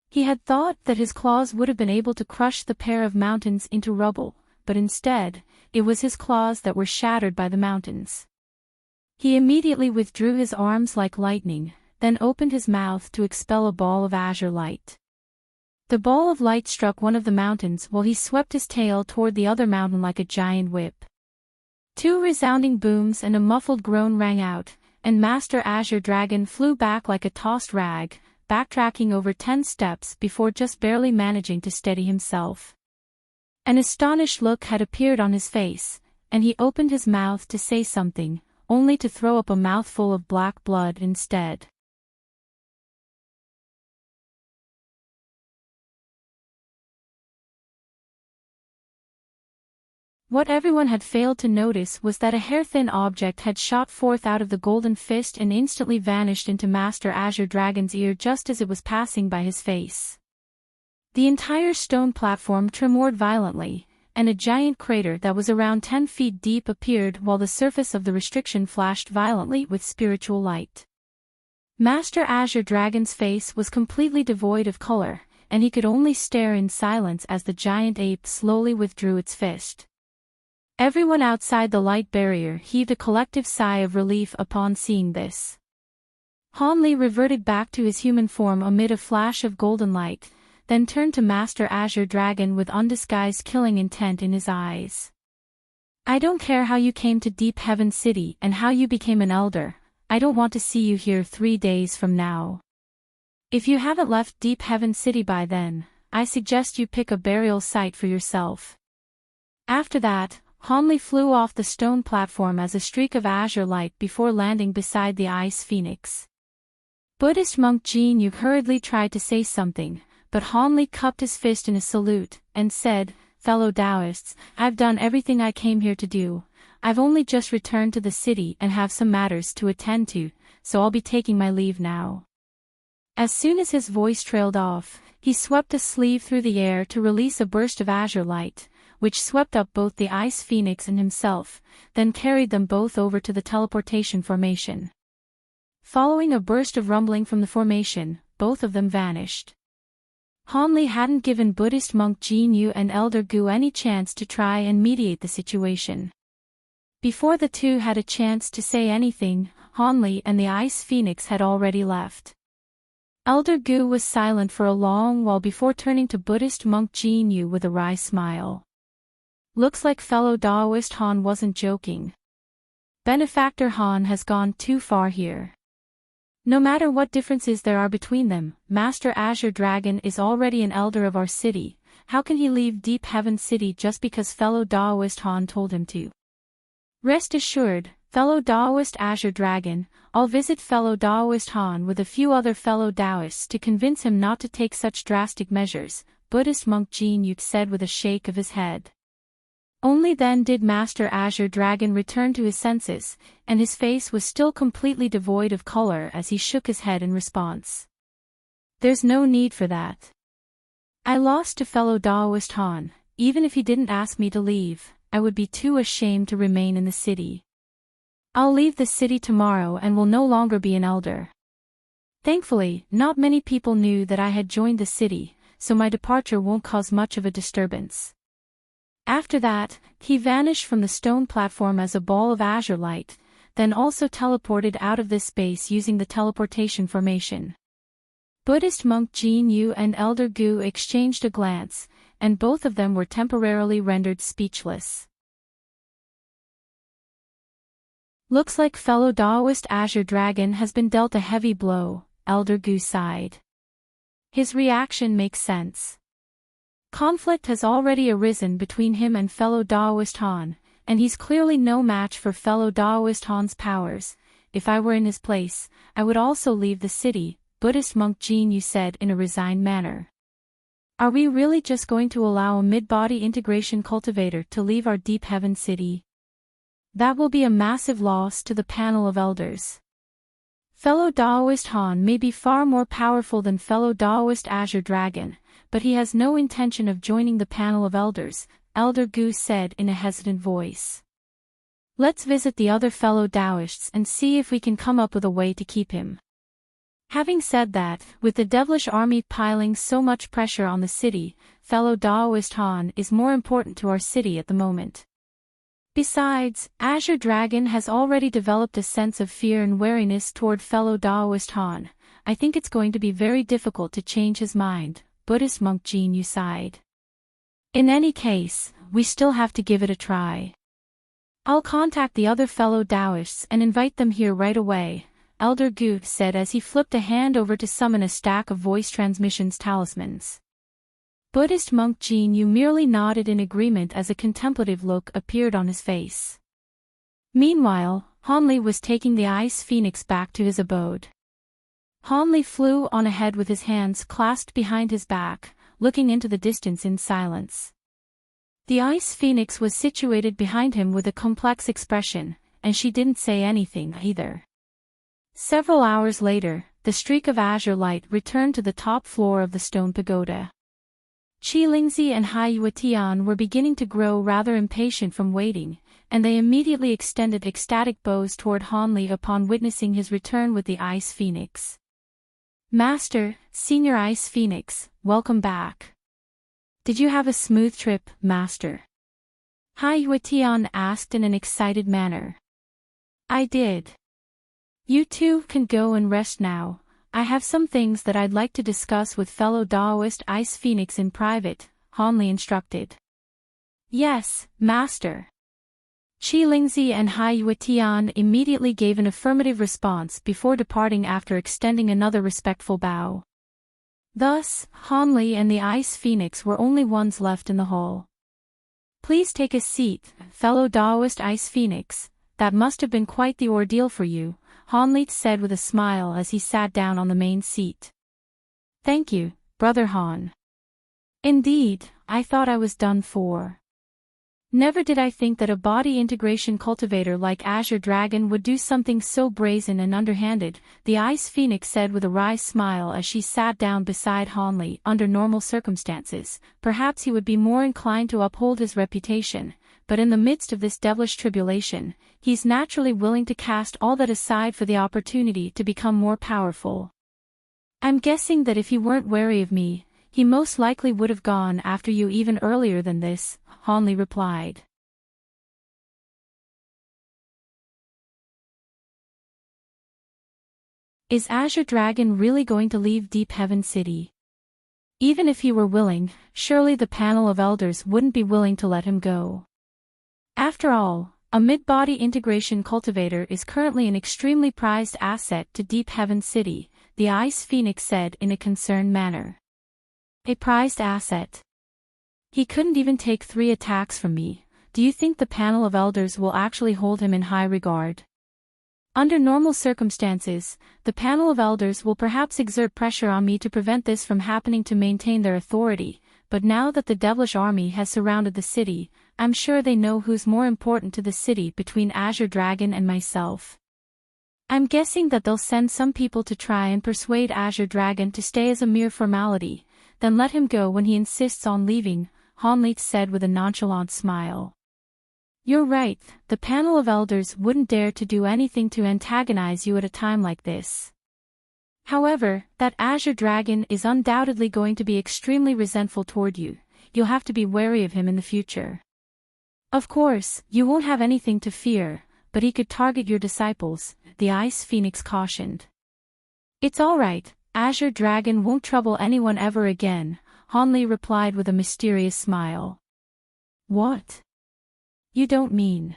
He had thought that his claws would have been able to crush the pair of mountains into rubble, but instead, it was his claws that were shattered by the mountains. He immediately withdrew his arms like lightning, then opened his mouth to expel a ball of azure light. The ball of light struck one of the mountains while he swept his tail toward the other mountain like a giant whip. Two resounding booms and a muffled groan rang out, and Master Azure Dragon flew back like a tossed rag, backtracking over 10 steps before just barely managing to steady himself. An astonished look had appeared on his face, and he opened his mouth to say something, only to throw up a mouthful of black blood instead. What everyone had failed to notice was that a hair-thin object had shot forth out of the golden fist and instantly vanished into Master Azure Dragon's ear just as it was passing by his face. The entire stone platform tremored violently, and a giant crater that was around 10 feet deep appeared while the surface of the restriction flashed violently with spiritual light. Master Azure Dragon's face was completely devoid of color, and he could only stare in silence as the giant ape slowly withdrew its fist. Everyone outside the light barrier heaved a collective sigh of relief upon seeing this. Hanli reverted back to his human form amid a flash of golden light, then turned to Master Azure Dragon with undisguised killing intent in his eyes. "I don't care how you came to Deep Heaven City and how you became an elder, I don't want to see you here 3 days from now. If you haven't left Deep Heaven City by then, I suggest you pick a burial site for yourself." After that, Hanli flew off the stone platform as a streak of azure light before landing beside the ice phoenix. Buddhist monk Jin Yu hurriedly tried to say something, but Hanli cupped his fist in a salute, and said, "Fellow Taoists, I've done everything I came here to do. I've only just returned to the city and have some matters to attend to, so I'll be taking my leave now." As soon as his voice trailed off, he swept a sleeve through the air to release a burst of azure light, which swept up both the ice phoenix and himself, then carried them both over to the teleportation formation. Following a burst of rumbling from the formation, both of them vanished. Hanli hadn't given Buddhist monk Jin Yu and Elder Gu any chance to try and mediate the situation. Before the two had a chance to say anything, Hanli and the ice phoenix had already left. Elder Gu was silent for a long while before turning to Buddhist monk Jin Yu with a wry smile. "Looks like fellow Taoist Han wasn't joking. Benefactor Han has gone too far here. No matter what differences there are between them, Master Azure Dragon is already an elder of our city. How can he leave Deep Heaven City just because fellow Taoist Han told him to? Rest assured, fellow Taoist Azure Dragon, I'll visit fellow Taoist Han with a few other fellow Taoists to convince him not to take such drastic measures," Buddhist monk Jin Yu said with a shake of his head. Only then did Master Azure Dragon return to his senses, and his face was still completely devoid of color as he shook his head in response. "There's no need for that. I lost to fellow Taoist Han. Even if he didn't ask me to leave, I would be too ashamed to remain in the city. I'll leave the city tomorrow and will no longer be an elder." Thankfully, not many people knew that I had joined the city, so my departure won't cause much of a disturbance. After that, he vanished from the stone platform as a ball of azure light, then also teleported out of this space using the teleportation formation. Buddhist monk Jin Yu and Elder Gu exchanged a glance, and both of them were temporarily rendered speechless. "Looks like fellow Taoist Azure Dragon has been dealt a heavy blow," Elder Gu sighed. His reaction makes sense. Conflict has already arisen between him and fellow Taoist Han, and he's clearly no match for fellow Taoist Han's powers. "If I were in his place, I would also leave the city," Buddhist monk Jin Yu said in a resigned manner. "Are we really just going to allow a mid-body integration cultivator to leave our Deep Heaven City? That will be a massive loss to the panel of elders. Fellow Taoist Han may be far more powerful than fellow Taoist Azure Dragon, but he has no intention of joining the panel of elders," Elder Gu said in a hesitant voice. "Let's visit the other fellow Taoists and see if we can come up with a way to keep him." Having said that, with the devilish army piling so much pressure on the city, fellow Taoist Han is more important to our city at the moment. Besides, Azure Dragon has already developed a sense of fear and wariness toward fellow Taoist Han. I think it's going to be very difficult to change his mind, Buddhist monk Jin Yu sighed. "In any case, we still have to give it a try." I'll contact the other fellow Taoists and invite them here right away, Elder Gu said as he flipped a hand over to summon a stack of voice transmissions talismans. Buddhist monk Jin Yu merely nodded in agreement as a contemplative look appeared on his face. Meanwhile, Hanli was taking the ice phoenix back to his abode. Hanli flew on ahead with his hands clasped behind his back, looking into the distance in silence. The ice phoenix was situated behind him with a complex expression, and she didn't say anything either. Several hours later, the streak of azure light returned to the top floor of the stone pagoda. Qi Lingzi and Hai Yuetian were beginning to grow rather impatient from waiting, and they immediately extended ecstatic bows toward Hanli upon witnessing his return with the ice phoenix. Master, Senior Ice Phoenix, welcome back. Did you have a smooth trip, Master? Hai Yuetian asked in an excited manner. I did. You two can go and rest now. I have some things that I'd like to discuss with fellow Taoist Ice Phoenix in private, Hanli instructed. Yes, Master. Qi Lingzi and Hai Yuetian immediately gave an affirmative response before departing after extending another respectful bow. Thus, Hanli and the Ice Phoenix were only ones left in the hall. Please take a seat, fellow Taoist Ice Phoenix. That must have been quite the ordeal for you, Hanli said with a smile as he sat down on the main seat. Thank you, Brother Han. Indeed, I thought I was done for. Never did I think that a body integration cultivator like Azure Dragon would do something so brazen and underhanded, the Ice Phoenix said with a wry smile as she sat down beside Hanli. Under normal circumstances, perhaps he would be more inclined to uphold his reputation, but in the midst of this devilish tribulation, he's naturally willing to cast all that aside for the opportunity to become more powerful. I'm guessing that if he weren't wary of me, he most likely would have gone after you even earlier than this, Hanli replied. Is Azure Dragon really going to leave Deep Heaven City? Even if he were willing, surely the panel of elders wouldn't be willing to let him go. After all, a mid-body integration cultivator is currently an extremely prized asset to Deep Heaven City, the Ice Phoenix said in a concerned manner. A prized asset. He couldn't even take 3 attacks from me. Do you think the panel of elders will actually hold him in high regard? Under normal circumstances, the panel of elders will perhaps exert pressure on me to prevent this from happening to maintain their authority, but now that the devilish army has surrounded the city, I'm sure they know who's more important to the city between Azure Dragon and myself. I'm guessing that they'll send some people to try and persuade Azure Dragon to stay as a mere formality, then let him go when he insists on leaving, Hanli said with a nonchalant smile. You're right, the panel of elders wouldn't dare to do anything to antagonize you at a time like this. However, that Azure Dragon is undoubtedly going to be extremely resentful toward you. You'll have to be wary of him in the future. Of course, you won't have anything to fear, but he could target your disciples, the Ice Phoenix cautioned. It's all right, Azure Dragon won't trouble anyone ever again, Hanli replied with a mysterious smile. What? You don't mean?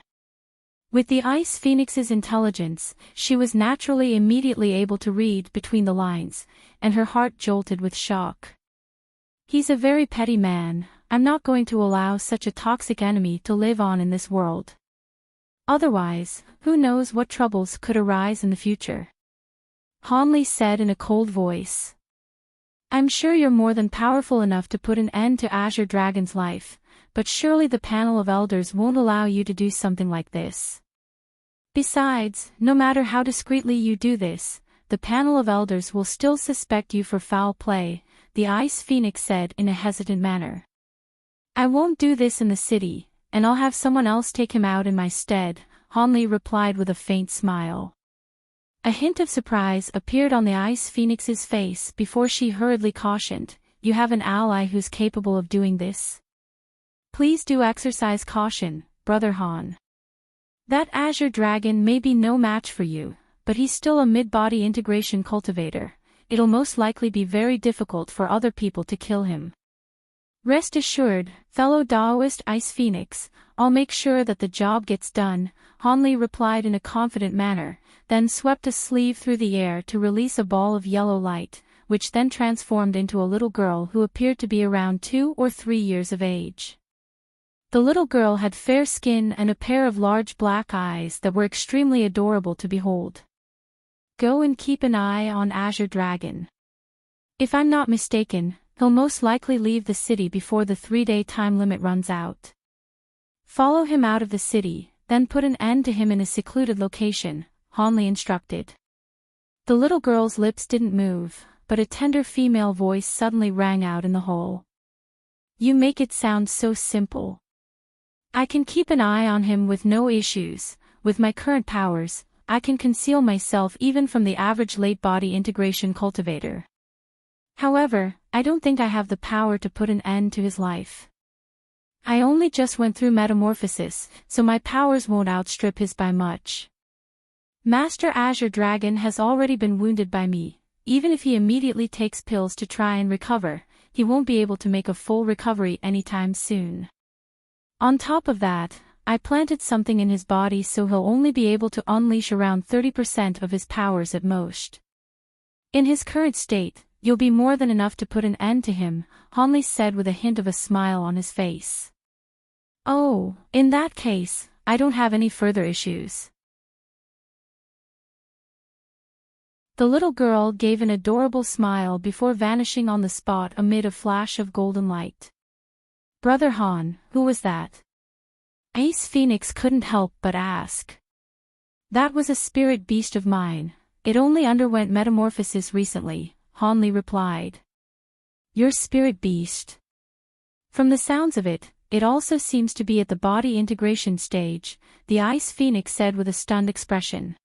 With the Ice Phoenix's intelligence, she was naturally immediately able to read between the lines, and her heart jolted with shock. He's a very petty man. I'm not going to allow such a toxic enemy to live on in this world. Otherwise, who knows what troubles could arise in the future? Hanli said in a cold voice. I'm sure you're more than powerful enough to put an end to Azure Dragon's life, but surely the panel of elders won't allow you to do something like this. Besides, no matter how discreetly you do this, the panel of elders will still suspect you for foul play, the Ice Phoenix said in a hesitant manner. I won't do this in the city, and I'll have someone else take him out in my stead, Hanli replied with a faint smile. A hint of surprise appeared on the Ice Phoenix's face before she hurriedly cautioned, You have an ally who's capable of doing this? Please do exercise caution, Brother Han. That Azure Dragon may be no match for you, but he's still a mid-body integration cultivator. It'll most likely be very difficult for other people to kill him. Rest assured, fellow Daoist Ice Phoenix, I'll make sure that the job gets done, Hanli replied in a confident manner, then swept a sleeve through the air to release a ball of yellow light, which then transformed into a little girl who appeared to be around 2 or 3 years of age. The little girl had fair skin and a pair of large black eyes that were extremely adorable to behold. Go and keep an eye on Azure Dragon. If I'm not mistaken, he'll most likely leave the city before the 3-day time limit runs out. Follow him out of the city, then put an end to him in a secluded location, Hanli instructed. The little girl's lips didn't move, but a tender female voice suddenly rang out in the hall. You make it sound so simple. I can keep an eye on him with no issues. With my current powers, I can conceal myself even from the average late-body integration cultivator. However, I don't think I have the power to put an end to his life. I only just went through metamorphosis, so my powers won't outstrip his by much. Master Azure Dragon has already been wounded by me. Even if he immediately takes pills to try and recover, he won't be able to make a full recovery anytime soon. On top of that, I planted something in his body so he'll only be able to unleash around 30% of his powers at most. In his current state, you'll be more than enough to put an end to him, Hanli said with a hint of a smile on his face. Oh, in that case, I don't have any further issues. The little girl gave an adorable smile before vanishing on the spot amid a flash of golden light. Brother Han, who was that? Ice Phoenix couldn't help but ask. That was a spirit beast of mine. It only underwent metamorphosis recently, Hanli replied. Your spirit beast? From the sounds of it, it also seems to be at the body integration stage, the Ice Phoenix said with a stunned expression.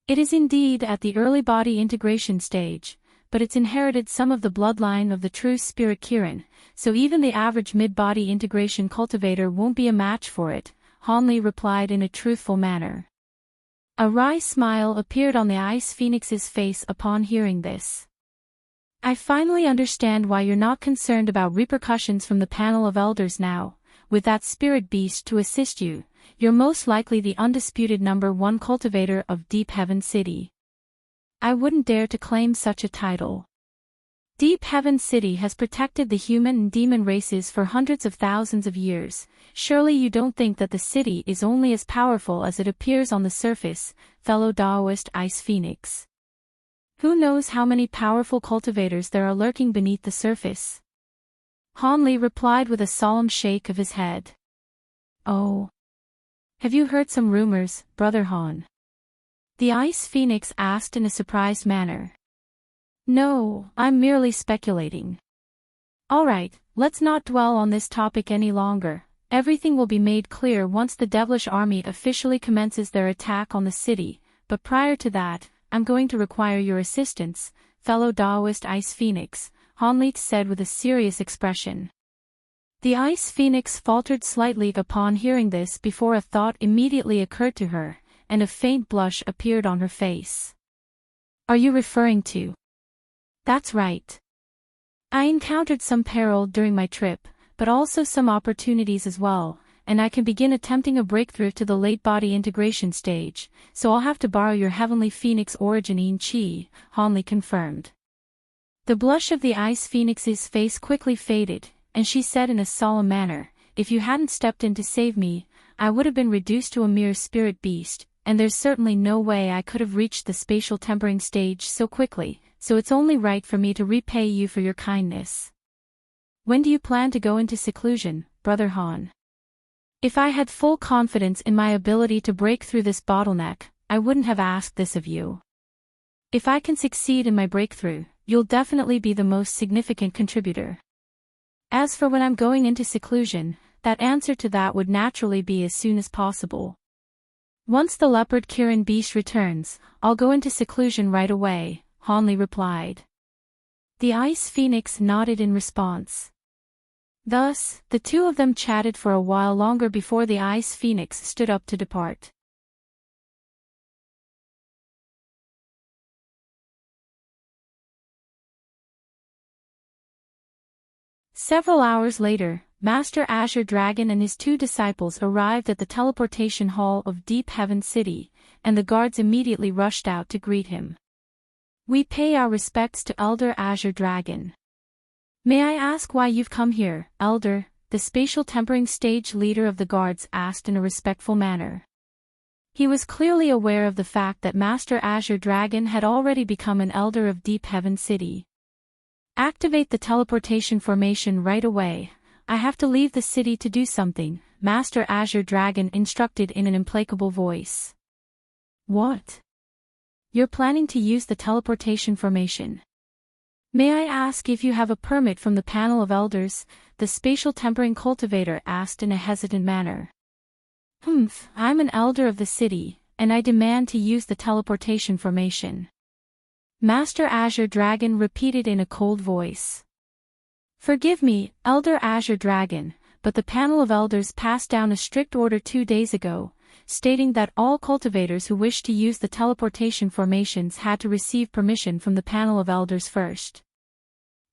It is indeed at the early body integration stage, but it's inherited some of the bloodline of the true spirit Kirin, so even the average mid-body integration cultivator won't be a match for it, Hanli replied in a truthful manner. A wry smile appeared on the Ice Phoenix's face upon hearing this. I finally understand why you're not concerned about repercussions from the panel of elders now. With that spirit beast to assist you, you're most likely the undisputed #1 cultivator of Deep Heaven City. I wouldn't dare to claim such a title. Deep Heaven City has protected the human and demon races for hundreds of thousands of years. Surely you don't think that the city is only as powerful as it appears on the surface, fellow Daoist Ice Phoenix. Who knows how many powerful cultivators there are lurking beneath the surface? Hanli replied with a solemn shake of his head. Oh. Have you heard some rumors, Brother Han? The Ice Phoenix asked in a surprised manner. No, I'm merely speculating. Alright, let's not dwell on this topic any longer. Everything will be made clear once the devilish army officially commences their attack on the city, but prior to that, I'm going to require your assistance, fellow Daoist Ice Phoenix, Hanli said with a serious expression. The Ice Phoenix faltered slightly upon hearing this before a thought immediately occurred to her, and a faint blush appeared on her face. Are you referring to? That's right. I encountered some peril during my trip, but also some opportunities as well, and I can begin attempting a breakthrough to the late body integration stage, so I'll have to borrow your heavenly phoenix origin chi, Hanli confirmed. The blush of the Ice Phoenix's face quickly faded, and she said in a solemn manner, if you hadn't stepped in to save me, I would have been reduced to a mere spirit beast, and there's certainly no way I could have reached the spatial tempering stage so quickly, so it's only right for me to repay you for your kindness. When do you plan to go into seclusion, Brother Han? If I had full confidence in my ability to break through this bottleneck, I wouldn't have asked this of you. If I can succeed in my breakthrough, you'll definitely be the most significant contributor. As for when I'm going into seclusion, that answer to that would naturally be as soon as possible. Once the leopard Kirin beast returns, I'll go into seclusion right away, Hanli replied. The Ice Phoenix nodded in response. Thus, the two of them chatted for a while longer before the Ice Phoenix stood up to depart. Several hours later, Master Azure Dragon and his two disciples arrived at the teleportation hall of Deep Heaven City, and the guards immediately rushed out to greet him. "We pay our respects to Elder Azure Dragon. May I ask why you've come here, Elder?" the spatial tempering stage leader of the guards asked in a respectful manner. He was clearly aware of the fact that Master Azure Dragon had already become an Elder of Deep Heaven City. "Activate the teleportation formation right away. I have to leave the city to do something," Master Azure Dragon instructed in an implacable voice. "What? You're planning to use the teleportation formation? May I ask if you have a permit from the panel of elders?" the spatial tempering cultivator asked in a hesitant manner. I'm an elder of the city, and I demand to use the teleportation formation," Master Azure Dragon repeated in a cold voice. "Forgive me, Elder Azure Dragon, but the panel of elders passed down a strict order 2 days ago, stating that all cultivators who wish to use the teleportation formations had to receive permission from the panel of elders first.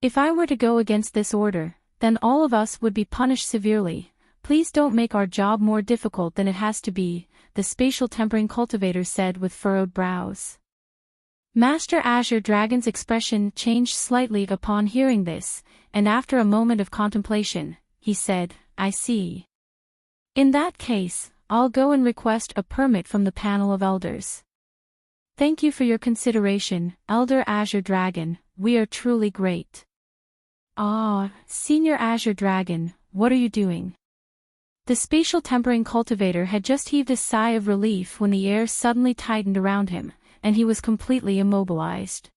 If I were to go against this order, then all of us would be punished severely. Please don't make our job more difficult than it has to be," the spatial tempering cultivator said with furrowed brows. Master Azure Dragon's expression changed slightly upon hearing this, and after a moment of contemplation, he said, "I see. In that case, I'll go and request a permit from the panel of elders. Thank you for your consideration, Elder Azure Dragon, we are truly great." Senior Azure Dragon, what are you doing?" The spatial tempering cultivator had just heaved a sigh of relief when the air suddenly tightened around him, and he was completely immobilized.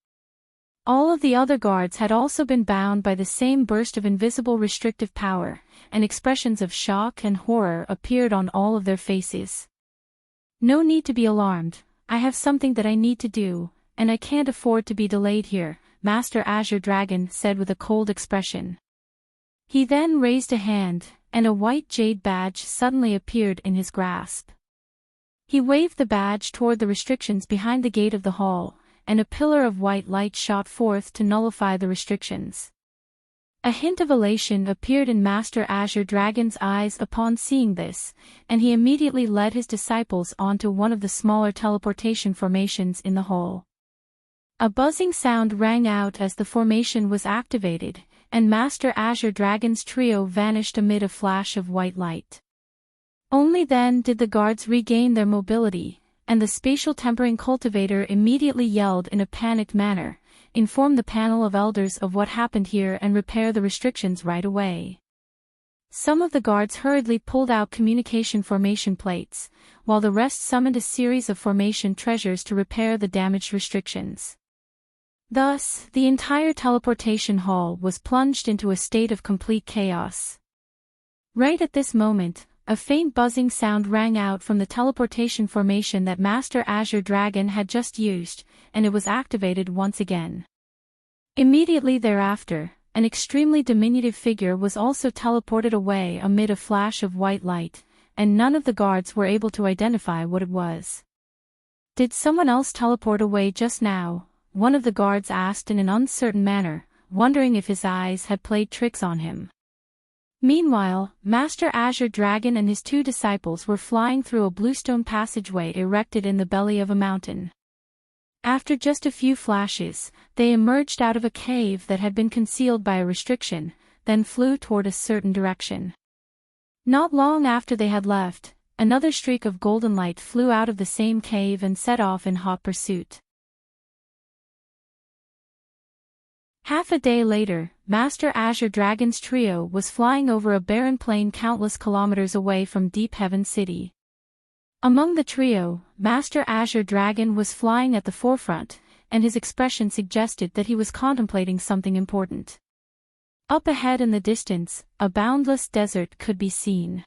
All of the other guards had also been bound by the same burst of invisible restrictive power, and expressions of shock and horror appeared on all of their faces. "No need to be alarmed, I have something that I need to do, and I can't afford to be delayed here," Master Azure Dragon said with a cold expression. He then raised a hand, and a white jade badge suddenly appeared in his grasp. He waved the badge toward the restrictions behind the gate of the hall, and a pillar of white light shot forth to nullify the restrictions. A hint of elation appeared in Master Azure Dragon's eyes upon seeing this, and he immediately led his disciples onto one of the smaller teleportation formations in the hall. A buzzing sound rang out as the formation was activated, and Master Azure Dragon's trio vanished amid a flash of white light. Only then did the guards regain their mobility, and the spatial tempering cultivator immediately yelled in a panicked manner, "Inform the panel of elders of what happened here and repair the restrictions right away." Some of the guards hurriedly pulled out communication formation plates, while the rest summoned a series of formation treasures to repair the damaged restrictions. Thus, the entire teleportation hall was plunged into a state of complete chaos. Right at this moment, a faint buzzing sound rang out from the teleportation formation that Master Azure Dragon had just used, and it was activated once again. Immediately thereafter, an extremely diminutive figure was also teleported away amid a flash of white light, and none of the guards were able to identify what it was. "Did someone else teleport away just now?" one of the guards asked in an uncertain manner, wondering if his eyes had played tricks on him. Meanwhile, Master Azure Dragon and his two disciples were flying through a bluestone passageway erected in the belly of a mountain. After just a few flashes, they emerged out of a cave that had been concealed by a restriction, then flew toward a certain direction. Not long after they had left, another streak of golden light flew out of the same cave and set off in hot pursuit. Half a day later, Master Azure Dragon's trio was flying over a barren plain countless kilometers away from Deep Heaven City. Among the trio, Master Azure Dragon was flying at the forefront, and his expression suggested that he was contemplating something important. Up ahead in the distance, a boundless desert could be seen.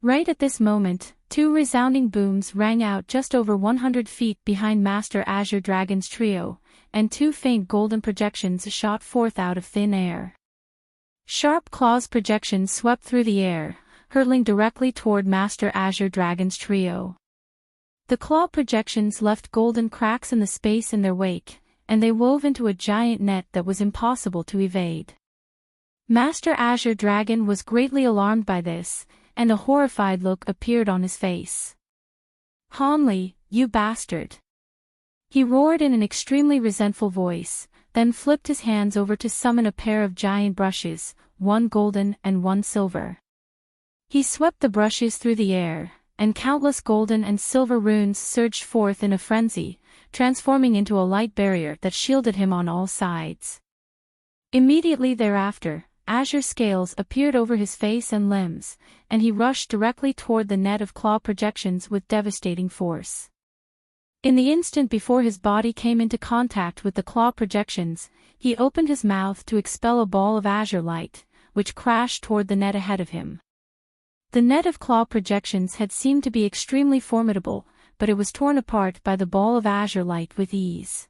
Right at this moment, two resounding booms rang out just over 100 feet behind Master Azure Dragon's trio, and two faint golden projections shot forth out of thin air. Sharp claws projections swept through the air, hurtling directly toward Master Azure Dragon's trio. The claw projections left golden cracks in the space in their wake, and they wove into a giant net that was impossible to evade. Master Azure Dragon was greatly alarmed by this, and a horrified look appeared on his face. "Hanli, you bastard!" he roared in an extremely resentful voice, then flipped his hands over to summon a pair of giant brushes, one golden and one silver. He swept the brushes through the air, and countless golden and silver runes surged forth in a frenzy, transforming into a light barrier that shielded him on all sides. Immediately thereafter, azure scales appeared over his face and limbs, and he rushed directly toward the net of claw projections with devastating force. In the instant before his body came into contact with the claw projections, he opened his mouth to expel a ball of azure light, which crashed toward the net ahead of him. The net of claw projections had seemed to be extremely formidable, but it was torn apart by the ball of azure light with ease.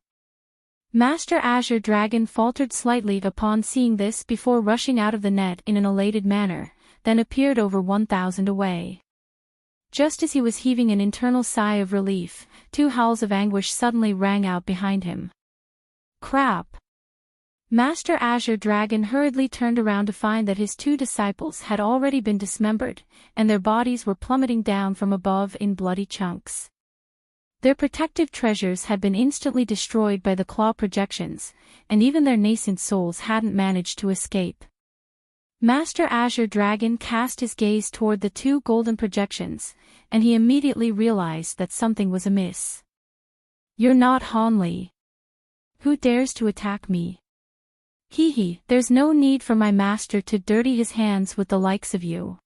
Master Azure Dragon faltered slightly upon seeing this before rushing out of the net in an elated manner, then appeared over 1,000 away. Just as he was heaving an internal sigh of relief, 2 howls of anguish suddenly rang out behind him. Crap! Master Azure Dragon hurriedly turned around to find that his 2 disciples had already been dismembered, and their bodies were plummeting down from above in bloody chunks. Their protective treasures had been instantly destroyed by the claw projections, and even their nascent souls hadn't managed to escape. Master Azure Dragon cast his gaze toward the 2 golden projections, and he immediately realized that something was amiss. "You're not Hanli. Who dares to attack me? Hee, there's no need for my master to dirty his hands with the likes of you."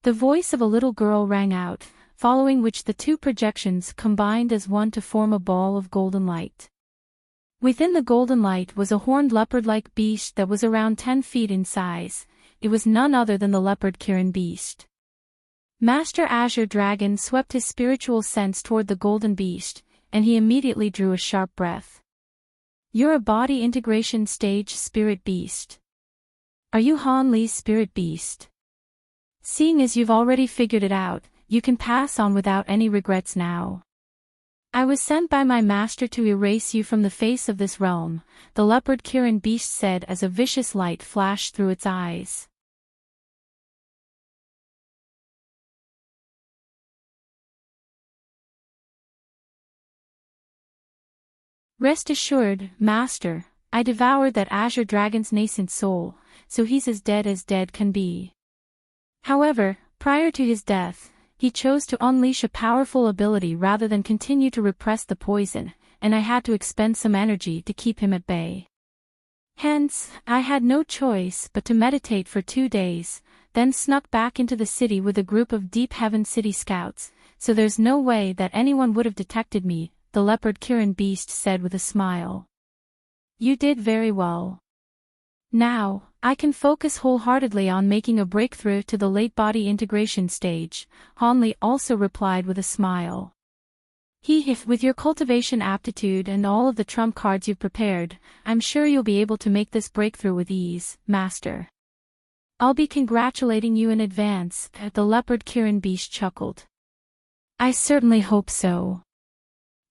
The voice of a little girl rang out, following which the 2 projections combined as one to form a ball of golden light. Within the golden light was a horned leopard-like beast that was around 10 feet in size. It was none other than the leopard Kirin beast. Master Azure Dragon swept his spiritual sense toward the golden beast, and he immediately drew a sharp breath. "You're a body integration stage spirit beast. Are you Hanli's spirit beast? Seeing as you've already figured it out, you can pass on without any regrets now. I was sent by my master to erase you from the face of this realm," the leopard Kirin beast said as a vicious light flashed through its eyes. "Rest assured, master, I devoured that Azure Dragon's nascent soul, so he's as dead can be. However, prior to his death, he chose to unleash a powerful ability rather than continue to repress the poison, and I had to expend some energy to keep him at bay. Hence, I had no choice but to meditate for 2 days, then snuck back into the city with a group of Deep Heaven City scouts, so there's no way that anyone would have detected me," the leopard Kirin beast said with a smile. "You did very well. Now, I can focus wholeheartedly on making a breakthrough to the late body integration stage," Hanli also replied with a smile. "If with your cultivation aptitude and all of the trump cards you've prepared, I'm sure you'll be able to make this breakthrough with ease, master. I'll be congratulating you in advance," the leopard Kirin beast chuckled. "I certainly hope so.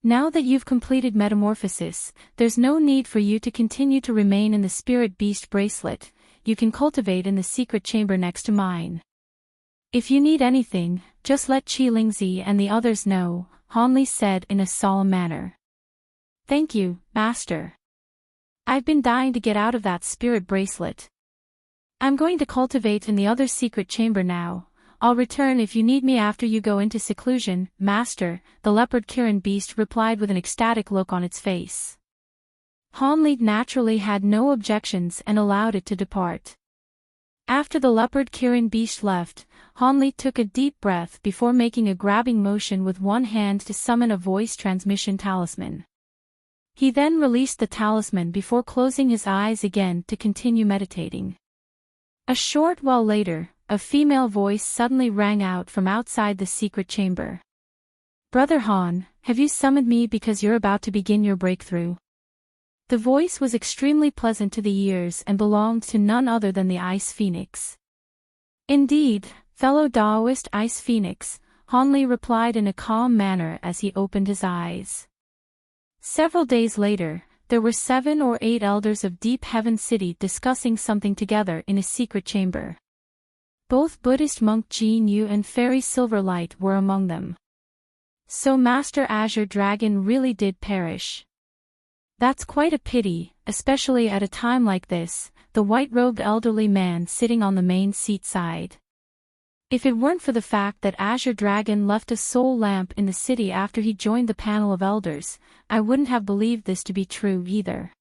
Now that you've completed metamorphosis, there's no need for you to continue to remain in the spirit beast bracelet. You can cultivate in the secret chamber next to mine. If you need anything, just let Qilingzi and the others know," Hanli said in a solemn manner. "Thank you, master. I've been dying to get out of that spirit bracelet. I'm going to cultivate in the other secret chamber now. I'll return if you need me after you go into seclusion, master," the leopard Kirin beast replied with an ecstatic look on its face. Hanli naturally had no objections and allowed it to depart. After the leopard Kirin beast left, Hanli took a deep breath before making a grabbing motion with one hand to summon a voice transmission talisman. He then released the talisman before closing his eyes again to continue meditating. A short while later, a female voice suddenly rang out from outside the secret chamber. "Brother Han, have you summoned me because you're about to begin your breakthrough?" The voice was extremely pleasant to the ears and belonged to none other than the Ice Phoenix. "Indeed, fellow Daoist Ice Phoenix," Hanli replied in a calm manner as he opened his eyes. Several days later, there were 7 or 8 elders of Deep Heaven City discussing something together in a secret chamber. Both Buddhist monk Jin Yu and Fairy Silverlight were among them. So Master Azure Dragon really did perish. That's quite a pity, especially at a time like this, the white-robed elderly man sitting on the main seat sighed. If it weren't for the fact that Azure Dragon left a soul lamp in the city after he joined the panel of elders, I wouldn't have believed this to be true either.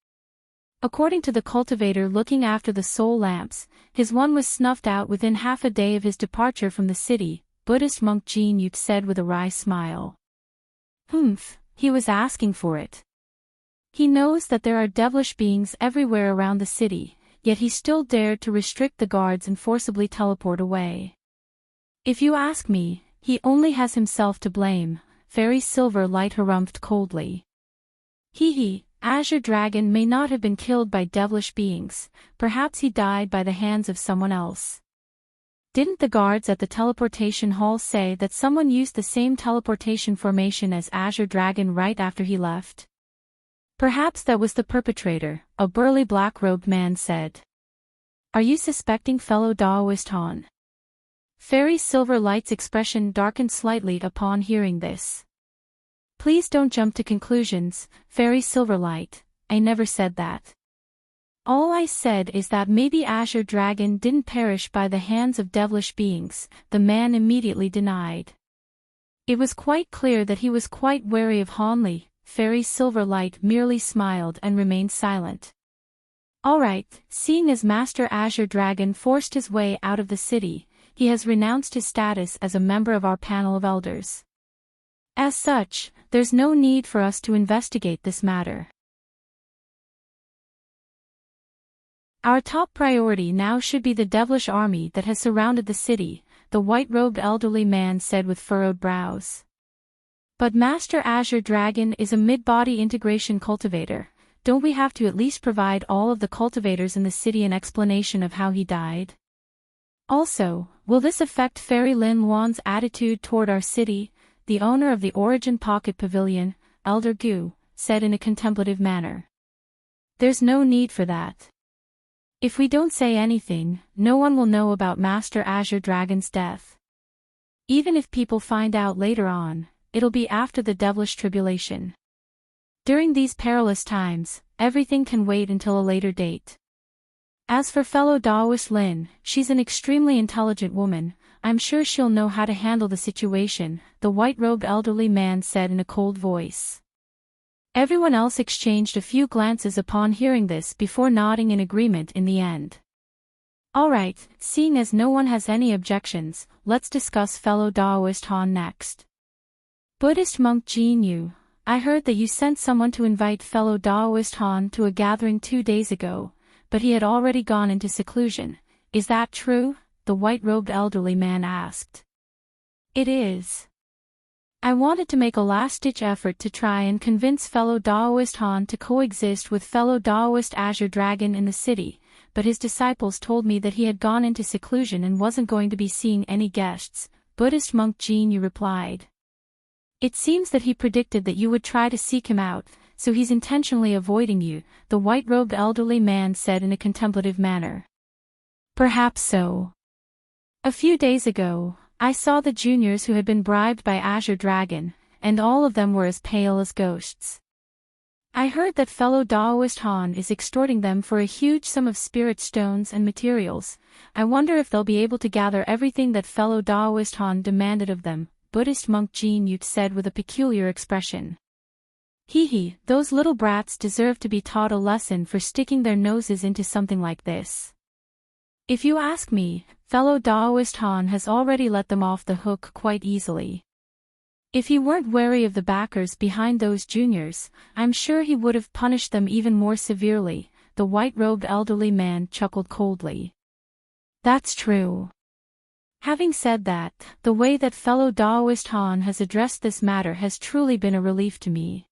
According to the cultivator looking after the soul lamps, his one was snuffed out within half a day of his departure from the city, Buddhist monk Jin Yu said with a wry smile. He was asking for it. He knows that there are devilish beings everywhere around the city, yet he still dared to restrict the guards and forcibly teleport away. If you ask me, he only has himself to blame, Fairy Silverlight harumphed coldly. Azure Dragon may not have been killed by devilish beings, perhaps he died by the hands of someone else. Didn't the guards at the teleportation hall say that someone used the same teleportation formation as Azure Dragon right after he left? Perhaps that was the perpetrator, a burly black-robed man said. Are you suspecting fellow Daoist Han? Fairy Silverlight's expression darkened slightly upon hearing this. Please don't jump to conclusions, Fairy Silverlight, I never said that. All I said is that maybe Azure Dragon didn't perish by the hands of devilish beings, the man immediately denied. It was quite clear that he was quite wary of Hanli. Fairy Silverlight merely smiled and remained silent. Alright, seeing as Master Azure Dragon forced his way out of the city, he has renounced his status as a member of our panel of elders. As such, there's no need for us to investigate this matter. Our top priority now should be the devilish army that has surrounded the city, the white-robed elderly man said with furrowed brows. But Master Azure Dragon is a mid-body integration cultivator, don't we have to at least provide all of the cultivators in the city an explanation of how he died? Also, will this affect Fairy Lin Luan's attitude toward our city? The owner of the Origin Pocket Pavilion, Elder Gu, said in a contemplative manner. There's no need for that. If we don't say anything, no one will know about Master Azure Dragon's death. Even if people find out later on, it'll be after the devilish tribulation. During these perilous times, everything can wait until a later date. As for fellow Daoist Lin, she's an extremely intelligent woman, I'm sure she'll know how to handle the situation, the white-robed elderly man said in a cold voice. Everyone else exchanged a few glances upon hearing this before nodding in agreement in the end. Alright, seeing as no one has any objections, let's discuss fellow Daoist Han next. Buddhist monk Jin Yu, I heard that you sent someone to invite fellow Daoist Han to a gathering 2 days ago, but he had already gone into seclusion. Is that true? The white-robed elderly man asked. It is. I wanted to make a last-ditch effort to try and convince fellow Daoist Han to coexist with fellow Daoist Azure Dragon in the city, but his disciples told me that he had gone into seclusion and wasn't going to be seeing any guests, Buddhist monk Jin Yu replied. It seems that he predicted that you would try to seek him out, so he's intentionally avoiding you, the white-robed elderly man said in a contemplative manner. Perhaps so. A few days ago, I saw the juniors who had been bribed by Azure Dragon, and all of them were as pale as ghosts. I heard that fellow Daoist Han is extorting them for a huge sum of spirit stones and materials. I wonder if they'll be able to gather everything that fellow Daoist Han demanded of them, Buddhist monk Jin Yu said with a peculiar expression. Those little brats deserve to be taught a lesson for sticking their noses into something like this. If you ask me, fellow Daoist Han has already let them off the hook quite easily. If he weren't wary of the backers behind those juniors, I'm sure he would have punished them even more severely, the white-robed elderly man chuckled coldly. That's true. Having said that, the way that fellow Daoist Han has addressed this matter has truly been a relief to me.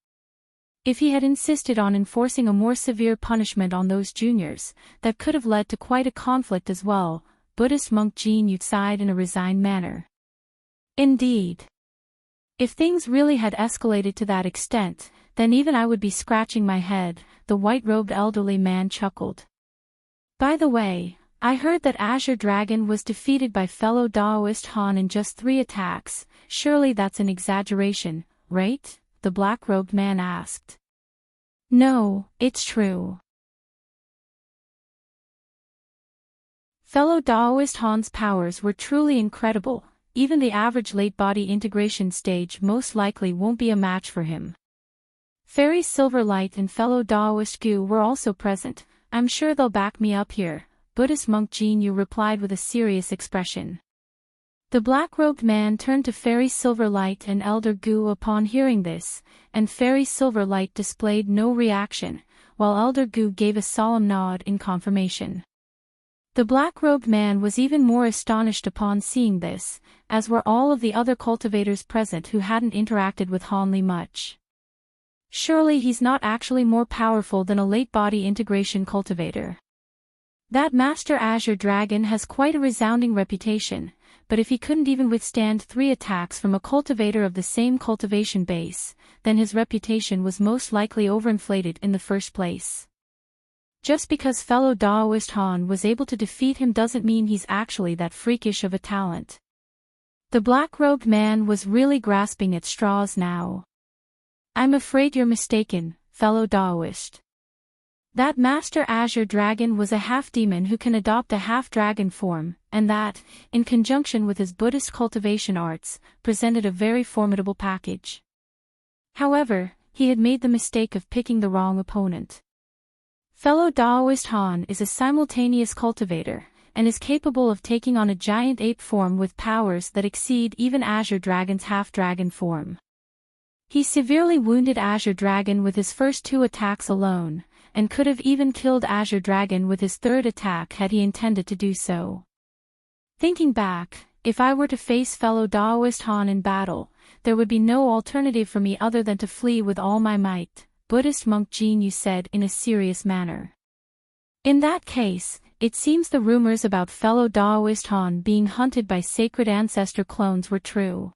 If he had insisted on enforcing a more severe punishment on those juniors, that could have led to quite a conflict as well, Buddhist monk Jin Yu sighed in a resigned manner. Indeed. If things really had escalated to that extent, then even I would be scratching my head, the white-robed elderly man chuckled. By the way, I heard that Azure Dragon was defeated by fellow Daoist Han in just 3 attacks. Surely that's an exaggeration, right? The black-robed man asked. No, it's true. Fellow Daoist Han's powers were truly incredible. Even the average late-body integration stage most likely won't be a match for him. Fairy Silverlight and fellow Daoist Gu were also present. I'm sure they'll back me up here, Buddhist monk Jinyu replied with a serious expression. The black-robed man turned to Fairy Silverlight and Elder Gu upon hearing this, and Fairy Silverlight displayed no reaction, while Elder Gu gave a solemn nod in confirmation. The black-robed man was even more astonished upon seeing this, as were all of the other cultivators present who hadn't interacted with Hanli much. Surely he's not actually more powerful than a late-body integration cultivator. That Master Azure Dragon has quite a resounding reputation, but if he couldn't even withstand 3 attacks from a cultivator of the same cultivation base, then his reputation was most likely overinflated in the first place. Just because fellow Daoist Han was able to defeat him doesn't mean he's actually that freakish of a talent. The black-robed man was really grasping at straws now. I'm afraid you're mistaken, fellow Daoist. That Master Azure Dragon was a half-demon who can adopt a half-dragon form, and that, in conjunction with his Buddhist cultivation arts, presented a very formidable package. However, he had made the mistake of picking the wrong opponent. Fellow Daoist Han is a simultaneous cultivator, and is capable of taking on a giant ape form with powers that exceed even Azure Dragon's half-dragon form. He severely wounded Azure Dragon with his first 2 attacks alone, and could have even killed Azure Dragon with his 3rd attack had he intended to do so. Thinking back, if I were to face fellow Daoist Han in battle, there would be no alternative for me other than to flee with all my might, Buddhist monk Jinyu said in a serious manner. In that case, it seems the rumors about fellow Daoist Han being hunted by sacred ancestor clones were true.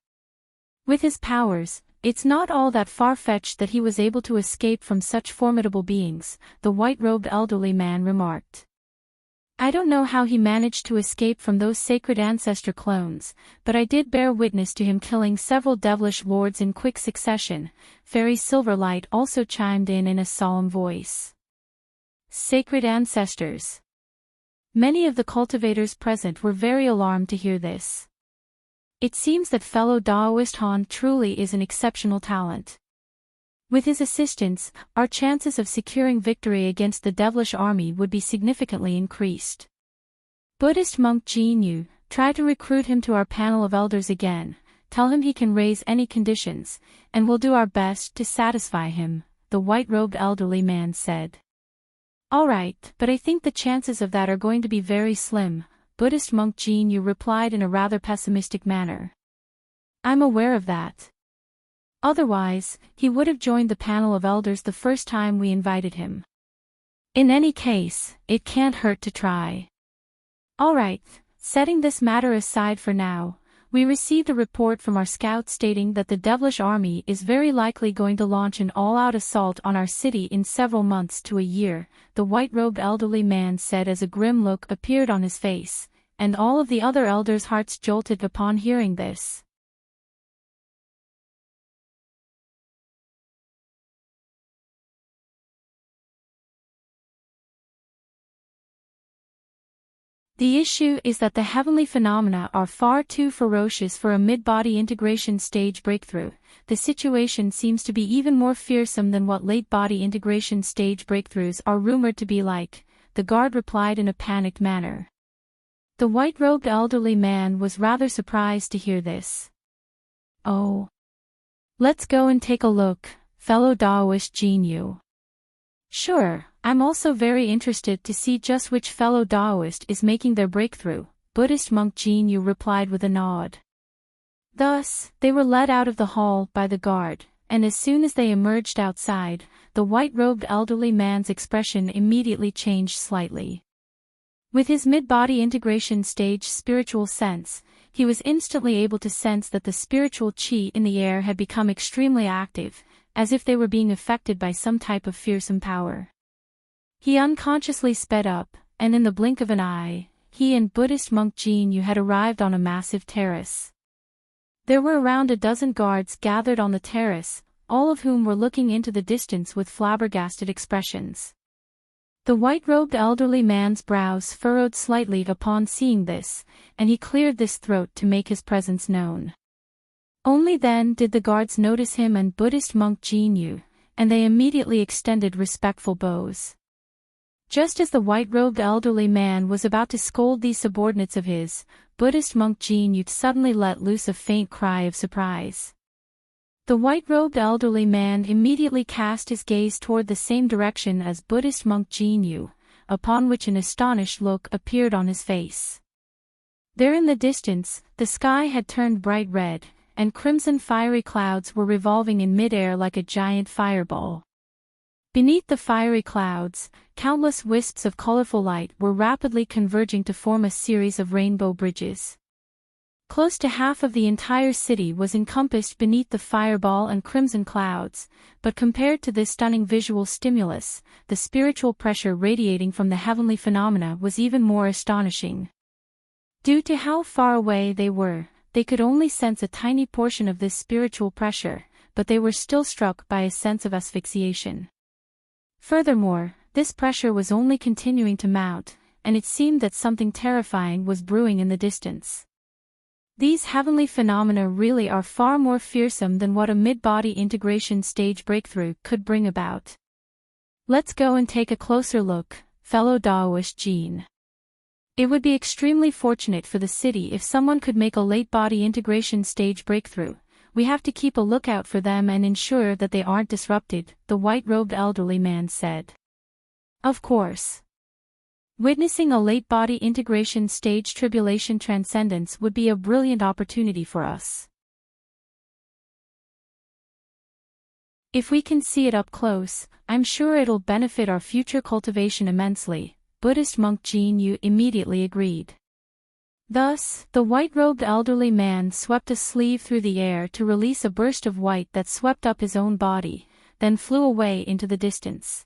With his powers, it's not all that far-fetched that he was able to escape from such formidable beings, the white-robed elderly man remarked. I don't know how he managed to escape from those sacred ancestor clones, but I did bear witness to him killing several devilish lords in quick succession. Fairy Silverlight also chimed in a solemn voice. Sacred ancestors. Many of the cultivators present were very alarmed to hear this. It seems that fellow Daoist Han truly is an exceptional talent. With his assistance, our chances of securing victory against the devilish army would be significantly increased. Buddhist monk Jinyu, try to recruit him to our panel of elders again, tell him he can raise any conditions, and we'll do our best to satisfy him, the white-robed elderly man said. All right, but I think the chances of that are going to be very slim, Buddhist monk Jinyu replied in a rather pessimistic manner. I'm aware of that. Otherwise, he would have joined the panel of elders the first time we invited him. In any case, it can't hurt to try. All right, setting this matter aside for now, we received a report from our scouts stating that the devilish army is very likely going to launch an all-out assault on our city in several months to a year, the white-robed elderly man said as a grim look appeared on his face, and all of the other elders' hearts jolted upon hearing this. The issue is that the heavenly phenomena are far too ferocious for a mid-body integration stage breakthrough. The situation seems to be even more fearsome than what late-body integration stage breakthroughs are rumored to be like, the guard replied in a panicked manner. The white-robed elderly man was rather surprised to hear this. Oh. Let's go and take a look, fellow Daoist Jinyu. Sure, I'm also very interested to see just which fellow Daoist is making their breakthrough, Buddhist monk Jinyu replied with a nod. Thus, they were led out of the hall by the guard, and as soon as they emerged outside, the white-robed elderly man's expression immediately changed slightly. With his mid-body integration stage spiritual sense, he was instantly able to sense that the spiritual qi in the air had become extremely active, as if they were being affected by some type of fearsome power. He unconsciously sped up, and in the blink of an eye, he and Buddhist monk Jin-yu had arrived on a massive terrace. There were around a dozen guards gathered on the terrace, all of whom were looking into the distance with flabbergasted expressions. The white-robed elderly man's brows furrowed slightly upon seeing this, and he cleared his throat to make his presence known. Only then did the guards notice him and Buddhist monk Jin-yu, and they immediately extended respectful bows. Just as the white-robed elderly man was about to scold these subordinates of his, Buddhist monk Jin-yu suddenly let loose a faint cry of surprise. The white-robed elderly man immediately cast his gaze toward the same direction as Buddhist monk Jin-yu, upon which an astonished look appeared on his face. There in the distance, the sky had turned bright red, and crimson fiery clouds were revolving in mid-air like a giant fireball. Beneath the fiery clouds, countless wisps of colorful light were rapidly converging to form a series of rainbow bridges. Close to half of the entire city was encompassed beneath the fireball and crimson clouds, but compared to this stunning visual stimulus, the spiritual pressure radiating from the heavenly phenomena was even more astonishing. Due to how far away they were, they could only sense a tiny portion of this spiritual pressure, but they were still struck by a sense of asphyxiation. Furthermore, this pressure was only continuing to mount, and it seemed that something terrifying was brewing in the distance. These heavenly phenomena really are far more fearsome than what a mid-body integration stage breakthrough could bring about. Let's go and take a closer look, fellow Daoist Jin. It would be extremely fortunate for the city if someone could make a late-body integration stage breakthrough. We have to keep a lookout for them and ensure that they aren't disrupted, the white-robed elderly man said. Of course. Witnessing a late-body integration stage tribulation transcendence would be a brilliant opportunity for us. If we can see it up close, I'm sure it'll benefit our future cultivation immensely, Buddhist monk Jin-yu immediately agreed. Thus, the white-robed elderly man swept a sleeve through the air to release a burst of white that swept up his own body, then flew away into the distance.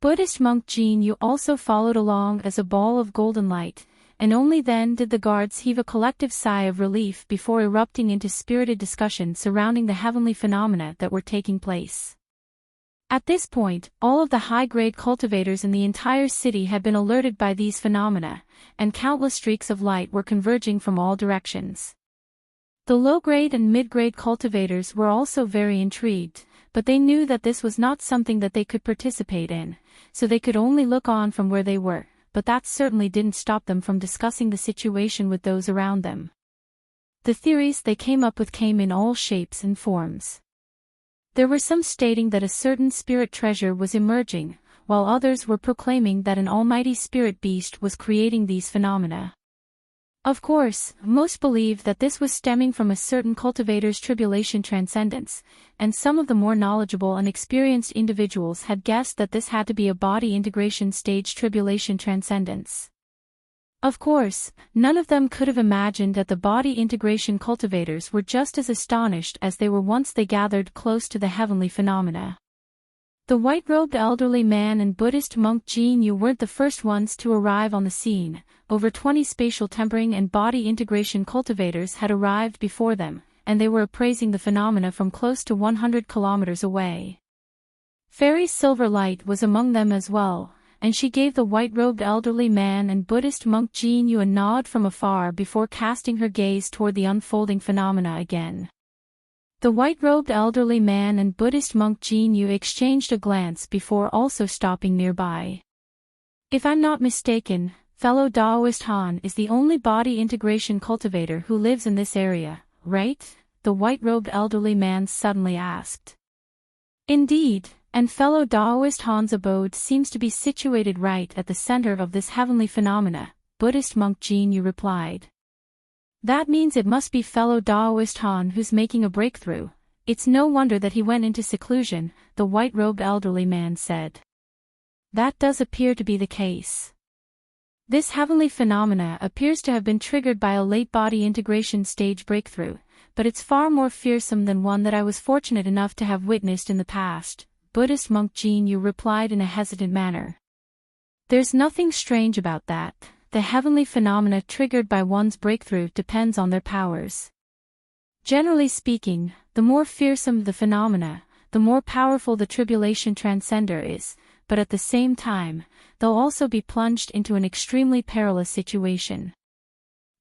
Buddhist monk Jin-yu also followed along as a ball of golden light, and only then did the guards heave a collective sigh of relief before erupting into spirited discussion surrounding the heavenly phenomena that were taking place. At this point, all of the high-grade cultivators in the entire city had been alerted by these phenomena, and countless streaks of light were converging from all directions. The low-grade and mid-grade cultivators were also very intrigued, but they knew that this was not something that they could participate in, so they could only look on from where they were, but that certainly didn't stop them from discussing the situation with those around them. The theories they came up with came in all shapes and forms. There were some stating that a certain spirit treasure was emerging, while others were proclaiming that an almighty spirit beast was creating these phenomena. Of course, most believed that this was stemming from a certain cultivator's tribulation transcendence, and some of the more knowledgeable and experienced individuals had guessed that this had to be a body integration stage tribulation transcendence. Of course, none of them could have imagined that the body integration cultivators were just as astonished as they were once they gathered close to the heavenly phenomena. The white-robed elderly man and Buddhist monk Jin-yu weren't the first ones to arrive on the scene. Over 20 spatial tempering and body integration cultivators had arrived before them, and they were appraising the phenomena from close to 100 kilometers away. Fairy Silver Light was among them as well, and she gave the white-robed elderly man and Buddhist monk Jin-yu a nod from afar before casting her gaze toward the unfolding phenomena again. The white-robed elderly man and Buddhist monk Jin-yu exchanged a glance before also stopping nearby. If I'm not mistaken, fellow Daoist Han is the only body integration cultivator who lives in this area, right? The white-robed elderly man suddenly asked. Indeed, and fellow Daoist Han's abode seems to be situated right at the center of this heavenly phenomena, Buddhist monk Jin-yu replied. That means it must be fellow Daoist Han who's making a breakthrough. It's no wonder that he went into seclusion, the white-robed elderly man said. That does appear to be the case. This heavenly phenomena appears to have been triggered by a late body integration stage breakthrough, but it's far more fearsome than one that I was fortunate enough to have witnessed in the past, Buddhist monk Jin Yu replied in a hesitant manner. There's nothing strange about that. The heavenly phenomena triggered by one's breakthrough depends on their powers. Generally speaking, the more fearsome the phenomena, the more powerful the tribulation transcender is, but at the same time, they'll also be plunged into an extremely perilous situation.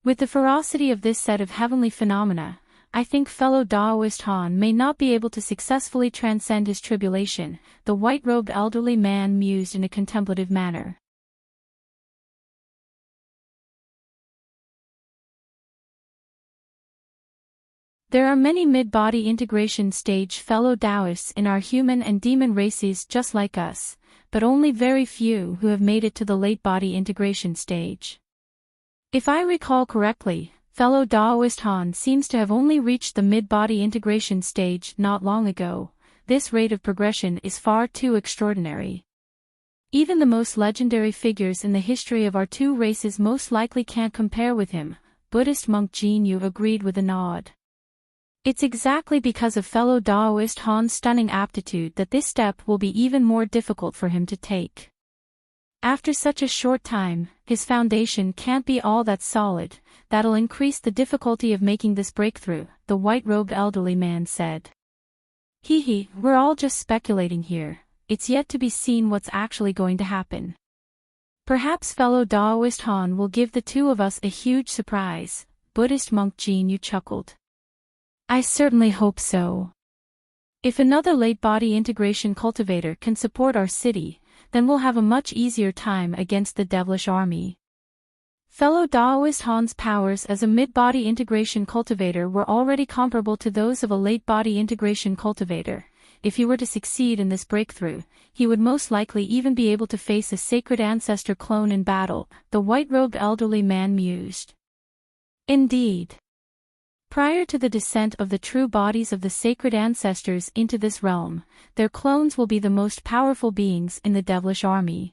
With the ferocity of this set of heavenly phenomena, I think fellow Taoist Han may not be able to successfully transcend his tribulation, the white-robed elderly man mused in a contemplative manner. There are many mid-body integration stage fellow Taoists in our human and demon races just like us, but only very few who have made it to the late body integration stage. If I recall correctly, fellow Taoist Han seems to have only reached the mid-body integration stage not long ago. This rate of progression is far too extraordinary. Even the most legendary figures in the history of our two races most likely can't compare with him, Buddhist monk Jin Yu agreed with a nod. It's exactly because of fellow Taoist Han's stunning aptitude that this step will be even more difficult for him to take. After such a short time, his foundation can't be all that solid. That'll increase the difficulty of making this breakthrough, the white-robed elderly man said. We're all just speculating here. It's yet to be seen what's actually going to happen. Perhaps fellow Taoist Han will give the two of us a huge surprise, Buddhist monk Jin Yu chuckled. I certainly hope so. If another late-body integration cultivator can support our city, then we'll have a much easier time against the devilish army. Fellow Taoist Han's powers as a mid-body integration cultivator were already comparable to those of a late-body integration cultivator. If he were to succeed in this breakthrough, he would most likely even be able to face a sacred ancestor clone in battle, the white-robed elderly man mused. Indeed. Prior to the descent of the true bodies of the sacred ancestors into this realm, their clones will be the most powerful beings in the devilish army.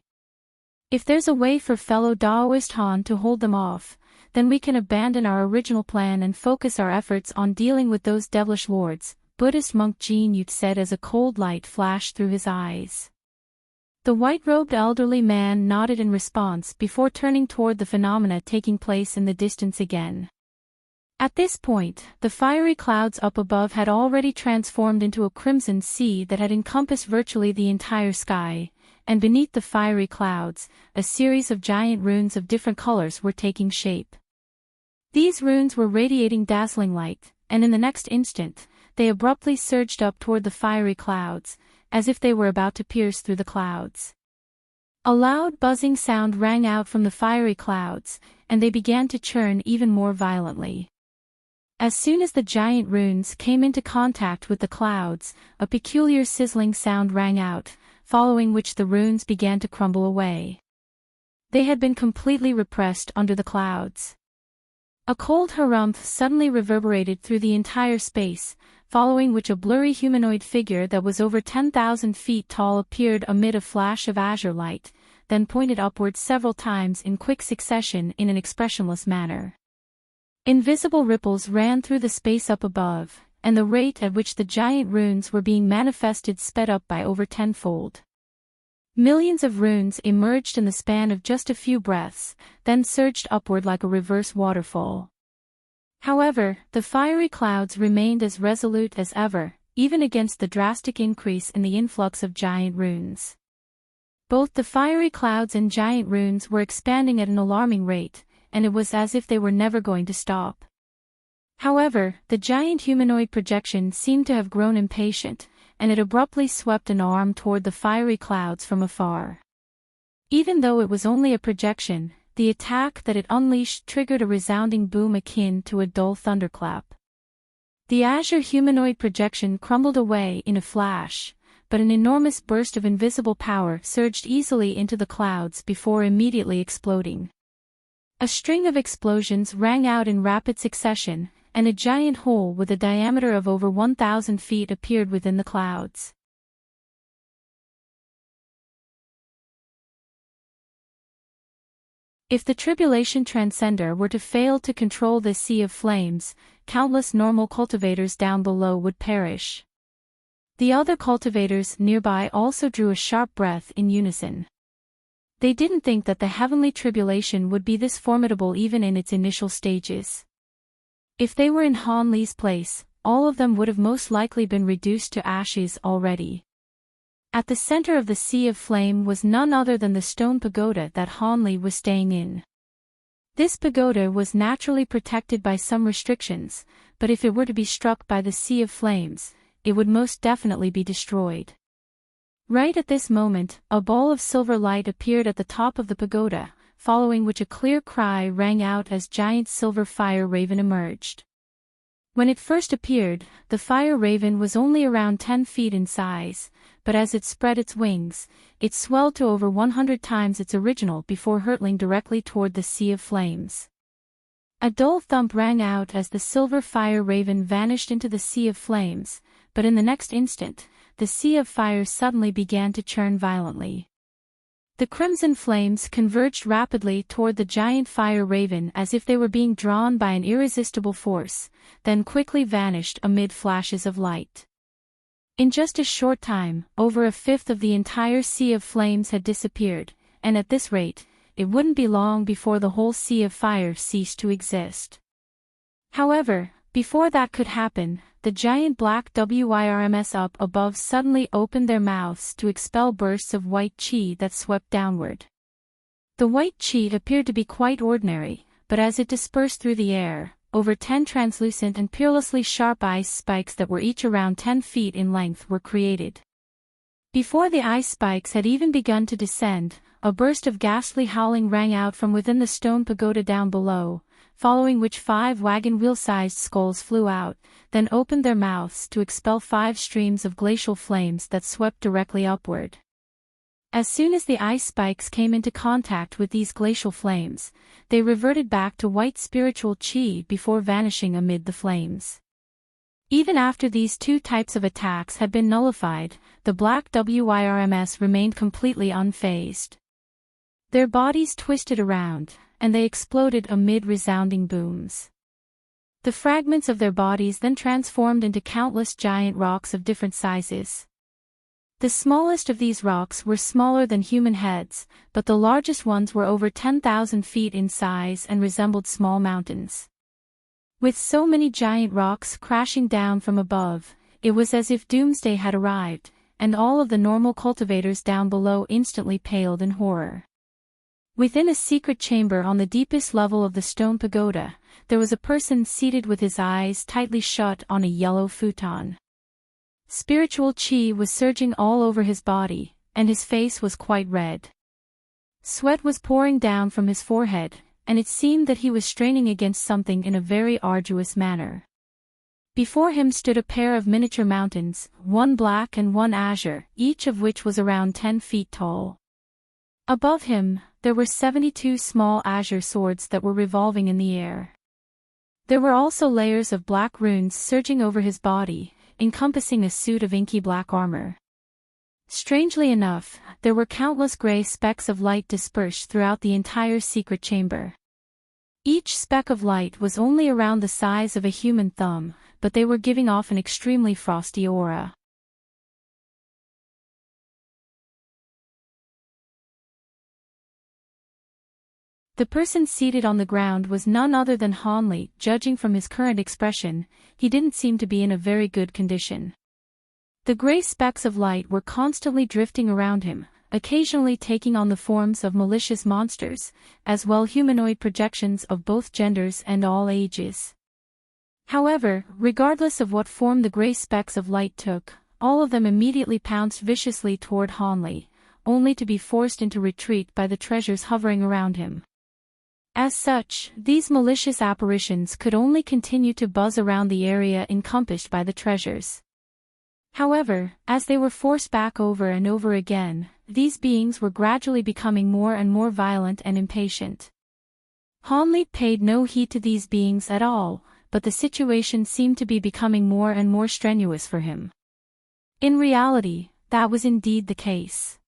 If there's a way for fellow Taoist Han to hold them off, then we can abandon our original plan and focus our efforts on dealing with those devilish lords, Buddhist monk Jin Yu said as a cold light flashed through his eyes. The white-robed elderly man nodded in response before turning toward the phenomena taking place in the distance again. At this point, the fiery clouds up above had already transformed into a crimson sea that had encompassed virtually the entire sky, and beneath the fiery clouds, a series of giant runes of different colors were taking shape. These runes were radiating dazzling light, and in the next instant, they abruptly surged up toward the fiery clouds, as if they were about to pierce through the clouds. A loud buzzing sound rang out from the fiery clouds, and they began to churn even more violently. As soon as the giant runes came into contact with the clouds, a peculiar sizzling sound rang out, following which the runes began to crumble away. They had been completely repressed under the clouds. A cold harumph suddenly reverberated through the entire space, following which a blurry humanoid figure that was over 10,000 feet tall appeared amid a flash of azure light, then pointed upwards several times in quick succession in an expressionless manner. Invisible ripples ran through the space up above, and the rate at which the giant runes were being manifested sped up by over tenfold. Millions of runes emerged in the span of just a few breaths, then surged upward like a reverse waterfall. However, the fiery clouds remained as resolute as ever, even against the drastic increase in the influx of giant runes. Both the fiery clouds and giant runes were expanding at an alarming rate, and it was as if they were never going to stop. However, the giant humanoid projection seemed to have grown impatient, and it abruptly swept an arm toward the fiery clouds from afar. Even though it was only a projection, the attack that it unleashed triggered a resounding boom akin to a dull thunderclap. The azure humanoid projection crumbled away in a flash, but an enormous burst of invisible power surged easily into the clouds before immediately exploding. A string of explosions rang out in rapid succession, and a giant hole with a diameter of over 1,000 feet appeared within the clouds. If the tribulation transcender were to fail to control this sea of flames, countless normal cultivators down below would perish. The other cultivators nearby also drew a sharp breath in unison. They didn't think that the heavenly tribulation would be this formidable even in its initial stages. If they were in Han Li's place, all of them would have most likely been reduced to ashes already. At the center of the sea of flame was none other than the stone pagoda that Han Li was staying in. This pagoda was naturally protected by some restrictions, but if it were to be struck by the sea of flames, it would most definitely be destroyed. Right at this moment, a ball of silver light appeared at the top of the pagoda, following which a clear cry rang out as giant silver fire raven emerged. When it first appeared, the fire raven was only around 10 feet in size, but as it spread its wings, it swelled to over 100 times its original before hurtling directly toward the sea of flames. A dull thump rang out as the silver fire raven vanished into the sea of flames, but in the next instant, the sea of fire suddenly began to churn violently. The crimson flames converged rapidly toward the giant fire raven as if they were being drawn by an irresistible force, then quickly vanished amid flashes of light. In just a short time, over a fifth of the entire sea of flames had disappeared, and at this rate, it wouldn't be long before the whole sea of fire ceased to exist. However, before that could happen, the giant black WIRMs up above suddenly opened their mouths to expel bursts of white chi that swept downward. The white chi appeared to be quite ordinary, but as it dispersed through the air, over 10 translucent and peerlessly sharp ice spikes that were each around 10 feet in length were created. Before the ice spikes had even begun to descend, a burst of ghastly howling rang out from within the stone pagoda down below, following which 5 wagon wheel-sized skulls flew out, then opened their mouths to expel 5 streams of glacial flames that swept directly upward. As soon as the ice spikes came into contact with these glacial flames, they reverted back to white spiritual chi before vanishing amid the flames. Even after these two types of attacks had been nullified, the black WIRMs remained completely unfazed. Their bodies twisted around, and they exploded amid resounding booms. The fragments of their bodies then transformed into countless giant rocks of different sizes. The smallest of these rocks were smaller than human heads, but the largest ones were over 10,000 feet in size and resembled small mountains. With so many giant rocks crashing down from above, it was as if doomsday had arrived, and all of the normal cultivators down below instantly paled in horror. Within a secret chamber on the deepest level of the stone pagoda, there was a person seated with his eyes tightly shut on a yellow futon. Spiritual chi was surging all over his body, and his face was quite red. Sweat was pouring down from his forehead, and it seemed that he was straining against something in a very arduous manner. Before him stood a pair of miniature mountains, one black and one azure, each of which was around 10 feet tall. Above him, there were 72 small azure swords that were revolving in the air. There were also layers of black runes surging over his body, encompassing a suit of inky black armor. Strangely enough, there were countless gray specks of light dispersed throughout the entire secret chamber. Each speck of light was only around the size of a human thumb, but they were giving off an extremely frosty aura. The person seated on the ground was none other than Han Li. Judging from his current expression, he didn't seem to be in a very good condition. The gray specks of light were constantly drifting around him, occasionally taking on the forms of malicious monsters, as well humanoid projections of both genders and all ages. However, regardless of what form the gray specks of light took, all of them immediately pounced viciously toward Han Li, only to be forced into retreat by the treasures hovering around him. As such, these malicious apparitions could only continue to buzz around the area encompassed by the treasures. However, as they were forced back over and over again, these beings were gradually becoming more and more violent and impatient. Han Li paid no heed to these beings at all, but the situation seemed to be becoming more and more strenuous for him. In reality, that was indeed the case.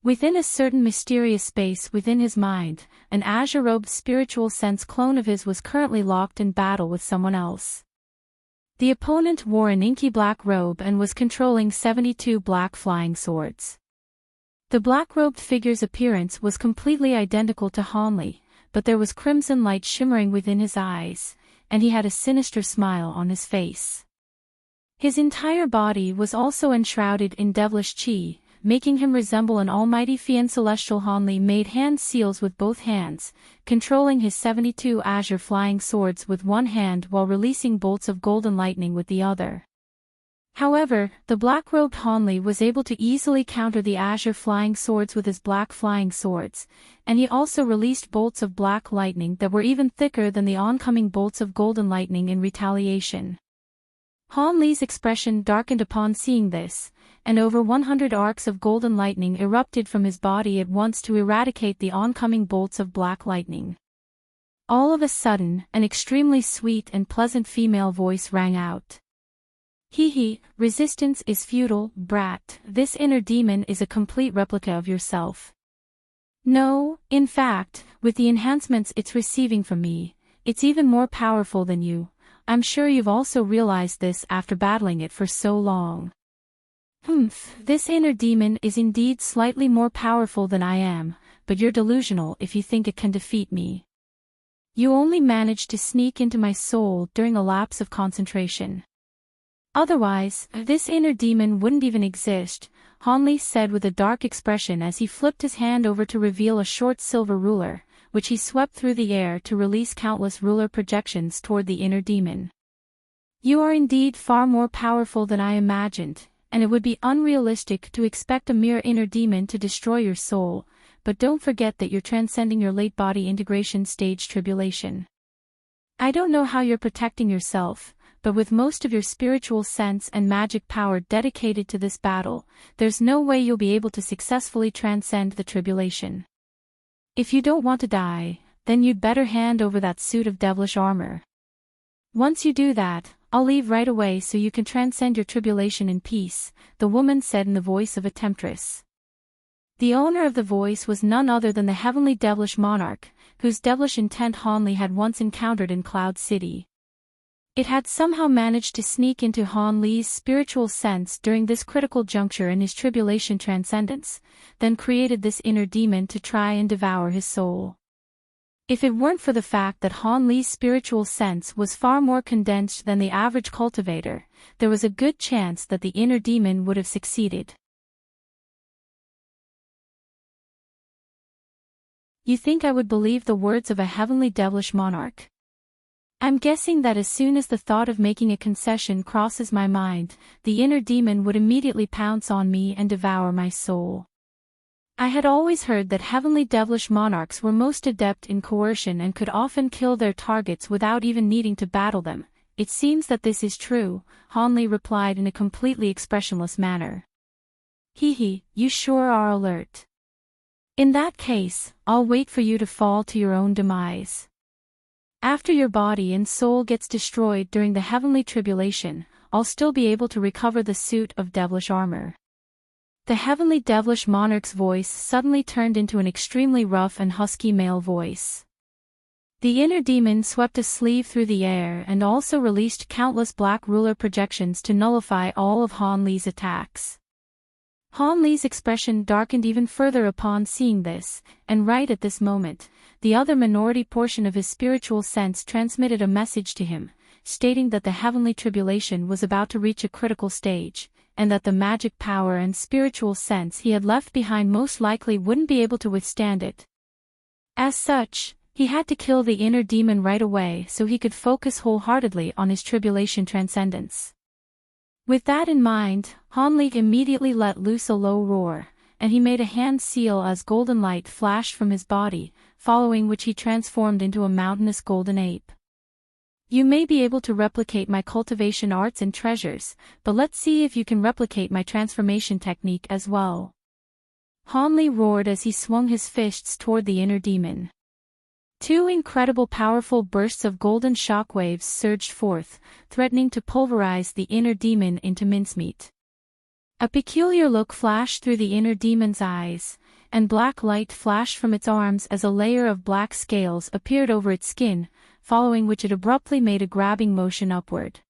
Within a certain mysterious space within his mind, an azure-robed spiritual sense clone of his was currently locked in battle with someone else. The opponent wore an inky black robe and was controlling 72 black flying swords. The black-robed figure's appearance was completely identical to Hanli, but there was crimson light shimmering within his eyes, and he had a sinister smile on his face. His entire body was also enshrouded in devilish chi, making him resemble an almighty fiend. Celestial Hanli made hand seals with both hands, controlling his 72 azure flying swords with one hand while releasing bolts of golden lightning with the other. However, the black-robed Hanli was able to easily counter the azure flying swords with his black flying swords, and he also released bolts of black lightning that were even thicker than the oncoming bolts of golden lightning in retaliation. Hanli's expression darkened upon seeing this, and over 100 arcs of golden lightning erupted from his body at once to eradicate the oncoming bolts of black lightning. All of a sudden, an extremely sweet and pleasant female voice rang out. "Hee, resistance is futile, brat. This inner demon is a complete replica of yourself. No, in fact, with the enhancements it's receiving from me, it's even more powerful than you. I'm sure you've also realized this after battling it for so long." This inner demon is indeed slightly more powerful than I am, but you're delusional if you think it can defeat me. You only managed to sneak into my soul during a lapse of concentration. Otherwise, this inner demon wouldn't even exist, Hanli said with a dark expression as he flipped his hand over to reveal a short silver ruler, which he swept through the air to release countless ruler projections toward the inner demon. You are indeed far more powerful than I imagined, and it would be unrealistic to expect a mere inner demon to destroy your soul, but don't forget that you're transcending your late body integration stage tribulation. I don't know how you're protecting yourself, but with most of your spiritual sense and magic power dedicated to this battle, there's no way you'll be able to successfully transcend the tribulation. If you don't want to die, then you'd better hand over that suit of devilish armor. Once you do that, I'll leave right away so you can transcend your tribulation in peace, the woman said in the voice of a temptress. The owner of the voice was none other than the heavenly devilish monarch, whose devilish intent Hanli had once encountered in Cloud City. It had somehow managed to sneak into Hanli's spiritual sense during this critical juncture in his tribulation transcendence, then created this inner demon to try and devour his soul. If it weren't for the fact that Hanli's spiritual sense was far more condensed than the average cultivator, there was a good chance that the inner demon would have succeeded. You think I would believe the words of a heavenly devilish monarch? I'm guessing that as soon as the thought of making a concession crosses my mind, the inner demon would immediately pounce on me and devour my soul. I had always heard that heavenly devilish monarchs were most adept in coercion and could often kill their targets without even needing to battle them. It seems that this is true, Hanli replied in a completely expressionless manner. Hee, you sure are alert. In that case, I'll wait for you to fall to your own demise. After your body and soul gets destroyed during the heavenly tribulation, I'll still be able to recover the suit of devilish armor. The heavenly devilish monarch's voice suddenly turned into an extremely rough and husky male voice. The inner demon swept a sleeve through the air and also released countless black ruler projections to nullify all of Hanli's attacks. Hanli's expression darkened even further upon seeing this, and right at this moment, the other minority portion of his spiritual sense transmitted a message to him, stating that the heavenly tribulation was about to reach a critical stage, and that the magic power and spiritual sense he had left behind most likely wouldn't be able to withstand it. As such, he had to kill the inner demon right away so he could focus wholeheartedly on his tribulation transcendence. With that in mind, Hanli immediately let loose a low roar, and he made a hand seal as golden light flashed from his body, following which he transformed into a mountainous golden ape. You may be able to replicate my cultivation arts and treasures, but let's see if you can replicate my transformation technique as well. Hanli roared as he swung his fists toward the inner demon. Two incredible powerful bursts of golden shockwaves surged forth, threatening to pulverize the inner demon into mincemeat. A peculiar look flashed through the inner demon's eyes, and black light flashed from its arms as a layer of black scales appeared over its skin, following which it abruptly made a grabbing motion upward.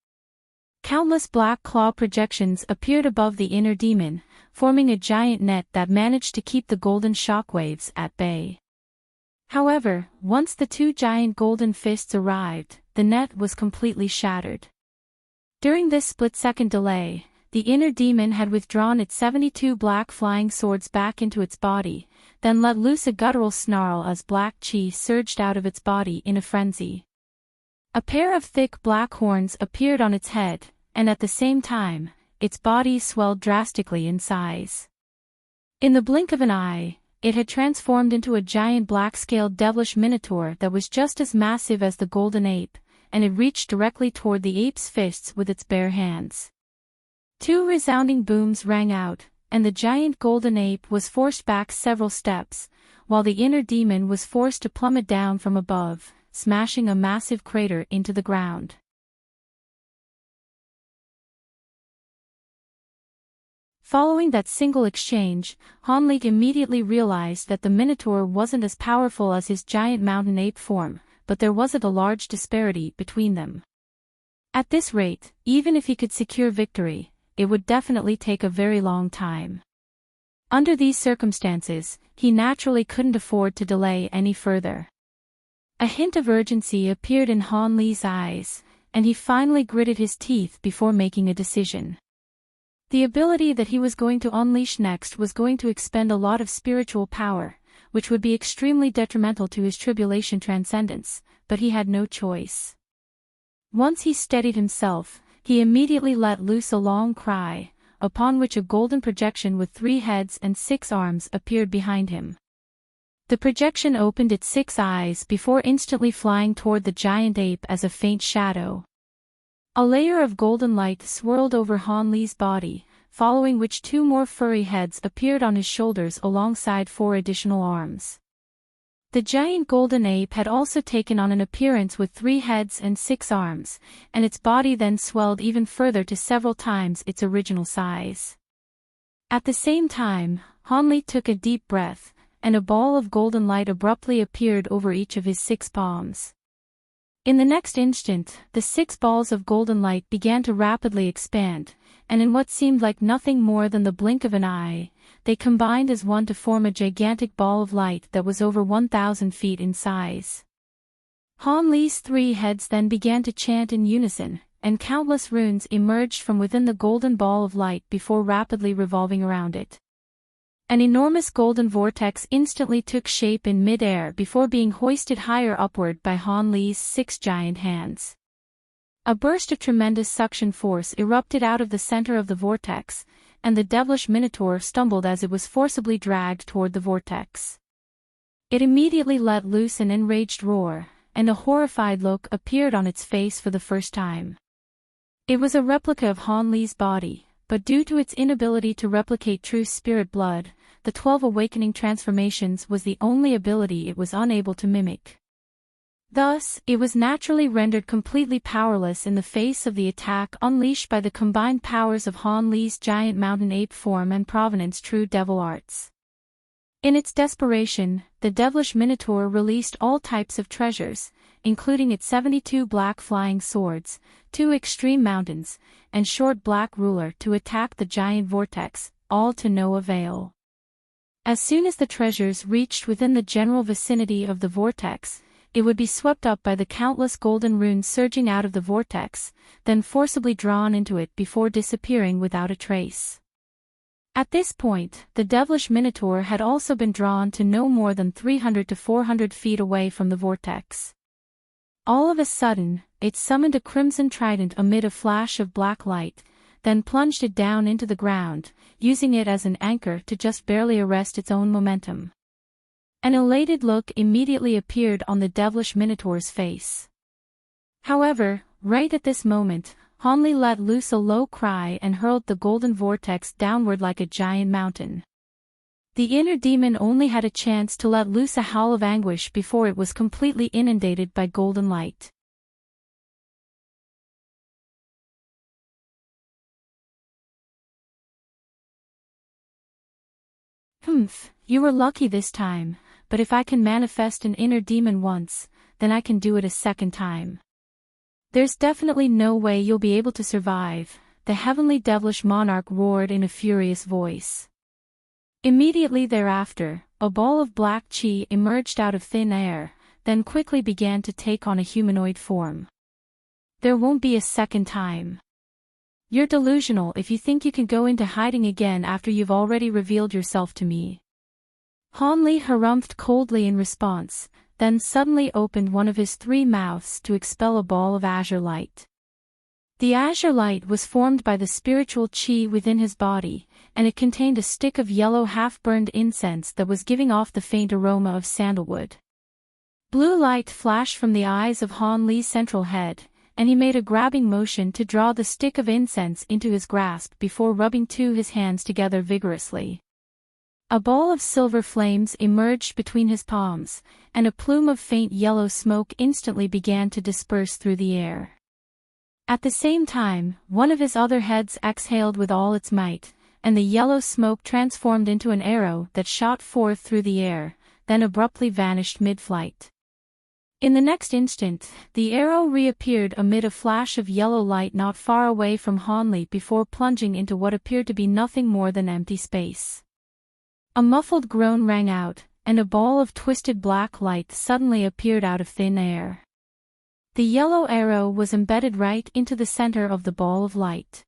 Countless black claw projections appeared above the inner demon, forming a giant net that managed to keep the golden shockwaves at bay. However, once the two giant golden fists arrived, the net was completely shattered. During this split-second delay, the inner demon had withdrawn its 72 black flying swords back into its body, then let loose a guttural snarl as black chi surged out of its body in a frenzy. A pair of thick black horns appeared on its head, and at the same time, its body swelled drastically in size. In the blink of an eye, it had transformed into a giant black-scaled devilish minotaur that was just as massive as the golden ape, and it reached directly toward the ape's fists with its bare hands. Two resounding booms rang out, and the giant golden ape was forced back several steps, while the inner demon was forced to plummet down from above, smashing a massive crater into the ground. Following that single exchange, Hanlik immediately realized that the Minotaur wasn't as powerful as his giant mountain ape form, but there wasn't a large disparity between them. At this rate, even if he could secure victory, it would definitely take a very long time. Under these circumstances, he naturally couldn't afford to delay any further. A hint of urgency appeared in Han Li's eyes, and he finally gritted his teeth before making a decision. The ability that he was going to unleash next was going to expend a lot of spiritual power, which would be extremely detrimental to his tribulation transcendence, but he had no choice. Once he steadied himself, he immediately let loose a long cry, upon which a golden projection with 3 heads and 6 arms appeared behind him. The projection opened its 6 eyes before instantly flying toward the giant ape as a faint shadow. A layer of golden light swirled over Han Li's body, following which 2 more furry heads appeared on his shoulders alongside 4 additional arms. The giant golden ape had also taken on an appearance with 3 heads and 6 arms, and its body then swelled even further to several times its original size. At the same time, Han Li took a deep breath, and a ball of golden light abruptly appeared over each of his 6 palms. In the next instant, the 6 balls of golden light began to rapidly expand, and in what seemed like nothing more than the blink of an eye, they combined as one to form a gigantic ball of light that was over 1,000 feet in size. Han Li's 3 heads then began to chant in unison, and countless runes emerged from within the golden ball of light before rapidly revolving around it. An enormous golden vortex instantly took shape in mid-air before being hoisted higher upward by Han Li's 6 giant hands. A burst of tremendous suction force erupted out of the center of the vortex, and the devilish minotaur stumbled as it was forcibly dragged toward the vortex. It immediately let loose an enraged roar, and a horrified look appeared on its face for the first time. It was a replica of Han Li's body, but due to its inability to replicate true spirit blood, the 12 awakening transformations was the only ability it was unable to mimic. Thus, it was naturally rendered completely powerless in the face of the attack unleashed by the combined powers of Han Li's giant mountain ape form and Provenance true devil arts. In its desperation, the devilish minotaur released all types of treasures, including its 72 black flying swords, 2 extreme mountains, and short black ruler to attack the giant vortex, all to no avail. As soon as the treasures reached within the general vicinity of the vortex, it would be swept up by the countless golden runes surging out of the vortex, then forcibly drawn into it before disappearing without a trace. At this point, the devilish minotaur had also been drawn to no more than 300 to 400 feet away from the vortex. All of a sudden, it summoned a crimson trident amid a flash of black light, then plunged it down into the ground, using it as an anchor to just barely arrest its own momentum. An elated look immediately appeared on the devilish minotaur's face. However, right at this moment, Han Li let loose a low cry and hurled the golden vortex downward like a giant mountain. The inner demon only had a chance to let loose a howl of anguish before it was completely inundated by golden light. Humph, you were lucky this time, but if I can manifest an inner demon once, then I can do it a second time. There's definitely no way you'll be able to survive, the heavenly devilish monarch roared in a furious voice. Immediately thereafter, a ball of black chi emerged out of thin air, then quickly began to take on a humanoid form. There won't be a second time. You're delusional if you think you can go into hiding again after you've already revealed yourself to me. Han Li harumphed coldly in response, then suddenly opened one of his 3 mouths to expel a ball of azure light. The azure light was formed by the spiritual chi within his body, and it contained a stick of yellow half-burned incense that was giving off the faint aroma of sandalwood. Blue light flashed from the eyes of Han Li's central head, and he made a grabbing motion to draw the stick of incense into his grasp before rubbing his hands together vigorously. A ball of silver flames emerged between his palms, and a plume of faint yellow smoke instantly began to disperse through the air. At the same time, one of his other heads exhaled with all its might, and the yellow smoke transformed into an arrow that shot forth through the air, then abruptly vanished mid-flight. In the next instant, the arrow reappeared amid a flash of yellow light not far away from Han Li before plunging into what appeared to be nothing more than empty space. A muffled groan rang out, and a ball of twisted black light suddenly appeared out of thin air. The yellow arrow was embedded right into the center of the ball of light.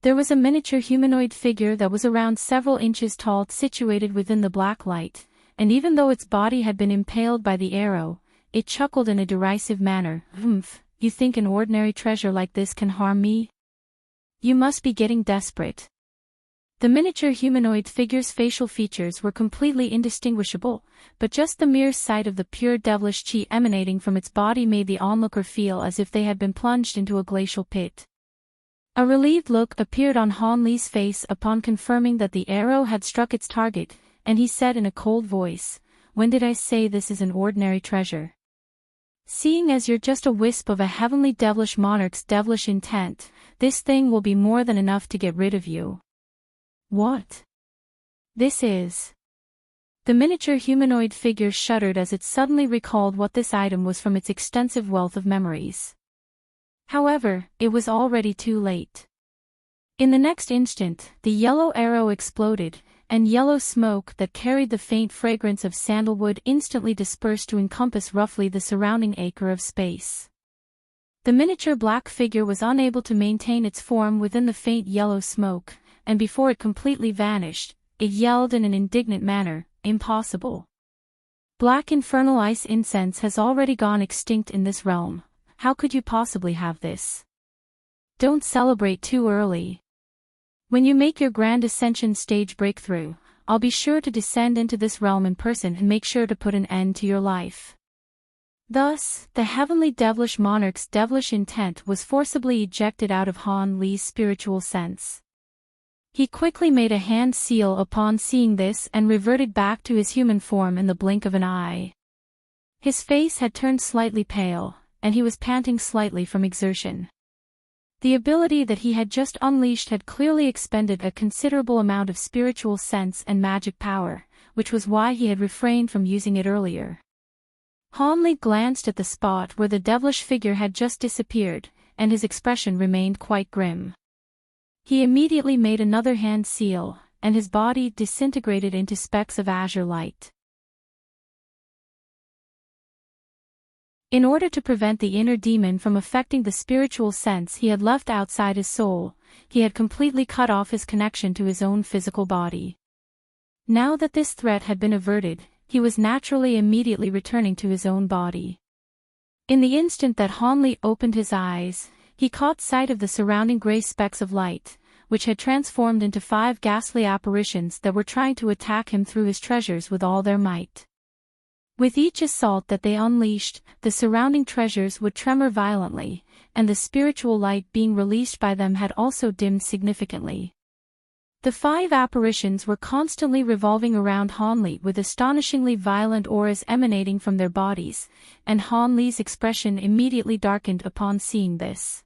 There was a miniature humanoid figure that was around several inches tall situated within the black light, and even though its body had been impaled by the arrow, it chuckled in a derisive manner. "Humph, you think an ordinary treasure like this can harm me? You must be getting desperate." The miniature humanoid figure's facial features were completely indistinguishable, but just the mere sight of the pure devilish chi emanating from its body made the onlooker feel as if they had been plunged into a glacial pit. A relieved look appeared on Han Li's face upon confirming that the arrow had struck its target, and he said in a cold voice, "When did I say this is an ordinary treasure? Seeing as you're just a wisp of a heavenly devilish monarch's devilish intent, this thing will be more than enough to get rid of you." "What? This is..." The miniature humanoid figure shuddered as it suddenly recalled what this item was from its extensive wealth of memories. However, it was already too late. In the next instant, the yellow arrow exploded, and yellow smoke that carried the faint fragrance of sandalwood instantly dispersed to encompass roughly the surrounding acre of space. The miniature black figure was unable to maintain its form within the faint yellow smoke, and before it completely vanished, it yelled in an indignant manner, "Impossible! Black infernal ice incense has already gone extinct in this realm. How could you possibly have this? Don't celebrate too early. When you make your grand ascension stage breakthrough, I'll be sure to descend into this realm in person and make sure to put an end to your life." Thus, the heavenly devilish monarch's devilish intent was forcibly ejected out of Han Li's spiritual sense. He quickly made a hand seal upon seeing this and reverted back to his human form in the blink of an eye. His face had turned slightly pale, and he was panting slightly from exertion. The ability that he had just unleashed had clearly expended a considerable amount of spiritual sense and magic power, which was why he had refrained from using it earlier. Han Li glanced at the spot where the devilish figure had just disappeared, and his expression remained quite grim. He immediately made another hand seal, and his body disintegrated into specks of azure light. In order to prevent the inner demon from affecting the spiritual sense he had left outside his soul, he had completely cut off his connection to his own physical body. Now that this threat had been averted, he was naturally immediately returning to his own body. In the instant that Han Li opened his eyes, he caught sight of the surrounding gray specks of light, which had transformed into 5 ghastly apparitions that were trying to attack him through his treasures with all their might. With each assault that they unleashed, the surrounding treasures would tremor violently, and the spiritual light being released by them had also dimmed significantly. The 5 apparitions were constantly revolving around Han Li with astonishingly violent auras emanating from their bodies, and Han Li's expression immediately darkened upon seeing this.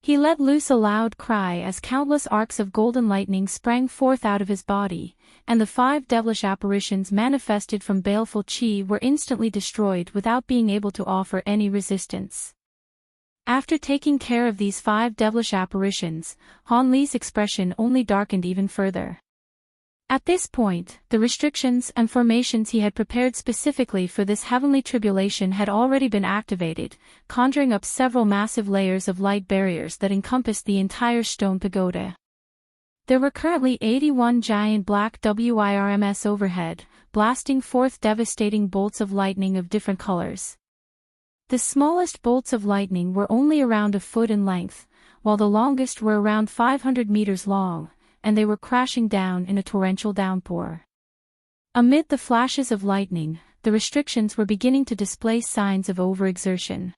He let loose a loud cry as countless arcs of golden lightning sprang forth out of his body, and the 5 devilish apparitions manifested from baleful chi were instantly destroyed without being able to offer any resistance. After taking care of these 5 devilish apparitions, Han Li's expression only darkened even further. At this point, the restrictions and formations he had prepared specifically for this heavenly tribulation had already been activated, conjuring up several massive layers of light barriers that encompassed the entire stone pagoda. There were currently 81 giant black WIRMs overhead, blasting forth devastating bolts of lightning of different colors. The smallest bolts of lightning were only around a foot in length, while the longest were around 500 meters long, and they were crashing down in a torrential downpour. Amid the flashes of lightning, the restrictions were beginning to display signs of overexertion.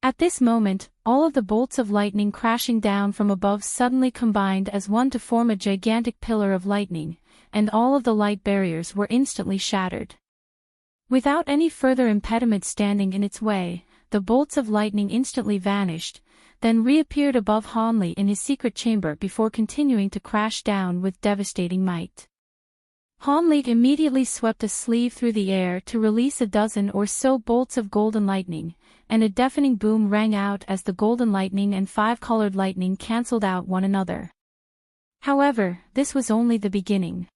At this moment, all of the bolts of lightning crashing down from above suddenly combined as one to form a gigantic pillar of lightning, and all of the light barriers were instantly shattered. Without any further impediment standing in its way, the bolts of lightning instantly vanished, then reappeared above Han Li in his secret chamber before continuing to crash down with devastating might. Han Li immediately swept a sleeve through the air to release a dozen or so bolts of golden lightning, and a deafening boom rang out as the golden lightning and 5-colored lightning cancelled out one another. However, this was only the beginning.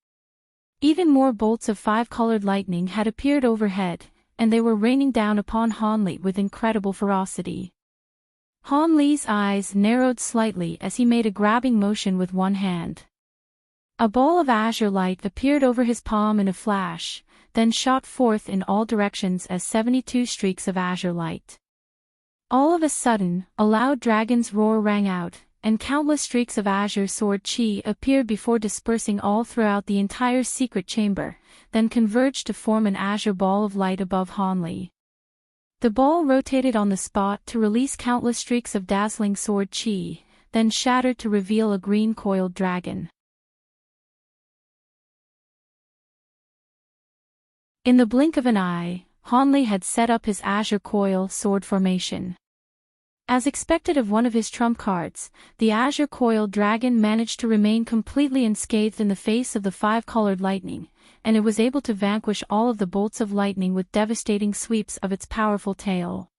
Even more bolts of 5-colored lightning had appeared overhead, and they were raining down upon Han Li with incredible ferocity. Han Li's eyes narrowed slightly as he made a grabbing motion with one hand. A ball of azure light appeared over his palm in a flash, then shot forth in all directions as 72 streaks of azure light. All of a sudden, a loud dragon's roar rang out, and countless streaks of azure sword chi appeared before dispersing all throughout the entire secret chamber, then converged to form an azure ball of light above Han Li. The ball rotated on the spot to release countless streaks of dazzling sword chi, then shattered to reveal a green coiled dragon. In the blink of an eye, Han Li had set up his azure coil sword formation. As expected of one of his trump cards, the azure coiled dragon managed to remain completely unscathed in the face of the 5-colored lightning, and it was able to vanquish all of the bolts of lightning with devastating sweeps of its powerful tail.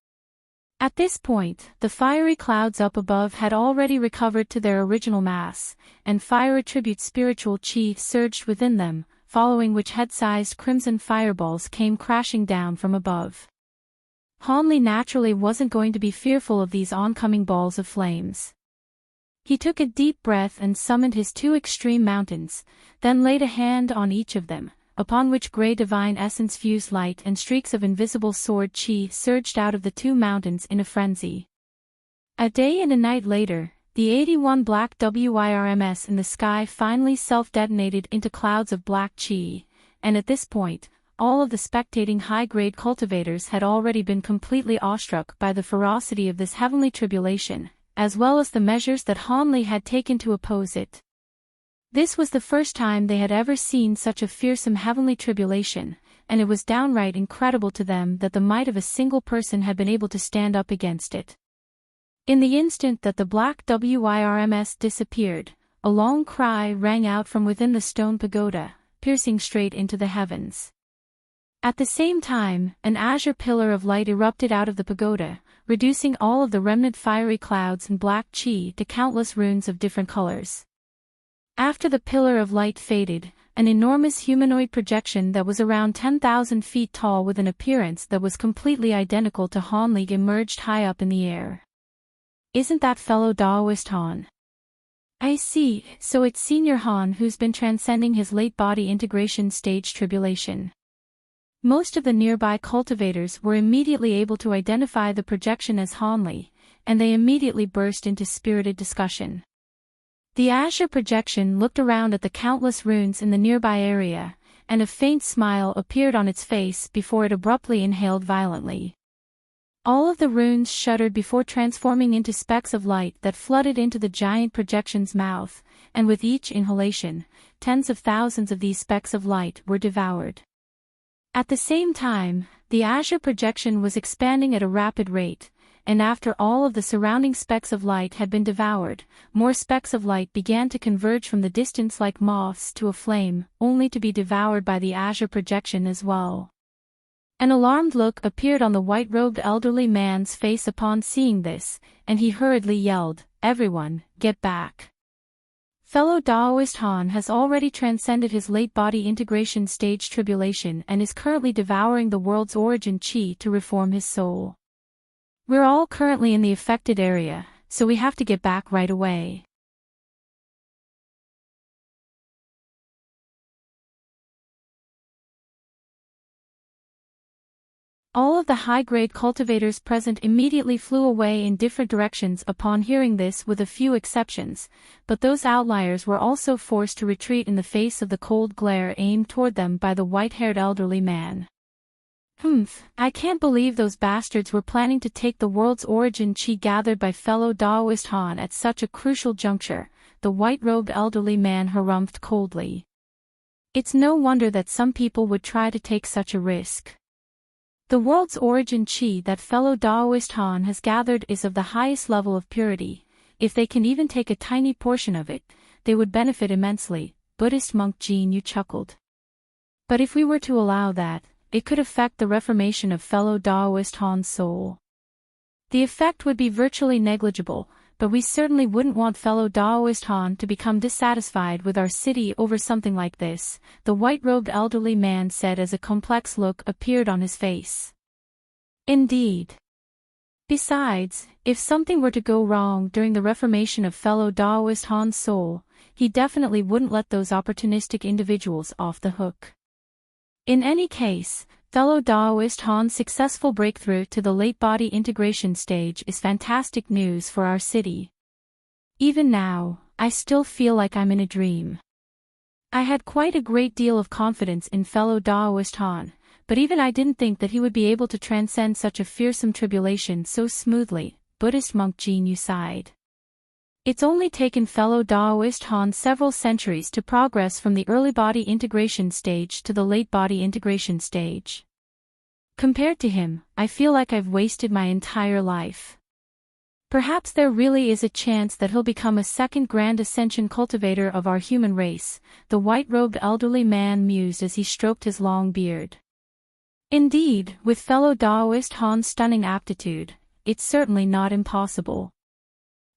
At this point, the fiery clouds up above had already recovered to their original mass, and fire attribute spiritual chi surged within them, following which head-sized crimson fireballs came crashing down from above. Han Li naturally wasn't going to be fearful of these oncoming balls of flames. He took a deep breath and summoned his 2 extreme mountains, then laid a hand on each of them, upon which grey divine essence fused light and streaks of invisible sword chi surged out of the 2 mountains in a frenzy. A day and a night later, the 81 black WIRMs in the sky finally self-detonated into clouds of black chi, and at this point, all of the spectating high-grade cultivators had already been completely awestruck by the ferocity of this heavenly tribulation, as well as the measures that Han Li had taken to oppose it. This was the first time they had ever seen such a fearsome heavenly tribulation, and it was downright incredible to them that the might of a single person had been able to stand up against it. In the instant that the black WIRMs disappeared, a long cry rang out from within the stone pagoda, piercing straight into the heavens. At the same time, an azure pillar of light erupted out of the pagoda, reducing all of the remnant fiery clouds and black chi to countless runes of different colors. After the pillar of light faded, an enormous humanoid projection that was around 10,000 feet tall with an appearance that was completely identical to Han Li emerged high up in the air. Isn't that fellow Daoist Han? I see, so it's Senior Han who's been transcending his late body integration stage tribulation. Most of the nearby cultivators were immediately able to identify the projection as Han Li, and they immediately burst into spirited discussion. The azure projection looked around at the countless runes in the nearby area, and a faint smile appeared on its face before it abruptly inhaled violently. All of the runes shuddered before transforming into specks of light that flooded into the giant projection's mouth, and with each inhalation, tens of thousands of these specks of light were devoured. At the same time, the azure projection was expanding at a rapid rate, and after all of the surrounding specks of light had been devoured, more specks of light began to converge from the distance like moths to a flame, only to be devoured by the azure projection as well. An alarmed look appeared on the white-robed elderly man's face upon seeing this, and he hurriedly yelled, "Everyone, get back! Fellow Daoist Han has already transcended his late body integration stage tribulation and is currently devouring the world's origin chi to reform his soul. We're all currently in the affected area, so we have to get back right away." All of the high-grade cultivators present immediately flew away in different directions upon hearing this, with a few exceptions, but those outliers were also forced to retreat in the face of the cold glare aimed toward them by the white-haired elderly man. I can't believe those bastards were planning to take the world's origin chi gathered by fellow Daoist Han at such a crucial juncture, the white-robed elderly man harumphed coldly. It's no wonder that some people would try to take such a risk. The world's origin chi that fellow Daoist Han has gathered is of the highest level of purity. If they can even take a tiny portion of it, they would benefit immensely, Buddhist monk Jin Yu chuckled. But if we were to allow that, it could affect the reformation of fellow Daoist Han's soul. The effect would be virtually negligible, but we certainly wouldn't want fellow Daoist Han to become dissatisfied with our city over something like this, the white-robed elderly man said as a complex look appeared on his face. Indeed. Besides, if something were to go wrong during the reformation of fellow Daoist Han's soul, he definitely wouldn't let those opportunistic individuals off the hook. In any case, fellow Daoist Han's successful breakthrough to the late body integration stage is fantastic news for our city. Even now, I still feel like I'm in a dream. I had quite a great deal of confidence in fellow Daoist Han, but even I didn't think that he would be able to transcend such a fearsome tribulation so smoothly, Buddhist monk Jin Yu sighed. It's only taken fellow Daoist Han several centuries to progress from the early body integration stage to the late body integration stage. Compared to him, I feel like I've wasted my entire life. Perhaps there really is a chance that he'll become a second grand ascension cultivator of our human race, the white-robed elderly man mused as he stroked his long beard. Indeed, with fellow Daoist Han's stunning aptitude, it's certainly not impossible.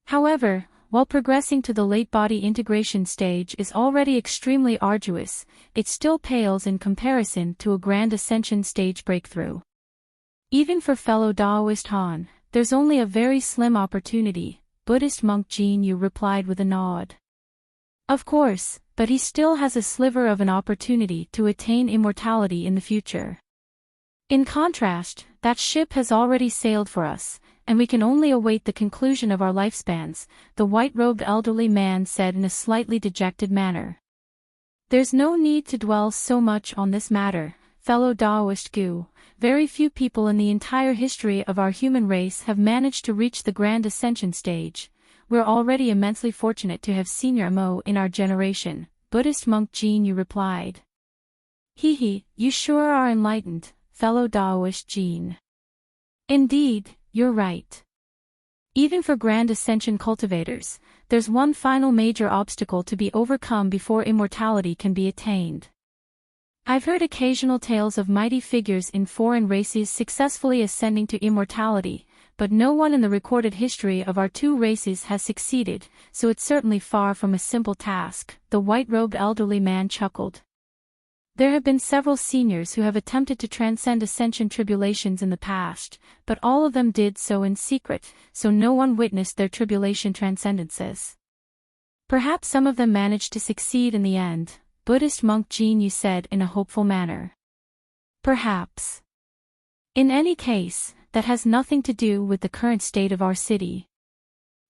However, while progressing to the late body integration stage is already extremely arduous, it still pales in comparison to a grand ascension stage breakthrough. Even for fellow Daoist Han, there's only a very slim opportunity, Buddhist monk Jin Yu replied with a nod. Of course, but he still has a sliver of an opportunity to attain immortality in the future. In contrast, that ship has already sailed for us, and we can only await the conclusion of our lifespans, the white-robed elderly man said in a slightly dejected manner. There's no need to dwell so much on this matter, fellow Daoist Gu. Very few people in the entire history of our human race have managed to reach the grand ascension stage. We're already immensely fortunate to have Senior Mo in our generation, Buddhist monk Jin Yu replied. You sure are enlightened, fellow Daoist Jin. Indeed, you're right. Even for grand ascension cultivators, there's one final major obstacle to be overcome before immortality can be attained. I've heard occasional tales of mighty figures in foreign races successfully ascending to immortality, but no one in the recorded history of our two races has succeeded, so it's certainly far from a simple task, the white-robed elderly man chuckled. There have been several seniors who have attempted to transcend ascension tribulations in the past, but all of them did so in secret, so no one witnessed their tribulation transcendences. Perhaps some of them managed to succeed in the end, Buddhist monk Jin Yu said in a hopeful manner. Perhaps. In any case, that has nothing to do with the current state of our city.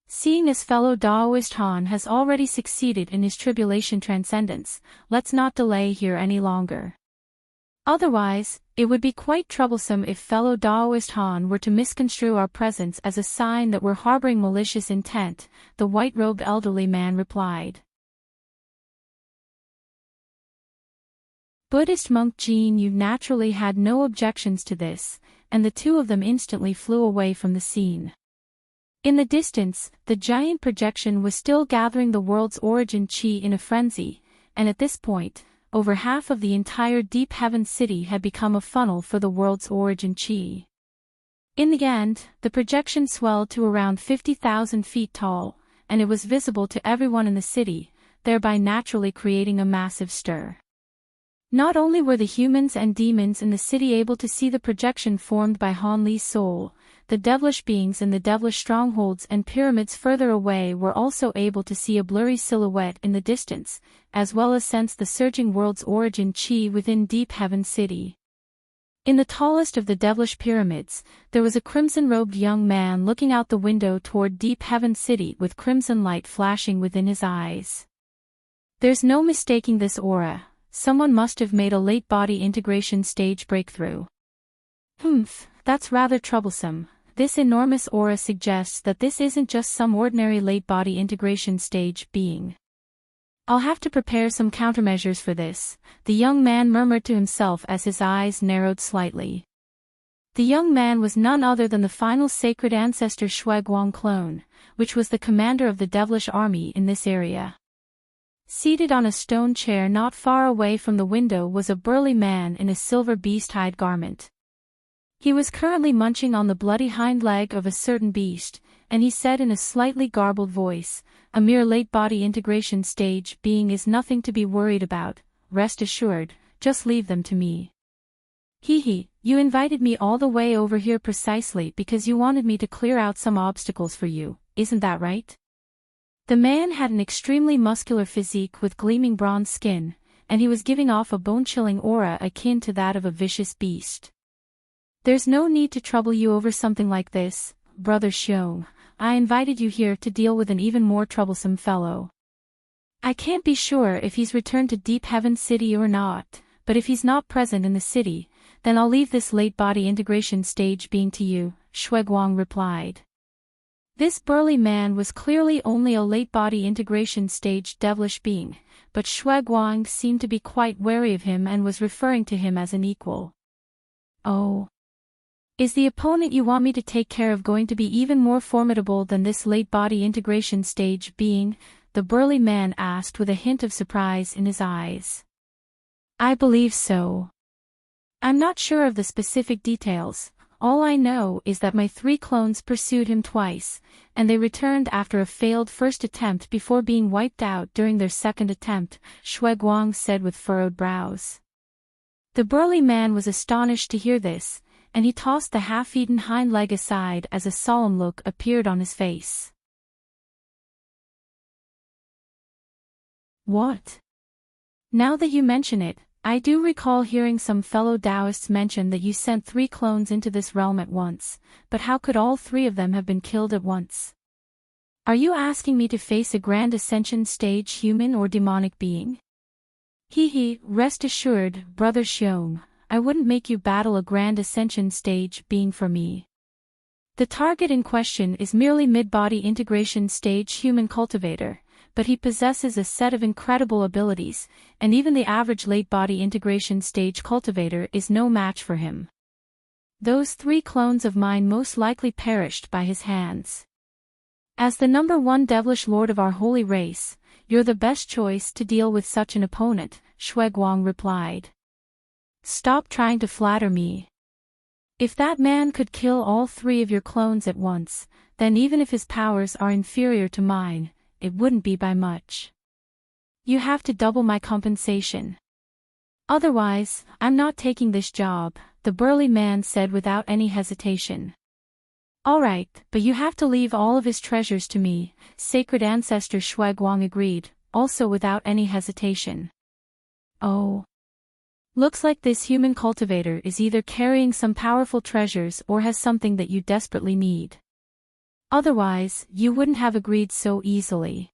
Seeing as fellow Daoist Han has already succeeded in his tribulation transcendence, let's not delay here any longer. Otherwise, it would be quite troublesome if fellow Daoist Han were to misconstrue our presence as a sign that we're harboring malicious intent, the white-robed elderly man replied. Buddhist monk Jin Yu naturally had no objections to this, and the two of them instantly flew away from the scene. In the distance, the giant projection was still gathering the world's origin chi in a frenzy, and at this point, over half of the entire Deep Heaven City had become a funnel for the world's origin chi. In the end, the projection swelled to around 50,000 feet tall, and it was visible to everyone in the city, thereby naturally creating a massive stir. Not only were the humans and demons in the city able to see the projection formed by Han Li's soul, the devilish beings in the devilish strongholds and pyramids further away were also able to see a blurry silhouette in the distance, as well as sense the surging world's origin chi within Deep Heaven City. In the tallest of the devilish pyramids, there was a crimson-robed young man looking out the window toward Deep Heaven City with crimson light flashing within his eyes. There's no mistaking this aura. Someone must have made a late body integration stage breakthrough. That's rather troublesome. This enormous aura suggests that this isn't just some ordinary late body integration stage being. I'll have to prepare some countermeasures for this, the young man murmured to himself as his eyes narrowed slightly. The young man was none other than the final sacred ancestor Shuiguang clone, which was the commander of the devilish army in this area. Seated on a stone chair not far away from the window was a burly man in a silver beast-hide garment. He was currently munching on the bloody hind leg of a certain beast, and he said in a slightly garbled voice, "A mere late-body integration stage being is nothing to be worried about, rest assured, just leave them to me." You invited me all the way over here precisely because you wanted me to clear out some obstacles for you, isn't that right? The man had an extremely muscular physique with gleaming bronze skin, and he was giving off a bone-chilling aura akin to that of a vicious beast. "There's no need to trouble you over something like this, Brother Xiong. I invited you here to deal with an even more troublesome fellow. I can't be sure if he's returned to Deep Heaven City or not, but if he's not present in the city, then I'll leave this late-body integration stage being to you," Shuiguang replied. This burly man was clearly only a late-body integration stage devilish being, but Shuiguang seemed to be quite wary of him and was referring to him as an equal. "Oh. Is the opponent you want me to take care of going to be even more formidable than this late-body integration stage being?" the burly man asked with a hint of surprise in his eyes. "I believe so. I'm not sure of the specific details. All I know is that my 3 clones pursued him twice, and they returned after a failed first attempt before being wiped out during their second attempt," Shuiguang said with furrowed brows. The burly man was astonished to hear this, and he tossed the half-eaten hind leg aside as a solemn look appeared on his face. "What? Now that you mention it, I do recall hearing some fellow Taoists mention that you sent 3 clones into this realm at once, but how could all 3 of them have been killed at once? Are you asking me to face a grand ascension stage human or demonic being?" Rest assured, Brother Xiong, I wouldn't make you battle a grand ascension stage being for me. The target in question is merely mid-body integration stage human cultivator, but he possesses a set of incredible abilities, and even the average late-body integration stage cultivator is no match for him. Those 3 clones of mine most likely perished by his hands. As the number 1 devilish lord of our holy race, you're the best choice to deal with such an opponent, Shuiguang replied. "Stop trying to flatter me. If that man could kill all 3 of your clones at once, then even if his powers are inferior to mine, it wouldn't be by much. You have to double my compensation. Otherwise, I'm not taking this job," the burly man said without any hesitation. "All right, but you have to leave all of his treasures to me," sacred ancestor Shuiguang agreed, also without any hesitation. "Oh. Looks like this human cultivator is either carrying some powerful treasures or has something that you desperately need. Otherwise, you wouldn't have agreed so easily.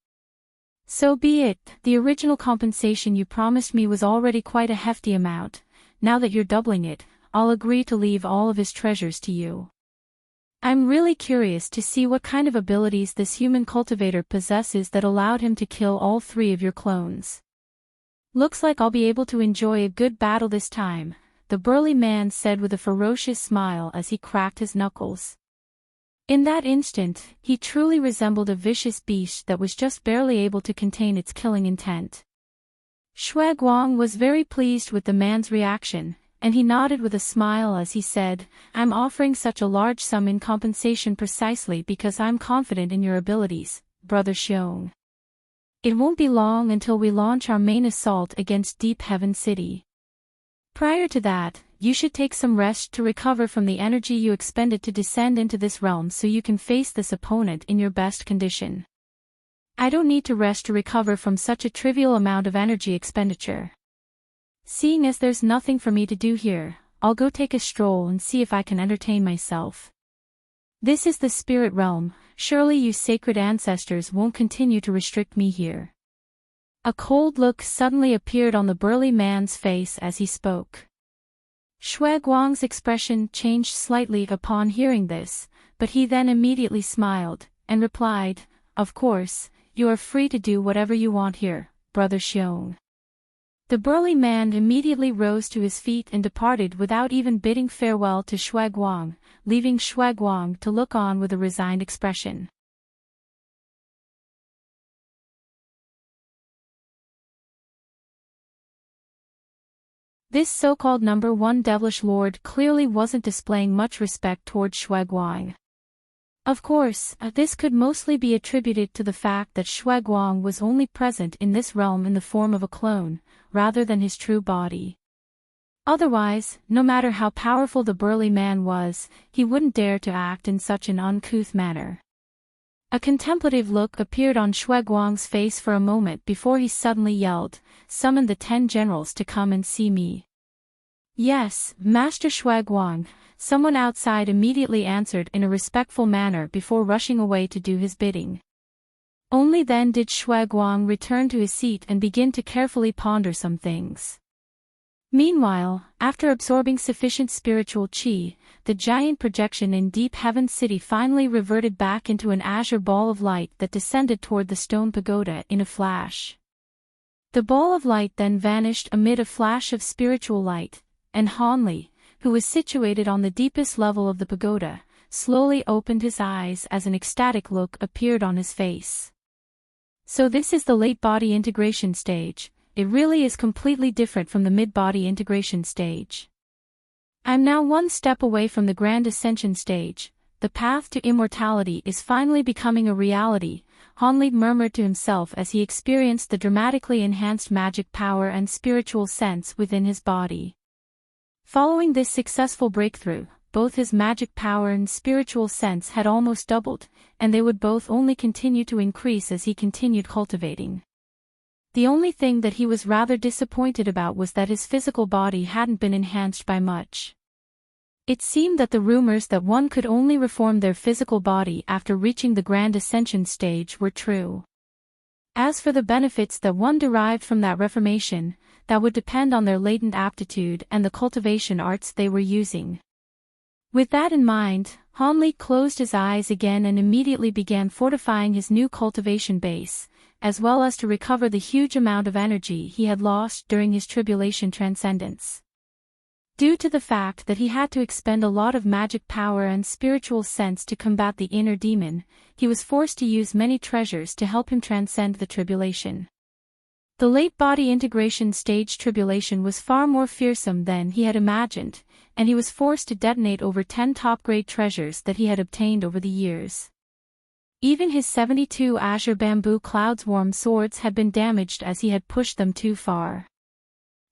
So be it, the original compensation you promised me was already quite a hefty amount. Now that you're doubling it, I'll agree to leave all of his treasures to you. I'm really curious to see what kind of abilities this human cultivator possesses that allowed him to kill all 3 of your clones. Looks like I'll be able to enjoy a good battle this time," the burly man said with a ferocious smile as he cracked his knuckles. In that instant, he truly resembled a vicious beast that was just barely able to contain its killing intent. Shui Guang was very pleased with the man's reaction, and he nodded with a smile as he said, "I'm offering such a large sum in compensation precisely because I'm confident in your abilities, Brother Xiong. It won't be long until we launch our main assault against Deep Heaven City. Prior to that, you should take some rest to recover from the energy you expended to descend into this realm so you can face this opponent in your best condition." "I don't need to rest to recover from such a trivial amount of energy expenditure. Seeing as there's nothing for me to do here, I'll go take a stroll and see if I can entertain myself. This is the spirit realm, surely you sacred ancestors won't continue to restrict me here." A cold look suddenly appeared on the burly man's face as he spoke. Shui Guang's expression changed slightly upon hearing this, but he then immediately smiled, and replied, "Of course, you are free to do whatever you want here, Brother Xiong." The burly man immediately rose to his feet and departed without even bidding farewell to Shui Guang, leaving Shui Guang to look on with a resigned expression. This so-called number one devilish lord clearly wasn't displaying much respect toward Shui Guang. Of course, this could mostly be attributed to the fact that Shui Guang was only present in this realm in the form of a clone, rather than his true body. Otherwise, no matter how powerful the burly man was, he wouldn't dare to act in such an uncouth manner. A contemplative look appeared on Shui Guang's face for a moment before he suddenly yelled, "Summon the 10 generals to come and see me." "Yes, Master Shui Guang," someone outside immediately answered in a respectful manner before rushing away to do his bidding. Only then did Shui Guang return to his seat and begin to carefully ponder some things. Meanwhile, after absorbing sufficient spiritual qi, the giant projection in Deep Heaven City finally reverted back into an azure ball of light that descended toward the stone pagoda in a flash. The ball of light then vanished amid a flash of spiritual light, and Han Li, who was situated on the deepest level of the pagoda, slowly opened his eyes as an ecstatic look appeared on his face. "So this is the late body integration stage. It really is completely different from the mid-body integration stage. I'm now one step away from the grand ascension stage. The path to immortality is finally becoming a reality," Han Li murmured to himself as he experienced the dramatically enhanced magic power and spiritual sense within his body. Following this successful breakthrough, both his magic power and spiritual sense had almost doubled, and they would both only continue to increase as he continued cultivating. The only thing that he was rather disappointed about was that his physical body hadn't been enhanced by much. It seemed that the rumors that one could only reform their physical body after reaching the grand ascension stage were true. As for the benefits that one derived from that reformation, that would depend on their latent aptitude and the cultivation arts they were using. With that in mind, Han Li closed his eyes again and immediately began fortifying his new cultivation base, as well as to recover the huge amount of energy he had lost during his tribulation transcendence. Due to the fact that he had to expend a lot of magic power and spiritual sense to combat the inner demon, he was forced to use many treasures to help him transcend the tribulation. The late body integration stage tribulation was far more fearsome than he had imagined, and he was forced to detonate over 10 top-grade treasures that he had obtained over the years. Even his 72 azure bamboo cloudswarm swords had been damaged as he had pushed them too far.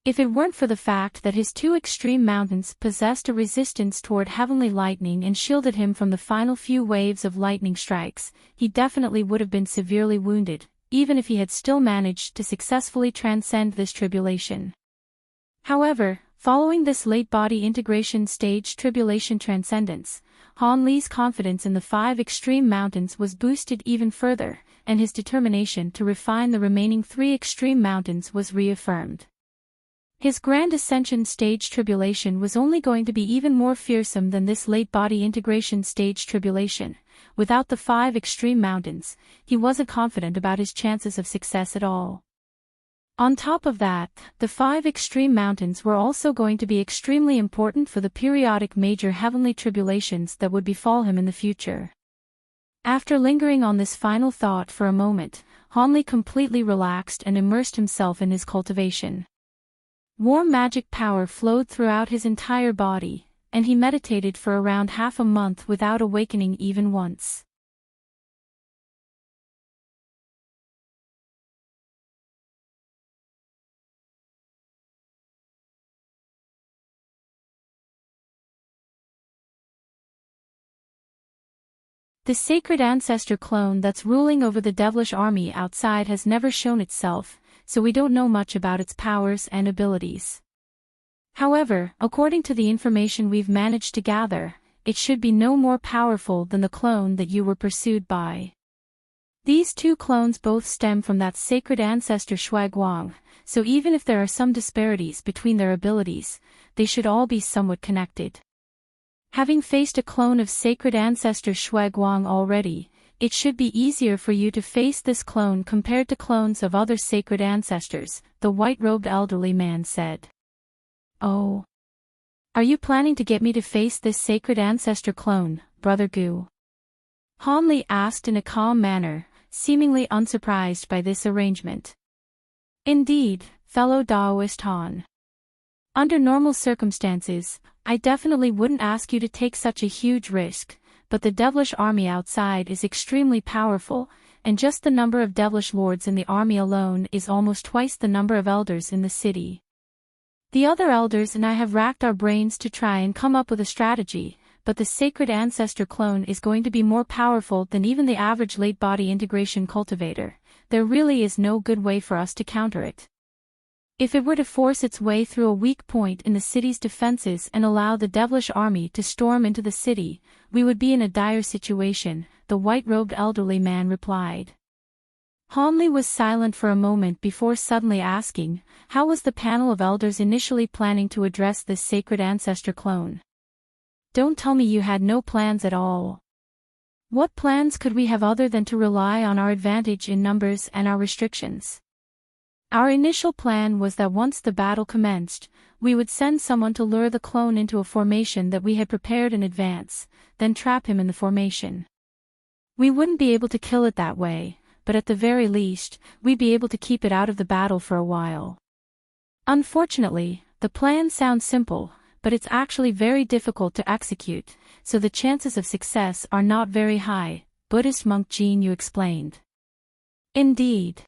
If it weren't for the fact that his 2 extreme mountains possessed a resistance toward heavenly lightning and shielded him from the final few waves of lightning strikes, he definitely would have been severely wounded, even if he had still managed to successfully transcend this tribulation. However, following this late body integration stage tribulation transcendence, Han Li's confidence in the 5 extreme mountains was boosted even further, and his determination to refine the remaining 3 extreme mountains was reaffirmed. His grand ascension stage tribulation was only going to be even more fearsome than this late body integration stage tribulation. Without the 5 extreme mountains, he wasn't confident about his chances of success at all. On top of that, the 5 extreme mountains were also going to be extremely important for the periodic major heavenly tribulations that would befall him in the future. After lingering on this final thought for a moment, Hanli completely relaxed and immersed himself in his cultivation. Warm magic power flowed throughout his entire body, and he meditated for around half a month without awakening even once. The sacred ancestor clone that's ruling over the devilish army outside has never shown itself, so we don't know much about its powers and abilities. However, according to the information we've managed to gather, it should be no more powerful than the clone that you were pursued by. These 2 clones both stem from that sacred ancestor Shuaiguang, so even if there are some disparities between their abilities, they should all be somewhat connected. Having faced a clone of sacred ancestor Shuaiguang already, it should be easier for you to face this clone compared to clones of other sacred ancestors, the white-robed elderly man said. Oh. Are you planning to get me to face this sacred ancestor clone, Brother Gu? Hanli asked in a calm manner, seemingly unsurprised by this arrangement. Indeed, fellow Daoist Han. Under normal circumstances, I definitely wouldn't ask you to take such a huge risk, but the devilish army outside is extremely powerful, and just the number of devilish lords in the army alone is almost twice the number of elders in the city. The other elders and I have racked our brains to try and come up with a strategy, but the sacred ancestor clone is going to be more powerful than even the average late body integration cultivator. There really is no good way for us to counter it. If it were to force its way through a weak point in the city's defenses and allow the devilish army to storm into the city, we would be in a dire situation, the white-robed elderly man replied. Hanli was silent for a moment before suddenly asking, how was the panel of elders initially planning to address this sacred ancestor clone? Don't tell me you had no plans at all. What plans could we have other than to rely on our advantage in numbers and our restrictions? Our initial plan was that once the battle commenced, we would send someone to lure the clone into a formation that we had prepared in advance, then trap him in the formation. We wouldn't be able to kill it that way, but at the very least, we'd be able to keep it out of the battle for a while. Unfortunately, the plan sounds simple, but it's actually very difficult to execute, so the chances of success are not very high, Buddhist monk Jin Yu explained. Indeed.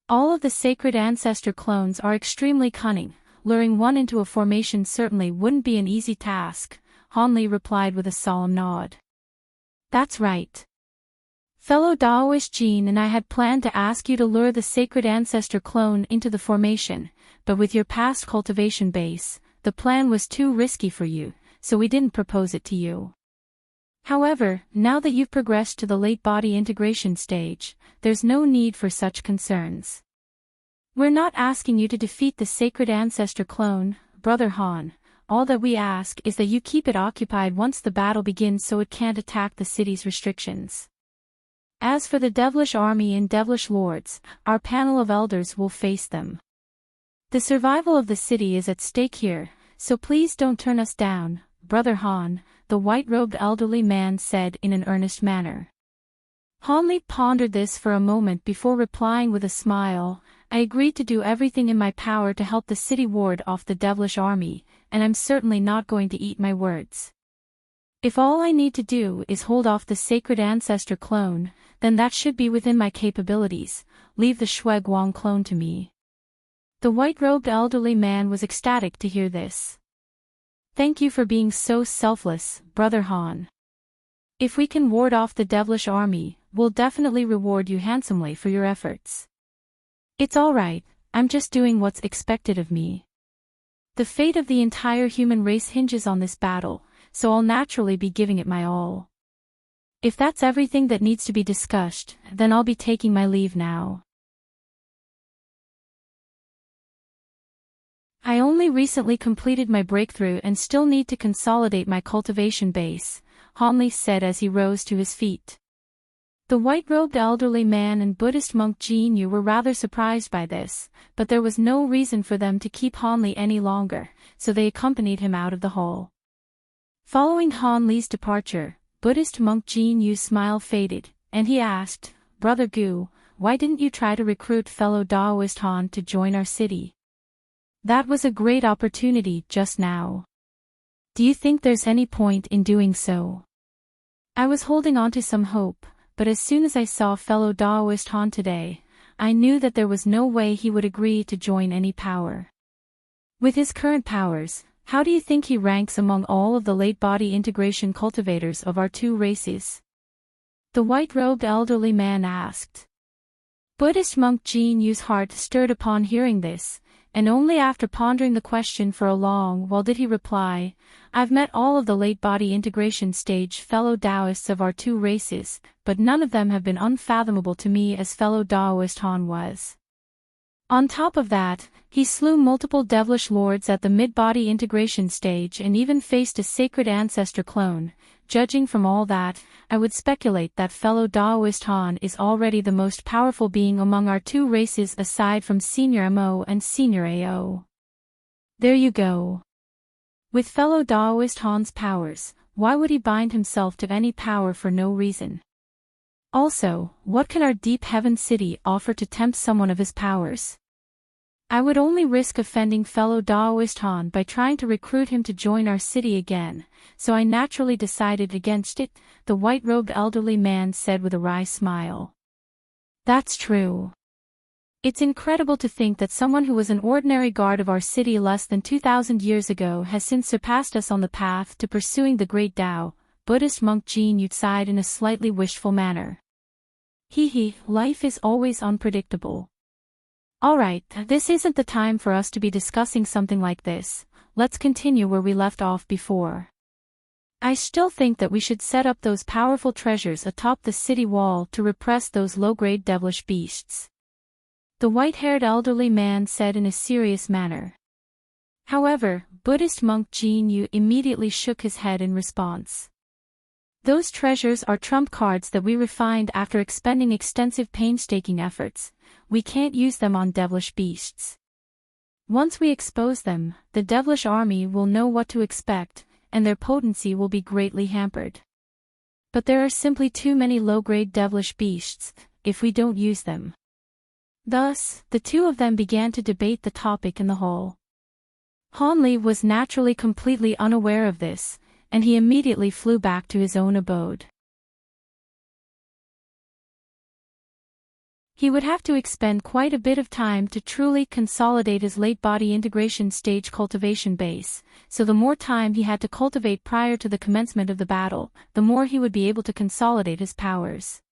All of the sacred ancestor clones are extremely cunning, luring one into a formation certainly wouldn't be an easy task, Hanli replied with a solemn nod. That's right. Fellow Daoist Jin and I had planned to ask you to lure the sacred ancestor clone into the formation, but with your past cultivation base, the plan was too risky for you, so we didn't propose it to you. However, now that you've progressed to the late body integration stage, there's no need for such concerns. We're not asking you to defeat the sacred ancestor clone, Brother Han. All that we ask is that you keep it occupied once the battle begins so it can't attack the city's restrictions. As for the devilish army and devilish lords, our panel of elders will face them. The survival of the city is at stake here, so please don't turn us down, Brother Han, the white-robed elderly man said in an earnest manner. Hanli pondered this for a moment before replying with a smile, I agreed to do everything in my power to help the city ward off the devilish army, and I'm certainly not going to eat my words. If all I need to do is hold off the sacred ancestor clone, then that should be within my capabilities, leave the Shuaiguang clone to me. The white-robed elderly man was ecstatic to hear this. Thank you for being so selfless, Brother Han. If we can ward off the devilish army, we'll definitely reward you handsomely for your efforts. It's all right, I'm just doing what's expected of me. The fate of the entire human race hinges on this battle, so I'll naturally be giving it my all. If that's everything that needs to be discussed, then I'll be taking my leave now. I only recently completed my breakthrough and still need to consolidate my cultivation base, Hanli said as he rose to his feet. The white-robed elderly man and Buddhist monk Jin Yu were rather surprised by this, but there was no reason for them to keep Han Li any longer, so they accompanied him out of the hall. Following Han Li's departure, Buddhist monk Jin Yu's smile faded, and he asked, "Brother Gu, why didn't you try to recruit fellow Daoist Han to join our city? That was a great opportunity just now. Do you think there's any point in doing so?" "I was holding on to some hope, but as soon as I saw fellow Daoist Han today, I knew that there was no way he would agree to join any power. With his current powers, how do you think he ranks among all of the late-body integration cultivators of our two races?" the white-robed elderly man asked. Buddhist monk Jin Yu's heart stirred upon hearing this, and only after pondering the question for a long while did he reply, "I've met all of the late-body integration stage fellow Taoists of our two races, but none of them have been unfathomable to me as fellow Daoist Han was. On top of that, he slew multiple devilish lords at the mid-body integration stage and even faced a sacred ancestor clone. Judging from all that, I would speculate that fellow Daoist Han is already the most powerful being among our two races aside from Senior MO and Senior AO. There you go. With fellow Daoist Han's powers, why would he bind himself to any power for no reason? Also, what can our Deep Heaven City offer to tempt someone of his powers? I would only risk offending fellow Daoist Han by trying to recruit him to join our city again, so I naturally decided against it," the white-robed elderly man said with a wry smile. "That's true. It's incredible to think that someone who was an ordinary guard of our city less than 2,000 years ago has since surpassed us on the path to pursuing the great Tao," Buddhist monk Jin Yu sighed in a slightly wishful manner. Life is always unpredictable. Alright, this isn't the time for us to be discussing something like this. Let's continue where we left off before. I still think that we should set up those powerful treasures atop the city wall to repress those low-grade devilish beasts," the white-haired elderly man said in a serious manner. However, Buddhist monk Jin Yu immediately shook his head in response. "Those treasures are trump cards that we refined after expending extensive painstaking efforts. We can't use them on devilish beasts. Once we expose them, the devilish army will know what to expect, and their potency will be greatly hampered. But there are simply too many low-grade devilish beasts, if we don't use them." Thus, the two of them began to debate the topic in the hall. Han Li was naturally completely unaware of this, and he immediately flew back to his own abode. He would have to expend quite a bit of time to truly consolidate his late-body integration stage cultivation base, so the more time he had to cultivate prior to the commencement of the battle, the more he would be able to consolidate his powers.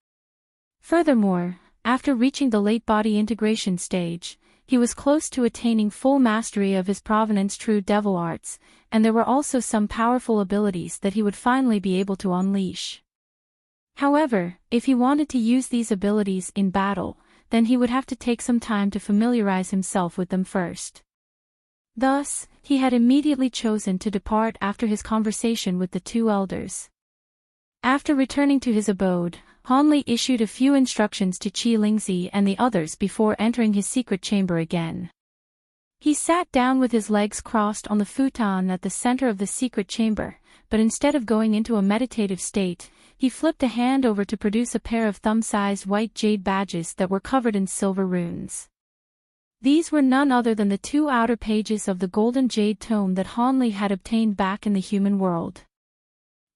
Furthermore, after reaching the late-body integration stage, he was close to attaining full mastery of his Provenance True Devil Arts, and there were also some powerful abilities that he would finally be able to unleash. However, if he wanted to use these abilities in battle, then he would have to take some time to familiarize himself with them first. Thus, he had immediately chosen to depart after his conversation with the two elders. After returning to his abode, Han Li issued a few instructions to Qi Lingzi and the others before entering his secret chamber again. He sat down with his legs crossed on the futon at the center of the secret chamber, but instead of going into a meditative state, he flipped a hand over to produce a pair of thumb-sized white jade badges that were covered in silver runes. These were none other than the two outer pages of the golden jade tome that Han Li had obtained back in the human world.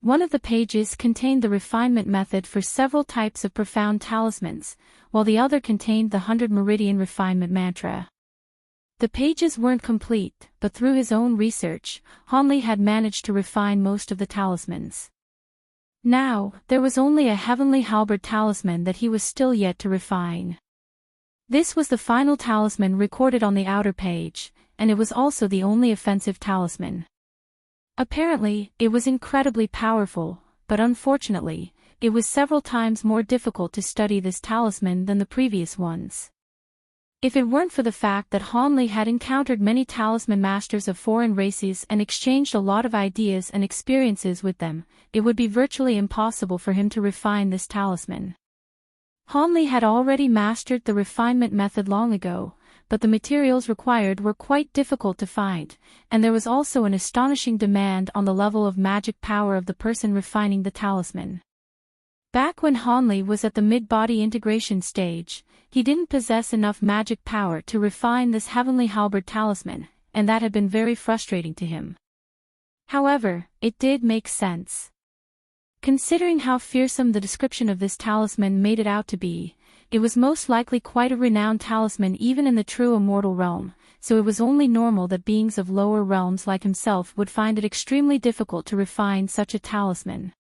One of the pages contained the refinement method for several types of profound talismans, while the other contained the 100 Meridian refinement mantra. The pages weren't complete, but through his own research, Han Li had managed to refine most of the talismans. Now, there was only a heavenly halberd talisman that he was still yet to refine. This was the final talisman recorded on the outer page, and it was also the only offensive talisman. Apparently, it was incredibly powerful, but unfortunately, it was several times more difficult to study this talisman than the previous ones. If it weren't for the fact that Han Li had encountered many talisman masters of foreign races and exchanged a lot of ideas and experiences with them, it would be virtually impossible for him to refine this talisman. Hanli had already mastered the refinement method long ago, but the materials required were quite difficult to find, and there was also an astonishing demand on the level of magic power of the person refining the talisman. Back when Hanli was at the mid-body integration stage, he didn't possess enough magic power to refine this heavenly halberd talisman, and that had been very frustrating to him. However, it did make sense. Considering how fearsome the description of this talisman made it out to be, it was most likely quite a renowned talisman even in the true immortal realm, so it was only normal that beings of lower realms like himself would find it extremely difficult to refine such a talisman.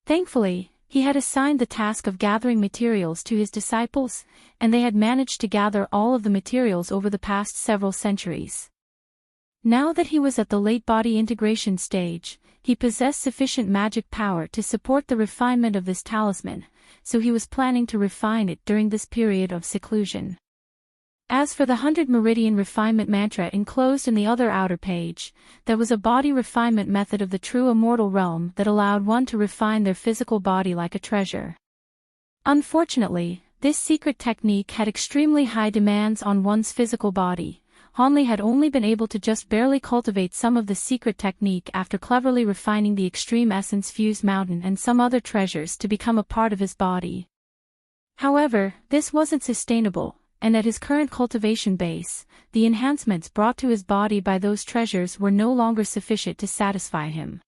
Thankfully, he had assigned the task of gathering materials to his disciples, and they had managed to gather all of the materials over the past several centuries. Now that he was at the late body integration stage, he possessed sufficient magic power to support the refinement of this talisman, so he was planning to refine it during this period of seclusion. As for the 100 Meridian refinement mantra enclosed in the other outer page, there was a body refinement method of the true immortal realm that allowed one to refine their physical body like a treasure. Unfortunately, this secret technique had extremely high demands on one's physical body. Hanli had only been able to just barely cultivate some of the secret technique after cleverly refining the extreme essence fused mountain and some other treasures to become a part of his body. However, this wasn't sustainable, and at his current cultivation base, the enhancements brought to his body by those treasures were no longer sufficient to satisfy him.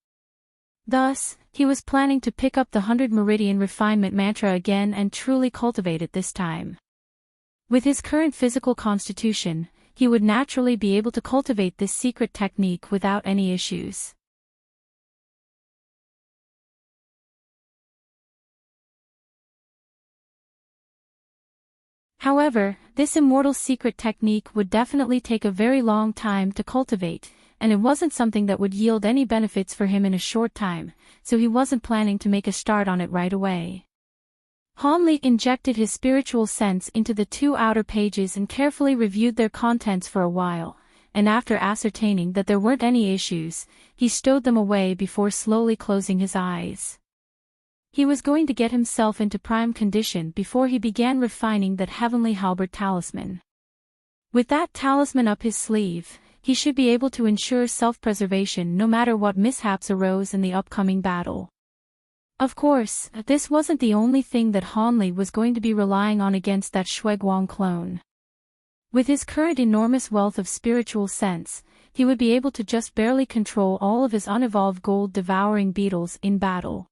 Thus, he was planning to pick up the 100 Meridian refinement mantra again and truly cultivate it this time. With his current physical constitution, he would naturally be able to cultivate this secret technique without any issues. However, this immortal secret technique would definitely take a very long time to cultivate, and it wasn't something that would yield any benefits for him in a short time, so he wasn't planning to make a start on it right away. Hanli injected his spiritual sense into the two outer pages and carefully reviewed their contents for a while, and after ascertaining that there weren't any issues, he stowed them away before slowly closing his eyes. He was going to get himself into prime condition before he began refining that heavenly halberd talisman. With that talisman up his sleeve, he should be able to ensure self-preservation no matter what mishaps arose in the upcoming battle. Of course, this wasn't the only thing that Hanli was going to be relying on against that Shuiguang clone. With his current enormous wealth of spiritual sense, he would be able to just barely control all of his unevolved gold-devouring beetles in battle.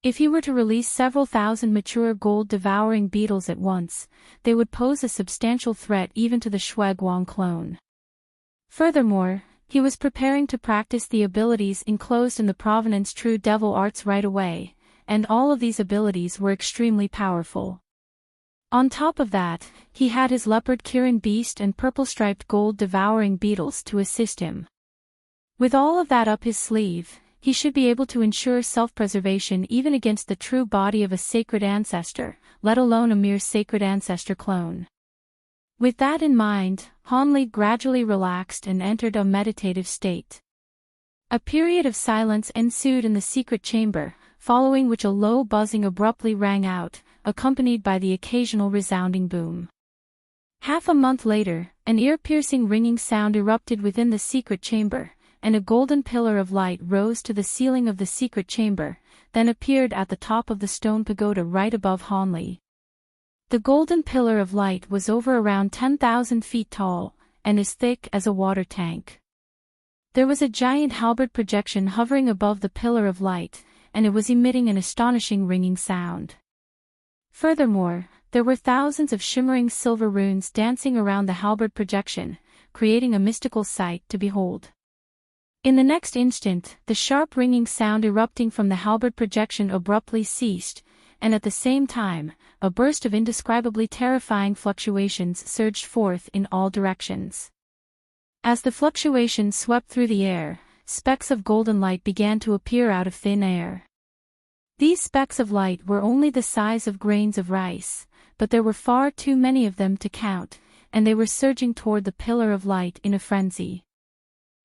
If he were to release several thousand mature gold-devouring beetles at once, they would pose a substantial threat even to the Shuiguang clone. Furthermore, he was preparing to practice the abilities enclosed in the Provenance True Devil Arts right away, and all of these abilities were extremely powerful. On top of that, he had his leopard Kirin beast and purple-striped gold-devouring beetles to assist him. With all of that up his sleeve, he should be able to ensure self-preservation even against the true body of a sacred ancestor, let alone a mere sacred ancestor clone. With that in mind, Hanli gradually relaxed and entered a meditative state. A period of silence ensued in the secret chamber, following which a low buzzing abruptly rang out, accompanied by the occasional resounding boom. Half a month later, an ear-piercing ringing sound erupted within the secret chamber, and a golden pillar of light rose to the ceiling of the secret chamber, then appeared at the top of the stone pagoda right above Hanli. The golden pillar of light was over around 10,000 feet tall, and as thick as a water tank. There was a giant halberd projection hovering above the pillar of light, and it was emitting an astonishing ringing sound. Furthermore, there were thousands of shimmering silver runes dancing around the halberd projection, creating a mystical sight to behold. In the next instant, the sharp ringing sound erupting from the halberd projection abruptly ceased, and at the same time, a burst of indescribably terrifying fluctuations surged forth in all directions. As the fluctuations swept through the air, specks of golden light began to appear out of thin air. These specks of light were only the size of grains of rice, but there were far too many of them to count, and they were surging toward the pillar of light in a frenzy.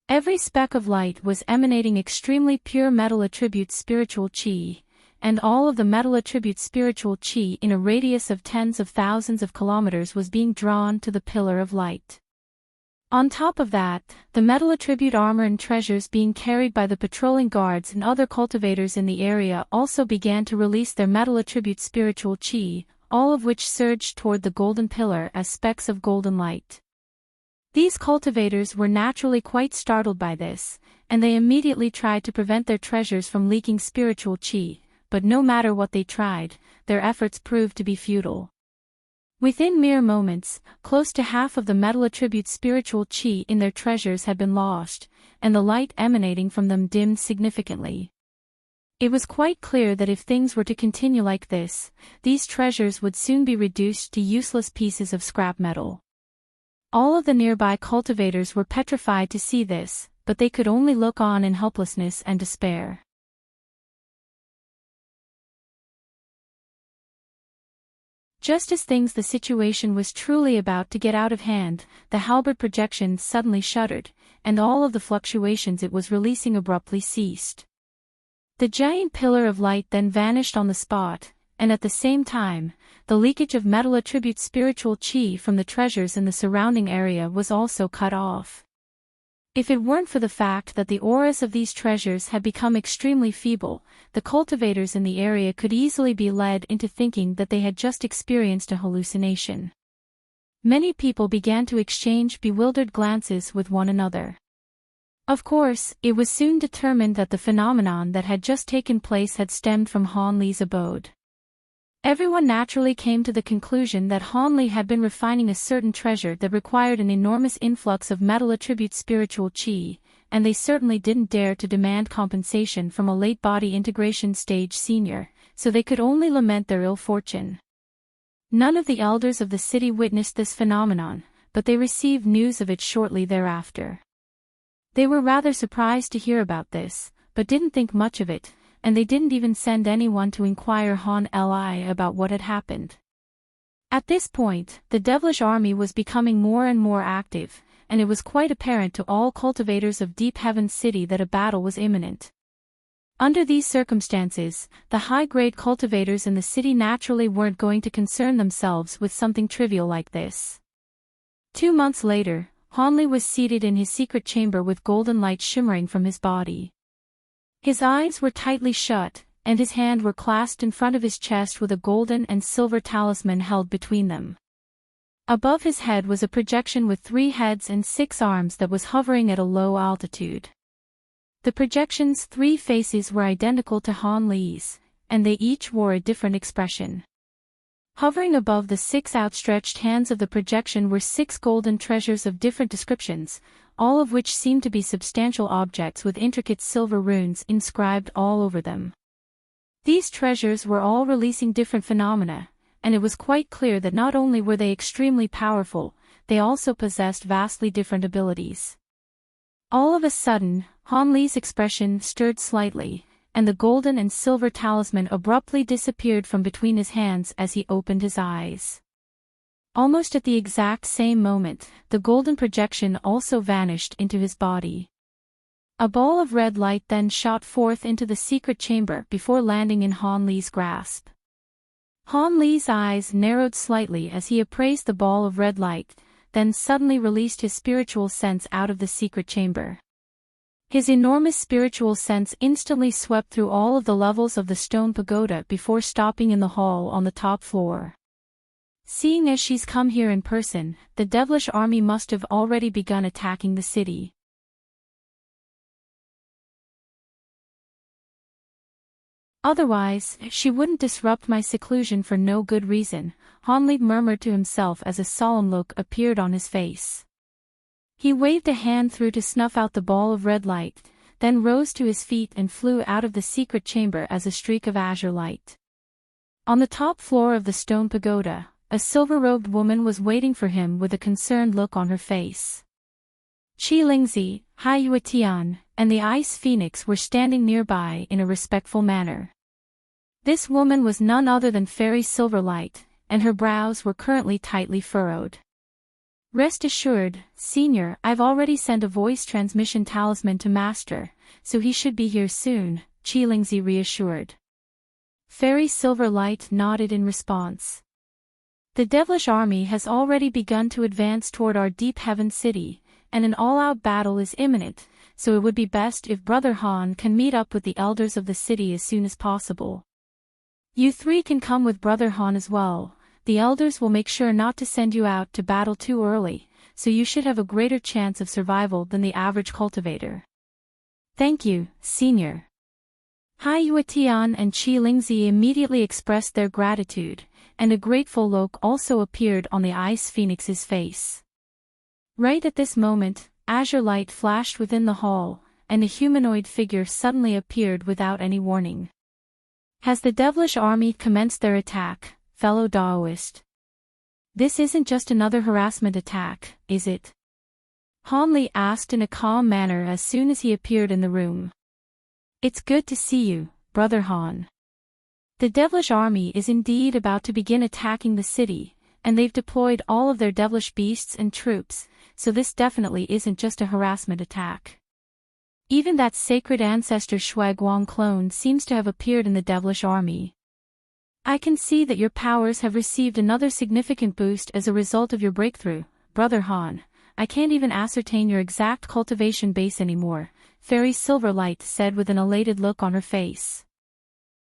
Every speck of light was emanating extremely pure metal attribute spiritual chi, and all of the metal attribute spiritual chi in a radius of tens of thousands of kilometers was being drawn to the pillar of light. On top of that, the metal attribute armor and treasures being carried by the patrolling guards and other cultivators in the area also began to release their metal attribute spiritual chi, all of which surged toward the golden pillar as specks of golden light. These cultivators were naturally quite startled by this, and they immediately tried to prevent their treasures from leaking spiritual chi, but no matter what they tried, their efforts proved to be futile. Within mere moments, close to half of the metal attribute spiritual chi in their treasures had been lost, and the light emanating from them dimmed significantly. It was quite clear that if things were to continue like this, these treasures would soon be reduced to useless pieces of scrap metal. All of the nearby cultivators were petrified to see this, but they could only look on in helplessness and despair. Just as the situation was truly about to get out of hand, the halberd projection suddenly shuddered, and all of the fluctuations it was releasing abruptly ceased. The giant pillar of light then vanished on the spot, and at the same time, the leakage of metal attribute spiritual chi from the treasures in the surrounding area was also cut off. If it weren't for the fact that the auras of these treasures had become extremely feeble, the cultivators in the area could easily be led into thinking that they had just experienced a hallucination. Many people began to exchange bewildered glances with one another. Of course, it was soon determined that the phenomenon that had just taken place had stemmed from Han Li's abode. Everyone naturally came to the conclusion that Han Li had been refining a certain treasure that required an enormous influx of metal attribute spiritual chi, and they certainly didn't dare to demand compensation from a late body integration stage senior, so they could only lament their ill fortune. None of the elders of the city witnessed this phenomenon, but they received news of it shortly thereafter. They were rather surprised to hear about this, but didn't think much of it, and they didn't even send anyone to inquire Han Li about what had happened. At this point, the devilish army was becoming more and more active, and it was quite apparent to all cultivators of Deep Heaven City that a battle was imminent. Under these circumstances, the high-grade cultivators in the city naturally weren't going to concern themselves with something trivial like this. 2 months later, Han Li was seated in his secret chamber with golden light shimmering from his body. His eyes were tightly shut, and his hands were clasped in front of his chest with a golden and silver talisman held between them. Above his head was a projection with 3 heads and 6 arms that was hovering at a low altitude. The projection's 3 faces were identical to Han Li's, and they each wore a different expression. Hovering above the 6 outstretched hands of the projection were 6 golden treasures of different descriptions, all of which seemed to be substantial objects with intricate silver runes inscribed all over them. These treasures were all releasing different phenomena, and it was quite clear that not only were they extremely powerful, they also possessed vastly different abilities. All of a sudden, Han Li's expression stirred slightly, and the golden and silver talisman abruptly disappeared from between his hands as he opened his eyes. Almost at the exact same moment, the golden projection also vanished into his body. A ball of red light then shot forth into the secret chamber before landing in Han Li's grasp. Han Li's eyes narrowed slightly as he appraised the ball of red light, then suddenly released his spiritual sense out of the secret chamber. His enormous spiritual sense instantly swept through all of the levels of the stone pagoda before stopping in the hall on the top floor. Seeing as she's come here in person, the devilish army must have already begun attacking the city. Otherwise, she wouldn't disrupt my seclusion for no good reason, Han Li murmured to himself as a solemn look appeared on his face. He waved a hand through to snuff out the ball of red light, then rose to his feet and flew out of the secret chamber as a streak of azure light. On the top floor of the stone pagoda, a silver-robed woman was waiting for him with a concerned look on her face. Qi Lingzi, Hai Yuetian, and the Ice Phoenix were standing nearby in a respectful manner. This woman was none other than Fairy Silverlight, and her brows were currently tightly furrowed. Rest assured, Senior, I've already sent a voice transmission talisman to Master, so he should be here soon, Qi Lingzi reassured. Fairy Silverlight nodded in response. The devilish army has already begun to advance toward our deep heaven city, and an all-out battle is imminent, so it would be best if Brother Han can meet up with the elders of the city as soon as possible. You three can come with Brother Han as well. The elders will make sure not to send you out to battle too early, so you should have a greater chance of survival than the average cultivator. Thank you, Senior. Hai Yuetian and Qi Lingzi immediately expressed their gratitude, and a grateful look also appeared on the Ice Phoenix's face. Right at this moment, azure light flashed within the hall, and a humanoid figure suddenly appeared without any warning. Has the devilish army commenced their attack, fellow Daoist? This isn't just another harassment attack, is it? Han Li asked in a calm manner as soon as he appeared in the room. It's good to see you, Brother Han. The devilish army is indeed about to begin attacking the city, and they've deployed all of their devilish beasts and troops, so this definitely isn't just a harassment attack. Even that sacred ancestor Shuaiguang clone seems to have appeared in the devilish army. I can see that your powers have received another significant boost as a result of your breakthrough, Brother Han. I can't even ascertain your exact cultivation base anymore, Fairy Silverlight said with an elated look on her face.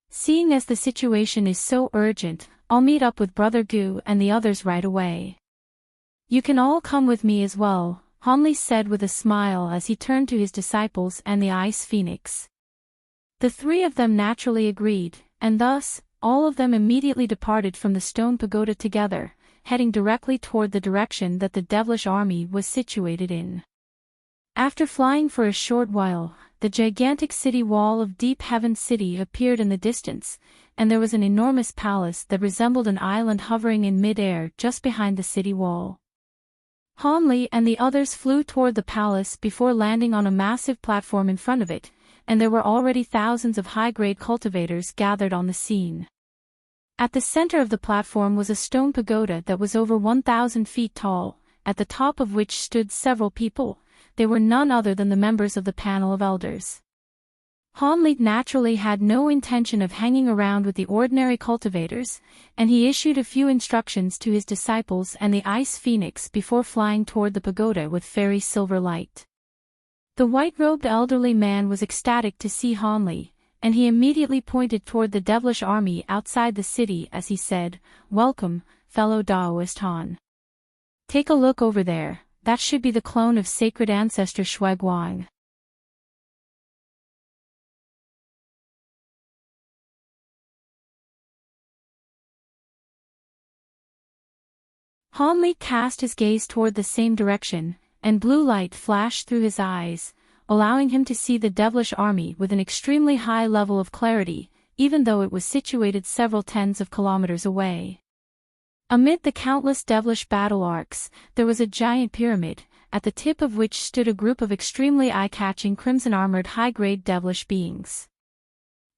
Seeing as the situation is so urgent, I'll meet up with Brother Gu and the others right away. You can all come with me as well, Han Li said with a smile as he turned to his disciples and the Ice Phoenix. The three of them naturally agreed, and thus, all of them immediately departed from the stone pagoda together, heading directly toward the direction that the devilish army was situated in. After flying for a short while, the gigantic city wall of Deep Heaven City appeared in the distance, and there was an enormous palace that resembled an island hovering in mid-air just behind the city wall. Han Li and the others flew toward the palace before landing on a massive platform in front of it, and there were already thousands of high-grade cultivators gathered on the scene. At the center of the platform was a stone pagoda that was over 1,000 feet tall, at the top of which stood several people. They were none other than the members of the panel of elders. Han Li naturally had no intention of hanging around with the ordinary cultivators, and he issued a few instructions to his disciples and the Ice Phoenix before flying toward the pagoda with Fairy Silverlight. The white-robed elderly man was ecstatic to see Han Li, and he immediately pointed toward the devilish army outside the city as he said, "Welcome, fellow Daoist Han. Take a look over there, that should be the clone of sacred ancestor Shuaiguang." Han Li cast his gaze toward the same direction, and blue light flashed through his eyes, allowing him to see the devilish army with an extremely high level of clarity, even though it was situated several tens of kilometers away. Amid the countless devilish battle arcs, there was a giant pyramid, at the tip of which stood a group of extremely eye-catching crimson-armored high-grade devilish beings.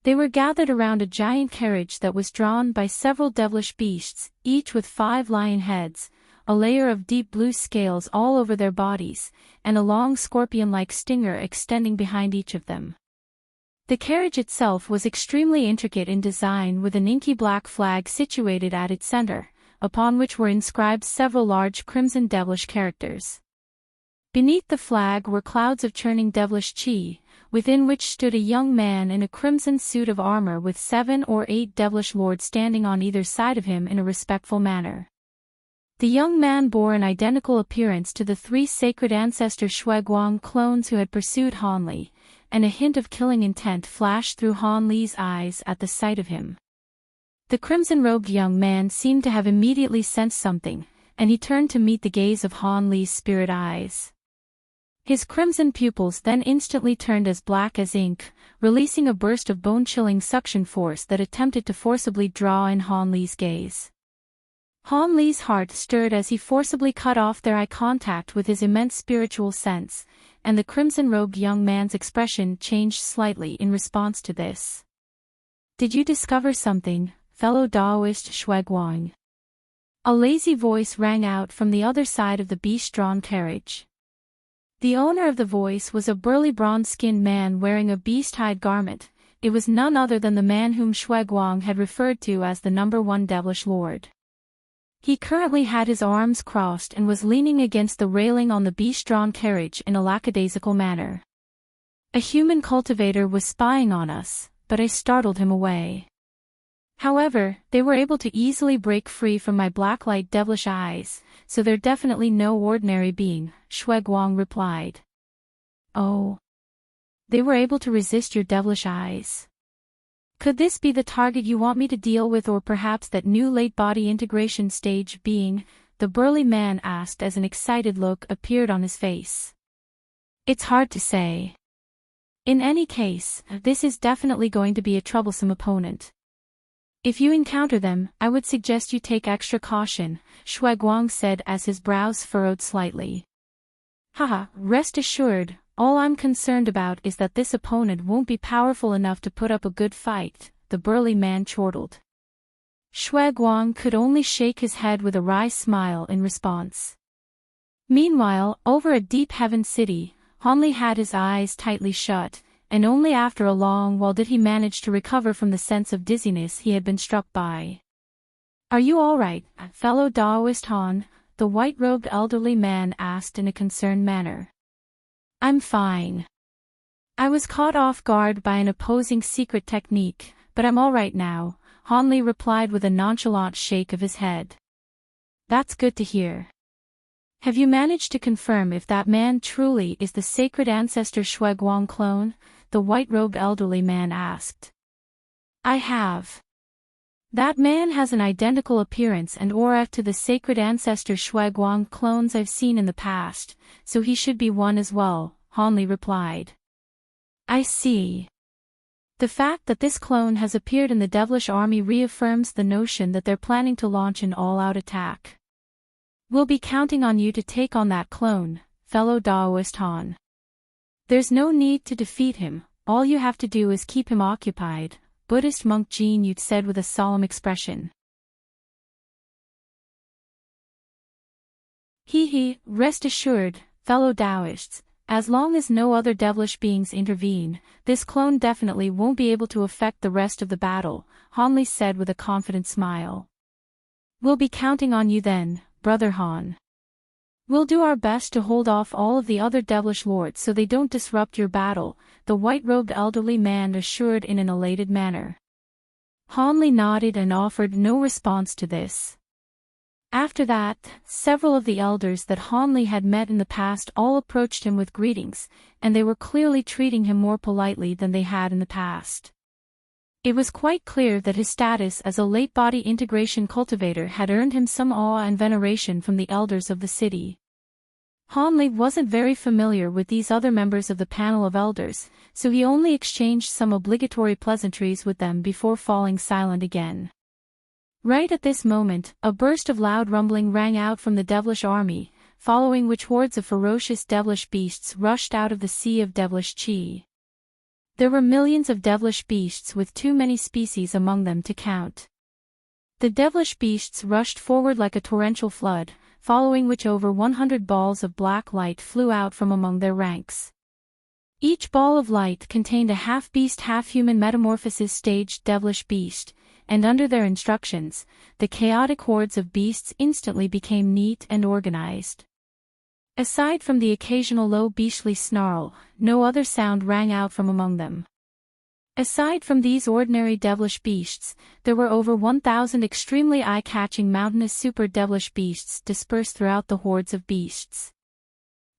They were gathered around a giant carriage that was drawn by several devilish beasts, each with 5 lion heads, a layer of deep blue scales all over their bodies, and a long scorpion-like stinger extending behind each of them. The carriage itself was extremely intricate in design with an inky black flag situated at its center, upon which were inscribed several large crimson devilish characters. Beneath the flag were clouds of churning devilish qi, within which stood a young man in a crimson suit of armor with 7 or 8 devilish lords standing on either side of him in a respectful manner. The young man bore an identical appearance to the 3 sacred ancestor Shuaiguang clones who had pursued Han Li, and a hint of killing intent flashed through Han Li's eyes at the sight of him. The crimson-robed young man seemed to have immediately sensed something, and he turned to meet the gaze of Han Li's spirit eyes. His crimson pupils then instantly turned as black as ink, releasing a burst of bone-chilling suction force that attempted to forcibly draw in Han Li's gaze. Han Li's heart stirred as he forcibly cut off their eye contact with his immense spiritual sense, and the crimson-robed young man's expression changed slightly in response to this. "Did you discover something, fellow Daoist Shuaiguang?" A lazy voice rang out from the other side of the beast-drawn carriage. The owner of the voice was a burly bronze-skinned man wearing a beast-hide garment, it was none other than the man whom Shui Guang had referred to as the #1 devilish lord. He currently had his arms crossed and was leaning against the railing on the beast-drawn carriage in a lackadaisical manner. A human cultivator was spying on us, but I startled him away. However, they were able to easily break free from my blacklight devilish eyes, so they're definitely no ordinary being, Shui Guang replied. Oh. They were able to resist your devilish eyes. Could this be the target you want me to deal with, or perhaps that new late body integration stage being? The burly man asked as an excited look appeared on his face. It's hard to say. In any case, this is definitely going to be a troublesome opponent. If you encounter them, I would suggest you take extra caution, Shui Guang said as his brows furrowed slightly. Haha, rest assured, all I'm concerned about is that this opponent won't be powerful enough to put up a good fight, the burly man chortled. Shui Guang could only shake his head with a wry smile in response. Meanwhile, over at Deep Heaven City, Hanli had his eyes tightly shut, and only after a long while did he manage to recover from the sense of dizziness he had been struck by. Are you all right, fellow Daoist Han? The white-robed elderly man asked in a concerned manner. I'm fine. I was caught off guard by an opposing secret technique, but I'm all right now, Hanli replied with a nonchalant shake of his head. That's good to hear. Have you managed to confirm if that man truly is the sacred ancestor Shui Guang clone? The white-robed elderly man asked. I have. That man has an identical appearance and aura to the sacred ancestor Shui Guang clones I've seen in the past, so he should be one as well, Hanli replied. I see. The fact that this clone has appeared in the devilish army reaffirms the notion that they're planning to launch an all-out attack. We'll be counting on you to take on that clone, fellow Daoist Han. There's no need to defeat him, all you have to do is keep him occupied, Buddhist monk Jin Yu said with a solemn expression. Rest assured, fellow Taoists, as long as no other devilish beings intervene, this clone definitely won't be able to affect the rest of the battle, Hanli said with a confident smile. We'll be counting on you then, Brother Han. We'll do our best to hold off all of the other devilish lords so they don't disrupt your battle, the white-robed elderly man assured in an elated manner. Hanli nodded and offered no response to this. After that, several of the elders that Hanli had met in the past all approached him with greetings, and they were clearly treating him more politely than they had in the past. It was quite clear that his status as a late-body integration cultivator had earned him some awe and veneration from the elders of the city. Hanli wasn't very familiar with these other members of the panel of elders, so he only exchanged some obligatory pleasantries with them before falling silent again. Right at this moment, a burst of loud rumbling rang out from the devilish army, following which hordes of ferocious devilish beasts rushed out of the sea of devilish chi. There were millions of devilish beasts with too many species among them to count. The devilish beasts rushed forward like a torrential flood, following which over 100 balls of black light flew out from among their ranks. Each ball of light contained a half-beast half-human metamorphosis staged devilish beast, and under their instructions, the chaotic hordes of beasts instantly became neat and organized. Aside from the occasional low beastly snarl, no other sound rang out from among them. Aside from these ordinary devilish beasts, there were over 1,000 extremely eye-catching mountainous super devilish beasts dispersed throughout the hordes of beasts.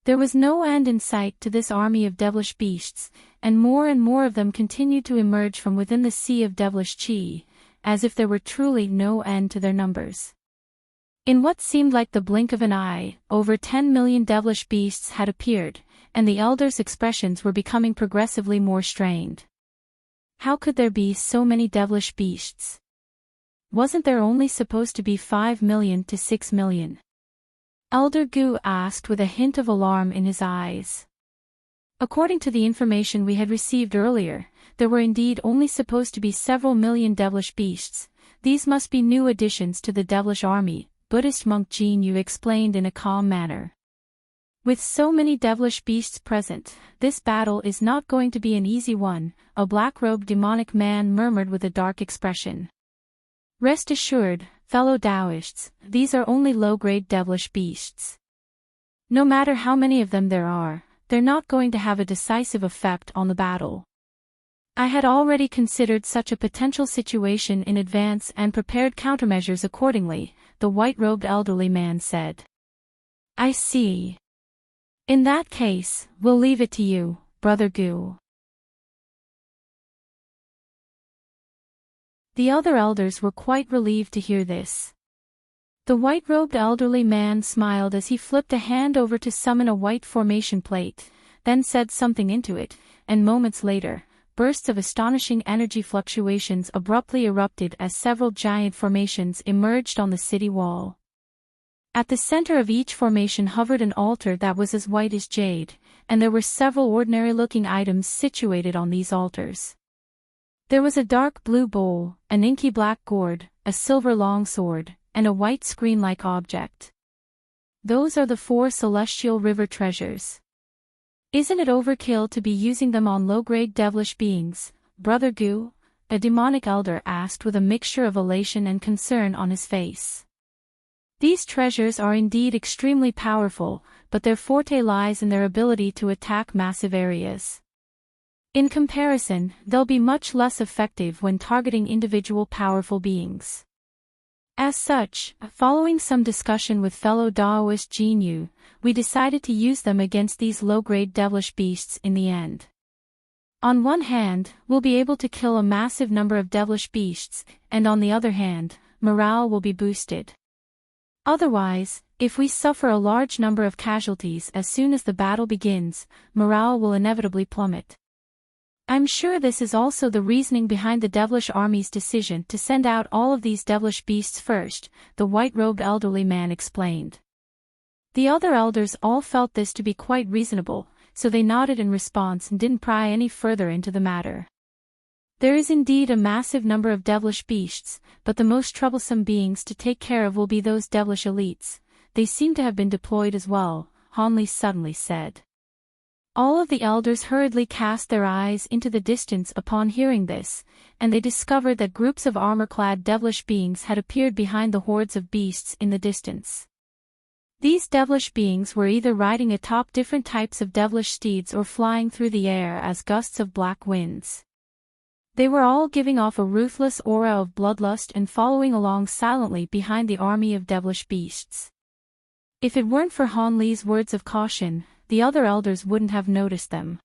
There was no end in sight to this army of devilish beasts, and more of them continued to emerge from within the sea of devilish chi, as if there were truly no end to their numbers. In what seemed like the blink of an eye, over 10 million devilish beasts had appeared, and the elders' expressions were becoming progressively more strained. How could there be so many devilish beasts? Wasn't there only supposed to be 5 million to 6 million? Elder Gu asked with a hint of alarm in his eyes. According to the information we had received earlier, there were indeed only supposed to be several million devilish beasts. These must be new additions to the devilish army, Buddhist monk Jin Yu explained in a calm manner. With so many devilish beasts present, this battle is not going to be an easy one, a black-robed demonic man murmured with a dark expression. Rest assured, fellow Taoists, these are only low-grade devilish beasts. No matter how many of them there are, they're not going to have a decisive effect on the battle. I had already considered such a potential situation in advance and prepared countermeasures accordingly, the white-robed elderly man said. I see. In that case, we'll leave it to you, Brother Gu. The other elders were quite relieved to hear this. The white-robed elderly man smiled as he flipped a hand over to summon a white formation plate, then said something into it, and moments later, bursts of astonishing energy fluctuations abruptly erupted as several giant formations emerged on the city wall. At the center of each formation hovered an altar that was as white as jade, and there were several ordinary-looking items situated on these altars. There was a dark blue bowl, an inky black gourd, a silver longsword, and a white screen-like object. Those are the 4 celestial river treasures. Isn't it overkill to be using them on low-grade devilish beings, Brother Gu? A demonic elder asked with a mixture of elation and concern on his face. These treasures are indeed extremely powerful, but their forte lies in their ability to attack massive areas. In comparison, they'll be much less effective when targeting individual powerful beings. As such, following some discussion with fellow Daoist Jin Yu, we decided to use them against these low-grade devilish beasts in the end. On one hand, we'll be able to kill a massive number of devilish beasts, and on the other hand, morale will be boosted. Otherwise, if we suffer a large number of casualties as soon as the battle begins, morale will inevitably plummet. I'm sure this is also the reasoning behind the devilish army's decision to send out all of these devilish beasts first, the white-robed elderly man explained. The other elders all felt this to be quite reasonable, so they nodded in response and didn't pry any further into the matter. There is indeed a massive number of devilish beasts, but the most troublesome beings to take care of will be those devilish elites. They seem to have been deployed as well, Hanli suddenly said. All of the elders hurriedly cast their eyes into the distance upon hearing this, and they discovered that groups of armor-clad devilish beings had appeared behind the hordes of beasts in the distance. These devilish beings were either riding atop different types of devilish steeds or flying through the air as gusts of black winds. They were all giving off a ruthless aura of bloodlust and following along silently behind the army of devilish beasts. If it weren't for Han Li's words of caution, the other elders wouldn't have noticed them.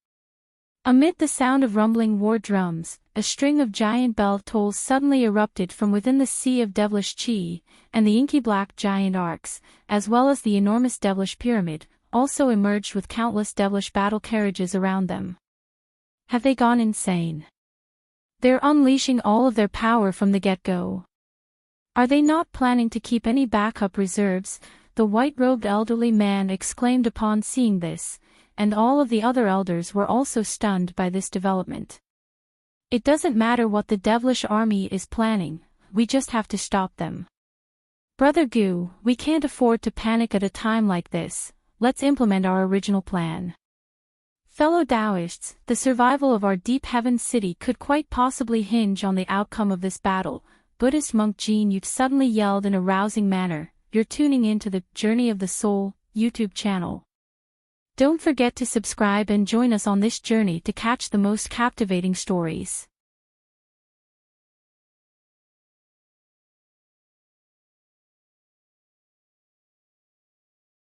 Amid the sound of rumbling war drums, a string of giant bell tolls suddenly erupted from within the sea of devilish chi, and the inky black giant arcs, as well as the enormous devilish pyramid, also emerged with countless devilish battle carriages around them. Have they gone insane? They're unleashing all of their power from the get-go. Are they not planning to keep any backup reserves? The white-robed elderly man exclaimed upon seeing this, and all of the other elders were also stunned by this development. It doesn't matter what the devilish army is planning, we just have to stop them. Brother Gu, we can't afford to panic at a time like this, let's implement our original plan. Fellow Taoists, the survival of our Deep Heaven City could quite possibly hinge on the outcome of this battle, Buddhist monk Jin Yu suddenly yelled in a rousing manner. You're tuning in to the Journey of the Soul YouTube channel. Don't forget to subscribe and join us on this journey to catch the most captivating stories.